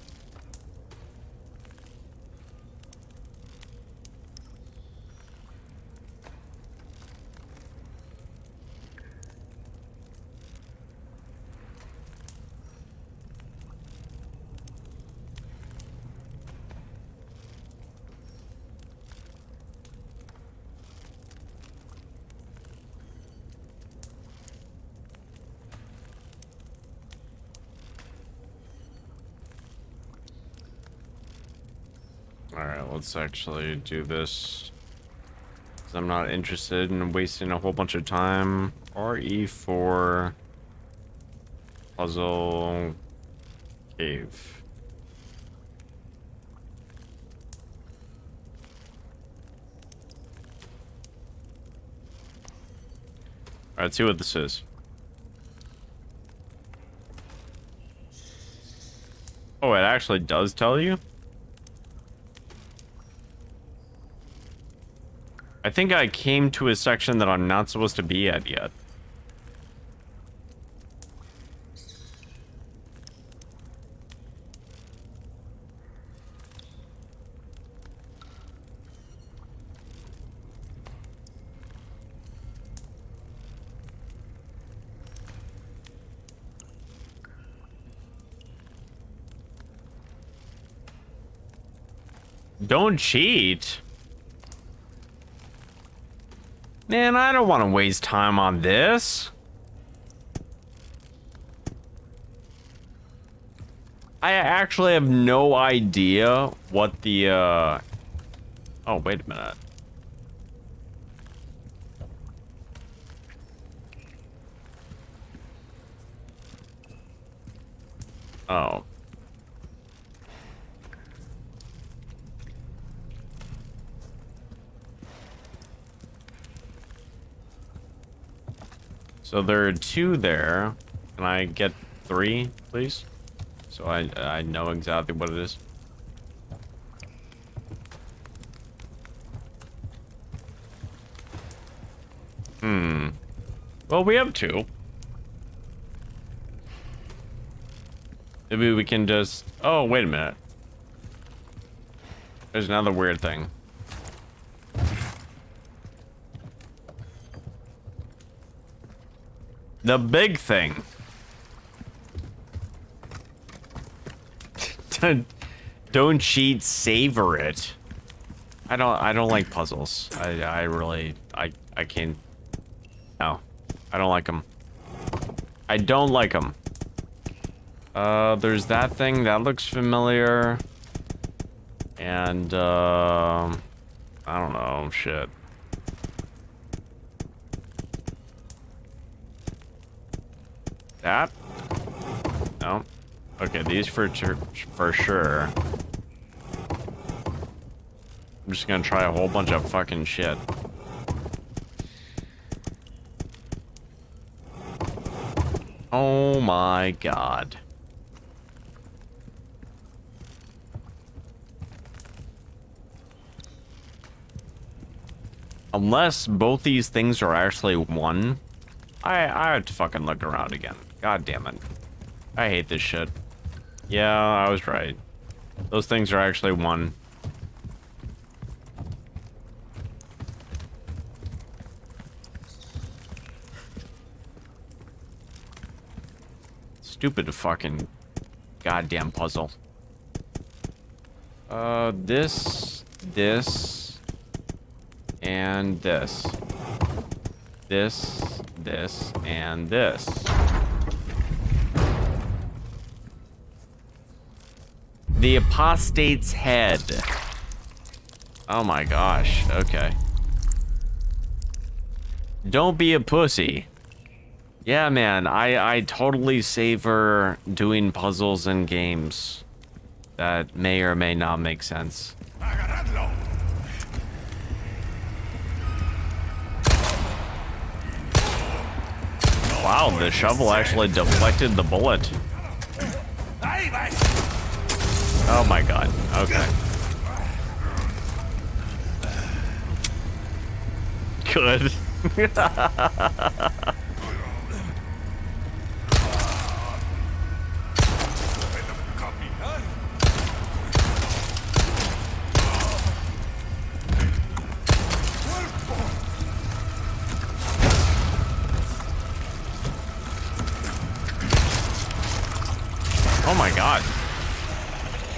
Alright, let's actually do this. 'Cause I'm not interested in wasting a whole bunch of time. RE4 puzzle cave. Alright, let's see what this is. Oh, it actually does tell you? I think I came to a section that I'm not supposed to be at yet. Don't cheat. Man, I don't want to waste time on this. I actually have no idea what the, Oh, wait a minute. Oh. So there are 2 there. Can I get 3, please? So I know exactly what it is. Well, we have 2. Maybe we can just... Oh, wait a minute. There's another weird thing. The big thing. Don't cheat, savor it. I don't like puzzles. I really can't. No. I don't like them. I don't like them. There's that thing that looks familiar. And I don't know, shit. That? No. Okay, these for sure. I'm just gonna try a whole bunch of fucking shit. Oh my god. Unless both these things are actually one, I have to fucking look around again. God damn it. I hate this shit. Yeah, I was right. Those things are actually one. Stupid fucking goddamn puzzle. This, and this. This, and this. The apostate's head. Oh my gosh, okay. Don't be a pussy. Yeah, man, I totally savor doing puzzles in games That may or may not make sense. Wow, the shovel actually deflected the bullet. Oh my god. Okay. Good. Oh my god.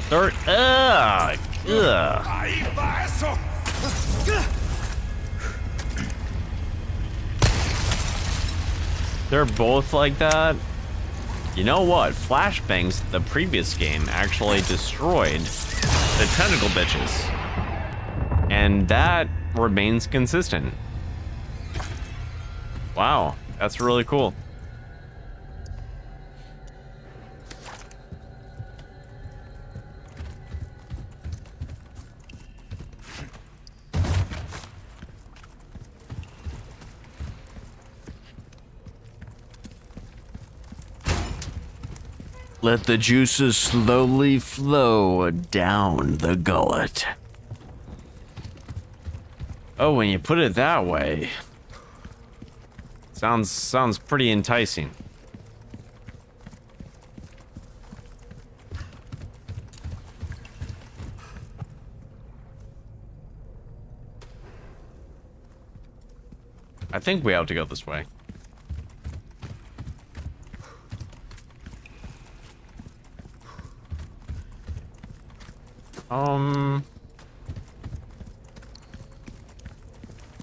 Third. Ugh. They're both like that. You know what? Flashbangs, the previous game, actually destroyed the tentacle bitches. And that remains consistent. Wow, that's really cool. Let the juices slowly flow down the gullet. Oh, when you put it that way, sounds pretty enticing. I think we have to go this way.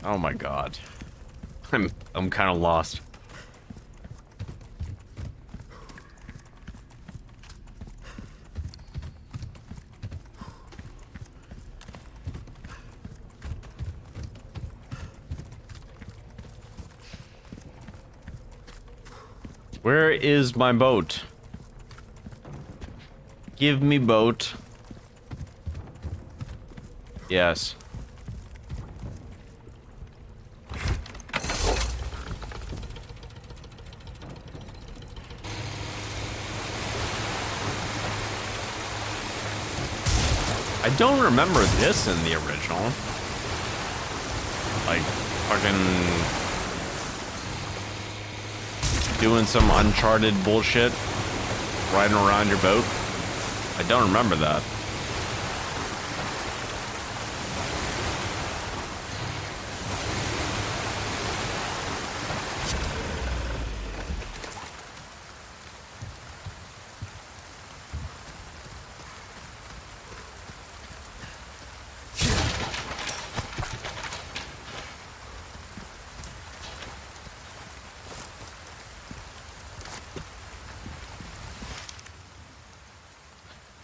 Oh my god. I'm kind of lost. Where is my boat? Give me boat. Yes. I don't remember this in the original. Like, fucking doing some Uncharted bullshit, riding around your boat. I don't remember that.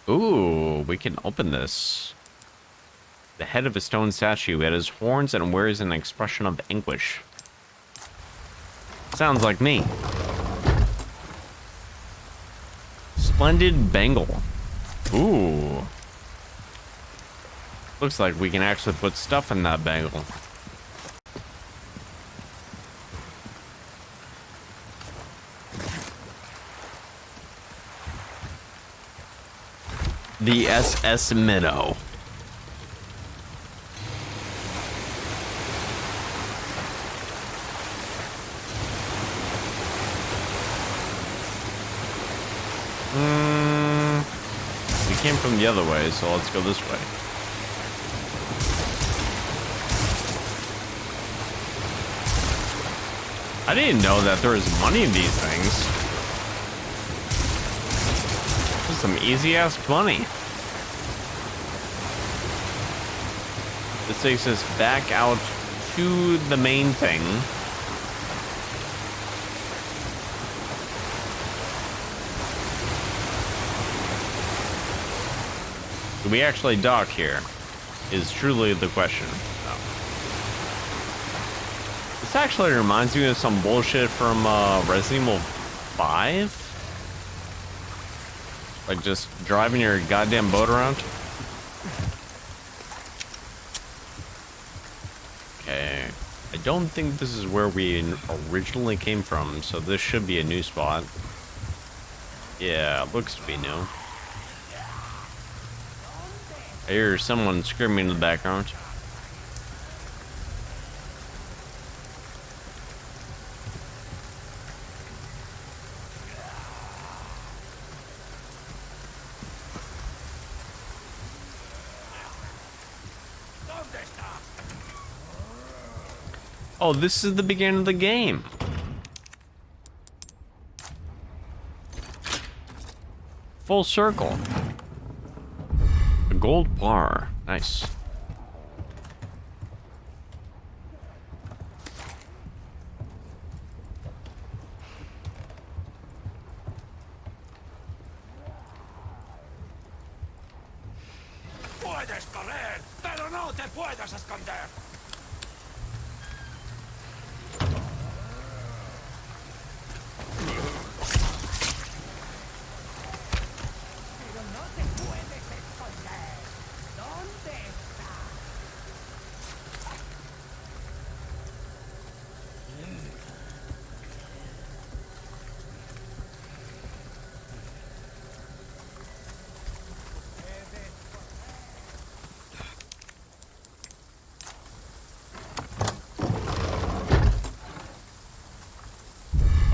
Ooh, we can open this. The head of a stone statue. It has horns and wears an expression of anguish. Sounds like me. Splendid bangle. Ooh. Looks like we can actually put stuff in that bangle. The SS Minnow. We came from the other way, so let's go this way. I didn't know that there was money in these things. This is some easy-ass money. This takes us back out to the main thing. Do we actually dock here? Is truly the question. Oh. This actually reminds me of some bullshit from Resident Evil 5. Like just driving your goddamn boat around? Okay. I don't think this is where we originally came from, so this should be a new spot. Yeah, it looks to be new. I hear someone screaming in the background. Oh, this is the beginning of the game. Full circle. A gold bar. Nice. Puedes correr, pero no te puedes esconder. Pero no te puedes esconder. ¿Dónde está?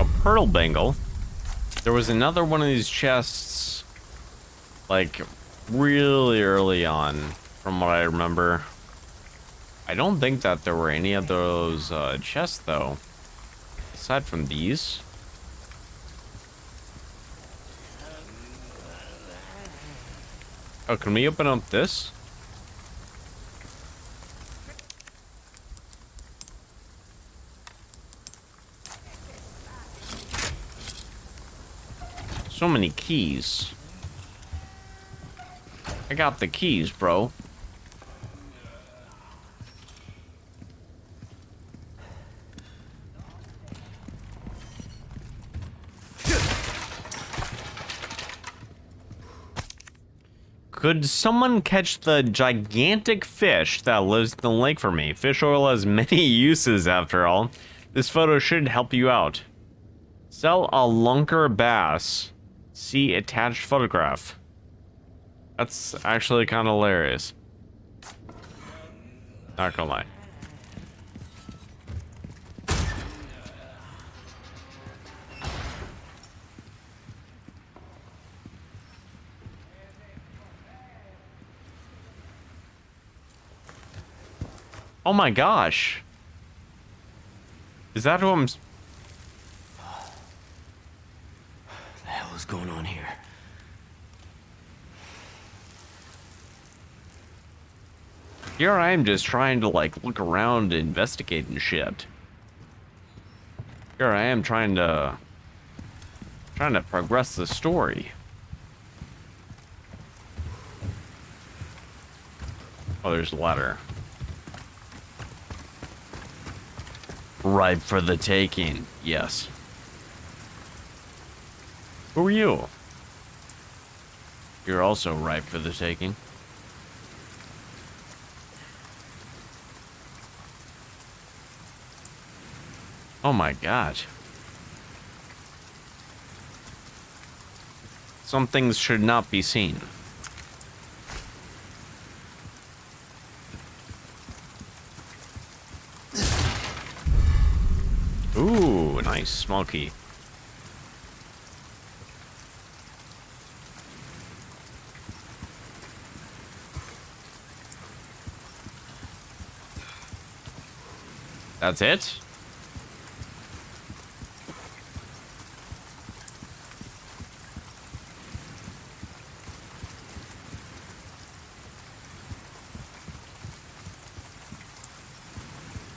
A pearl bangle. There was another one of these chests, like, really early on, from what I remember. I don't think that there were any of those chests, though. Aside from these. Oh, can we open up this? So many keys. I got the keys, bro. Could someone catch the gigantic fish that lives in the lake for me? Fish oil has many uses, after all. This photo should help you out. Sell a lunker bass. See attached photograph. That's actually kind of hilarious. Not gonna lie. Oh my gosh. Is that who I'm... The hell is going on here? Here I am just trying to, like, look around, investigate and shit. Here I am trying to progress the story. Oh, there's a ladder. Ripe for the taking, yes. Who are you? You're also ripe for the taking. Oh my god. Some things should not be seen. Ooh, nice. Small key. That's it?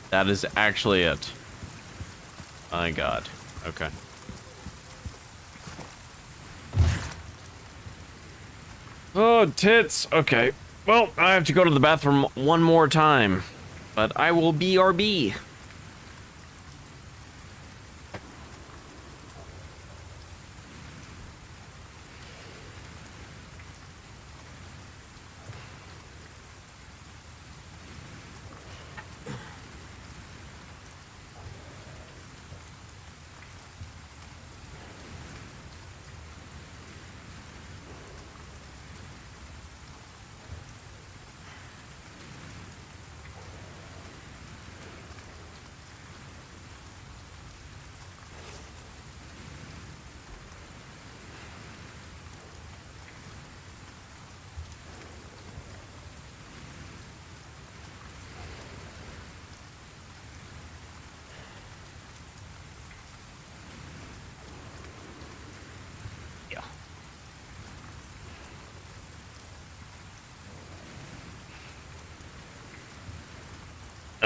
That is actually it. My god. Okay. Oh, tits. Okay. Well, I have to go to the bathroom one more time. But I will BRB.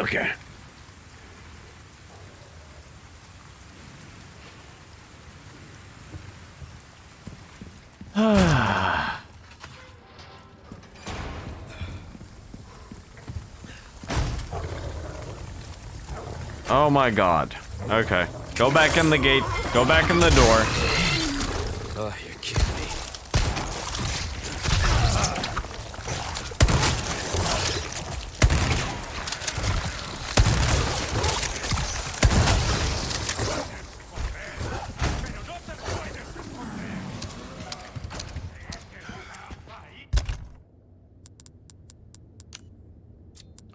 Okay. Oh my god. Okay. Go back in the gate. Go back in the door. Oh, you're kidding me.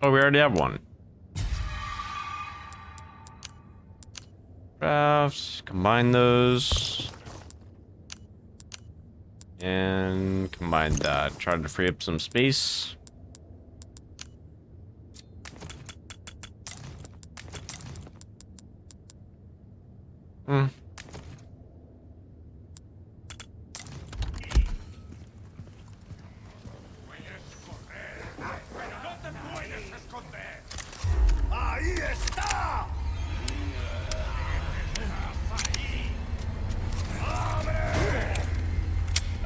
Oh, we already have one. Crafts. Combine those. And combine that. Try to free up some space. Hmm. ¡Ahí está!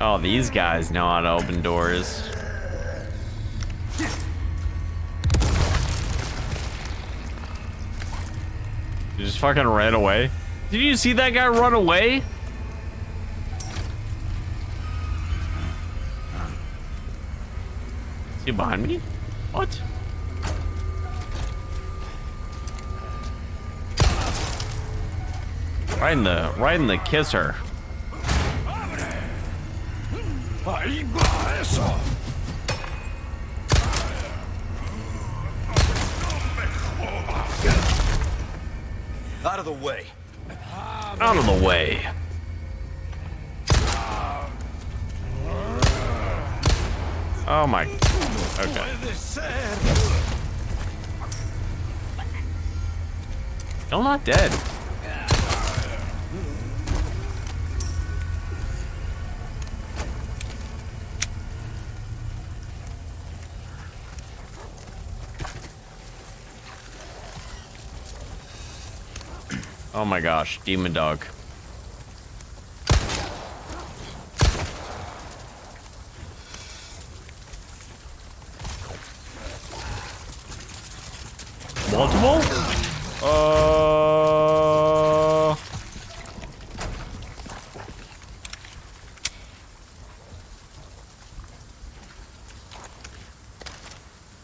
Oh, these guys know how to open doors. You just fucking ran away. Did you see that guy run away? Is he behind me? What? Right in the kisser. ¡Ahí va eso! Out of the way. Out of the way. Oh my. Okay. Still not dead. Oh my gosh, demon dog. Multiple?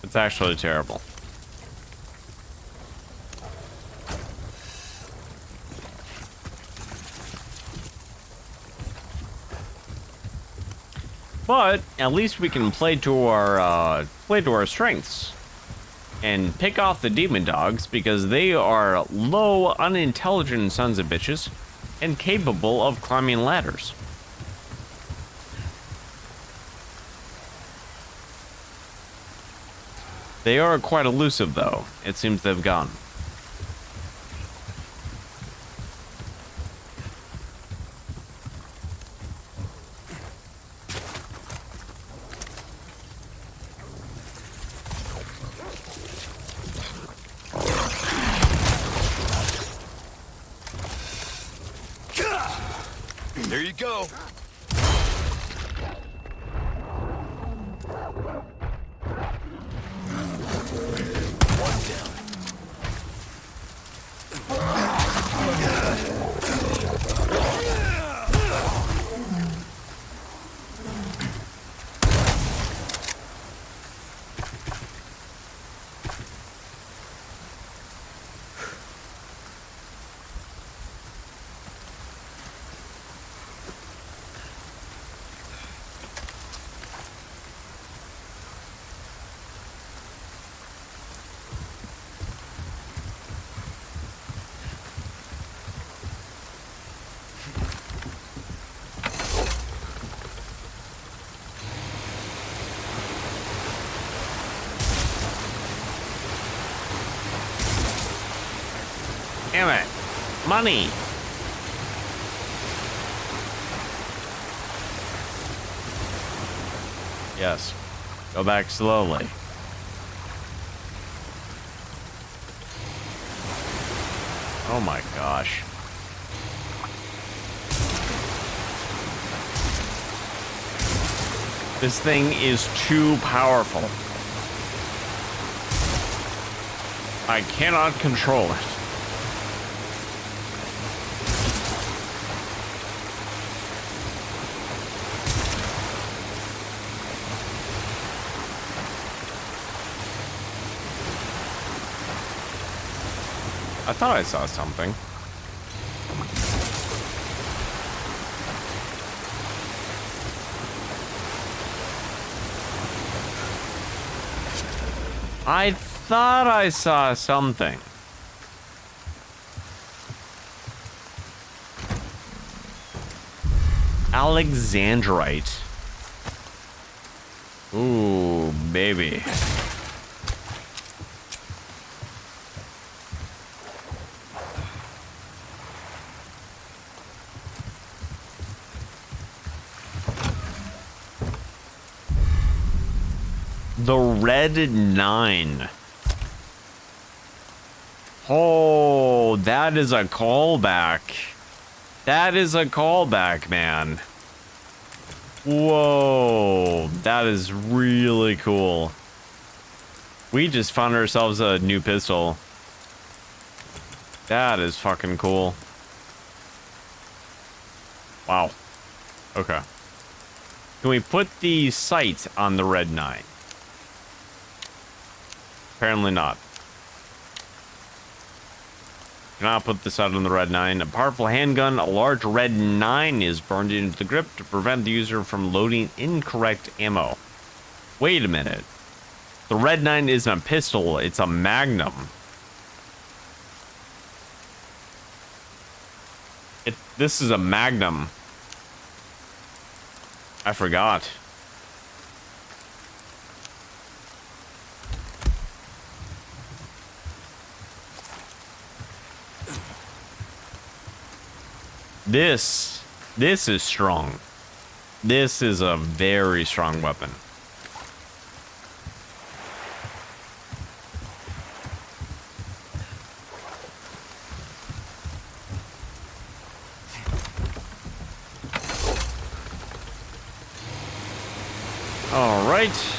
It's actually terrible. But at least we can play to our strengths and pick off the demon dogs because they are low, unintelligent sons of bitches and capable of climbing ladders. They are quite elusive, though. It seems they've gone. There you go. Damn it. Money. Yes. Go back slowly. Oh my gosh. This thing is too powerful. I cannot control it. I thought I saw something. I thought I saw something. Alexandrite. Ooh, baby. The Red 9. Oh, that is a callback. That is a callback, man. Whoa, that is really cool. We just found ourselves a new pistol. That is fucking cool. Wow. Okay. Can we put the sight on the Red 9? Apparently not. Cannot put this out on the Red 9. A powerful handgun, a large Red 9 is burned into the grip to prevent the user from loading incorrect ammo. Wait a minute. The Red 9 isn't a pistol, it's a Magnum. This is a Magnum. I forgot. This is strong. This is a very strong weapon. All right.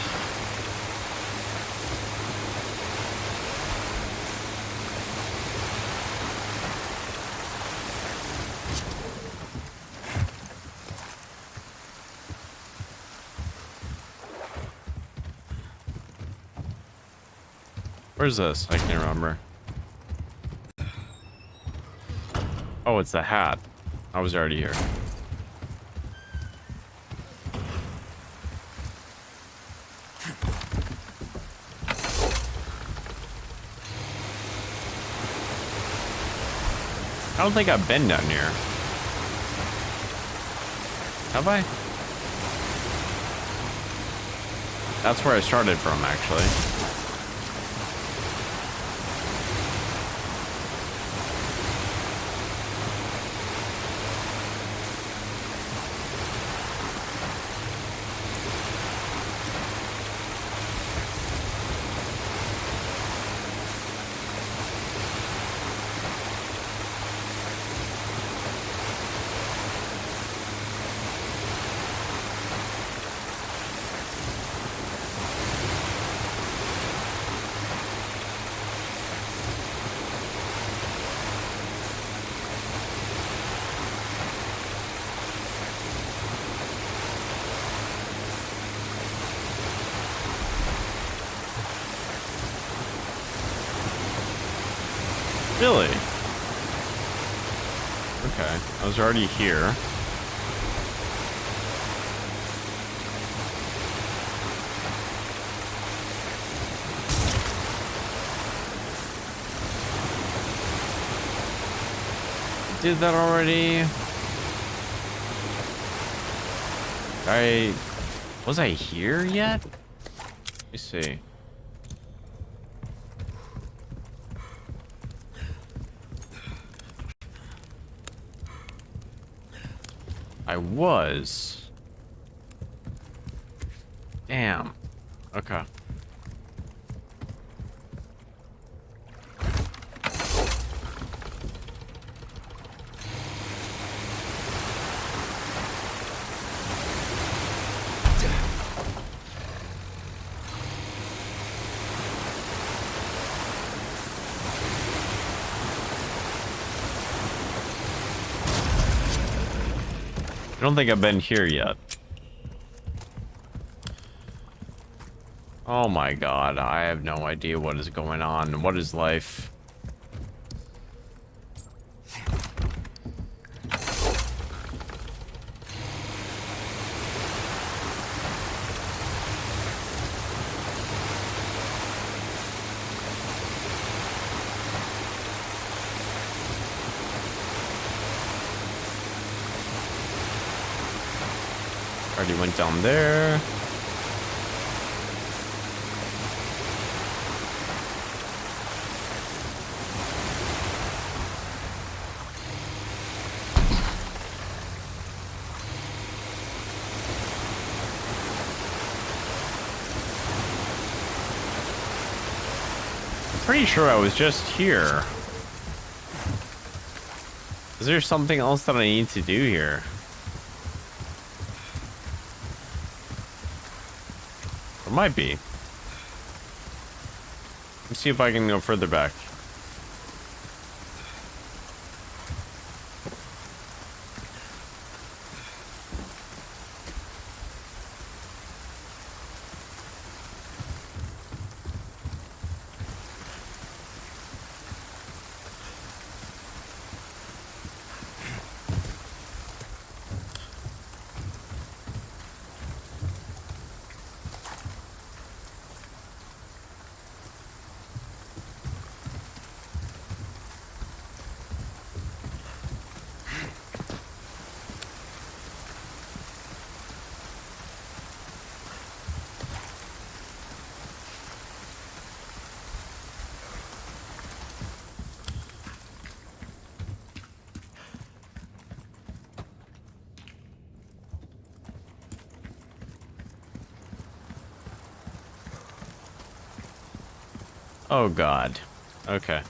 Where's this? I can't remember. Oh, it's the hat. I was already here. I don't think I've been down here. Have I? That's where I started from, actually. Really? Okay, I was already here. Did that already? Was I here yet? Let me see. I was. Damn. Okay. I don't think I've been here yet. Oh my god, I have no idea what is going on. What is life? Already went down there. Pretty sure I was just here. Is there something else that I need to do here? There might be. Let's see if I can go further back. Oh god. Okay.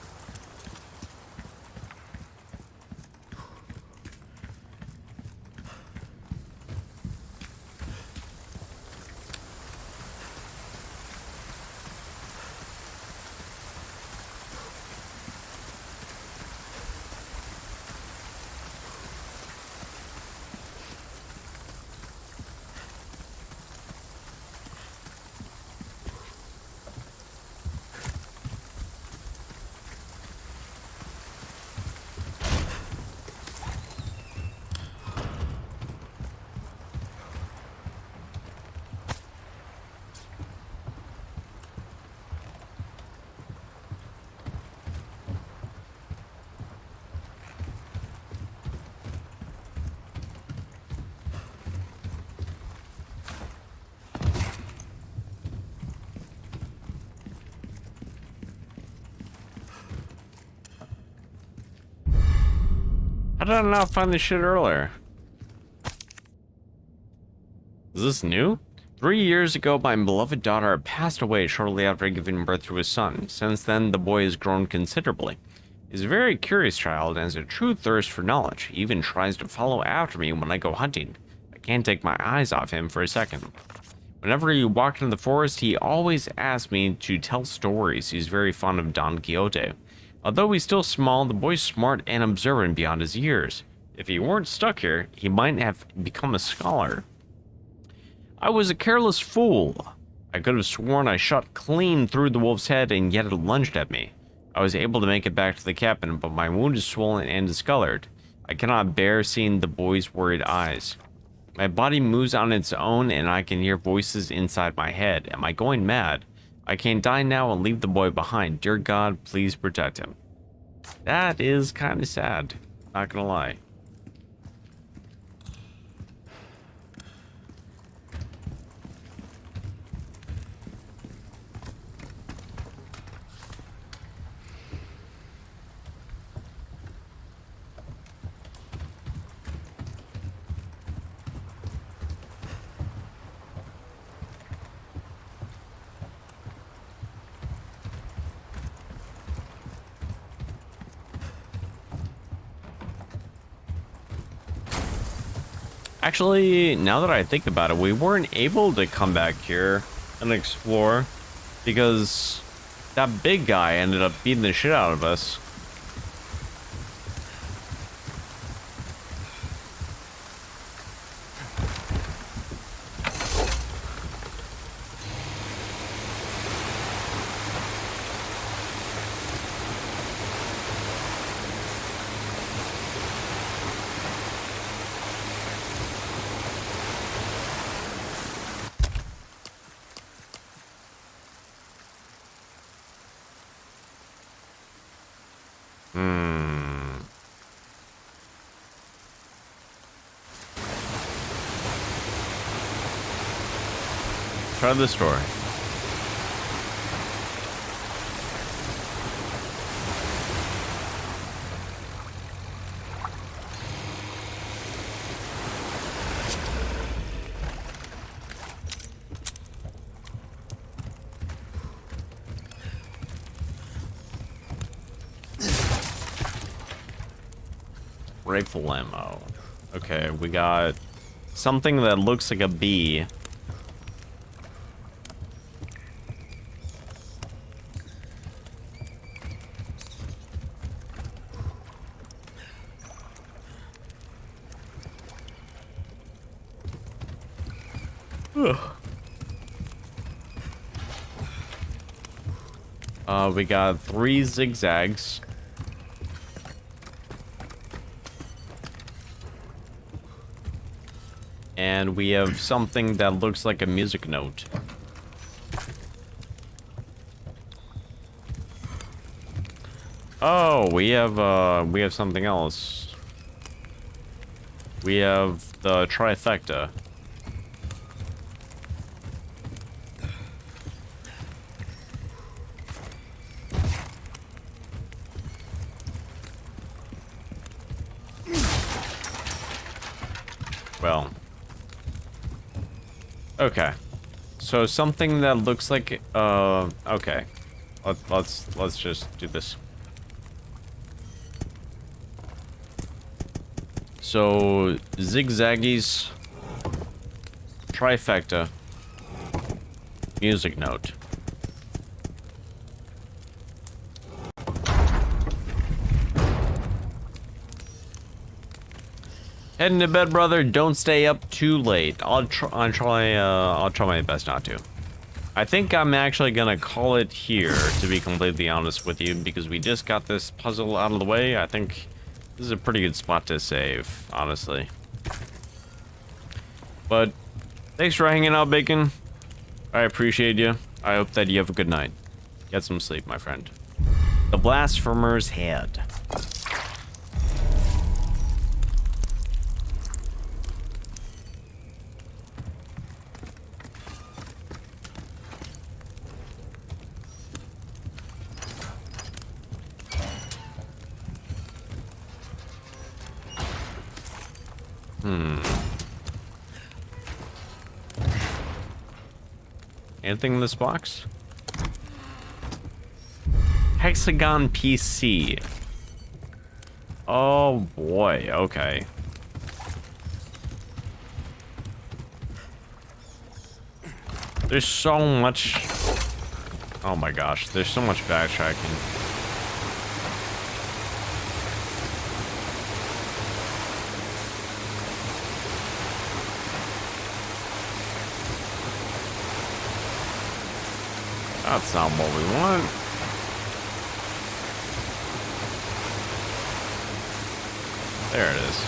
How did I not find this shit earlier? Is this new? 3 years ago, my beloved daughter passed away shortly after giving birth to a son. Since then, the boy has grown considerably. He's a very curious child and has a true thirst for knowledge. He even tries to follow after me when I go hunting. I can't take my eyes off him for a second. Whenever he walked in the forest, he always asked me to tell stories. He's very fond of Don Quixote. Although he's still small, the boy's smart and observant beyond his years. If he weren't stuck here, he might have become a scholar. I was a careless fool. I could have sworn I shot clean through the wolf's head and yet it lunged at me. I was able to make it back to the cabin, but my wound is swollen and discolored. I cannot bear seeing the boy's worried eyes. My body moves on its own and I can hear voices inside my head. Am I going mad? I can't die now and leave the boy behind. Dear God, please protect him. That is kind of sad. Not gonna lie. Actually, now that I think about it, we weren't able to come back here and explore because that big guy ended up beating the shit out of us. Try the story. Rifle ammo. Okay, we got something that looks like a bee. We got 3 zigzags. And we have something that looks like a music note. Oh, we have something else. We have the trifecta. Well. Okay. So something that looks like okay. Let's just do this. So zigzaggies, trifecta, music note. Heading to bed, brother. Don't stay up too late. I'll try my best not to. I think I'm actually gonna call it here, to be completely honest with you, because we just got this puzzle out of the way. I think this is a pretty good spot to save, honestly. But thanks for hanging out, Bacon. I appreciate you. I hope that you have a good night. Get some sleep, my friend. The Blasphemer's Head. Anything in this box? Hexagon PC. Oh boy, okay. There's so much... Oh my gosh, there's so much backtracking. That's not what we want. There it is.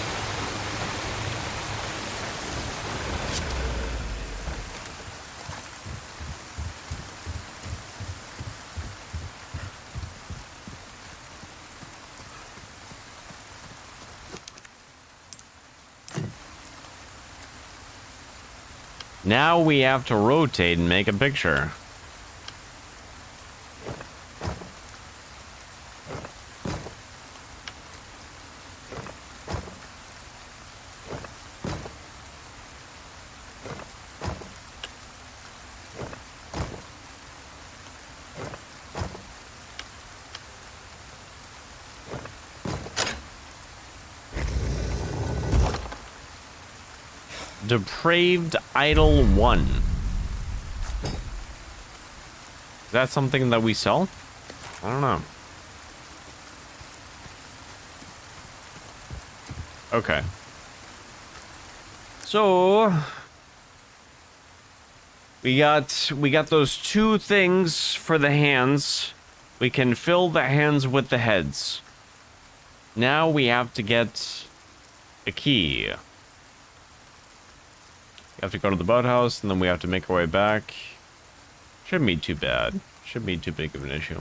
Now we have to rotate and make a picture. Depraved Idol 1. Is that something that we sell? I don't know. Okay. So we got those 2 things for the hands. We can fill the hands with the heads. Now we have to get a key. We have to go to the boathouse, and then we have to make our way back. Shouldn't be too bad. Shouldn't be too big of an issue.